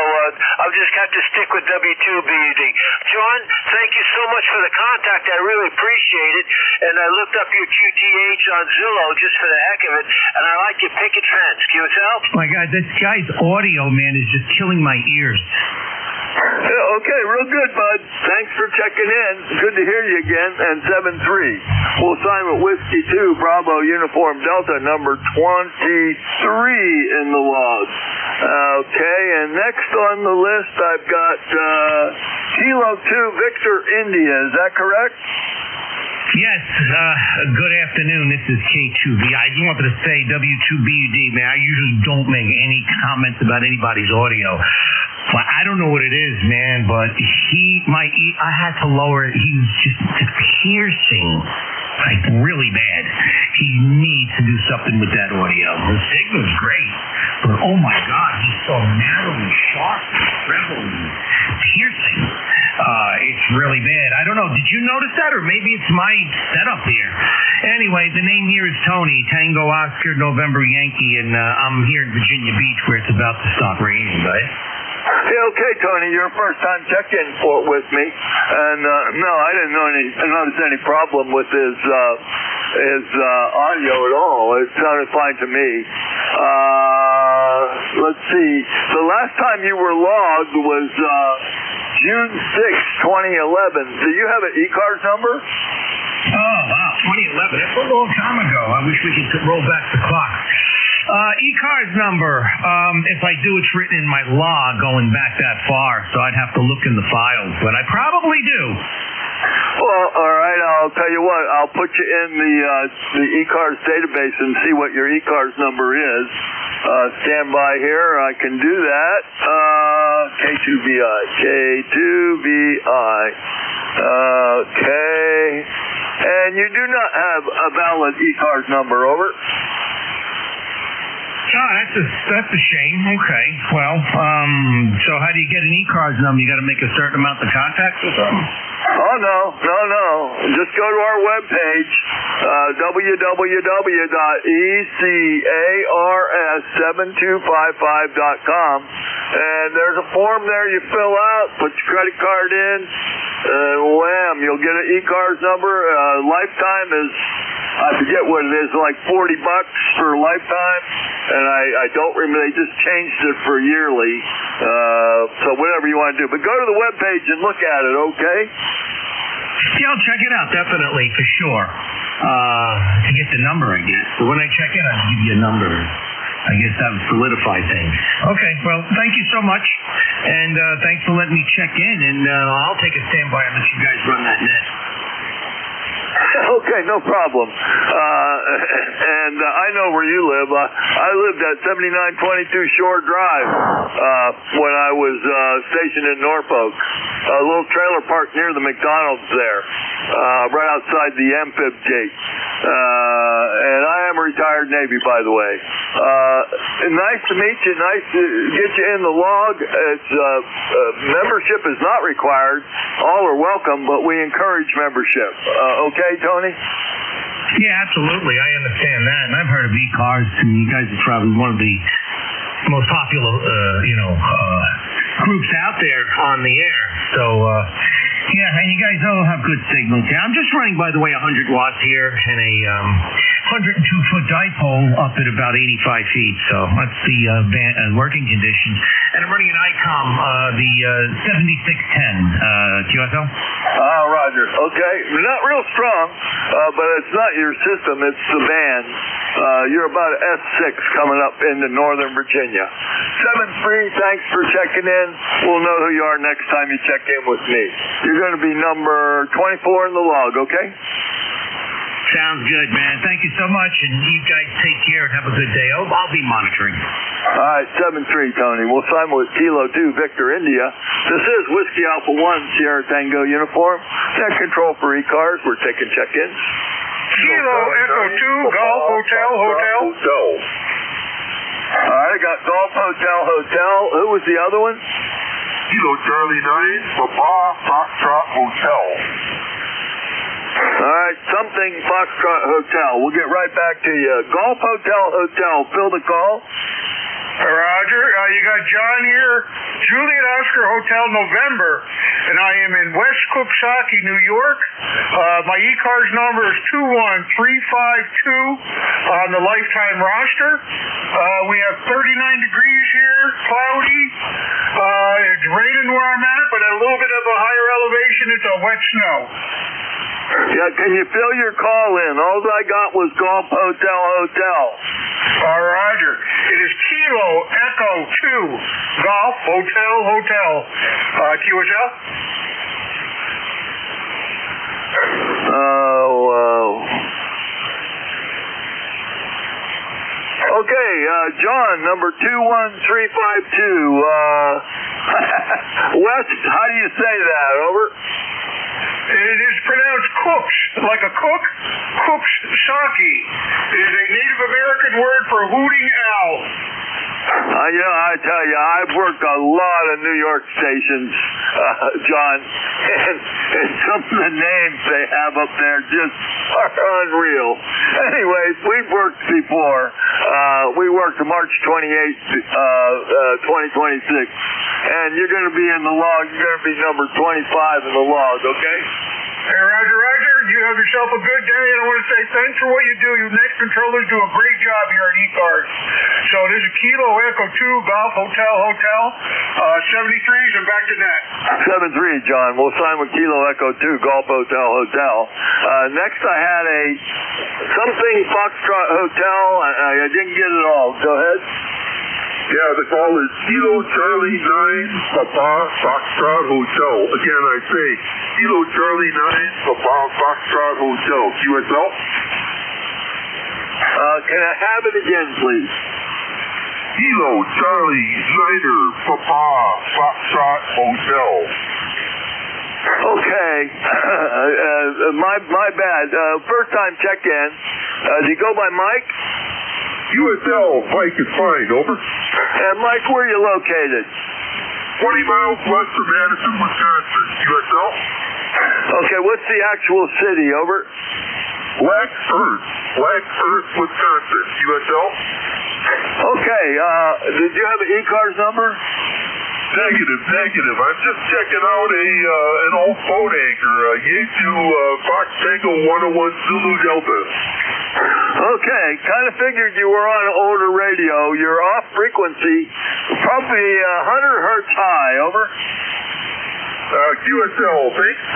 I'll just have to stick with W2BUD. John, thank you so much for the contact. I really appreciate it. And I looked up your QTH on Zillow just for the heck of it, and I like your picket fence. QSL? My God, this guy's audio, man, is just killing my ears. Okay, real good, Bud. Thanks for checking in. Good to hear you again. And 7-3. We'll sign with Whiskey 2 Bravo Uniform Delta, number 23 in the log. Okay, and next on the list I've got Kilo 2 Victor India. Is that correct? Yes, good afternoon. This is K2B. I just wanted to say W2BUD, man, I usually don't make any comments about anybody's audio. But I don't know what it is, man, but I had to lower it. He was just piercing, like really bad. He needs to do something with that audio. The signal's great, but oh my God, he's so narrow and sharp and treble and piercing. It's really bad. I don't know. Did you notice that? Or maybe it's my setup here. Anyway, the name here is Tony, Tango Oscar, November Yankee, and I'm here in Virginia Beach where it's about to start raining, right? Yeah, okay, Tony, you're a first-time check-in with me, and no, I didn't notice any problem with his audio at all. It sounded fine to me. Let's see. The last time you were logged was June 6, 2011. Do you have an ECARS number? Oh, wow, 2011. That's a long time ago. I wish we could roll back the clock. ECARS number. If I do, it's written in my log going back that far, so I'd have to look in the files, but I probably do. Well, all right, I'll tell you what, I'll put you in the ECARS database and see what your ECARS number is. Stand by here, I can do that. K2BI. Okay. And you do not have a valid ECARS number, over. Oh, that's a shame. Okay. Well, so how do you get an ECARS number? You got to make a certain amount of contacts or something? Oh, no. Just go to our webpage, www.ECARS7255.com, and there's a form there you fill out, put your credit card in, and wham, you'll get an ECARS number. Lifetime is, I forget what it is, like $40 for lifetime, and I don't remember, they just changed it for yearly, so whatever you want to do. But go to the webpage and look at it, okay? Yeah, I'll check it out, definitely, for sure. To get the number, I guess. But when I check it, I'll give you a number. I guess that would solidify things. Okay, well, thank you so much, and thanks for letting me check in, and I'll take a standby and let you guys run that net. Okay, no problem. And I know where you live. I lived at 7922 Shore Drive when I was stationed in Norfolk. A little trailer park near the McDonald's there, right outside the Amphib gate. And I am a retired Navy, by the way. Nice to meet you. Nice to get you in the log. It's membership is not required. All are welcome, but we encourage membership. Okay, Tony? Yeah, absolutely. I understand that, and I've heard of ECARS. You guys are probably one of the most popular, groups out there on the air. So, yeah, and you guys all have good signals. Yeah, I'm just running, by the way, 100 watts here and a 102-foot dipole up at about 85 feet. So that's the working conditions. And I'm running an ICOM, the 7610 QSL. Roger. Okay. Not real strong, but it's not your system. It's the band. You're about S6 coming up into Northern Virginia. 7-3, thanks for checking in. We'll know who you are next time you check in with me. You're going to be number 24 in the log, okay? Sounds good, man. Thank you so much, and you guys take care and have a good day. I'll be monitoring. All right, 7-3, Tony. We'll sign with Kilo 2, Victor, India. This is Whiskey Alpha 1, Sierra Tango uniform. Net control for ECARS. We're taking check-ins. Kilo Echo 2, Golf Hotel. All right, I got Golf Hotel. Who was the other one? Kilo Charlie 9, Papa Foxtrot Hotel. All right, something Foxtrot Hotel. We'll get right back to you. Golf Hotel. Fill the call. Roger. You got John here. Juliet Oscar Hotel November, and I am in West Coxsackie, New York. My ECARS number is 21352 on the lifetime roster. We have 39 degrees here, cloudy. It's raining where I'm at, but at a little bit of a higher elevation, it's a wet snow. Yeah, can you fill your call in? All I got was Golf Hotel. Roger. It is Kilo Echo 2, Golf Hotel. QSL? Okay, John, number 21352. West, how do you say that? Over. It is pronounced cooks, like a cook. Coxsackie. It is a Native American word for hooting owl. I tell you, I've worked a lot of New York stations, John, and some of the names they have up there just are unreal. Anyways, we've worked before. We worked March 28th, 2026, and you're going to be in the log. You're going to be number 25 in the log, okay? Hey, Roger. You have yourself a good day, and I want to say thanks for what you do. You next controllers do a great job here at ECARS. So this is Kilo Echo 2 Golf Hotel 73s, and back to net. 7-3, John. We'll sign with Kilo Echo 2 Golf Hotel. Next I had a something Foxtrot Hotel. I didn't get it all. Go ahead. Yeah, the call is Kilo Charlie 9 Papa Foxtrot Hotel. Again, I say Kilo Charlie 9 Papa Foxtrot Hotel. QSL? Can I have it again, please? Kilo Charlie 9er Papa Foxtrot Hotel. Okay. My bad. First time check-in. Do you go by Mike? QSL, Mike is fine, over. And Mike, where are you located? 20 miles west of Madison, Wisconsin. QSL? Okay, what's the actual city, over? Black Earth, Wisconsin. QSL? Okay, did you have an ECARS number? Negative. I'm just checking out an old phone anchor, Yaesu Fox Tango 101 Zulu Delta. Okay, kind of figured you were on an older radio. You're off frequency, probably 100 hertz high, over. QSL, thanks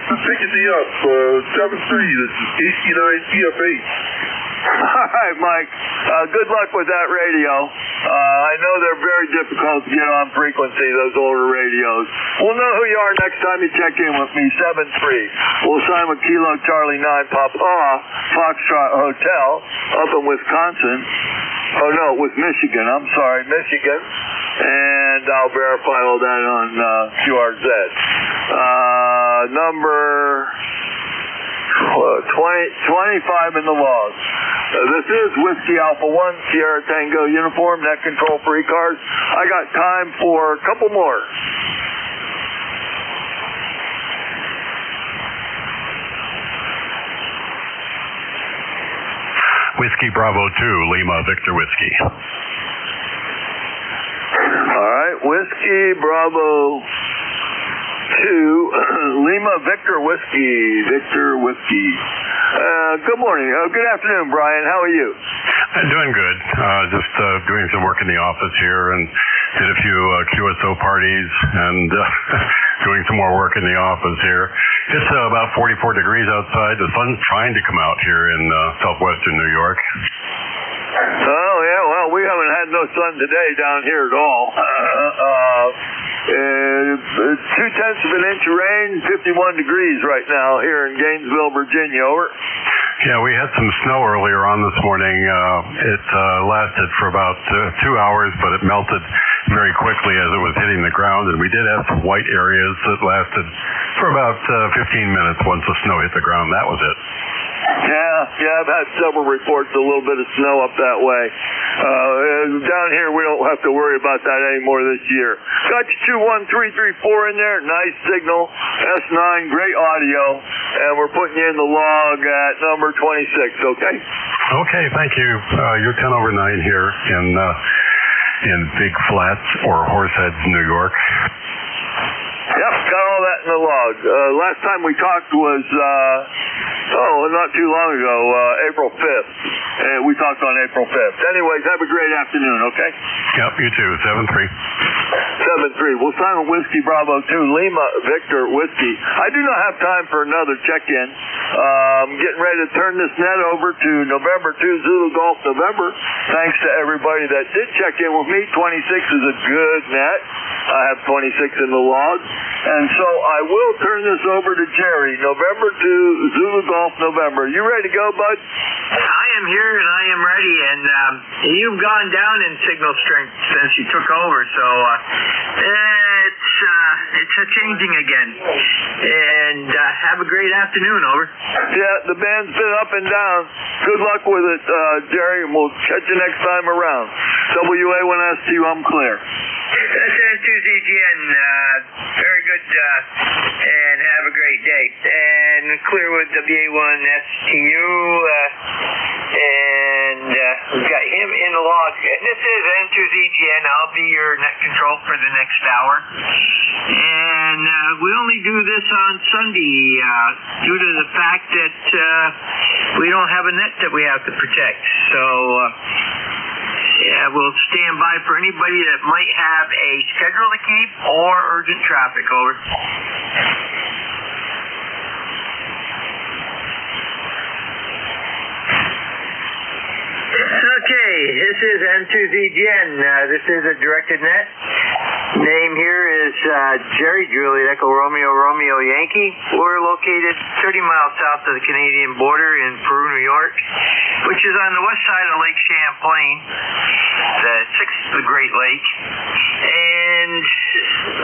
for picking me up. 7-3, this is KC9 CF8. All right, Mike. Good luck with that radio. I know they're very difficult to get on frequency, those older radios. We'll know who you are next time you check in with me, 7-3. We'll sign with Kilo Charlie 9 Papa Foxtrot Hotel up in Wisconsin. Oh, no, with Michigan. I'm sorry, Michigan. And I'll verify all that on QRZ. Number 25 in the log. This is Whiskey Alpha 1, Sierra Tango uniform, net control for ECARS. I got time for a couple more. Whiskey Bravo 2, Lima Victor Whiskey. All right, Whiskey Bravo 2, Lima Victor Whiskey. Good morning. Good afternoon, Brian. How are you? I'm doing good. Just doing some work in the office here and did a few QSO parties and doing some more work in the office here. It's about 44 degrees outside. The sun's trying to come out here in southwestern New York. Oh, yeah. Well, we haven't had no sun today down here at all. 0.2 of an inch of rain, 51 degrees right now here in Gainesville, Virginia. Over. Yeah, we had some snow earlier on this morning. It lasted for about 2 hours, but it melted very quickly as it was hitting the ground, and we did have some white areas that lasted for about 15 minutes once the snow hit the ground. That was it. Yeah, I've had several reports, a little bit of snow up that way. Down here, we don't have to worry about that anymore this year. Got you 21334 in there, nice signal, S9, great audio, and we're putting you in the log at number 26, okay? Okay, thank you. You're 10 over 9 here in Big Flats or Horseheads, New York. Yep, got all that in the log. Last time we talked was, not too long ago, April 5th. We talked on April 5th. Anyways, have a great afternoon, okay? Yep, you too. 7-3. 7-3. We'll sign with Whiskey Bravo 2, Lima Victor Whiskey. I do not have time for another check-in. I'm getting ready to turn this net over to November 2, Zulu Golf November. Thanks to everybody that did check in with me. 26 is a good net. I have 26 in the log. And so I will turn this over to Jerry. November 2, Zulu Golf November. You ready to go, bud? I am here and I am ready. And you've gone down in signal strength since you took over. So it's changing again. And have a great afternoon, over. Yeah, the band's been up and down. Good luck with it, Jerry, and we'll catch you next time around. WA1ST, I'm clear. That's N2ZGN. Very good, and have a great day. And clear with WA1STU, And we've got him in the log. And this is N2ZGN. I'll be your net control for the next hour. And we only do this on Sunday due to the fact that we don't have a net that we have to protect. So yeah, we'll stand by for anybody that might have a schedule to keep or urgent traffic. Over. Okay, this is N2ZGN. This is a directed net. Name here is Jerry Juliet Echo Romeo Romeo Yankee. We're located 30 miles south of the Canadian border in Peru, New York, which is on the west side of Lake Champlain, the sixth of the Great Lake. And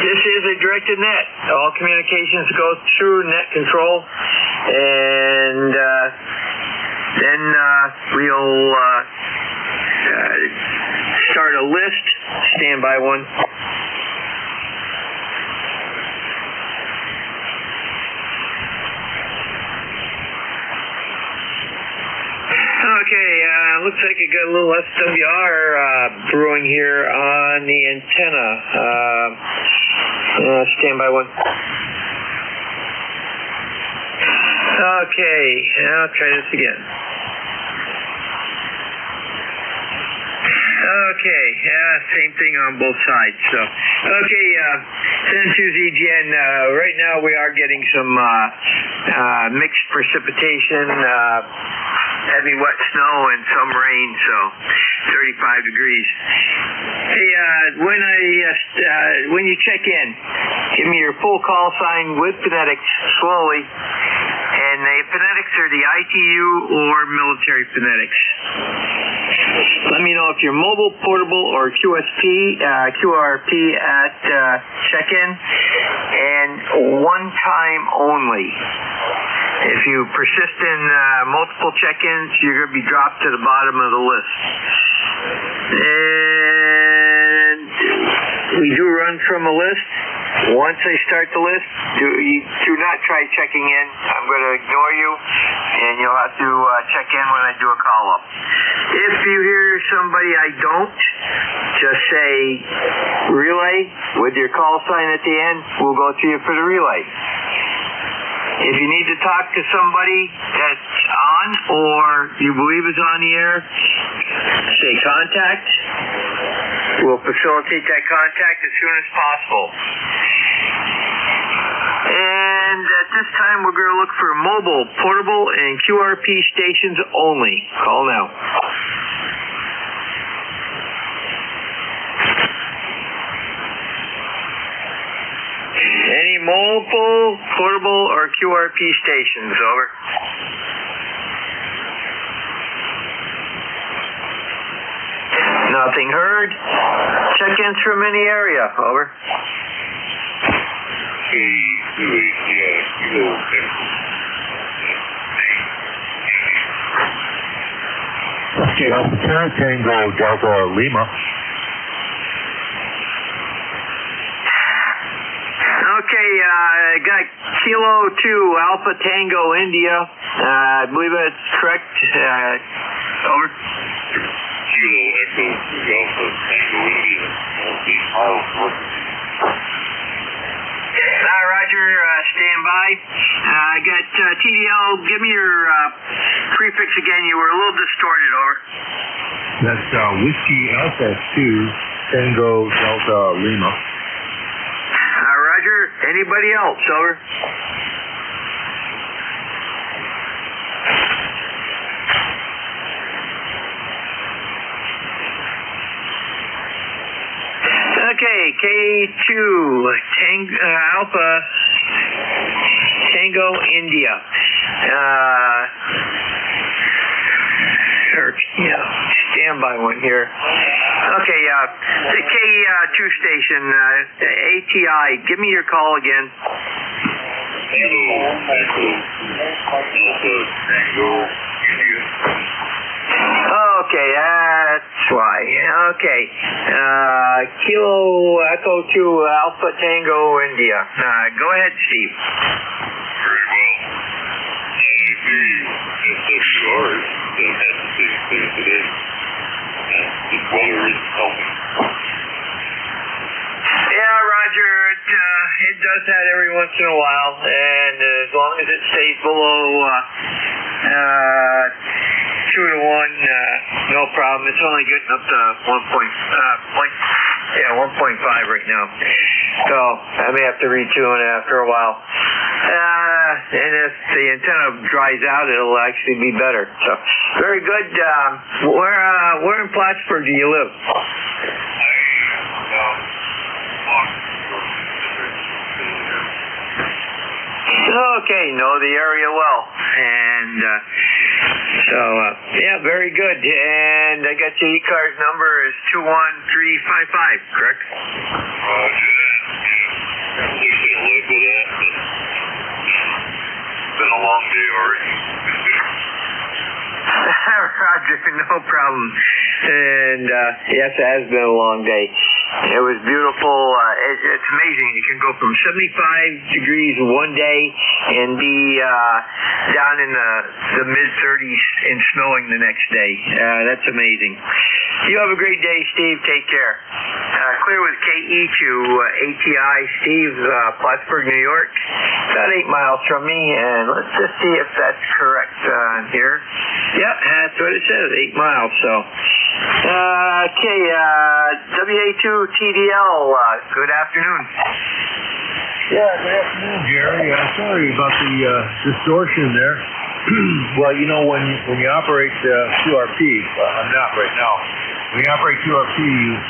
this is a directed net. All communications go through net control, and then we'll start a list. Stand by one. Okay, looks like you got a little SWR brewing here on the antenna. Stand by one. Okay, I'll try this again. Okay, same thing on both sides. So, okay, N2ZGN, right now we are getting some mixed precipitation, heavy wet snow and some rain, so 35 degrees. Hey, when you check in, give me your full call sign with phonetics slowly. And the phonetics are the ITU or military phonetics. Let me know if you're mobile, portable, or QRP at check-in, and one time only. If you persist in multiple check-ins, you're going to be dropped to the bottom of the list. And we do run from a list. Once I start the list, do not try checking in. I'm going to ignore you, and you'll have to check in when I do a call-up. If you hear somebody I don't, just say relay with your call sign at the end. We'll go to you for the relay. If you need to talk to somebody that's on or you believe is on the air, say contact. We'll facilitate that contact as soon as possible. And at this time, we're going to look for mobile, portable, and QRP stations only. Call now. Any mobile, portable, or QRP stations, over. Nothing heard. Check-ins from any area, over. Okay, Tango Delta Lima. Okay, got Kilo 2 Alpha Tango India. I believe that's correct. Over. Kilo Echo 2 Alpha Tango India. Roger, stand by. I got TDL. Give me your prefix again. You were a little distorted, over. That's Whiskey Alpha 2 Tango Delta Lima. Roger. Anybody else, over? Okay, K2 Alpha Tango India. Standby one here. Okay, the K2 station, ATI. Give me your call again. Okay, that's why. Okay. Kilo Echo 2 Alpha Tango India. Go ahead, Steve. Very well. NJ2US has the same thing today. The weather is helping. Yeah, Roger, it does that every once in a while, and as long as it stays below 2 to 1, no problem. It's only getting up to 1.5 right now. So I may have to retune it after a while. And if the antenna dries out, it'll actually be better. So very good. Where in Plattsburgh do you live? Okay, know the area well. And yeah, very good. And I got your ECARS number is 21355, correct? Roger that. Yeah. I'm just going to live with that. It's been a long day already. Roger, no problem. And yes, it has been a long day. It was beautiful. It's amazing. You can go from 75 degrees one day and be down in the mid-30s and snowing the next day. That's amazing. You have a great day, Steve. Take care. Clear with KE to ATI, Steve, Plattsburgh, New York. About 8 miles from me, and let's just see if that's correct here. Yep, that's what it says, 8 miles. So, okay, WA2TDL, good afternoon. Yeah, good afternoon, Jerry. Sorry about the distortion there. Well, you know, when you operate QRP, I'm not right now. When you operate QRP,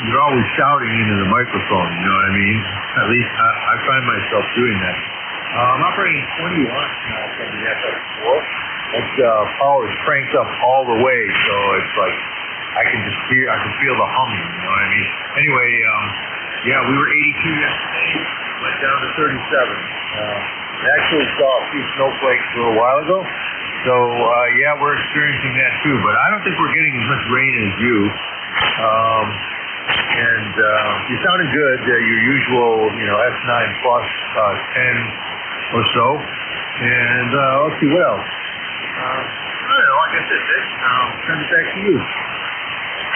you're always shouting into the microphone, you know what I mean? At least I find myself doing that. I'm operating 20 watts now from the FX4. It's power is cranked up all the way, so it's like I can feel the humming, you know what I mean? Anyway, yeah, we were 82 yesterday, went down to 37. We actually saw a few snowflakes a little while ago, so yeah, we're experiencing that too, but I don't think we're getting as much rain as you. And you sounded good, your usual, you know, S9 plus 10 or so. And let's see, what else? I don't know, I guess that's it. Turn it back to you.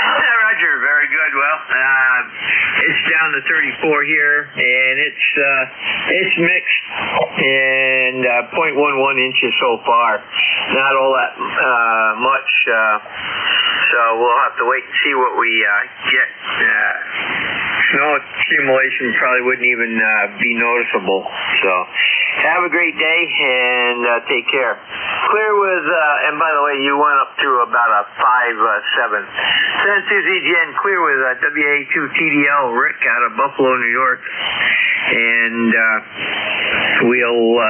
Roger, very good. Well, it's down to 34 here, and it's mixed, and 0.11 inches so far. Not all that much, so we'll have to wait and see what we get. Snow accumulation probably wouldn't even be noticeable. So have a great day, and take care. Clear with, and by the way, you went up to about a 5.7. San Susie Jen, clear with WA2TDL, Rick out of Buffalo, New York. And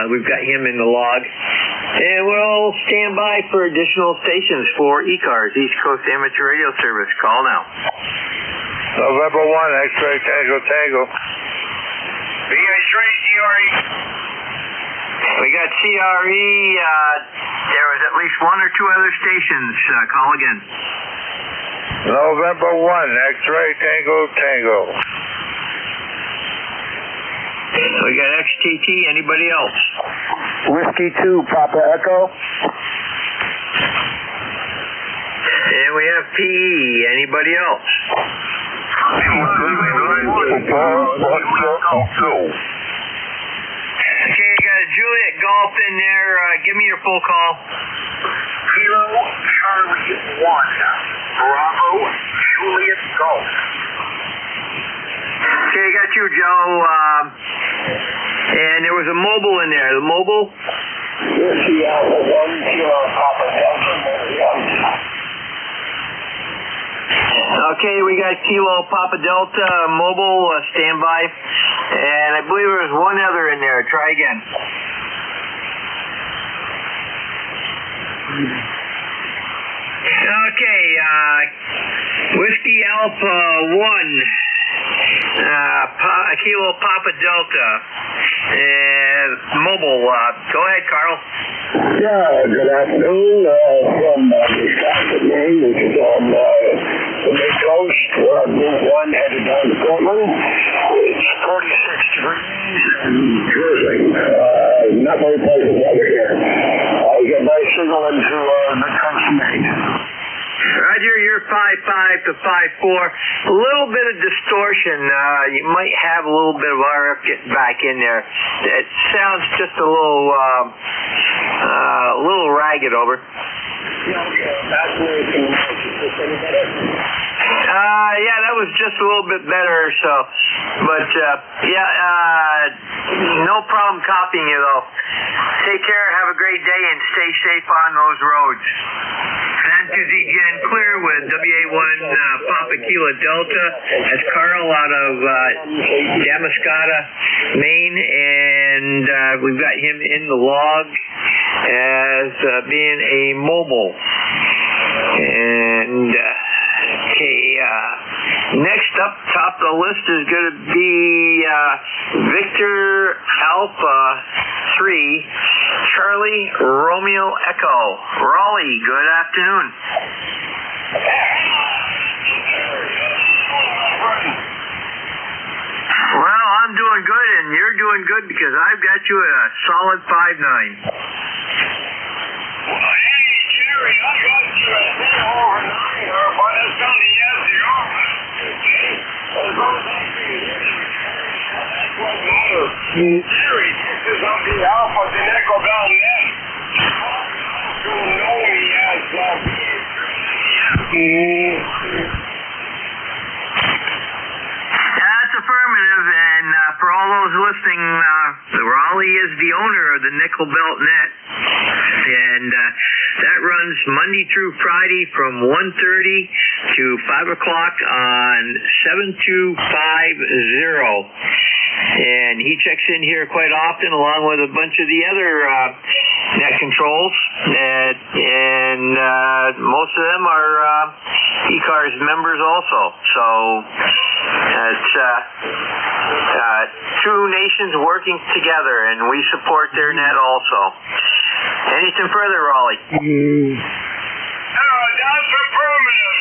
we've got him in the log. And we'll stand by for additional stations for ECARS, East Coast Amateur Radio Service. Call now. November 1, X-ray Tango Tango. BA3 CRE. We got CRE. There was at least 1 or 2 other stations. Call again. November 1, X-ray Tango Tango. We got XTT. Anybody else? Whiskey 2, Papa Echo. And we have PE. Anybody else? Okay, I got a Juliet Golf in there. Give me your full call. Kilo Charlie 1, Bravo Juliet Golf. Okay, I got you, Joe. And there was a mobile in there. The mobile? Whiskey Alpha 1, Kilo Papa Delta. Okay, we got Kilo Papa Delta mobile, standby. And I believe there was one other in there. Try again. Okay, Whiskey Alpha 1, Kilo Papa Delta, and mobile. Go ahead, Carl. Yeah, good afternoon. From Wisconsin, Maine, which is on the mid-coast. We're on Route 1 headed down to Portland. It's 46 degrees and drizzling. Not very pleasant weather here. Getting by signaling to the custom 8. Roger, you're 5.5 to 5.4. A little bit of distortion. You might have a little bit of RF getting back in there. It sounds just a little ragged over. Yeah, that was just a little bit better. So, but no problem copying you though. Take care. Have a great day and stay safe on those roads. San Jen clear with WA1 Papa Kilo Delta. That's Carl out of Damariscotta, Maine, and we've got him in the log as being a mobile. And next up, top of the list is going to be Victor Alpha 3, Charlie Romeo Echo. Raleigh, good afternoon. Well, I'm doing good, and you're doing good because I've got you at a solid 5.9. That's affirmative, and for all those listening, Raleigh is the owner of the Nickel Belt Net, and that runs Monday through Friday from 1:30 to 5 o'clock on 7250. And he checks in here quite often along with a bunch of the other net controls, and most of them are ECARS members also. So it's two nations working together, and we support their net also. Anything further, Raleigh? That's affirmative.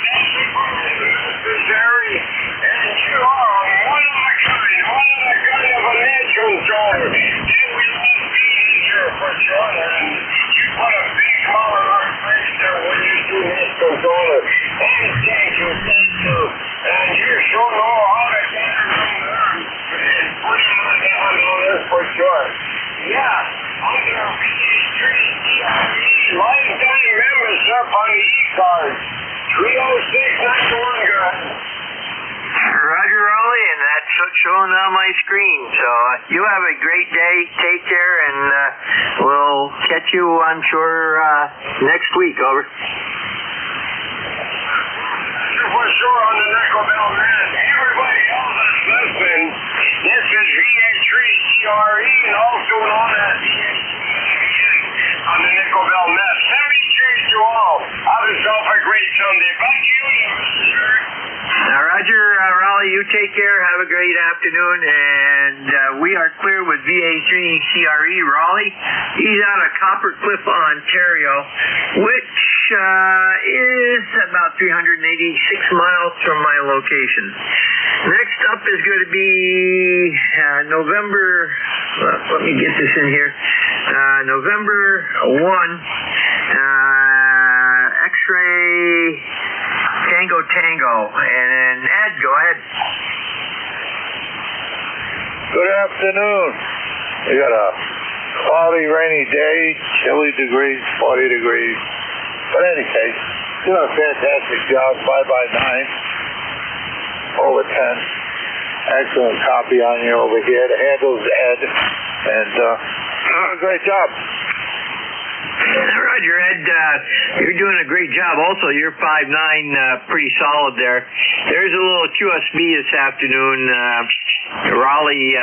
Necessary, and you are one of a kind of a net controller. And we love being here for sure. And you put a big smile on our face there when you do net controller. And thank you, and you sure know how to get around there. And put them on down on this for sure. Yeah, under lifetime membership on ECARS. 30691, guys. Roger, Raleigh, and that's what's showing on my screen. So you have a great day. Take care, and we'll catch you, I'm sure, next week. Over. For sure on the Nickel Belt Net. Everybody else that's listening, this is VA3CRE and also known as on the Nickel Belt Net. 73 to all. Have yourself a great Sunday. Back to you, Mr. Sherry. Roger, Raleigh, you take care. Have a great afternoon. And we are clear with VA3CRE Raleigh. He's out of Copper Cliff, Ontario, which is about 386 miles from my location. Next up is going to be November, let me get this in here, November 1, X-ray Tango Tango. And Ed, go ahead. Good afternoon. We got a cloudy, rainy day, chilly degrees, 40 degrees. But in any case, doing a fantastic job, 5x9, over 10. Excellent copy on you over here. The handle's Ed, and doing a great job. Roger, Ed, you're doing a great job. Also, you're 5.9, pretty solid there. There's a little QSB this afternoon. Raleigh,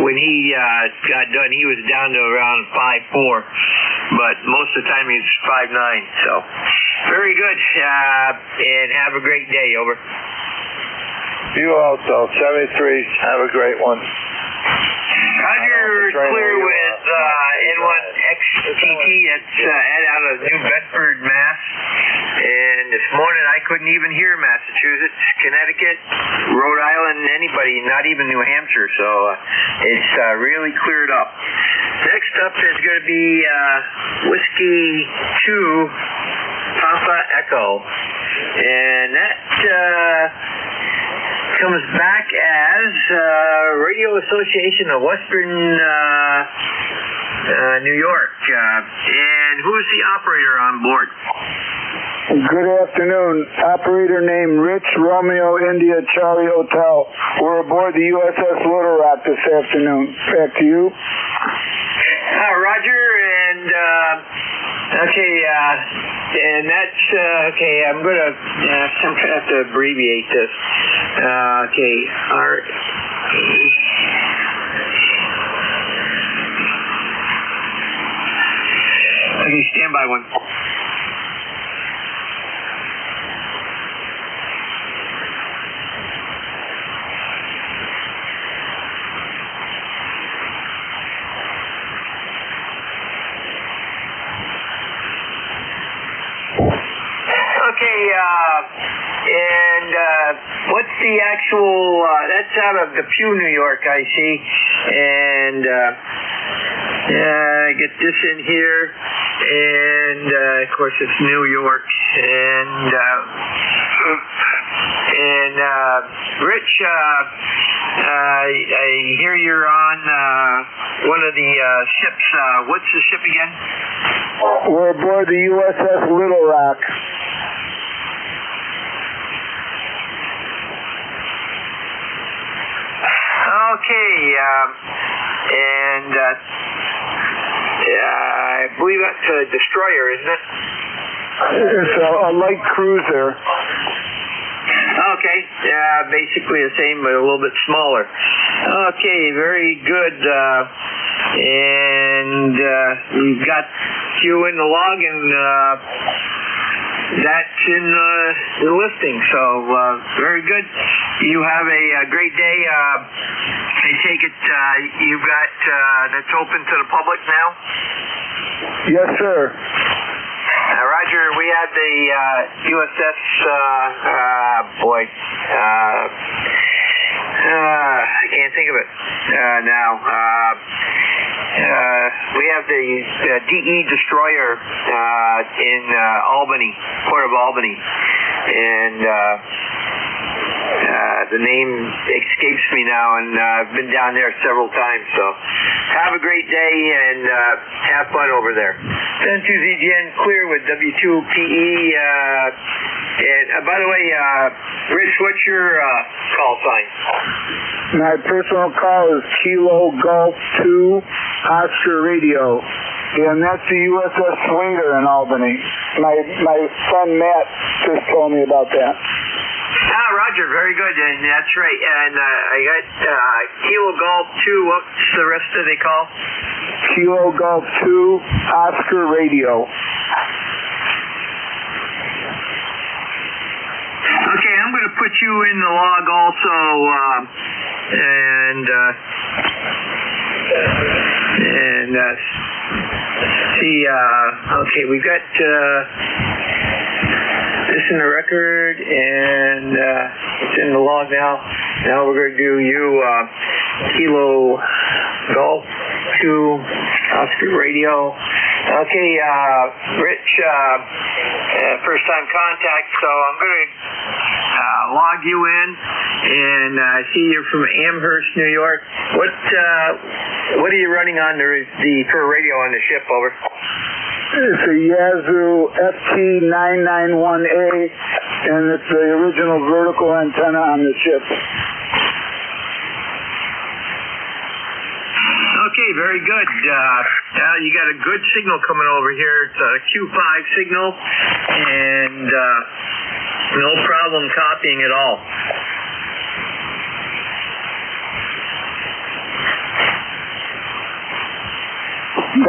when he got done, he was down to around 5.4, but most of the time he's 5.9. So, very good, and have a great day. Over. You also, 73. Have a great one. Roger, clear with N1 XTT. That's Ed out of New Bedford, Mass. And this morning I couldn't even hear Massachusetts, Connecticut, Rhode Island, anybody, not even New Hampshire. So it's really cleared up. Next up is going to be Whiskey 2 Papa Echo. And that comes back as Radio Association of Western New York. And who is the operator on board? Good afternoon. Operator named Rich Romeo India Charlie Hotel. We're aboard the USS Little Rock this afternoon. Back to you. Roger, and and that's okay. I'm gonna have to abbreviate this. Stand by one. What's the actual, that's out of Depew, New York, I see. And, get this in here. And, of course, it's New York. And Rich, I hear you're on one of the ships. What's the ship again? We're aboard the USS Little Rock. Okay, and I believe that's a destroyer, isn't it? It's a light cruiser. Okay, basically the same, but a little bit smaller. Okay, very good. And we've got you in the log, and that's in the listing. So very good. You have a great day. I take it you've got that's open to the public now? Yes, sir. Roger, we had the USS, I can't think of it now. We have the DE destroyer in Albany, Port of Albany, and the name escapes me now, and I've been down there several times. So have a great day and have fun over there. N2ZGN clear with W2PE. And by the way, Rich, what's your call sign? My personal call is Kilo Golf 2 Oscar Radio. And that's the USS Swinger in Albany. My son Matt just told me about that. Roger, very good, and that's right. And I got Kilo Golf 2. What's the rest of the call? Kilo Golf 2 Oscar Radio. Okay, I'm going to put you in the log also, see. Okay, we've got this in the record, and it's in the log now. Now we're going to do you, Kilo Golf 2 Oscar Radio. Okay, Rich, first time contact, so I'm going to log you in, and I see you're from Amherst, New York. What are you running on for radio on the ship, over? It's a Yazoo FT991A, and it's the original vertical antenna on the ship. Okay, very good. You got a good signal coming over here. It's a Q5 signal, and no problem copying at all.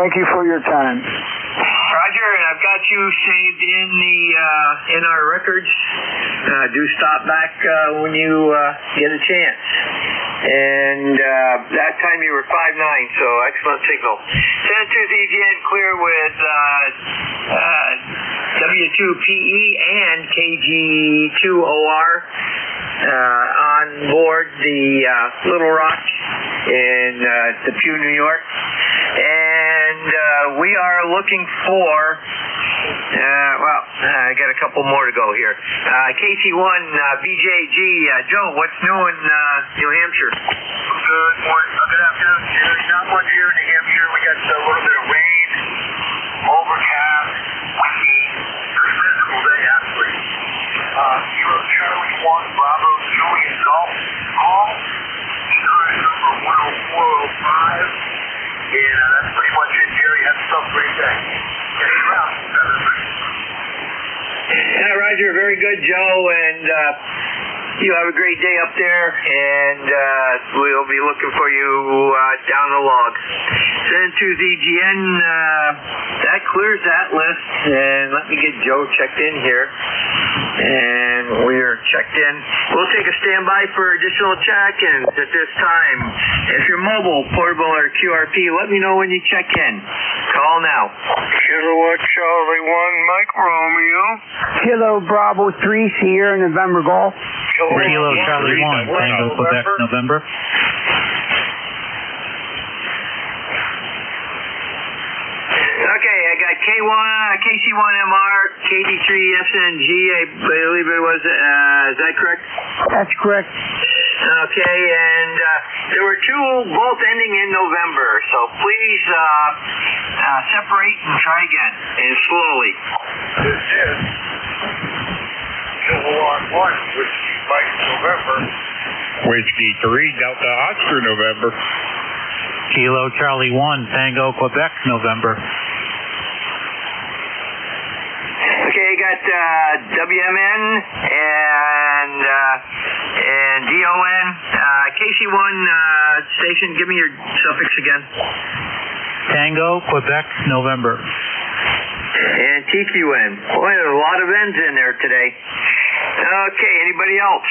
Thank you for your time. Roger, and I've got you saved in our records. Do stop back when you get a chance. And that time you were 5'9", so excellent signal. San Tuesday again, clear with W2PE and KG2OR on board the Little Rock in Depew, New York. And we are looking for, I got a couple more to go here. KC1 BJG, Joe, what's new in New Hampshire? Good morning. Good afternoon, Jerry. Not much here in New Hampshire. We got a little bit of rain, overcast, windy. Very physical day, actually. Kilo Charlie 1, Bravo, Julian Golf, call. ECARS number 10405. And that's pretty much it, Jerry. Have yourself a great day. Get it around. Yeah, Roger, very good, Joe, and you have a great day up there, and we'll be looking for you down the log. Send to the GN, that clears that list, and let me get Joe checked in here, and we're checked in. We'll take a standby for additional check-ins at this time. If you're mobile, portable, or QRP, let me know when you check in. Call now. Kilowatt Charlie 1, Mike Romeo. Kilo Bravo 3, Sierra November Golf. Kilo Charlie 1, Tango Quebec November. Okay, I got KC1MR, KD3SNG, I believe it was, is that correct? That's correct. Okay, and there were two both ending in November, so please separate and try again, and slowly. This is Kilowatt 1, Whiskey Mike November. Whiskey 3, Delta Oscar November. Kilo Charlie 1, Tango Quebec November. Okay, I got WMN and DON. KC1 station, give me your suffix again. Tango Quebec November. And TQN. Boy, there's a lot of N's in there today. Okay, anybody else?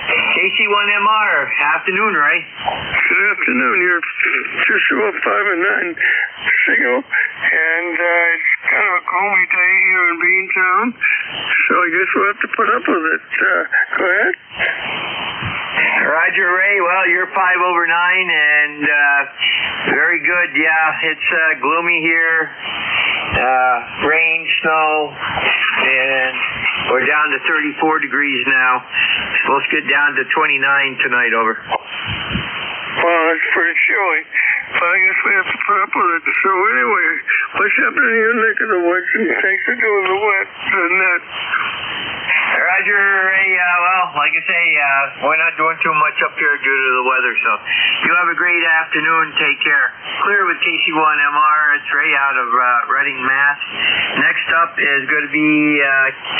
KC1MR, afternoon, Ray. Good afternoon. You're just about 5 and 9 signal, and it's kind of a gloomy day here in Beantown, so I guess we'll have to put up with it. Go ahead. Roger, Ray. Well, you're 5 over 9, and very good. Yeah, it's gloomy here. Rain, snow, and we're down to 34 degrees now. Supposed to get down to 29 tonight, over. Well, that's pretty chilly, but I guess we have to put up with it. So anyway, what's happening in your neck of the woods, and thanks for doing the net. Roger, Ray. Well, like I say, we're not doing too much up here due to the weather, so you have a great afternoon. Take care. Clear with KC1MR. It's Ray out of Reading, Mass. Next up is going to be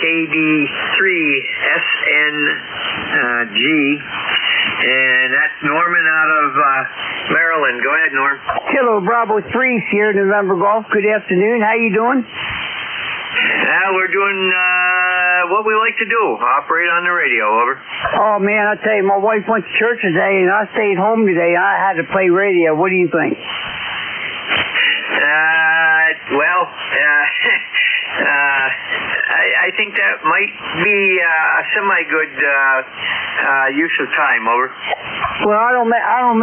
KD3SNG, and that's Norman out of Maryland. Go ahead, Norm. Kilo Bravo 3, Sierra November Golf. Good afternoon. How you doing? We're doing what we like to do, operate on the radio, over. Oh, man, I tell you, my wife went to church today, and I stayed home today. I had to play radio. What do you think? I think that might be a semi-good use of time, over. Well, I don't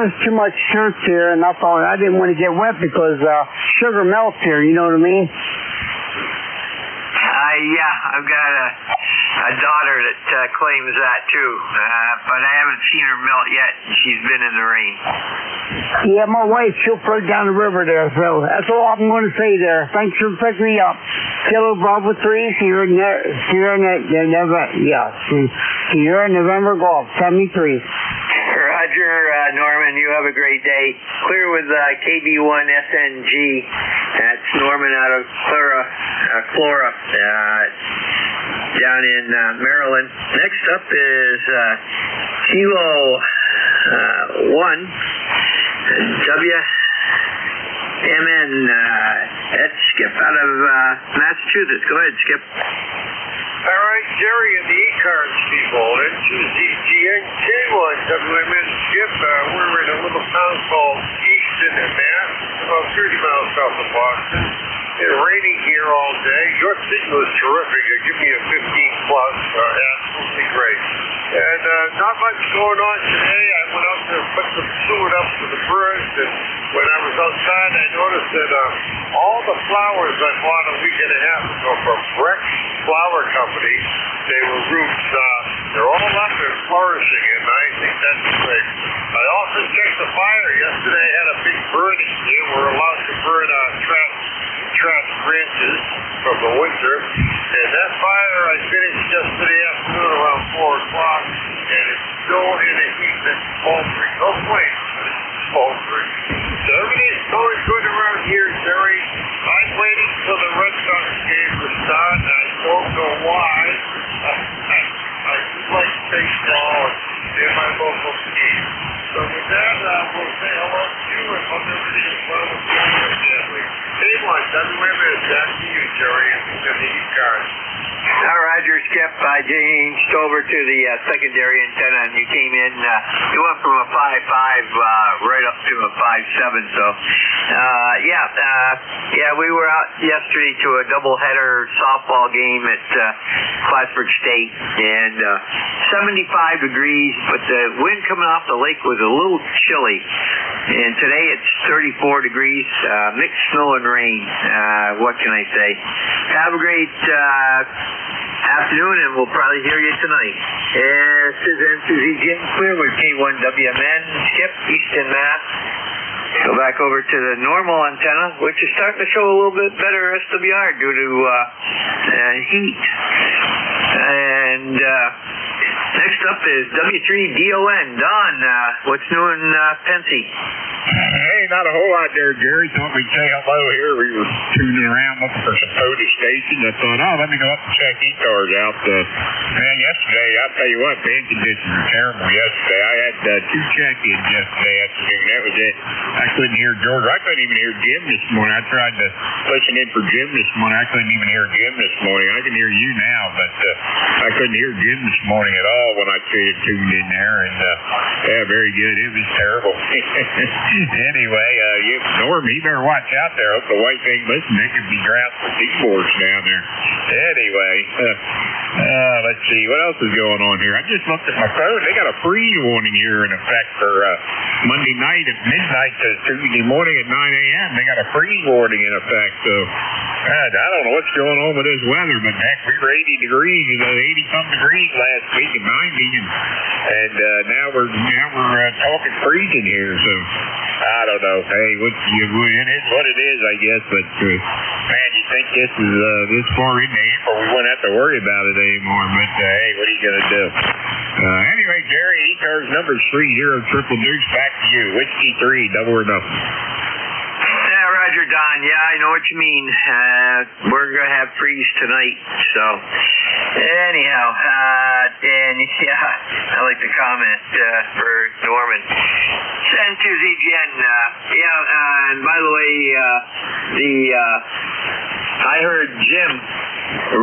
miss too much church here, and I thought I didn't want to get wet because sugar melts here, you know what I mean? Yeah, I've got a daughter that claims that too, but I haven't seen her melt yet. She's been in the rain. Yeah, my wife, she'll float down the river there, so that's all I'm going to say there. Thanks for picking me up. Kilo Bravo 3, Sierra November Golf, 73. Roger, Norman, you have a great day. Clear with KB1SNG. That's Norman out of Flora, down in Maryland. Next up is Kilo 1, WMN. That's Skip out of Massachusetts. Go ahead, Skip. All right. right, Jerry and the ECARS people, NJ2US, WMN Skip, we're in a little town called Easton in Mass, about 30 miles south of Boston. It's raining here all day. Your signal is terrific. Give me a 15 plus, absolutely great. And not much going on today. I went out to put some food up for the birds, and when I was outside, I noticed that all the flowers I bought a week and a half ago from Rex Flower Company, they were roots. They're all up and flourishing, and I think that's great. I also checked the fire yesterday. I had a big burning here. We're allowed to burn trash branches from the winter, and that fire I finished yesterday afternoon around 4 o'clock, and it's still in a heat that's smoldering. No flame, but it's smoldering. So everything's going good around here, Jerry. I'm waiting till the Red Sox game to start. I don't know why. I like baseball and my local team. So with that, we'll say hello to you and hope everything is well with you and your family. Hey, WMN, back to you, Jerry, and the ECARS. Roger, Skip, I changed over to the secondary antenna, and you came in, you went from a 5.5 right up to a 5.7, so, we were out yesterday to a doubleheader softball game at Plattsburgh State, and 75 degrees, but the wind coming off the lake was a little chilly, and today it's 34 degrees, mixed snow and rain. What can I say? Have a great afternoon, and we'll probably hear you tonight. This is NJ2US Clear with K1WMN, Skip, Easton, Mass. Go back over to the normal antenna, which is starting to show a little bit better SWR due to heat. And next up is W3DON. Don, what's new in Pensy? Hey, not a whole lot there, Jerry. Thought we'd say hello here. We were tuning around looking for some POTUS stations. I thought, let me go up and check ECARS out. Man, yesterday, I'll tell you what, band conditions were terrible yesterday. I had 2 check-ins yesterday afternoon. That was it. I couldn't hear George. I couldn't even hear Jim this morning. I tried to listen in for Jim this morning. I couldn't even hear Jim this morning. I can hear you now, but I couldn't hear Jim this morning at all when I tuned in there. And, very good. It was terrible. Anyway, Norm, you better watch out there. Hope the wife ain't listening. There could be ground for keyboards down there. Anyway, let's see. What else is going on here? I just looked at my phone. They got a freeze warning here in effect for Monday night at midnight to Tuesday morning at 9 a.m. They got a freeze warning in effect. So, I don't know what's going on with this weather, but heck, we were 80 degrees, 80-some degrees last week and 90, and now we're talking freezing here. So, I don't know. Hey, it is what it is, I guess. But man, you think this is this far into April, we wouldn't have to worry about it anymore. But hey, what are you gonna do? Anyway, Jerry, ECARS number 30 Deuce. Back to you. Whiskey 3, double or nothing. Roger, Don. Yeah, I know what you mean. We're going to have freeze tonight. So, anyhow, and I like the comment for Norman. Send to ZGN. And by the way, I heard Jim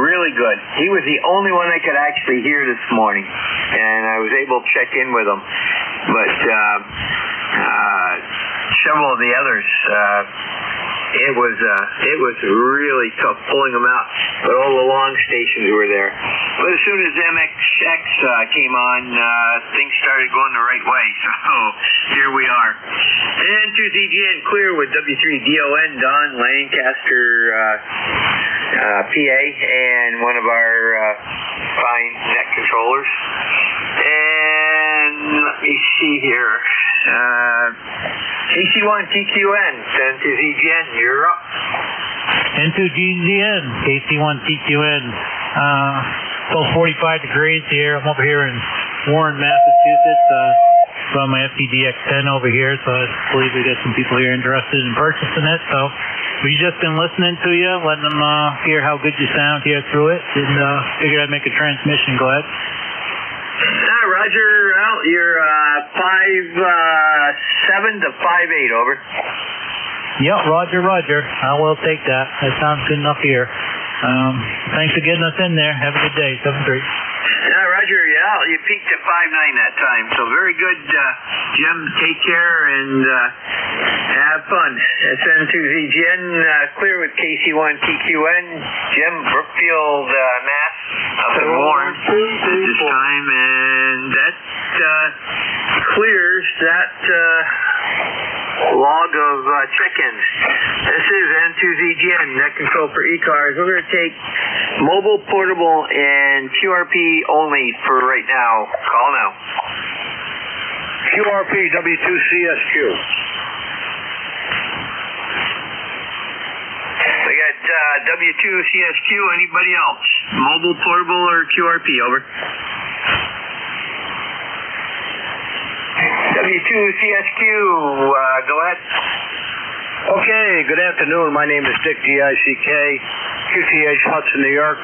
really good. He was the only one I could actually hear this morning, and I was able to check in with him. But several of the others, it was really tough pulling them out, but all the long stations were there. But as soon as MXX came on, things started going the right way, so here we are. And to ZGN Clear with W3DON, Don Lancaster, PA, and one of our fine net controllers. And let me see here. KC1TQN, send to ZGN, you're up. N2GZN, KC1TQN. Still 45 degrees here. I'm over here in Warren, Massachusetts. Got my FPDX10 over here, so I believe we got some people here interested in purchasing it. So we've just been listening to you, letting them hear how good you sound here through it, and figured I'd make a transmission. Go ahead. Roger, well, you're 5.7 to 5.8, over. Yep, Roger. I will take that. That sounds good enough here. Thanks for getting us in there. Have a good day. 7-3. Roger, yeah, you peaked at 5.9 that time, so very good, Jim. Take care and have fun. SN2ZGN, clear with KC1TQN. Jim, Brookfield, Mass, up and warm at this time, and that clears that log of check-ins. This is N2ZGN, net control for ECARS. We're going to take mobile, portable, and QRP only for right now. Call now. QRP W2CSQ. We got W2CSQ. Anybody else? Mobile, portable, or QRP? Over. W2CSQ, go ahead. Okay, good afternoon. My name is Dick, D-I-C-K, QTH Hudson, New York.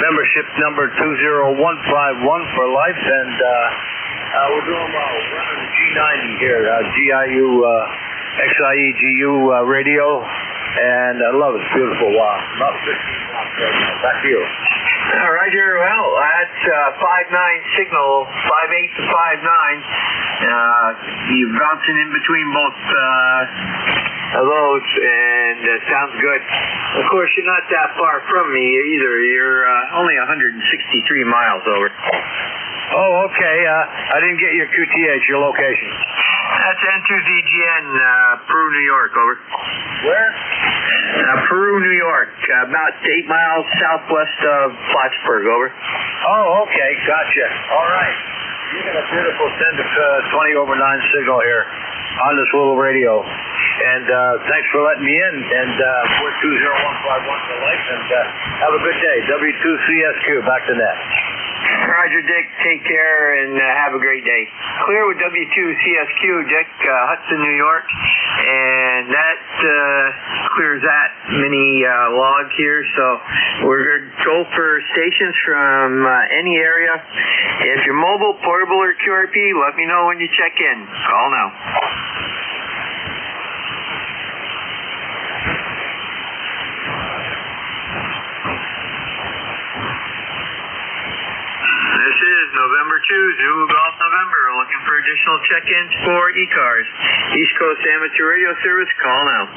Membership number 20151 for life, and we're doing running the G90 here, GIU, XIEGU radio, and I love it. It's beautiful. Wow. About 15 watts right now. Back to you. Roger. Well, that's 5.9 signal, 5.8 to 5.9. You're bouncing in between both those, and it sounds good. Of course, you're not that far from me either. You're only 163 miles over. Oh, okay. I didn't get your QTH, your location. That's N2ZGN, Peru, New York, over. Where? Peru, New York, about 8 miles southwest of Plattsburgh, over. Oh, okay. Gotcha. All right. You got a beautiful 10 to 20 over 9 signal here on this little radio. And thanks for letting me in. And 420-151 for life. And have a good day. W2CSQ, back to net. Roger, Dick. Take care and have a great day. Clear with W2CSQ, Dick, Hudson, New York. And that clears that mini log here. So we're going to go for stations from any area. If you're mobile, portable, or QRP, let me know when you check in. Call now. This is November 2, Zulu Golf November, looking for additional check-ins for ECARS. East Coast Amateur Radio Service, call now.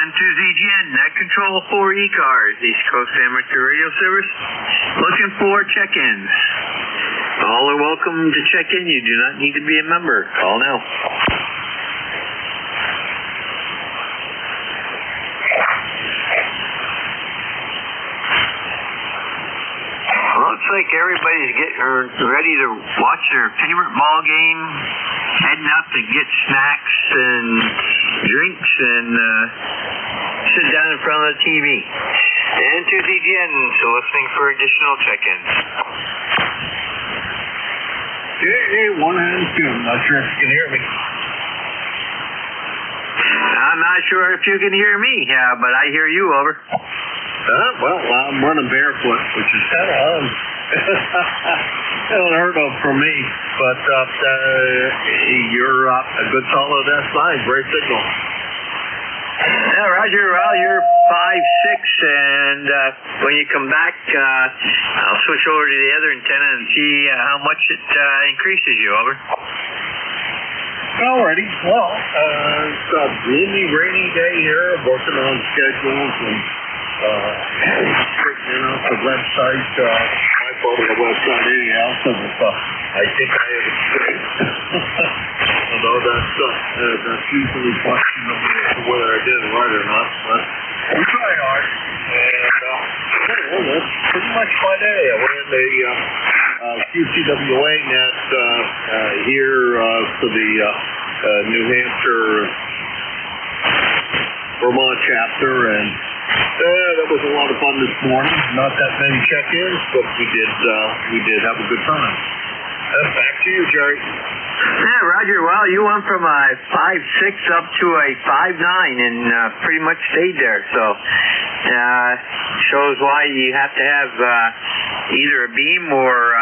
N2ZGN, net control for ECARS, East Coast Amateur Radio Service, looking for check-ins. All are welcome to check in. You do not need to be a member. Call now. Looks like everybody's getting ready to watch their favorite ball game, heading up to get snacks and drinks and sit down in front of the TV. N2ZGN, so listening for additional check-ins. Hey, 1 and 2. I'm not sure if you can hear me. I'm not sure if you can hear me, but I hear you, over. Well, I'm running barefoot, which is kind of unheard of for me. But you're a good solid S9. Great signal. Yeah, Roger. Well, you're 5'6", and when you come back, I'll switch over to the other antenna and see how much it increases you, over. Alrighty. Well, it's a gloomy, rainy day here. Working on schedules and straightening out the website. My fault of the website anyhow, so I think I have it straight. Although that's usually a question of whether I did it right or not. But we try hard. And that's pretty much my day. I went in the QCWA net here for the New Hampshire Vermont chapter, and That was a lot of fun this morning. Not that many check-ins, but we did have a good time. Back to you, Jerry. Yeah, Roger. Well, you went from a 5.6 up to a 5.9 and pretty much stayed there. So shows why you have to have either a beam or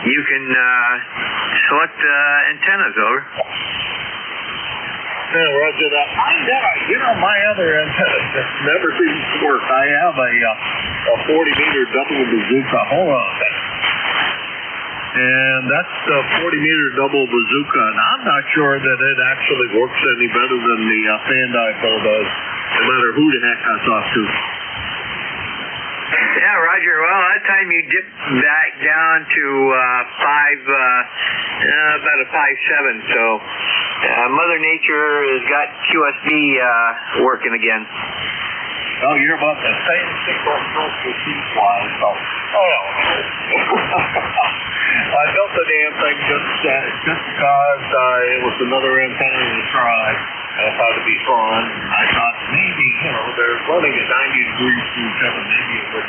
you can select antennas. Over. Yeah, Roger that. My other antenna never seems to work. I have a 40-meter double bazooka. Hold on a second. And that's the 40-meter double bazooka, and I'm not sure that it actually works any better than the fan dipole does, no matter who the heck I talk to. Yeah, Roger. Well, that time you dipped back down to about a 5.7. So Mother Nature has got QSB working again. Oh, you're about the same single circle piece-wise, so. I built the damn thing just because it was another antenna to try. I thought it'd be fun. I thought maybe, they're running at 90 degrees to each other, maybe it would,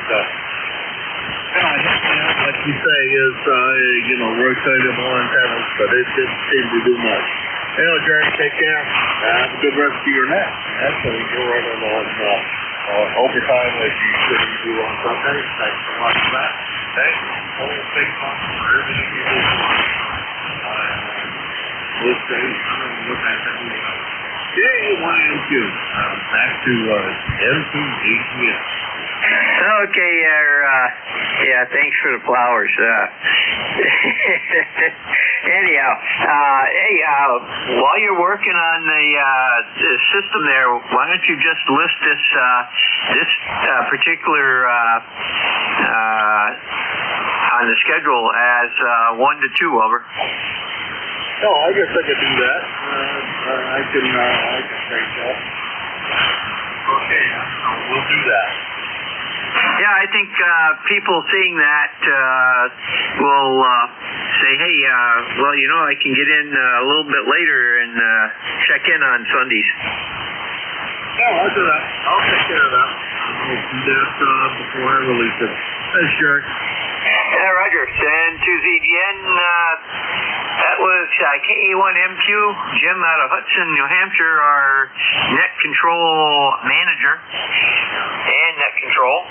like you say, is, rotatable antennas, but it didn't seem to do much. Jerry, take care. Have a good rest of your night. Actually, you're running on overtime as you should do on Sunday. Thanks so much for that. Thanks. Whole big fun for everything you do. This day, look at that. J1M2. Back to NJ2US. Okay, thanks for the flowers. Anyhow, while you're working on the system there, why don't you just list this particular on the schedule as 1 to 2, over. No, I guess I could do that. I can take that. Okay, we'll do that. Yeah, I think people seeing that will say, hey, I can get in a little bit later and check in on Sundays. Yeah, I'll do that. I'll take care of that. I'll do that before I release it. Thanks, Jerry. Yeah, Roger. And to ZDN, that was KE1MQ, Jim out of Hudson, New Hampshire, our net control manager and net control.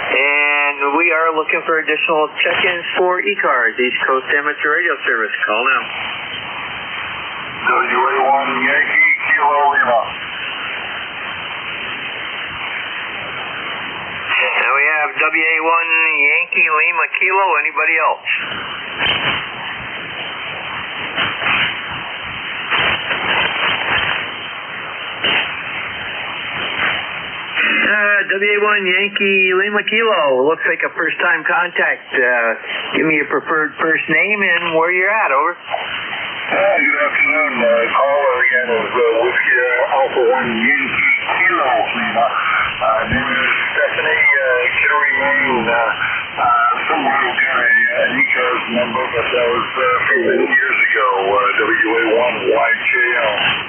And we are looking for additional check-ins for ECARS, East Coast Amateur Radio Service. Call now. WA1 Yankee Kilo Lima. Now we have WA1 Yankee Lima Kilo. Anybody else? WA1 Yankee Lima Kilo. Looks like a first-time contact. Give me your preferred first name and where you're at. Over. Good afternoon. Caller again is Whiskey Alpha 1 Yankee Kilo Lima. Name is Stephanie Kittery Lane. Someone who got an ECARS number, but that was from many years ago. WA1 YKL.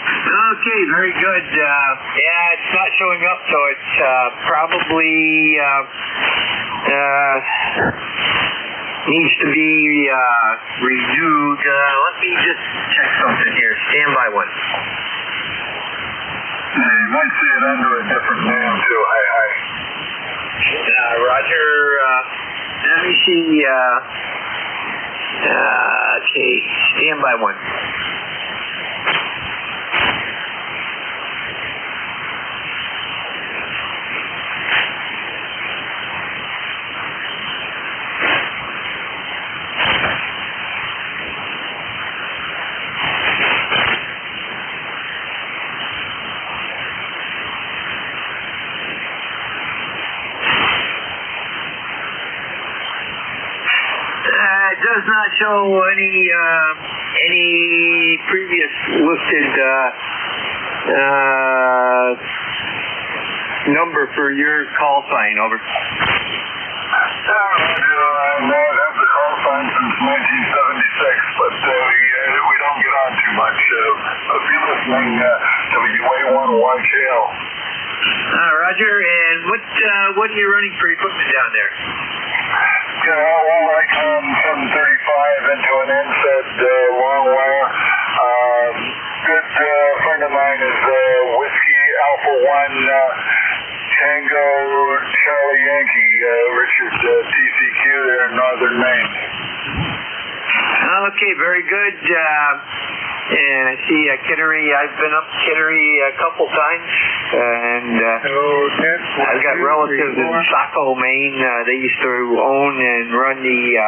Okay, very good. Yeah, it's not showing up, so it's probably needs to be renewed. Let me just check something here. Stand by one. You might see it under a different name, too. Hi. Roger. Let me see. Okay, stand by one. Does not show any previous listed number for your call sign. Over. I've had the call sign since 1976, but we don't get on too much. If you're listening, WA1 YKL. All are you running for equipment down there? Well, I come 735 into an NSAID long wire. Good friend of mine is Whiskey Alpha 1 Tango Charlie Yankee, Richard TCQ there in northern Maine. Okay, very good. And I see Kittery. I've been up Kittery a couple times, and I've got relatives in Saco, Maine. They used to own and run the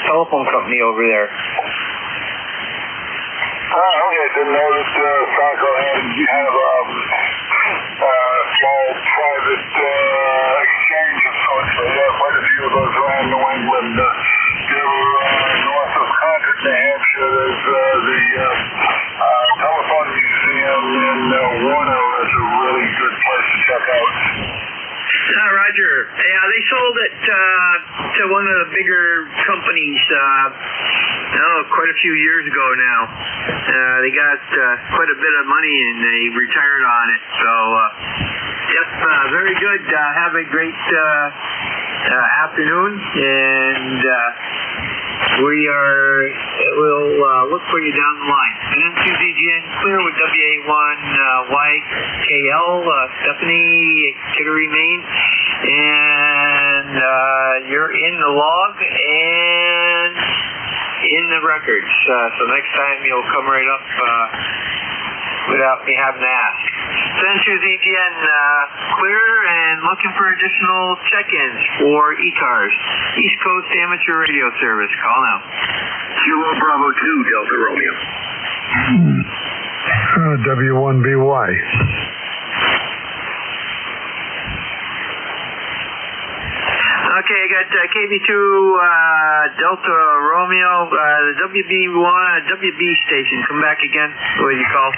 telephone company over there. Okay, I didn't know that Saco had kind of a small private exchange of sorts. Quite a few of those around New England. North of Concord, New Hampshire, there's the Telephone Museum in Warner. It's a really good place to check out. Roger. Yeah, they sold it to one of the bigger companies quite a few years ago now. They got quite a bit of money and they retired on it. So, yep, very good. Have a great afternoon, and we'll look for you down the line. And then ZGN clear with WA1YKL, Stephanie, Kittery, Maine, and you're in the log and in the records. So next time you'll come right up without me having to ask. Century ZGN clear and looking for additional check-ins for ECARS, East Coast Amateur Radio Service. Call now. Kilo Bravo 2, Delta Romeo. W1BY. Okay, I got KB2 Delta Romeo, the WB station. Come back again. What did you call?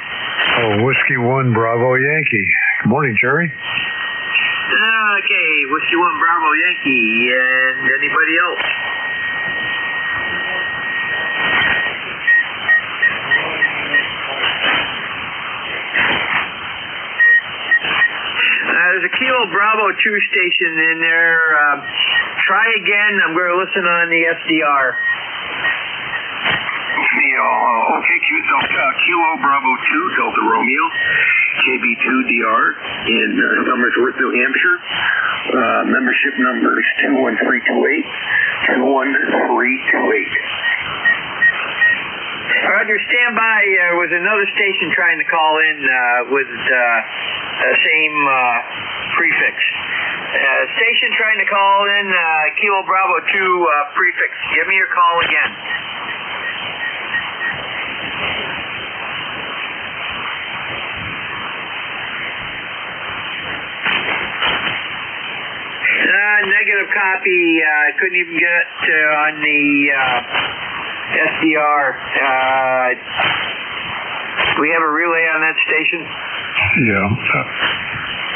Whiskey 1 Bravo Yankee. Good morning, Jerry. Okay, Whiskey 1 Bravo Yankee. And anybody else? There's a Kilo Bravo 2 station in there. Try again. I'm going to listen on the SDR. Okay, Kilo Bravo 2, Delta Romeo, KB2DR in Somersworth, New Hampshire. Membership number is 21328, 21328. Roger, stand by. There was another station trying to call in with the same prefix. Station trying to call in Kilo Bravo 2 prefix. Give me your call again. Negative copy. Couldn't even get it on the SDR. We have a relay on that station? Yeah.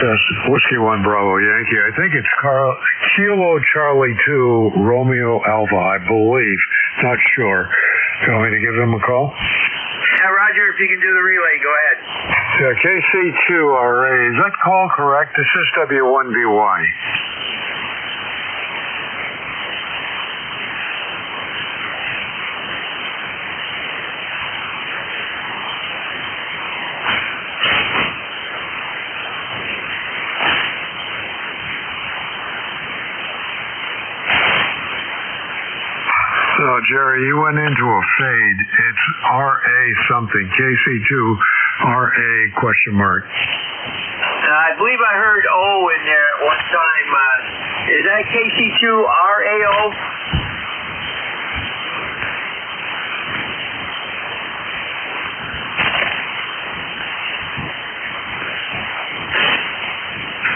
That's Whiskey 1 Bravo Yankee. I think it's Kilo Charlie 2 Romeo Alpha, I believe. Not sure. Do you want me to give them a call? Roger, if you can do the relay, go ahead. KC2RA. Is that call correct? This is W1BY. Jerry, you went into a fade. It's RA something. KC2 RA question mark. I believe I heard O in there at one time. Is that KC2 RAO?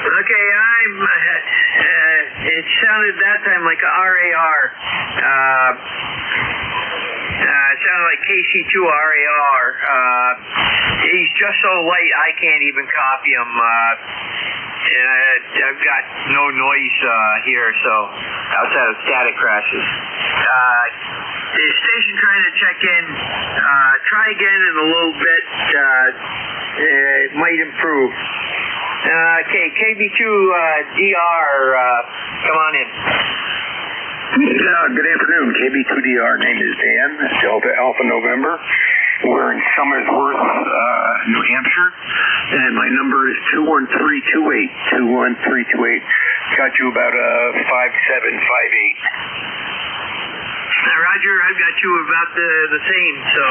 Okay, it sounded that time like a RAR. It sounded like KC2 RAR. He's just so light I can't even copy him. And I've got no noise here, so outside of static crashes. The station trying to check in. Try again in a little bit. It might improve. Okay, KB2DR, come on in. Good afternoon, KB2DR. Name is Dan, Delta Alpha November. We're in Somersworth, New Hampshire, and my number is 21328. 21328. Got you about 5758. Roger, I've got you about the same. So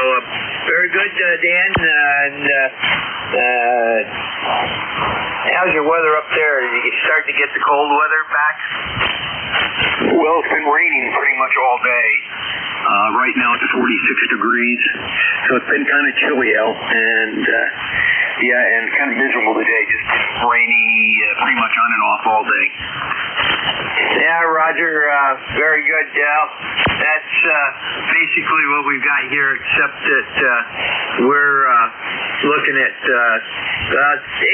very good, Dan. And how's your weather up there? Are you starting to get the cold weather back? Well, it's been raining pretty much all day. Right now it's 46 degrees, so it's been kind of chilly out, and and kind of miserable today. Just rainy, pretty much on and off all day. Yeah, Roger, very good, Dal. That's basically what we've got here, except that we're looking at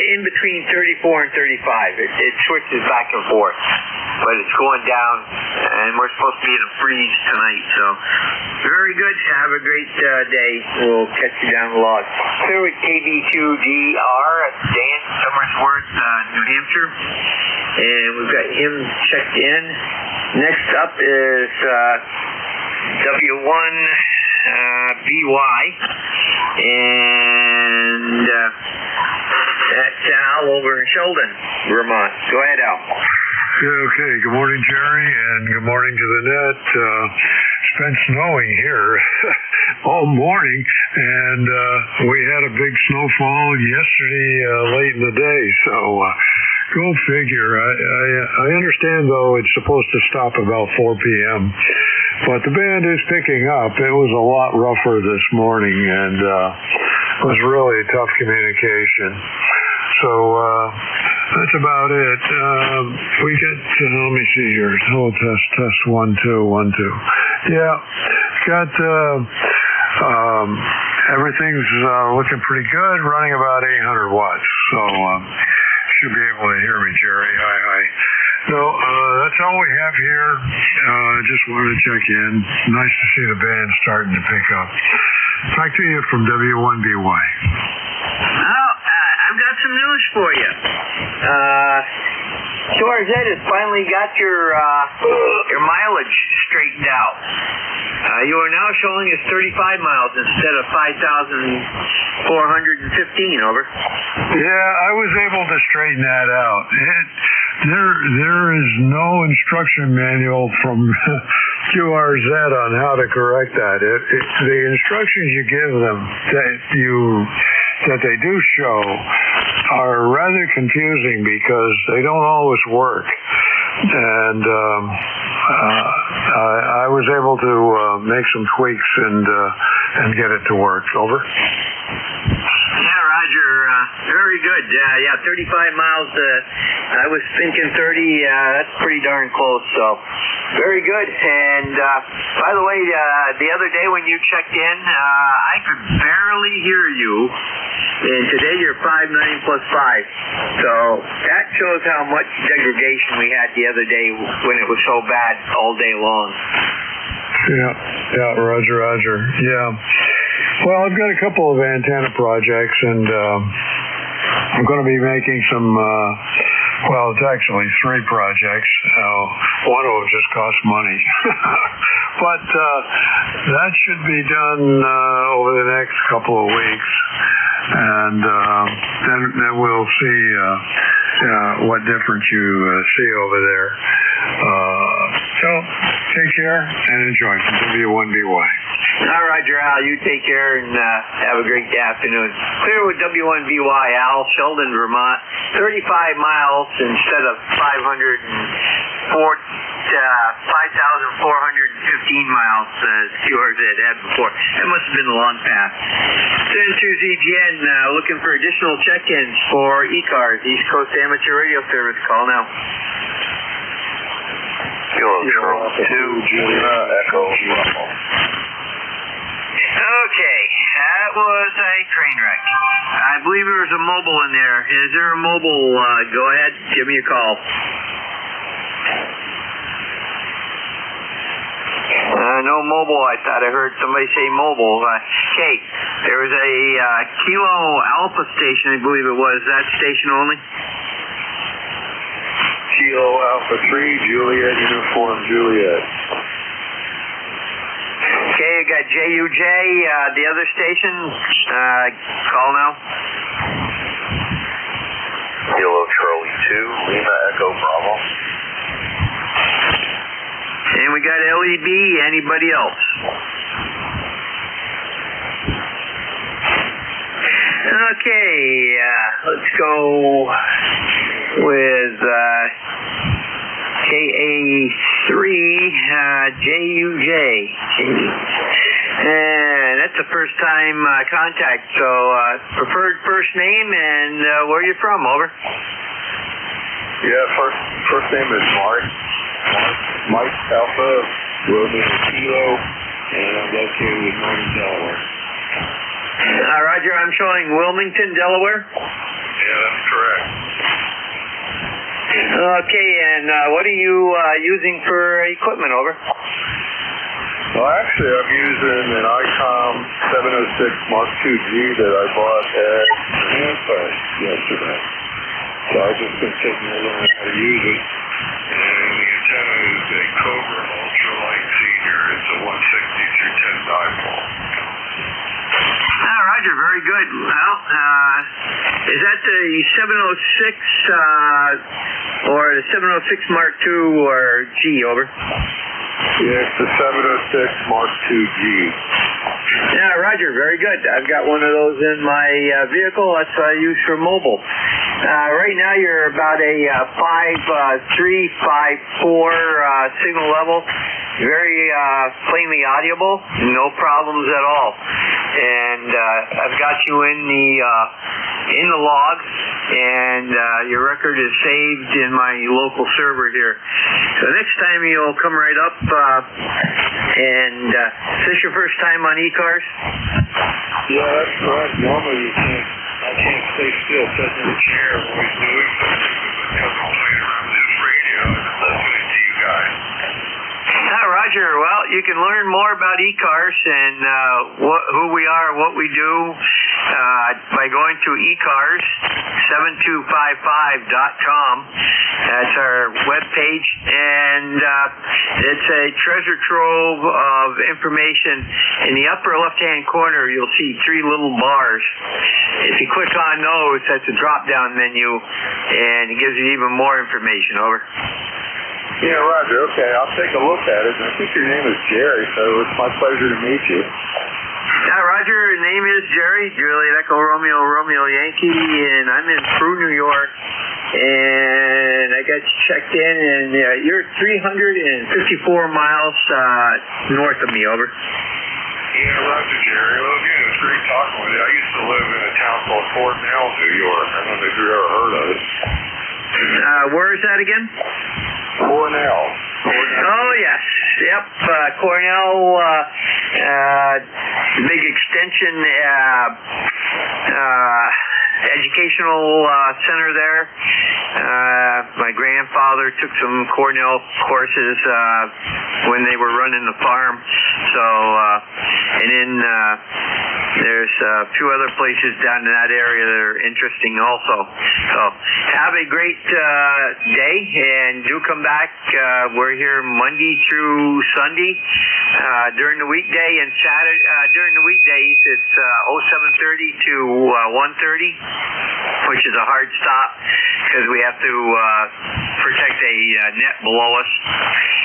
in between 34 and 35. It switches back and forth, but it's going down, and we're supposed to be in a freeze tonight, so very good. Have a great day. We'll catch you down the log. Here with KB2DR at Dan, Somersworth, New Hampshire, and we've got him checked in. Next up is W1BY, and that's Al over in Sheldon, Vermont. Go ahead, Al. Yeah, okay. Good morning, Jerry, and good morning to the net. It's been snowing here all morning, and we had a big snowfall yesterday late in the day, so go figure. I understand, though, it's supposed to stop about 4 p.m., but the band is picking up. It was a lot rougher this morning, and it was really tough communication. So that's about it. We get, let me see here. Test 1, 2, 1, 2. Yeah, got everything's looking pretty good. Running about 800 watts. So should be able to hear me, Jerry. Hi. So that's all we have here. Just wanted to check in. Nice to see the band starting to pick up. Back to you from W1BY. I've got some news for you. QRZ has finally got your mileage straightened out. You are now showing us 35 miles instead of 5,415, over. Yeah, I was able to straighten that out. There is no instruction manual from QRZ on how to correct that. The instructions you give them that they do show are rather confusing because they don't always work. And I was able to make some tweaks and get it to work. Over. Yeah, Roger. Very good. 35 miles. I was thinking 30. That's pretty darn close. So, very good. And by the way, the other day when you checked in, I could barely hear you. And today you're 5.9 plus 5. So that shows how much degradation we had the other day when it was so bad all day long. Yeah, Roger. Yeah. Well, I've got a couple of antenna projects, and I'm going to be making some, it's actually 3 projects. One of them just costs money. But that should be done over the next couple of weeks. And then we'll see what difference you see over there. So take care and enjoy from W1BY. All right, Al. You take care and have a great afternoon. Clear with W1BY, Al, Sheldon, Vermont. 35 miles instead of 5,415 miles as QRZ had before. That must have been the long path. NJ2US looking for additional check-ins for ECARS, East Coast Amateur Radio Service. Call now. Kilo Charlie 2, Julia Echo. Okay, that was a train wreck. I believe there was a mobile in there. Is there a mobile? Go ahead, give me a call. No mobile. I thought I heard somebody say mobile. Okay, there was a Kilo Alpha station, I believe it was. That station only? Kilo Alpha 3, Juliet, Uniform Juliet. Okay, you got JUJ, the other station. Call now. Kilo Charlie 2, Lima Echo Bravo. And we got LEB. Anybody else? Okay, let's go with KA3 JUJ. And that's a first time contact, so preferred first name and where are you from, over? Yeah, first name is Mark. Mike Alpha, Romeo Kilo, and I'm located in Northern Delaware. Roger, I'm showing Wilmington, Delaware. Yeah, that's correct. Okay, and what are you using for equipment, over? Well, actually, I'm using an ICOM 706 Mark II G that I bought at Handfest yesterday. So I've just been taking a look at how to use it. And the antenna is a Cobra Ultralight Senior. It's a 160 through 10 dipole. Roger, very good. Well, is that the 706 or the 706 Mark II or G, over? Yeah, it's the 706 Mark II G. Yeah, Roger, very good. I've got one of those in my vehicle. That's what I use for mobile. Right now you're about a 5.3, 5.4 signal level. Very plainly audible, no problems at all. And I've got you in the log, and your record is saved in my local server here. So next time you'll come right up, and is this your first time on ECARS? Yeah, that's correct. Normally I can't stay still sitting in a chair. I'm always doing something because I'm playing around with this radio and listening to you guys. Roger. Well, you can learn more about ECARS and who we are, what we do, by going to ECARS7255.com. That's our webpage, and it's a treasure trove of information. In the upper left-hand corner, you'll see 3 little bars. If you click on those, that's a drop-down menu, and it gives you even more information, over. Yeah, Roger. Okay, I'll take a look at it. I think your name is Jerry, so it's my pleasure to meet you. Roger, your name is Jerry, Juliet Echo Romeo, Romeo Yankee, and I'm in Peru, New York. And I got you checked in, and you're 354 miles north of me, over. Yeah, Roger, Jerry. Well, again, it's great talking with you. I used to live in a town called Cornell, New York. I don't know if you've ever heard of it. Where is that again? Cornell. Oh, yes. Yep. Cornell, big extension educational center there. My grandfather took some Cornell courses when they were running the farm. So, and then there's a few other places down in that area that are interesting also. So, have a great day, and do come back. We're here Monday through Sunday. During the weekday and Saturday, during the weekdays, it's 07:30 to 1:30, which is a hard stop because we have to protect a net below us.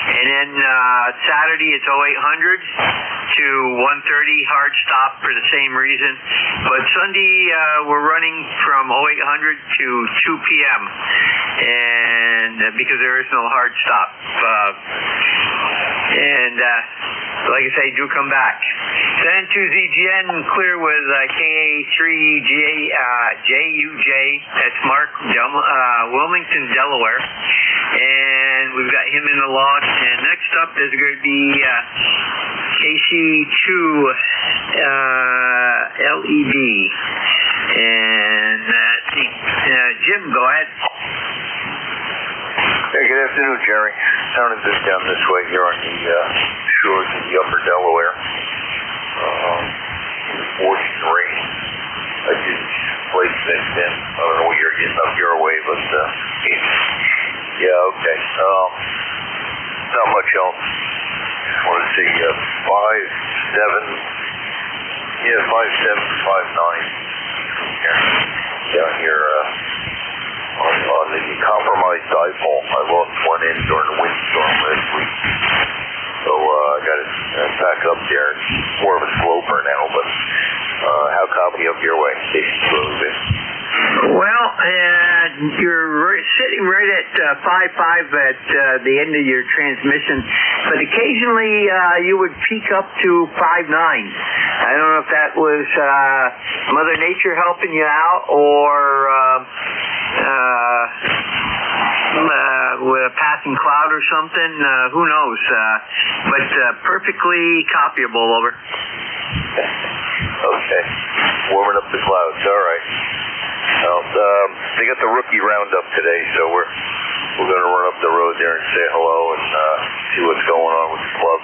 And then Saturday, it's 0800 to 1:30, hard stop for the same reason. But Sunday, we're running from 0800 to 2 p.m. and because there is no hard stop. Like I say, do come back. Then to ZGN, clear with KA3JUJ. That's Mark, Wilmington, Delaware. And we've got him in the log. And next up is going to be KC2 LEB. And Jim, go ahead. Hey, good afternoon, Jerry. Sounding good down this way here on the shores of the upper Delaware. Fortune rain. I did place mixed in. I don't know what you're getting up your way, but Yeah, okay. Not much else. Just want to see 5759 here. Down here on the compromised dipole. I lost one in during the windstorm last week. So I got it back up there. It's more of a sloper now, but how copy up your way? Well, you're sitting right at 5.5 at the end of your transmission, but occasionally you would peak up to 5.9. I don't know if that was Mother Nature helping you out or with a passing cloud or something. Who knows? But perfectly copyable, over. Okay. Warming up the clouds. All right. Well, they got the rookie roundup today, so we're going to run up the road there and say hello and see what's going on with the club.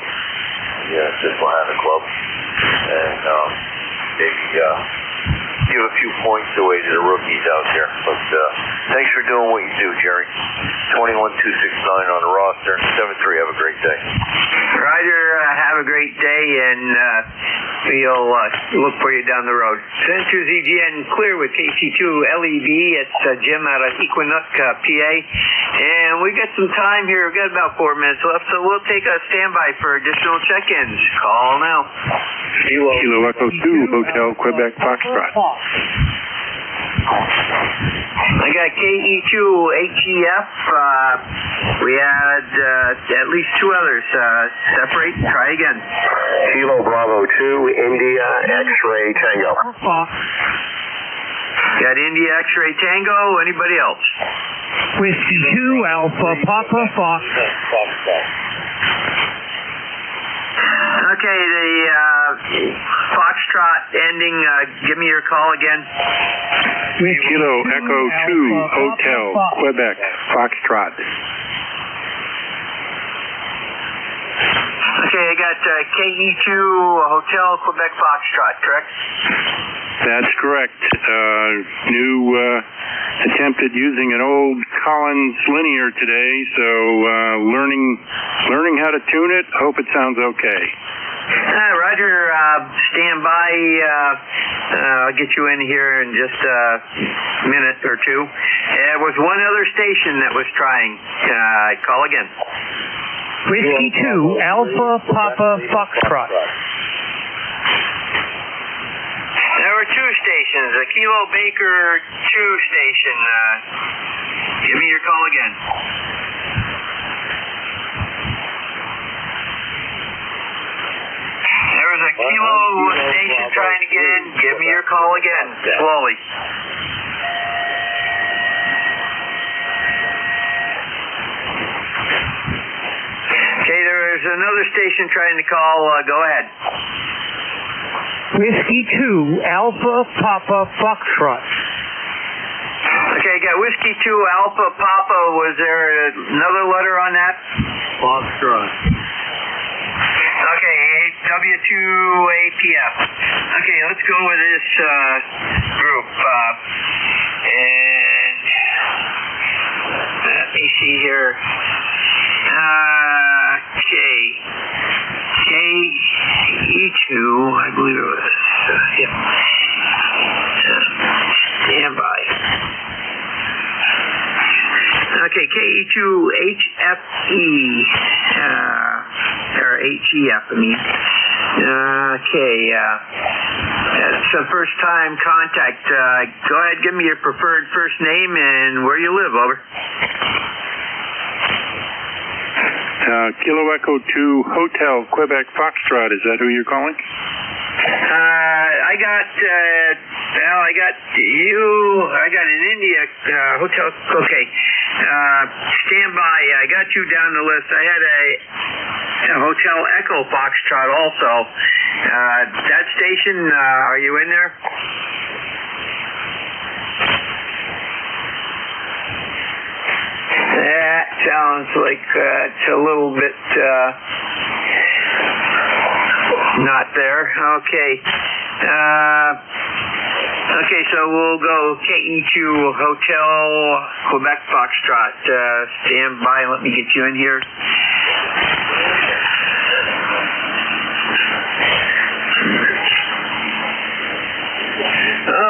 Yeah, Susquehanna Club, and maybe give a few points away to the rookies out there. But thanks for doing what you do, Jerry. 21269 on the roster. 73. Have a great day. Roger. Have a great day, and we'll look for you down the road. Centers EGN clear with KC2 LEB. It's Jim out of Equinox, PA. And we got some time here. We've got about 4 minutes left, so we'll take a standby for additional check-ins. Call now. Kilo Echo 2, Hotel Quebec Foxtrot. I got KE2 HEF. We had at least 2 others. Separate. Try again. Kilo Bravo 2, India X-Ray Tango. Got India X-Ray Tango. Anybody else? Whiskey 2 Alpha Papa Fox. Okay, the Foxtrot ending. Give me your call again. Kilo Echo 2 Hotel Quebec Foxtrot. Okay, I got KE2 Hotel Quebec Foxtrot, correct? That's correct. New attempted using an old Collins linear today, so learning how to tune it. Hope it sounds okay. Roger. Stand by. I'll get you in here in just a minute or two. There was one other station that was trying. Call again. Whiskey 2 Alpha Papa Foxtrot. There were 2 stations. A Kilo Baker 2 station. Give me your call again. There was a Kilo station trying to get in. Give me your call again. Slowly. Okay, there is another station trying to call. Go ahead. Whiskey 2 Alpha Papa Foxtrot. Okay, got Whiskey 2 Alpha Papa. Was there another letter on that? Foxtrot. Okay, W2APF. Okay, let's go with this group. And let me see here. Okay. KE2, I believe it was. Yeah. Stand by. Okay, KE2HFE, or HEF, I mean. Okay, that's the first time contact. Go ahead, give me your preferred first name and where you live, over. Kilo Echo 2 Hotel Quebec Foxtrot. Is that who you're calling? I got you. I got an India hotel. Okay, stand by. I got you down the list. I had a Hotel Echo Foxtrot also. That station. Are you in there? That sounds like it's a little bit not there. Okay. Okay, so we'll go KE2 Hotel Quebec Foxtrot. Stand by. Let me get you in here.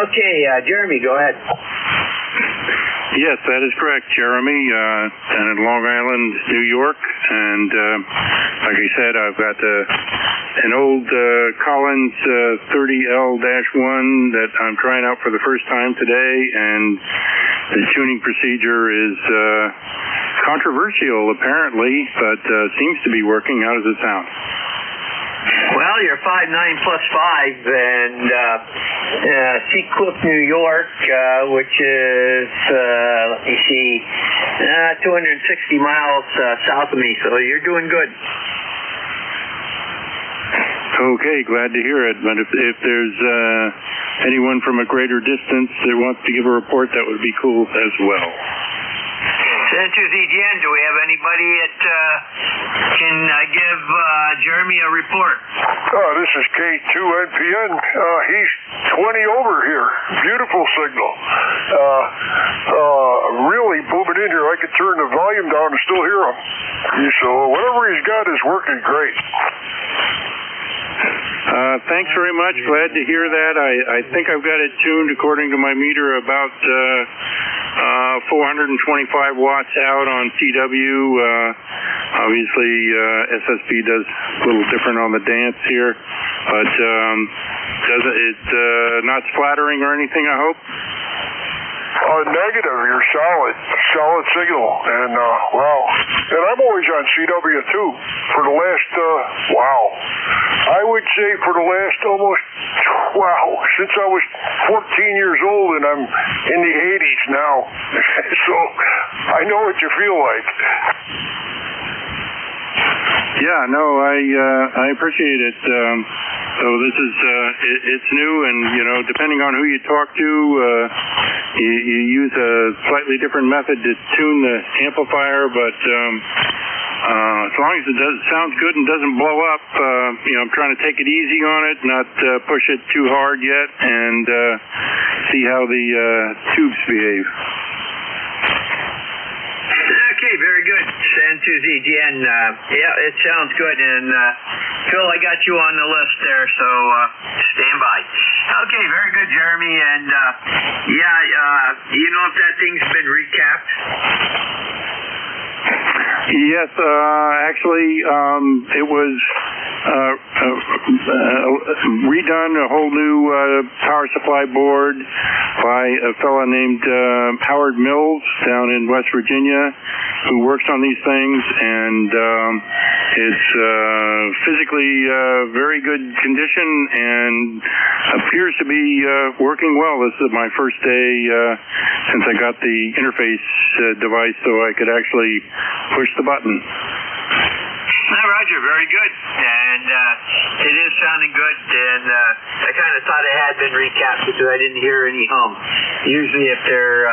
Okay, Jeremy, go ahead. Yes, that is correct, Jeremy. Down in Long Island, New York, and like I said, I've got an old Collins 30L-1 that I'm trying out for the first time today, and the tuning procedure is controversial, apparently, but seems to be working. How does it sound? Well, you're 5'9" plus 5, and Seacliff, New York, which is, let me see, 260 miles south of me, so you're doing good. Okay, glad to hear it, but if there's anyone from a greater distance that wants to give a report, that would be cool as well. Center ZGN, do we have anybody that can give Jeremy a report? This is K2NPN. He's 20 over here. Beautiful signal. Really booming in here. I could turn the volume down and still hear him. So whatever he's got is working great. Thanks very much. Glad to hear that. I think I've got it tuned according to my meter about 425 watts out on CW. Obviously, SSB does a little different on the dance here, but it's not splattering or anything, I hope? Negative. You're solid signal, and wow. And I'm always on CW too. For the last I would say for the last since I was 14 years old, and I'm in the 80s now. So I know what you feel like. Yeah, no, I appreciate it. So this is it's new, and depending on who you talk to, you use a slightly different method to tune the amplifier. But as long as it sounds good and doesn't blow up, I'm trying to take it easy on it, not push it too hard yet, and see how the tubes behave. Okay, very good. Send to ZGN. Yeah, it sounds good. And Phil, I got you on the list there, so stand by. Okay, very good, Jeremy. And you know if that thing's been recapped? Yes, actually, it was redone, a whole new power supply board by a fellow named Howard Mills down in West Virginia, who works on these things, and it's physically very good condition and appears to be working well. This is my first day since I got the interface device, so I could actually push the button. Roger, very good. And it is sounding good, and I kind of thought it had been recapped because I didn't hear any hum. Usually if they're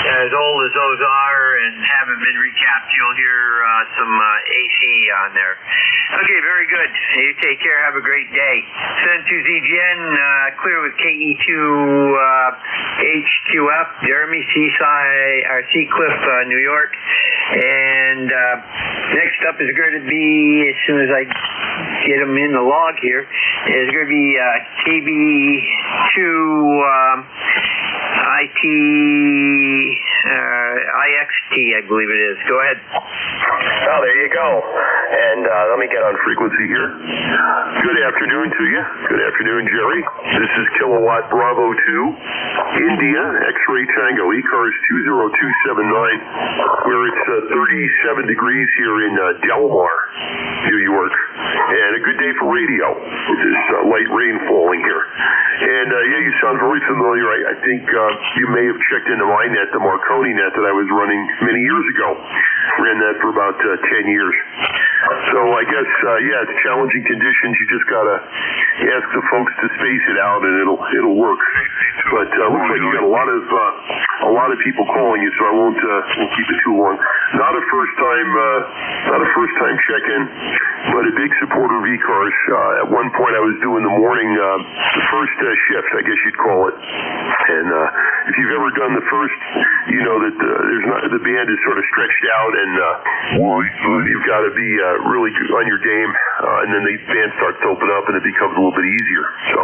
as old as those are and haven't been recapped, you'll hear some AC on there. Okay, very good. You take care. Have a great day. Send to ZGN, clear with KE2 HQF, Jeremy, Seacliff, New York. And next up is going to be, as soon as I get them in the log here, is going to be KB2 IXT, I believe it is. Go ahead. Oh, there you go. And let me get on frequency here. Good afternoon to you. Good afternoon, Jerry. This is Kilowatt Bravo 2, India, X-Ray Tango, ECARS 20279, where it's 37 degrees here in Delmar, New York. And a good day for radio with this light rain falling here. And you sound very familiar. I think you may have checked into my net, the Marconi net that I was running many years ago. Ran that for about 10 years. So I guess, it's challenging conditions. You just gotta ask the folks to space it out, and it'll work. But looks like you got a lot of people calling you, so I won't keep it too long. Not a first time check-in. but a big supporter of ECARS. At one point I was doing the morning, the first shift, I guess you'd call it. And if you've ever done the first, you know that the band is sort of stretched out, and you've got to be really on your game, and then the band starts to open up and it becomes a little bit easier. So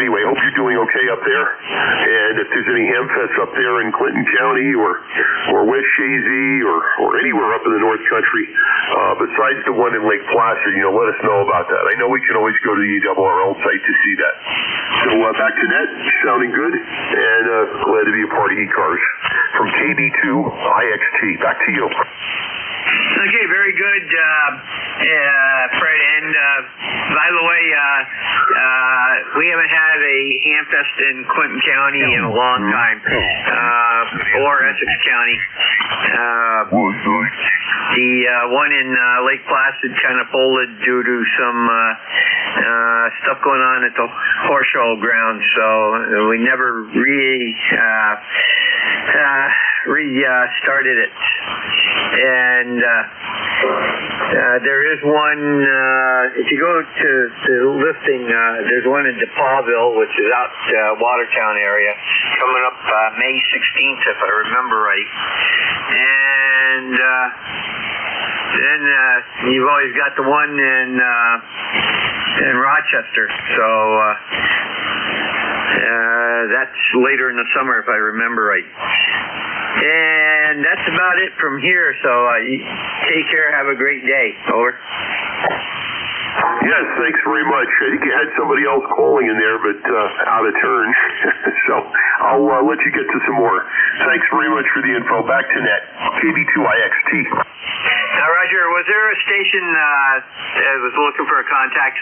anyway, hope you're doing okay up there. And if there's any hamfests up there in Clinton County or West Shazy or anywhere up in the North Country, besides the one in Lake Placid, you know, let us know about that. I know we can always go to the ERRL site to see that. So back to net, sounding good, and glad to be a part of ECARS from KB2IXT. Back to you. Okay, very good, Fred. And by the way, we haven't had a hamfest in Clinton County in a long time, or Essex County. The one in Lake Placid kind of folded due to some stuff going on at the horse show ground, so we never restarted it. And there is one, if you go to lifting, there's one in DePauville, which is out Watertown area, coming up May 16th, if I remember right. And then you've always got the one in Rochester, so that's later in the summer, if I remember right. And that's about it from here, so take care, have a great day. Over. Yes, thanks very much. I think you had somebody else calling in there, but out of turn. So I'll let you get to some more. Thanks very much for the info. Back to net, KB2IXT. Now, Roger, was there a station that was looking for a contact?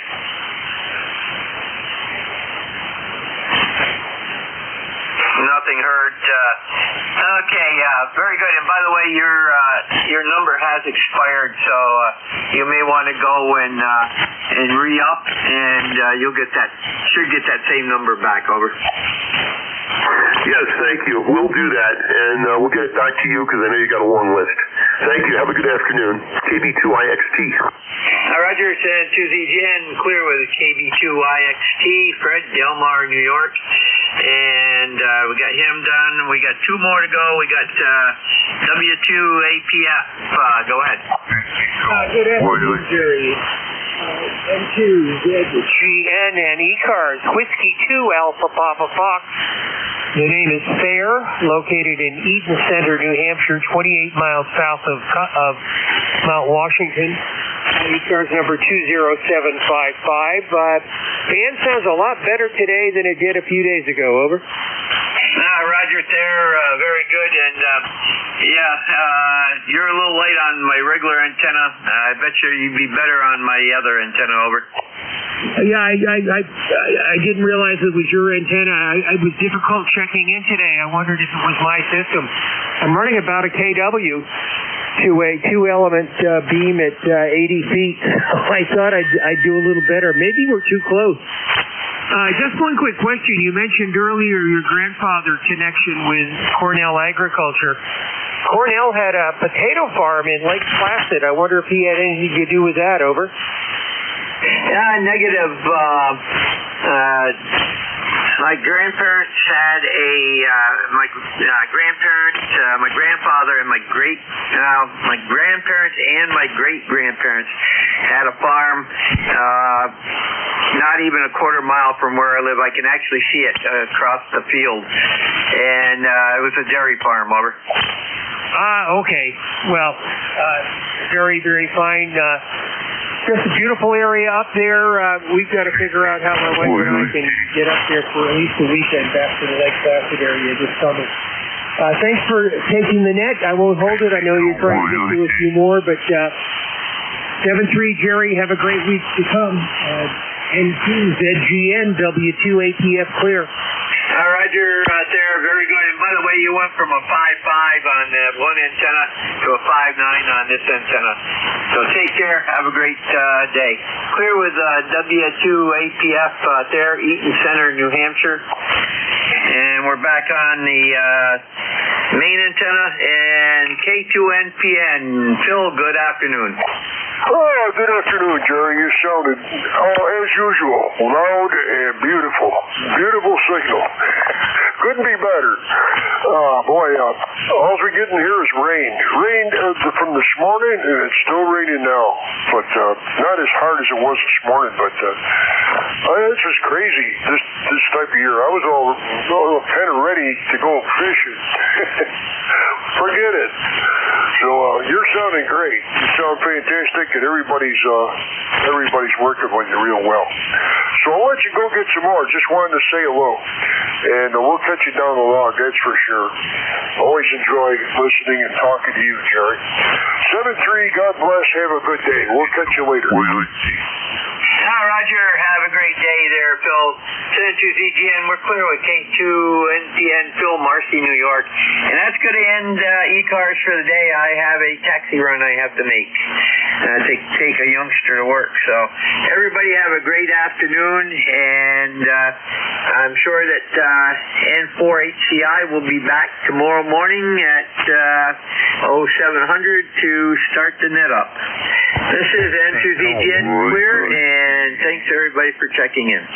Nothing heard. Okay, very good. And by the way, your number has expired, so you may want to go and re-up, and you'll should get that same number back. Over. Yes, thank you. We'll do that, and we'll get it back to you because I know you got a long list. Thank you. Have a good afternoon. KB2IXT. Roger, San Jen, clear with KB2IXT. Fred, Delmar, New York. And we got him done. We got two more to go. We got W2APF. Go ahead. Good afternoon, Jerry. N2GN and ECARS, Whiskey 2 Alpha Papa Fox. The name is Fair, located in Eaton Center, New Hampshire, 28 miles south of Mount Washington. ECARS number 20755. Band sounds a lot better today than it did a few days ago. Over. Roger, there. Very good. And you're a little late on my regular antenna. I bet you'd be better on my other antenna. Over. Yeah, I didn't realize it was your antenna. It was difficult checking in today. I wondered if it was my system. I'm running about a KW to a 2-element beam at 80 feet. I thought I'd do a little better. Maybe we're too close. Just one quick question. You mentioned earlier your grandfather connection with Cornell Agriculture. Cornell had a potato farm in Lake Placid. I wonder if he had anything to do with that. Over. Negative. My grandparents had my grandfather and my grandparents and my great-grandparents had a farm not even a quarter mile from where I live. I can actually see it across the field. And it was a dairy farm. Over. Okay. Well, very, very fine. Just a beautiful area up there. We've got to figure out how my wife and I can get up there for at least a weekend back to the Lake Placid area this summer. Thanks for taking the net. I won't hold it. I know you're trying to get to a few more, but 7-3, Jerry, have a great week to come. N2ZGN, W2APF clear. Roger, there, very good. And by the way, you went from a 5.5 on one antenna to a 5.9 on this antenna. So take care. Have a great day. Clear with W2APF there, Eaton Center, New Hampshire. And we're back on the main antenna and K2NPN. Phil, good afternoon. Oh, good afternoon, Jerry. You sounded, as usual, loud and beautiful. Beautiful signal. Couldn't be better. Boy, all we're getting here is rain. Rain from this morning, and it's still raining now. But not as hard as it was this morning, but it's just crazy this type of year. I was all kind of ready to go fishing. Forget it. So you're sounding great. You sound fantastic, and everybody's working with you real well. So I'll let you go get some more. Just wanted to say hello, and we'll catch you down the log, that's for sure. Always enjoy listening and talking to you, Jerry. 7-3, God bless. Have a good day. We'll catch you later. Roger, have a great day there, Phil. 7-2ZGN, we're clear with K2NTN, Phil, Marcy, New York. And that's going to end ECARS for the day. I have a taxi run I have to make to take a youngster to work. So everybody have a great afternoon, and I'm sure that N4HCI will be back tomorrow morning at 0700 to start the net up. This is N2ZGN Clear, and thanks everybody for checking in.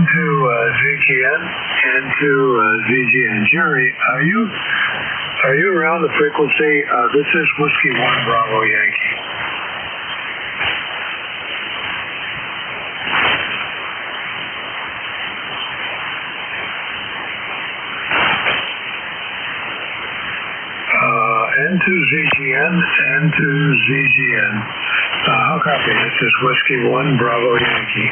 N2ZGN, N2ZGN. Jerry, are you around the frequency? This is Whiskey 1 Bravo Yankee. N2ZGN, N2ZGN. How copy? This is Whiskey 1 Bravo Yankee.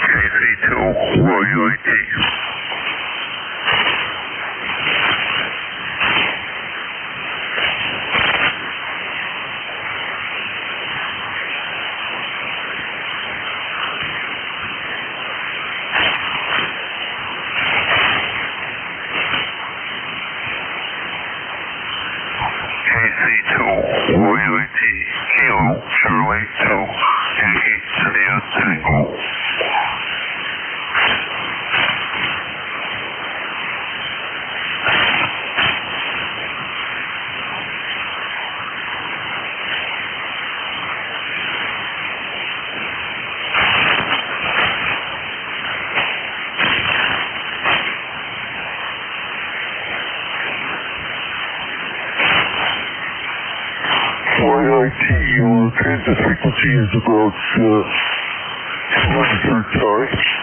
KC2, Royal UAT. KC2, Royal UAT, Kilo, Charlie 2, Yankee, India, Tango. YIT, your transit frequency is about 200 Hertz high.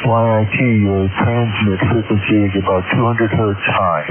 YIT, your transmit frequency is about 200 Hertz high.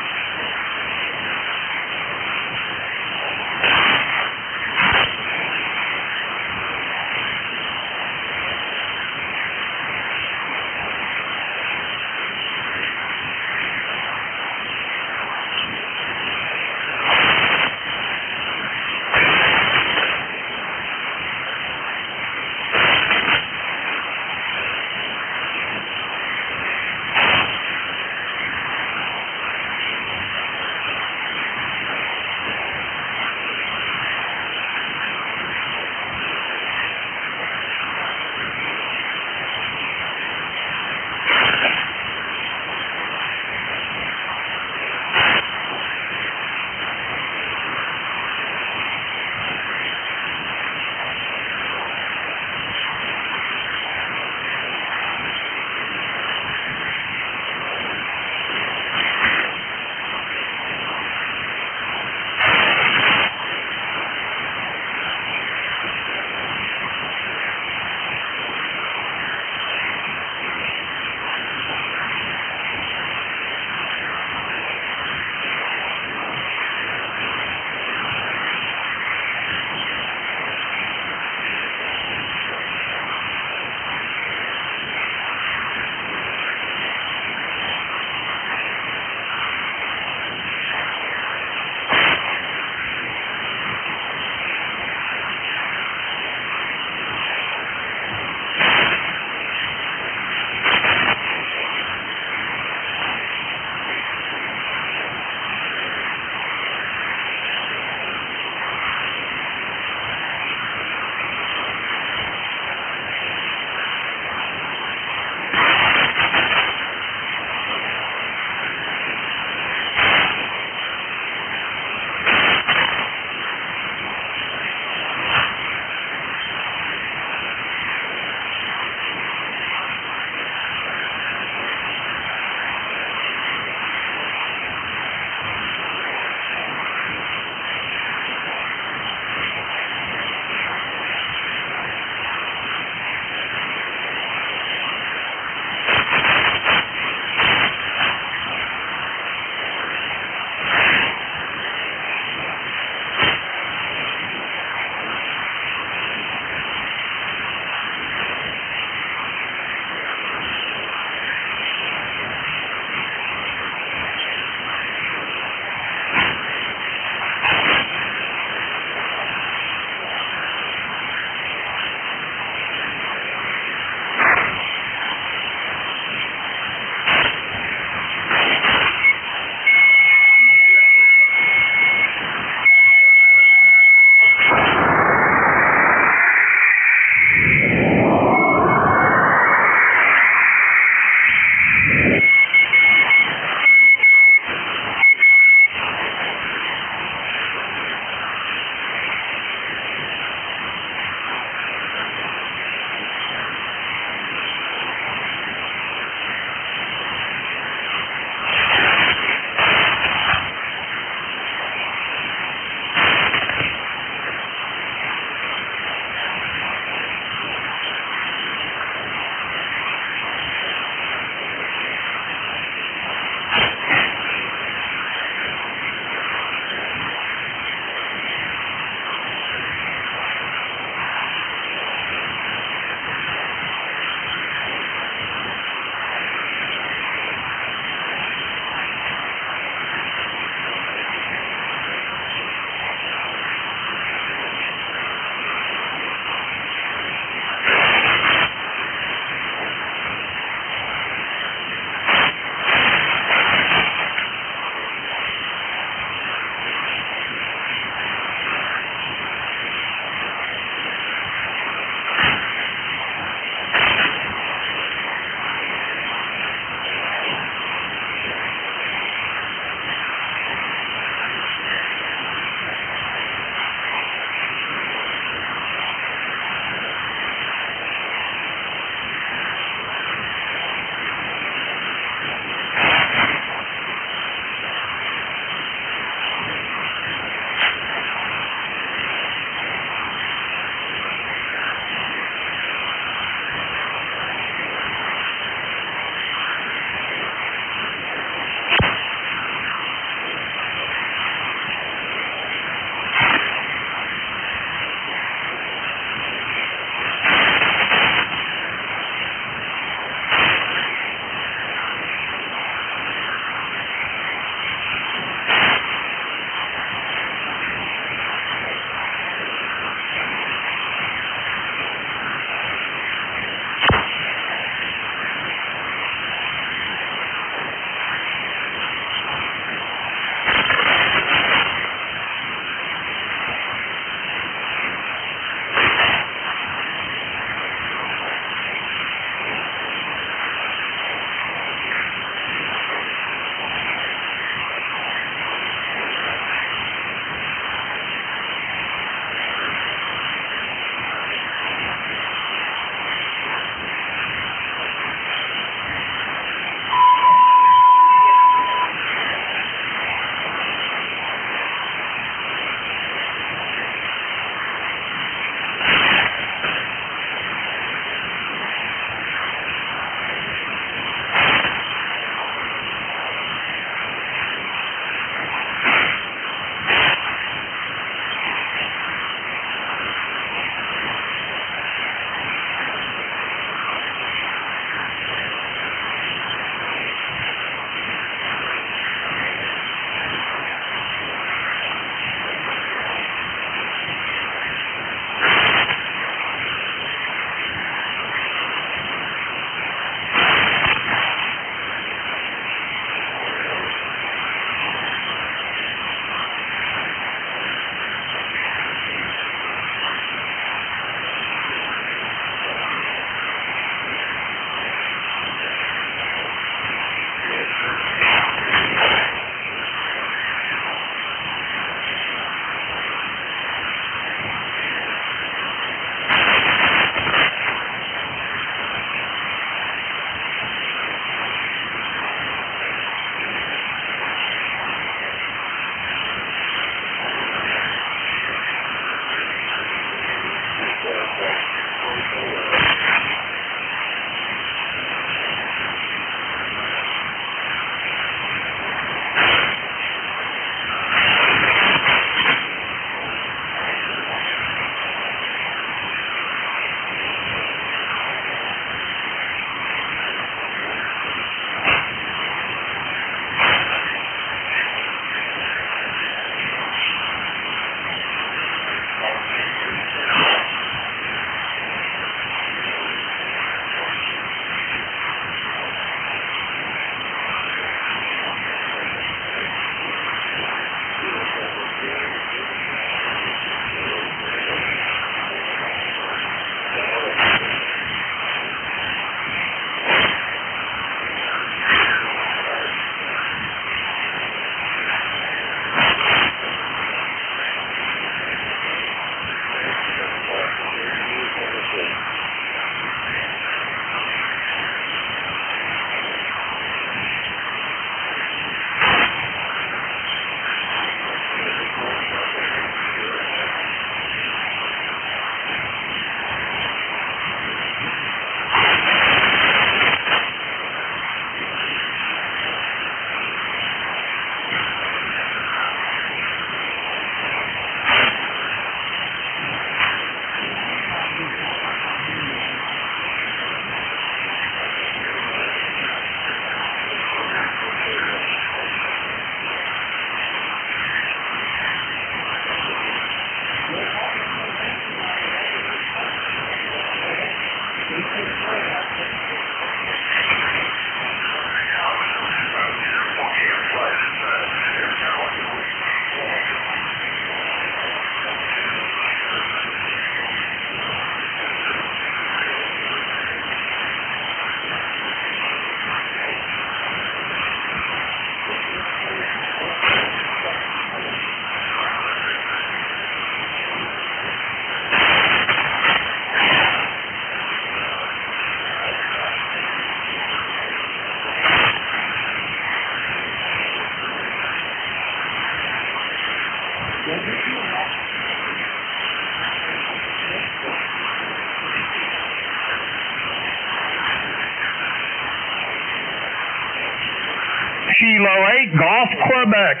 Kilo 8, Golf, Quebec.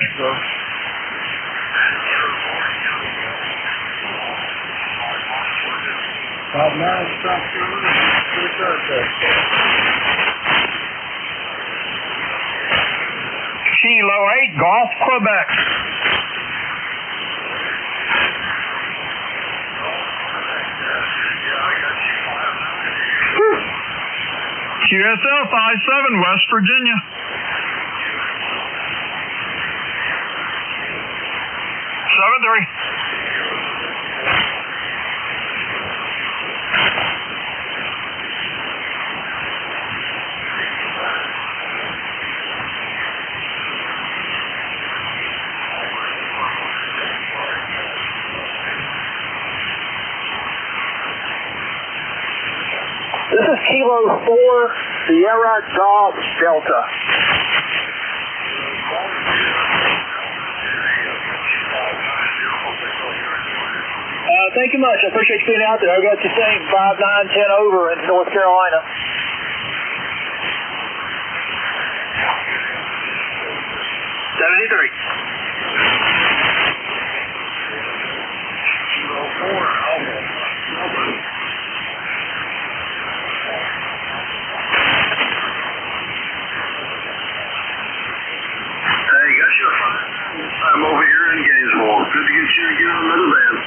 Kilo 8, Golf, Quebec. QSL 57, West Virginia. Seven three. This is Kilo 4, Sierra Golf Delta. Thank you much. I appreciate you being out there. I got you saying 5, 9, 10 over in North Carolina. I'm over here in Gainesville. Good to get you to get on another band.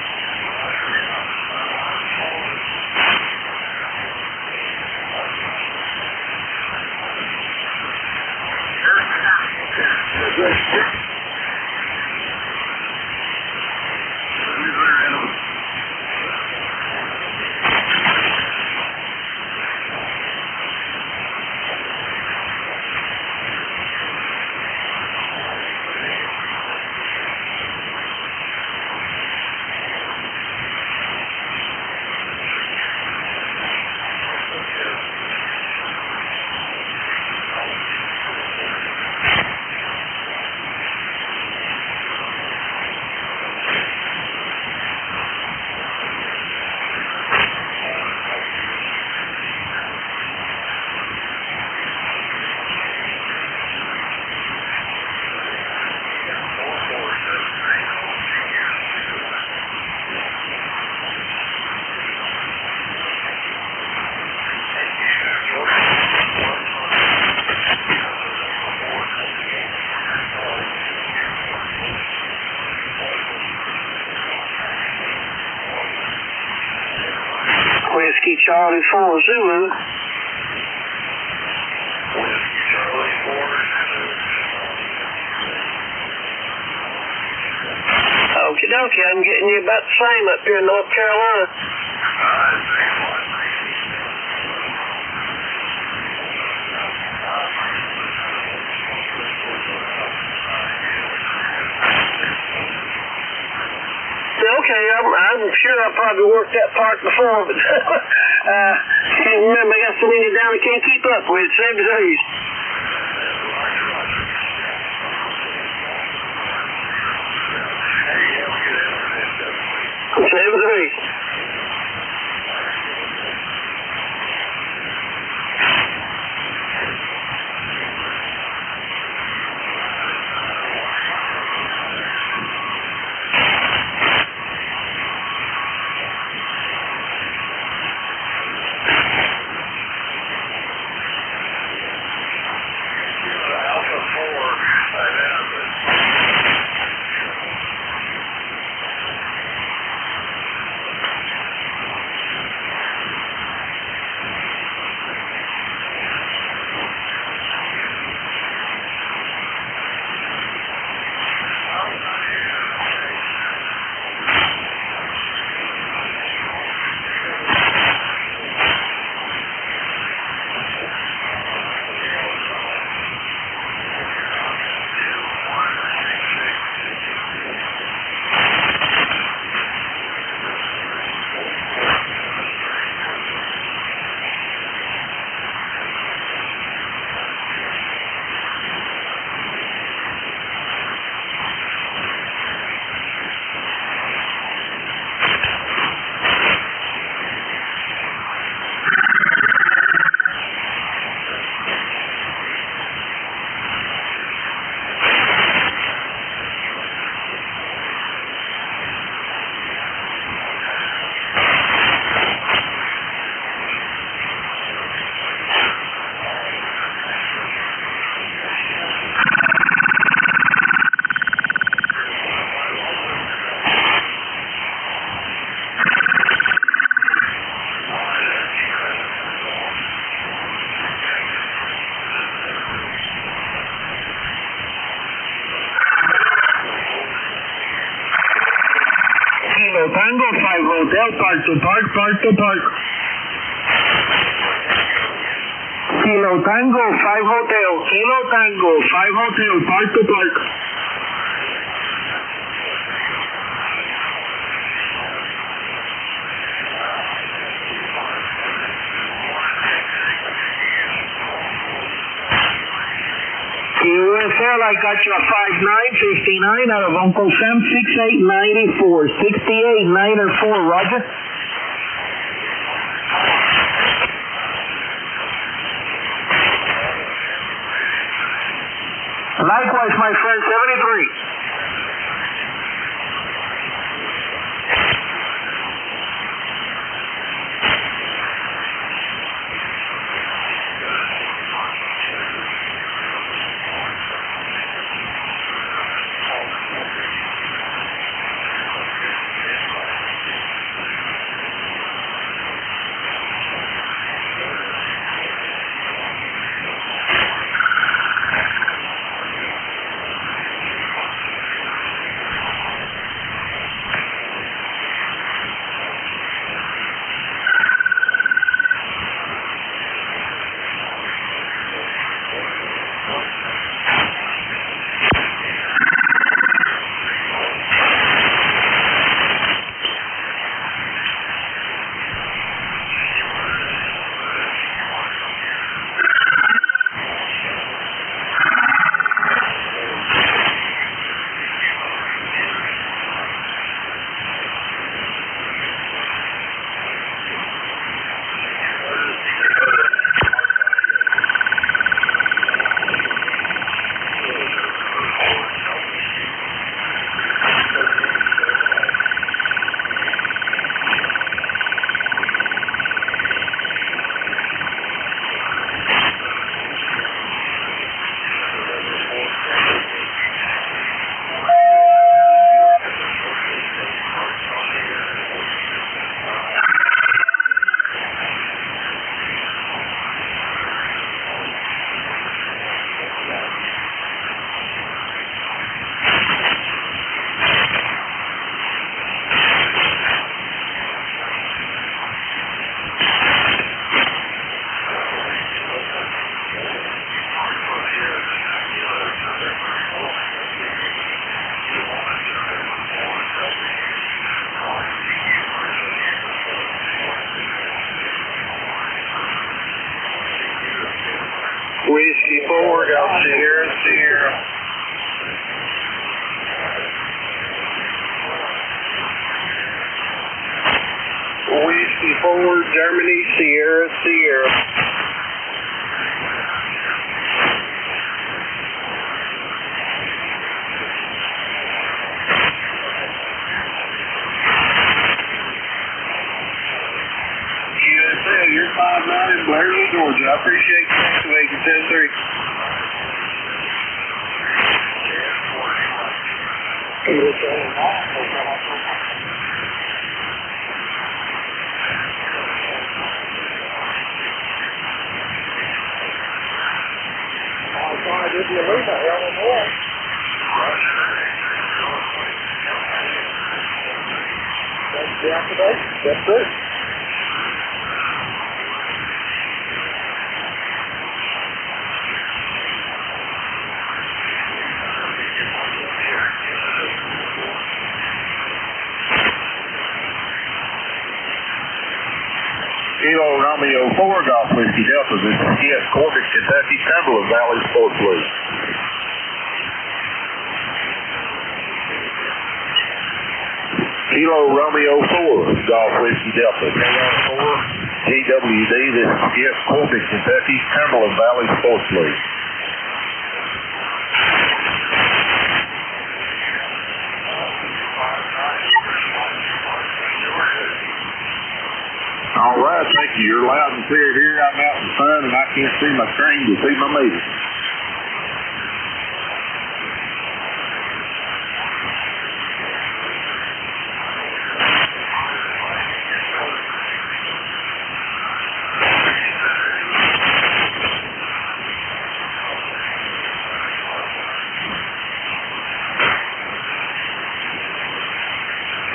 Whiskey Charlie 4 Zulu. Okie dokie, I'm getting you about the same up here in North Carolina. Okay, I'm sure I probably worked that part before, but can't remember. I got so many down I can't keep up with. 7 days. Tango 5 Hotel, park to park, park to park. Kilo Tango 5 Hotel, Kilo Tango 5 Hotel, park to park. QSL, I got you a 5959 out of Uncle Sam, 6894, 6894, Roger. Likewise, my friend, 73. Whiskey forward, out Sierra, Sierra. Whiskey forward, Germany, Sierra, Sierra. You're 5'9", Blairville, Georgia. I appreciate you activating 10-3. That's it. Kilo Romeo 4, Golf Whiskey Delta. This is TS Corbett, Kentucky, Cumberland Valley Sports League. Kilo Romeo 4, Golf Whiskey Delta. KR4, GWD. This is TS Corbett, Kentucky, Cumberland Valley Sports League. All right, thank you. You're loud and clear here. I'm out in the sun and I can't see my screen to see my meter.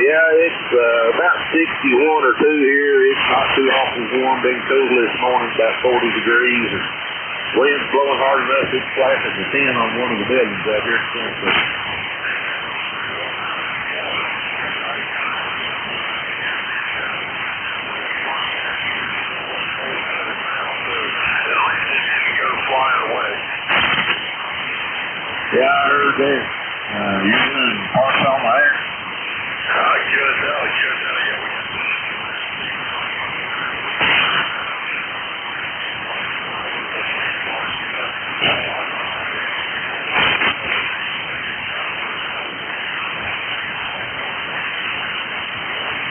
Yeah, it's about 61 or 2 here. It's not too awful warm. Been cool this morning, about 40 degrees. And wind's blowing hard enough. It's flashing the 10 on one of the buildings out here. Yeah, I heard that. You doing parts on the air? Good.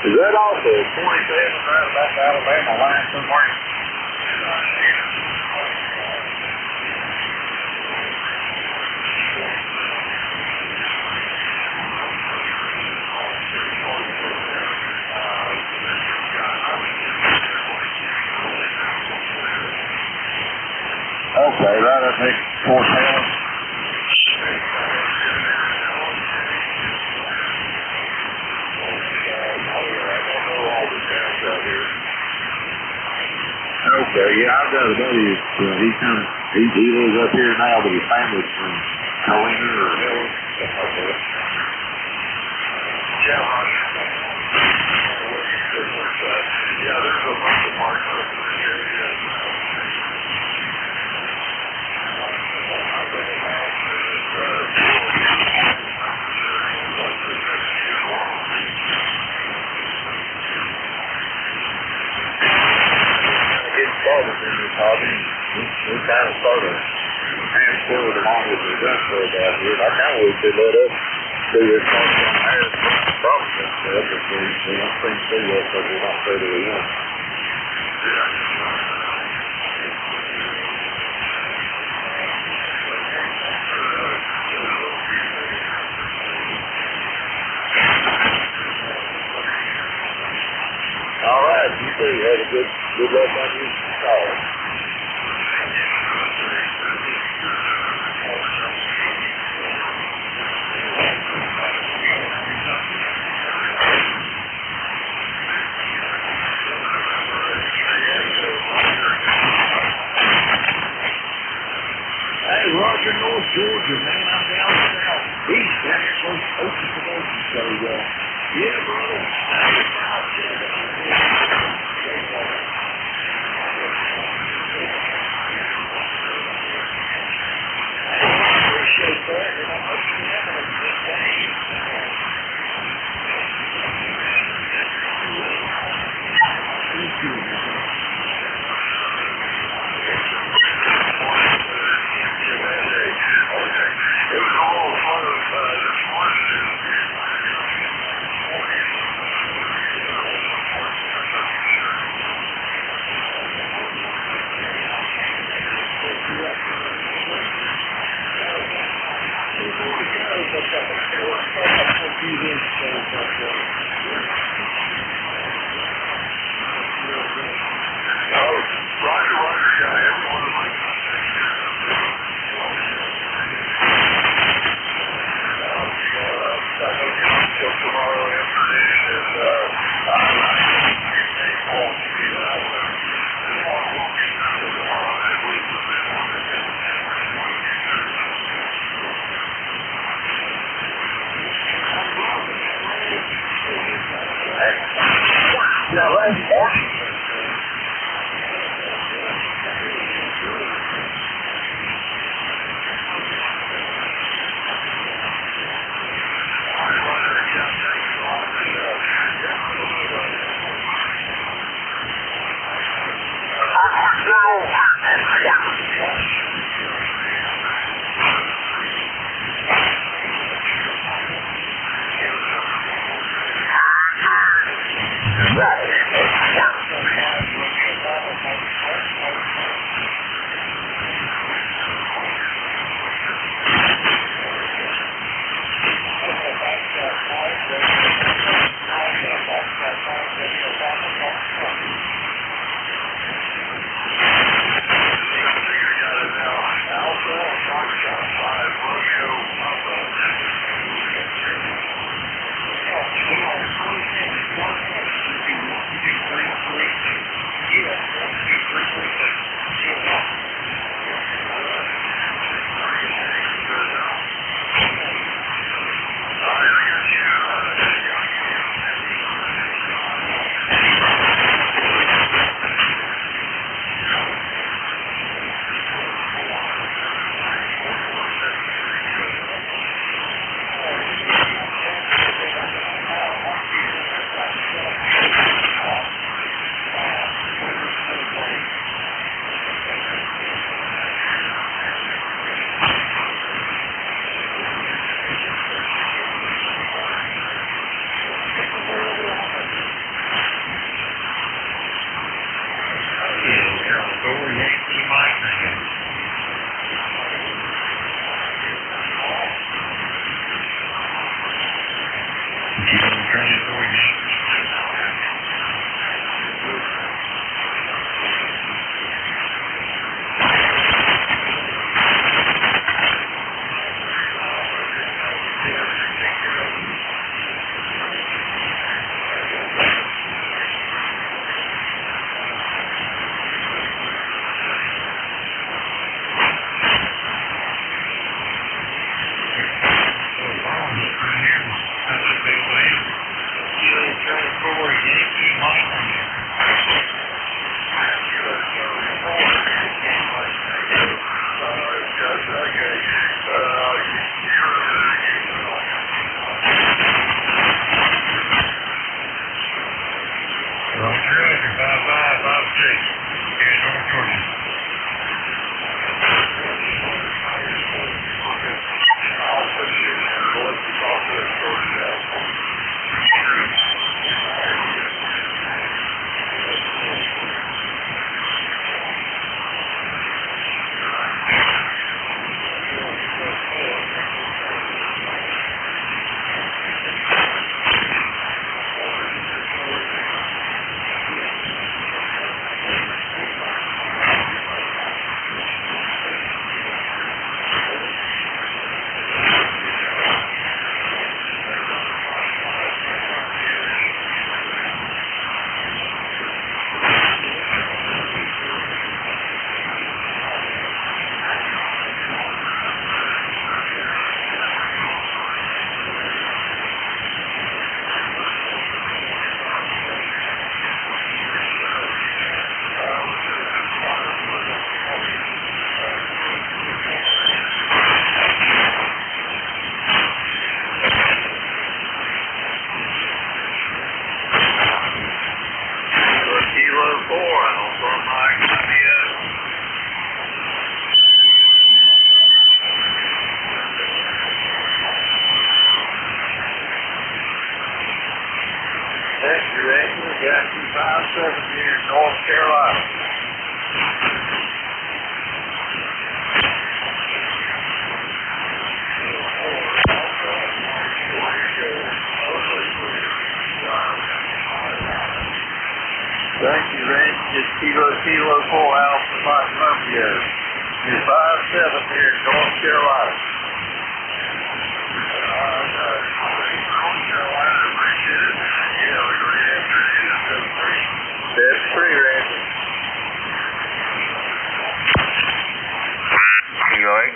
Is that also 27 right about the Alabama line somewhere? Okay, right up next to Fort Helen. Okay, yeah, I've got a buddy. He lives up here now, but his family's from Helena or Helen. Yeah, there's a bunch of parks up in this area. Started in this hobby. We kind of started transported along with the gun club out here. I kind of wish they let us do this party on the air problem and stuff, but we don't seem to do that because we're not federally in. All right, you too. Have a good luck on your call. Hey, Roger, North Georgia, man. I'm down southeast. Down here close to Oklahoma. So, yeah, brother.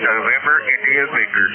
November, India, Victor.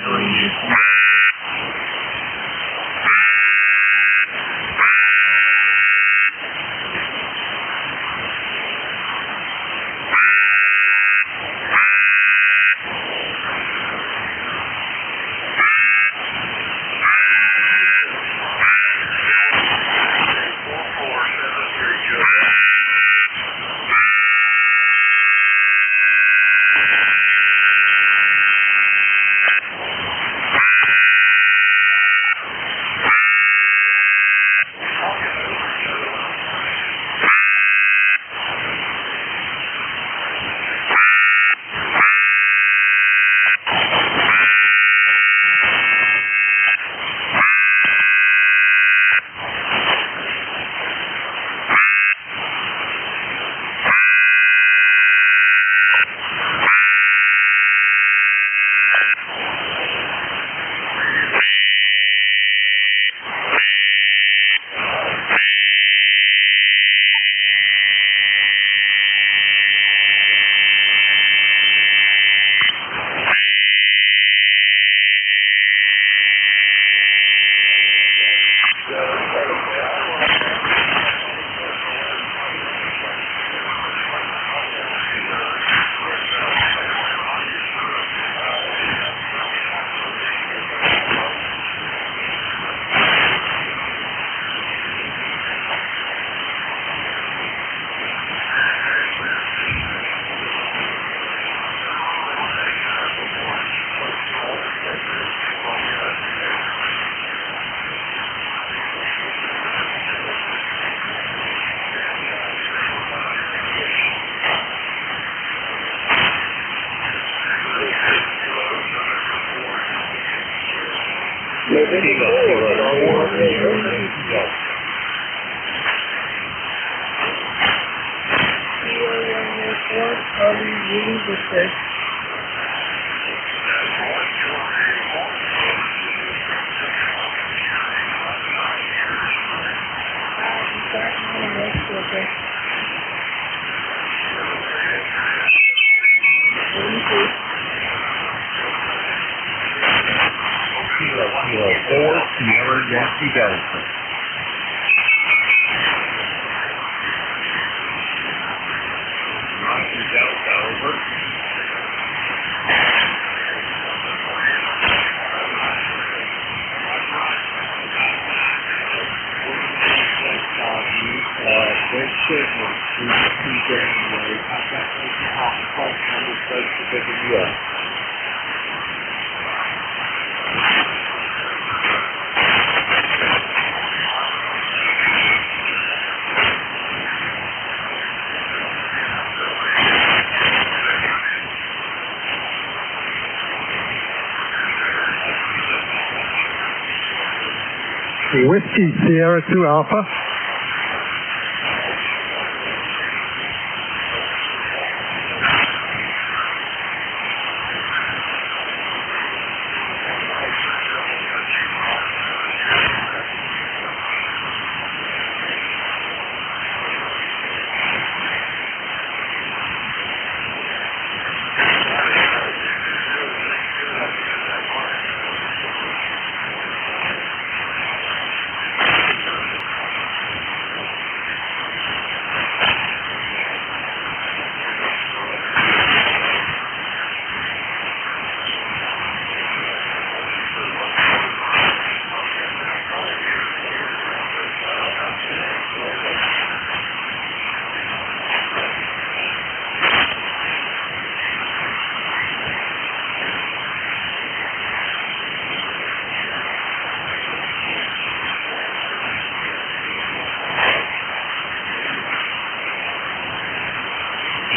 Whiskey Sierra 2 Alpha.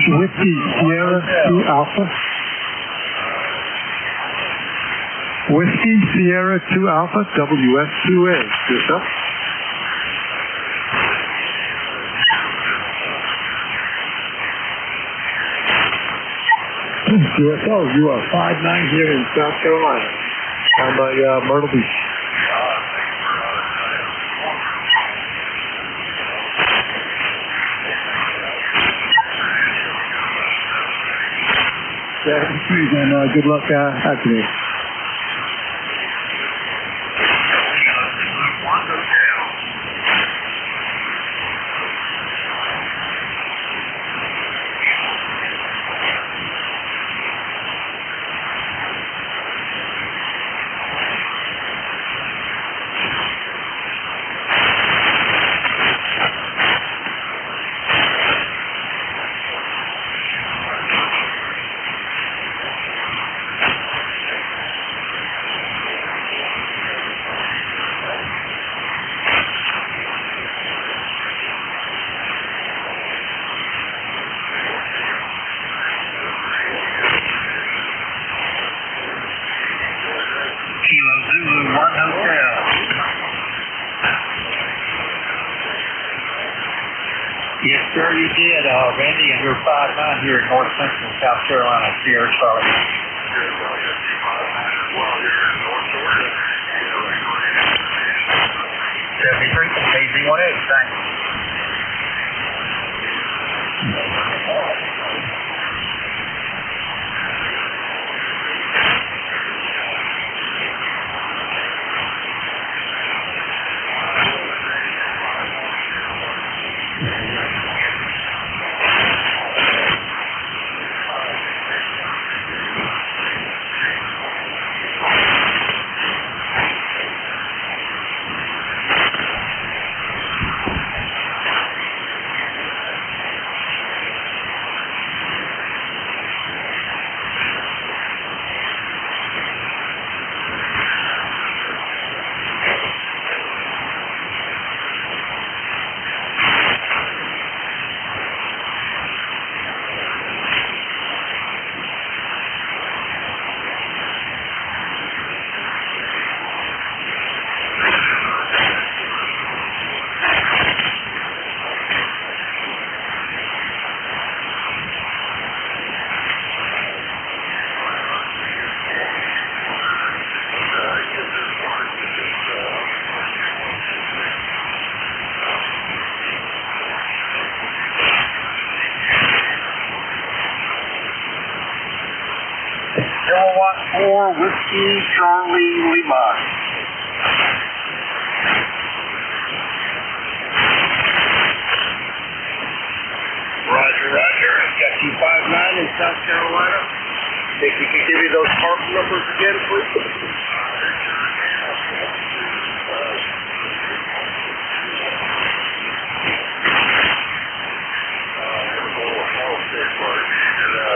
Whiskey Sierra 2 Alpha. Whiskey Sierra 2 Alpha, WS2A. Yourself? USO, you are 5-9 here in South Carolina on the Myrtle Beach. And good luck out today. Kilo Zulu 1 Hotel. Yes, sir, you did, Randy, and you're 5'9" here in North Central South Carolina, Sierra Charlie. 73 from KZ18, thanks. Kilowatt 4 Whiskey Charlie Lima. Roger, roger. Got you 5'9" in South Carolina. Think you can give me those part numbers again, please?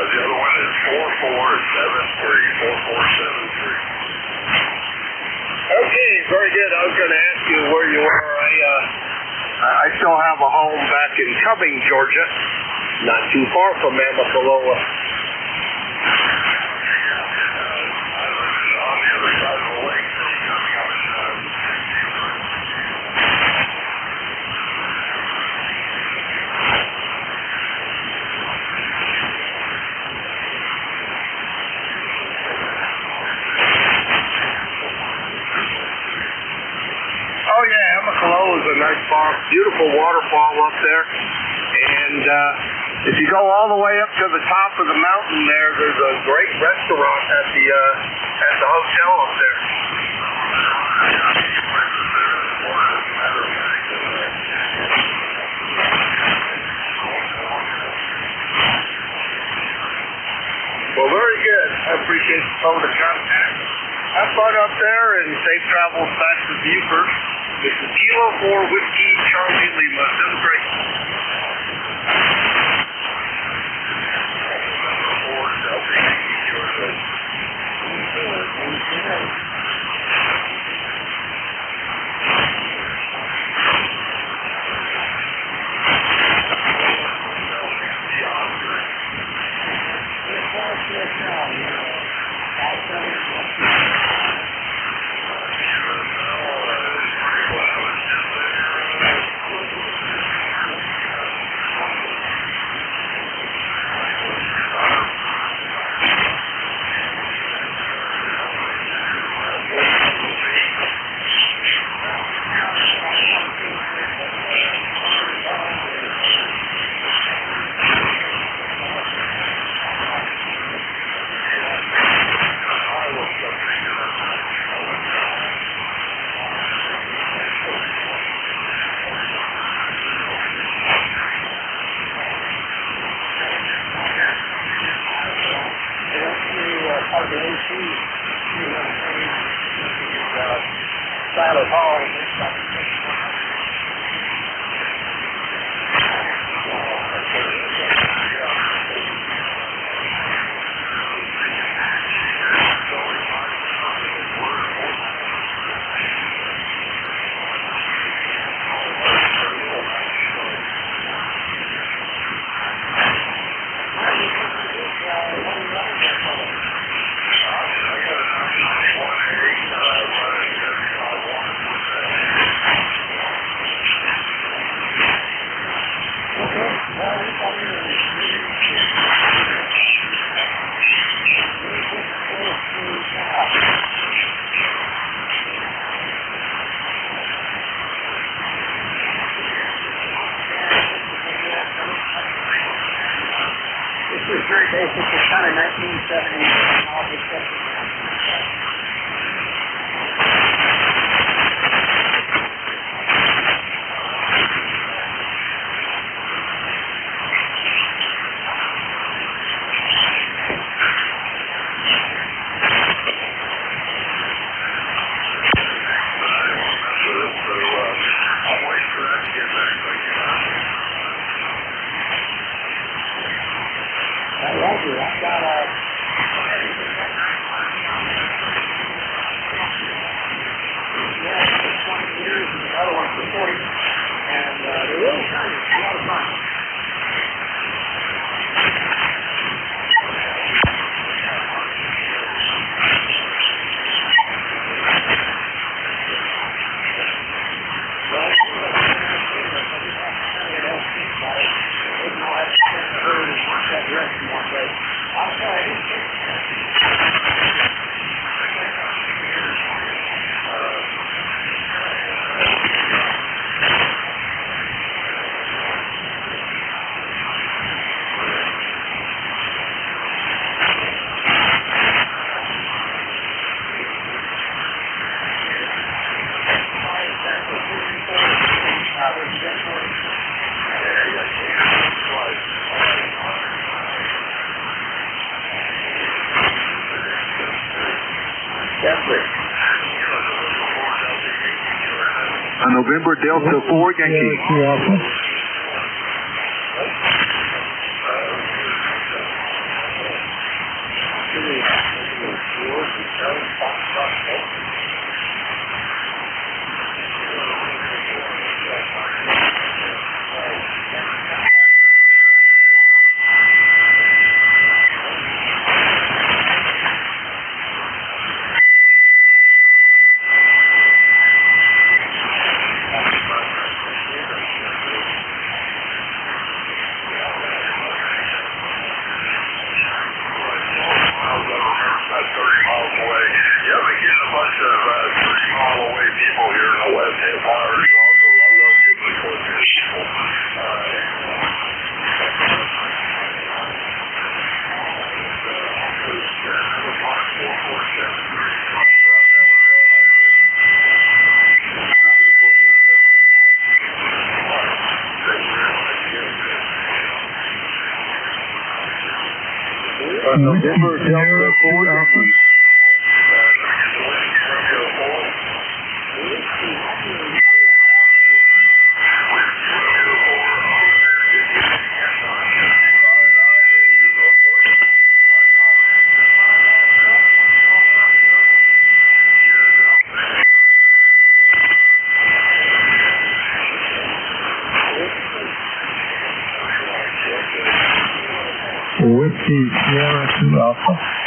The other one is 4473. Okay, very good. I was going to ask you where you are. I still have a home back in Cumming, Georgia, not too far from Amicalola. On the other side of the lake from Cumming. Oh yeah, Amicalola is a nice farm, beautiful waterfall up there, and if you go all the way up to the top of the mountain there, there's a great restaurant at the hotel up there. Well, very good. I appreciate the phone to contact. Have fun up there and safe travels back to Beaufort. This is Kilo 4 Whiskey Charlie Lima. That was great. November Delta 4 Yankee. November Delta 4 Yankee. Whiskey Sierra 2 Alpha.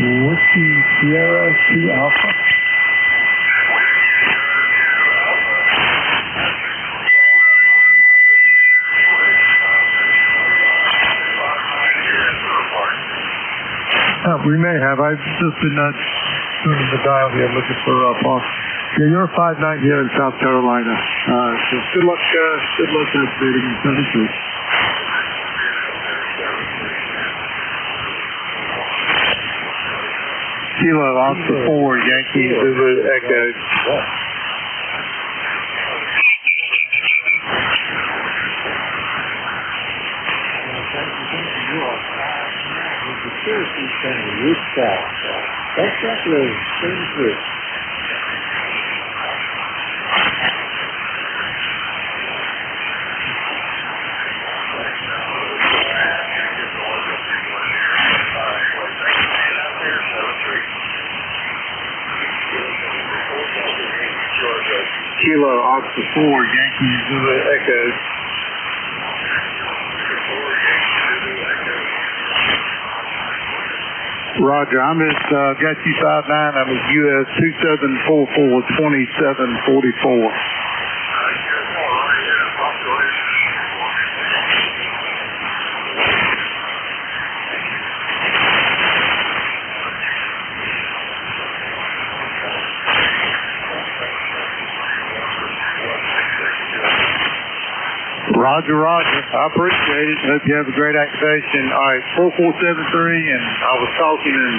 Whiskey Sierra 2 Alpha. We may have. I've just been not tuning the dial here looking for Fox. Yeah, you're 5-9 here in South Carolina. So good luck updating in 73. Kilo Oscar 4, Yankee Zulu Echo. Kilo Oscar 4, Yankee Zulu Echo. Roger, I'm at got you 5-9. I'm at US 2744-2744. Roger, Roger. I appreciate it. Hope you have a great activation. All right, 4473, and I was talking and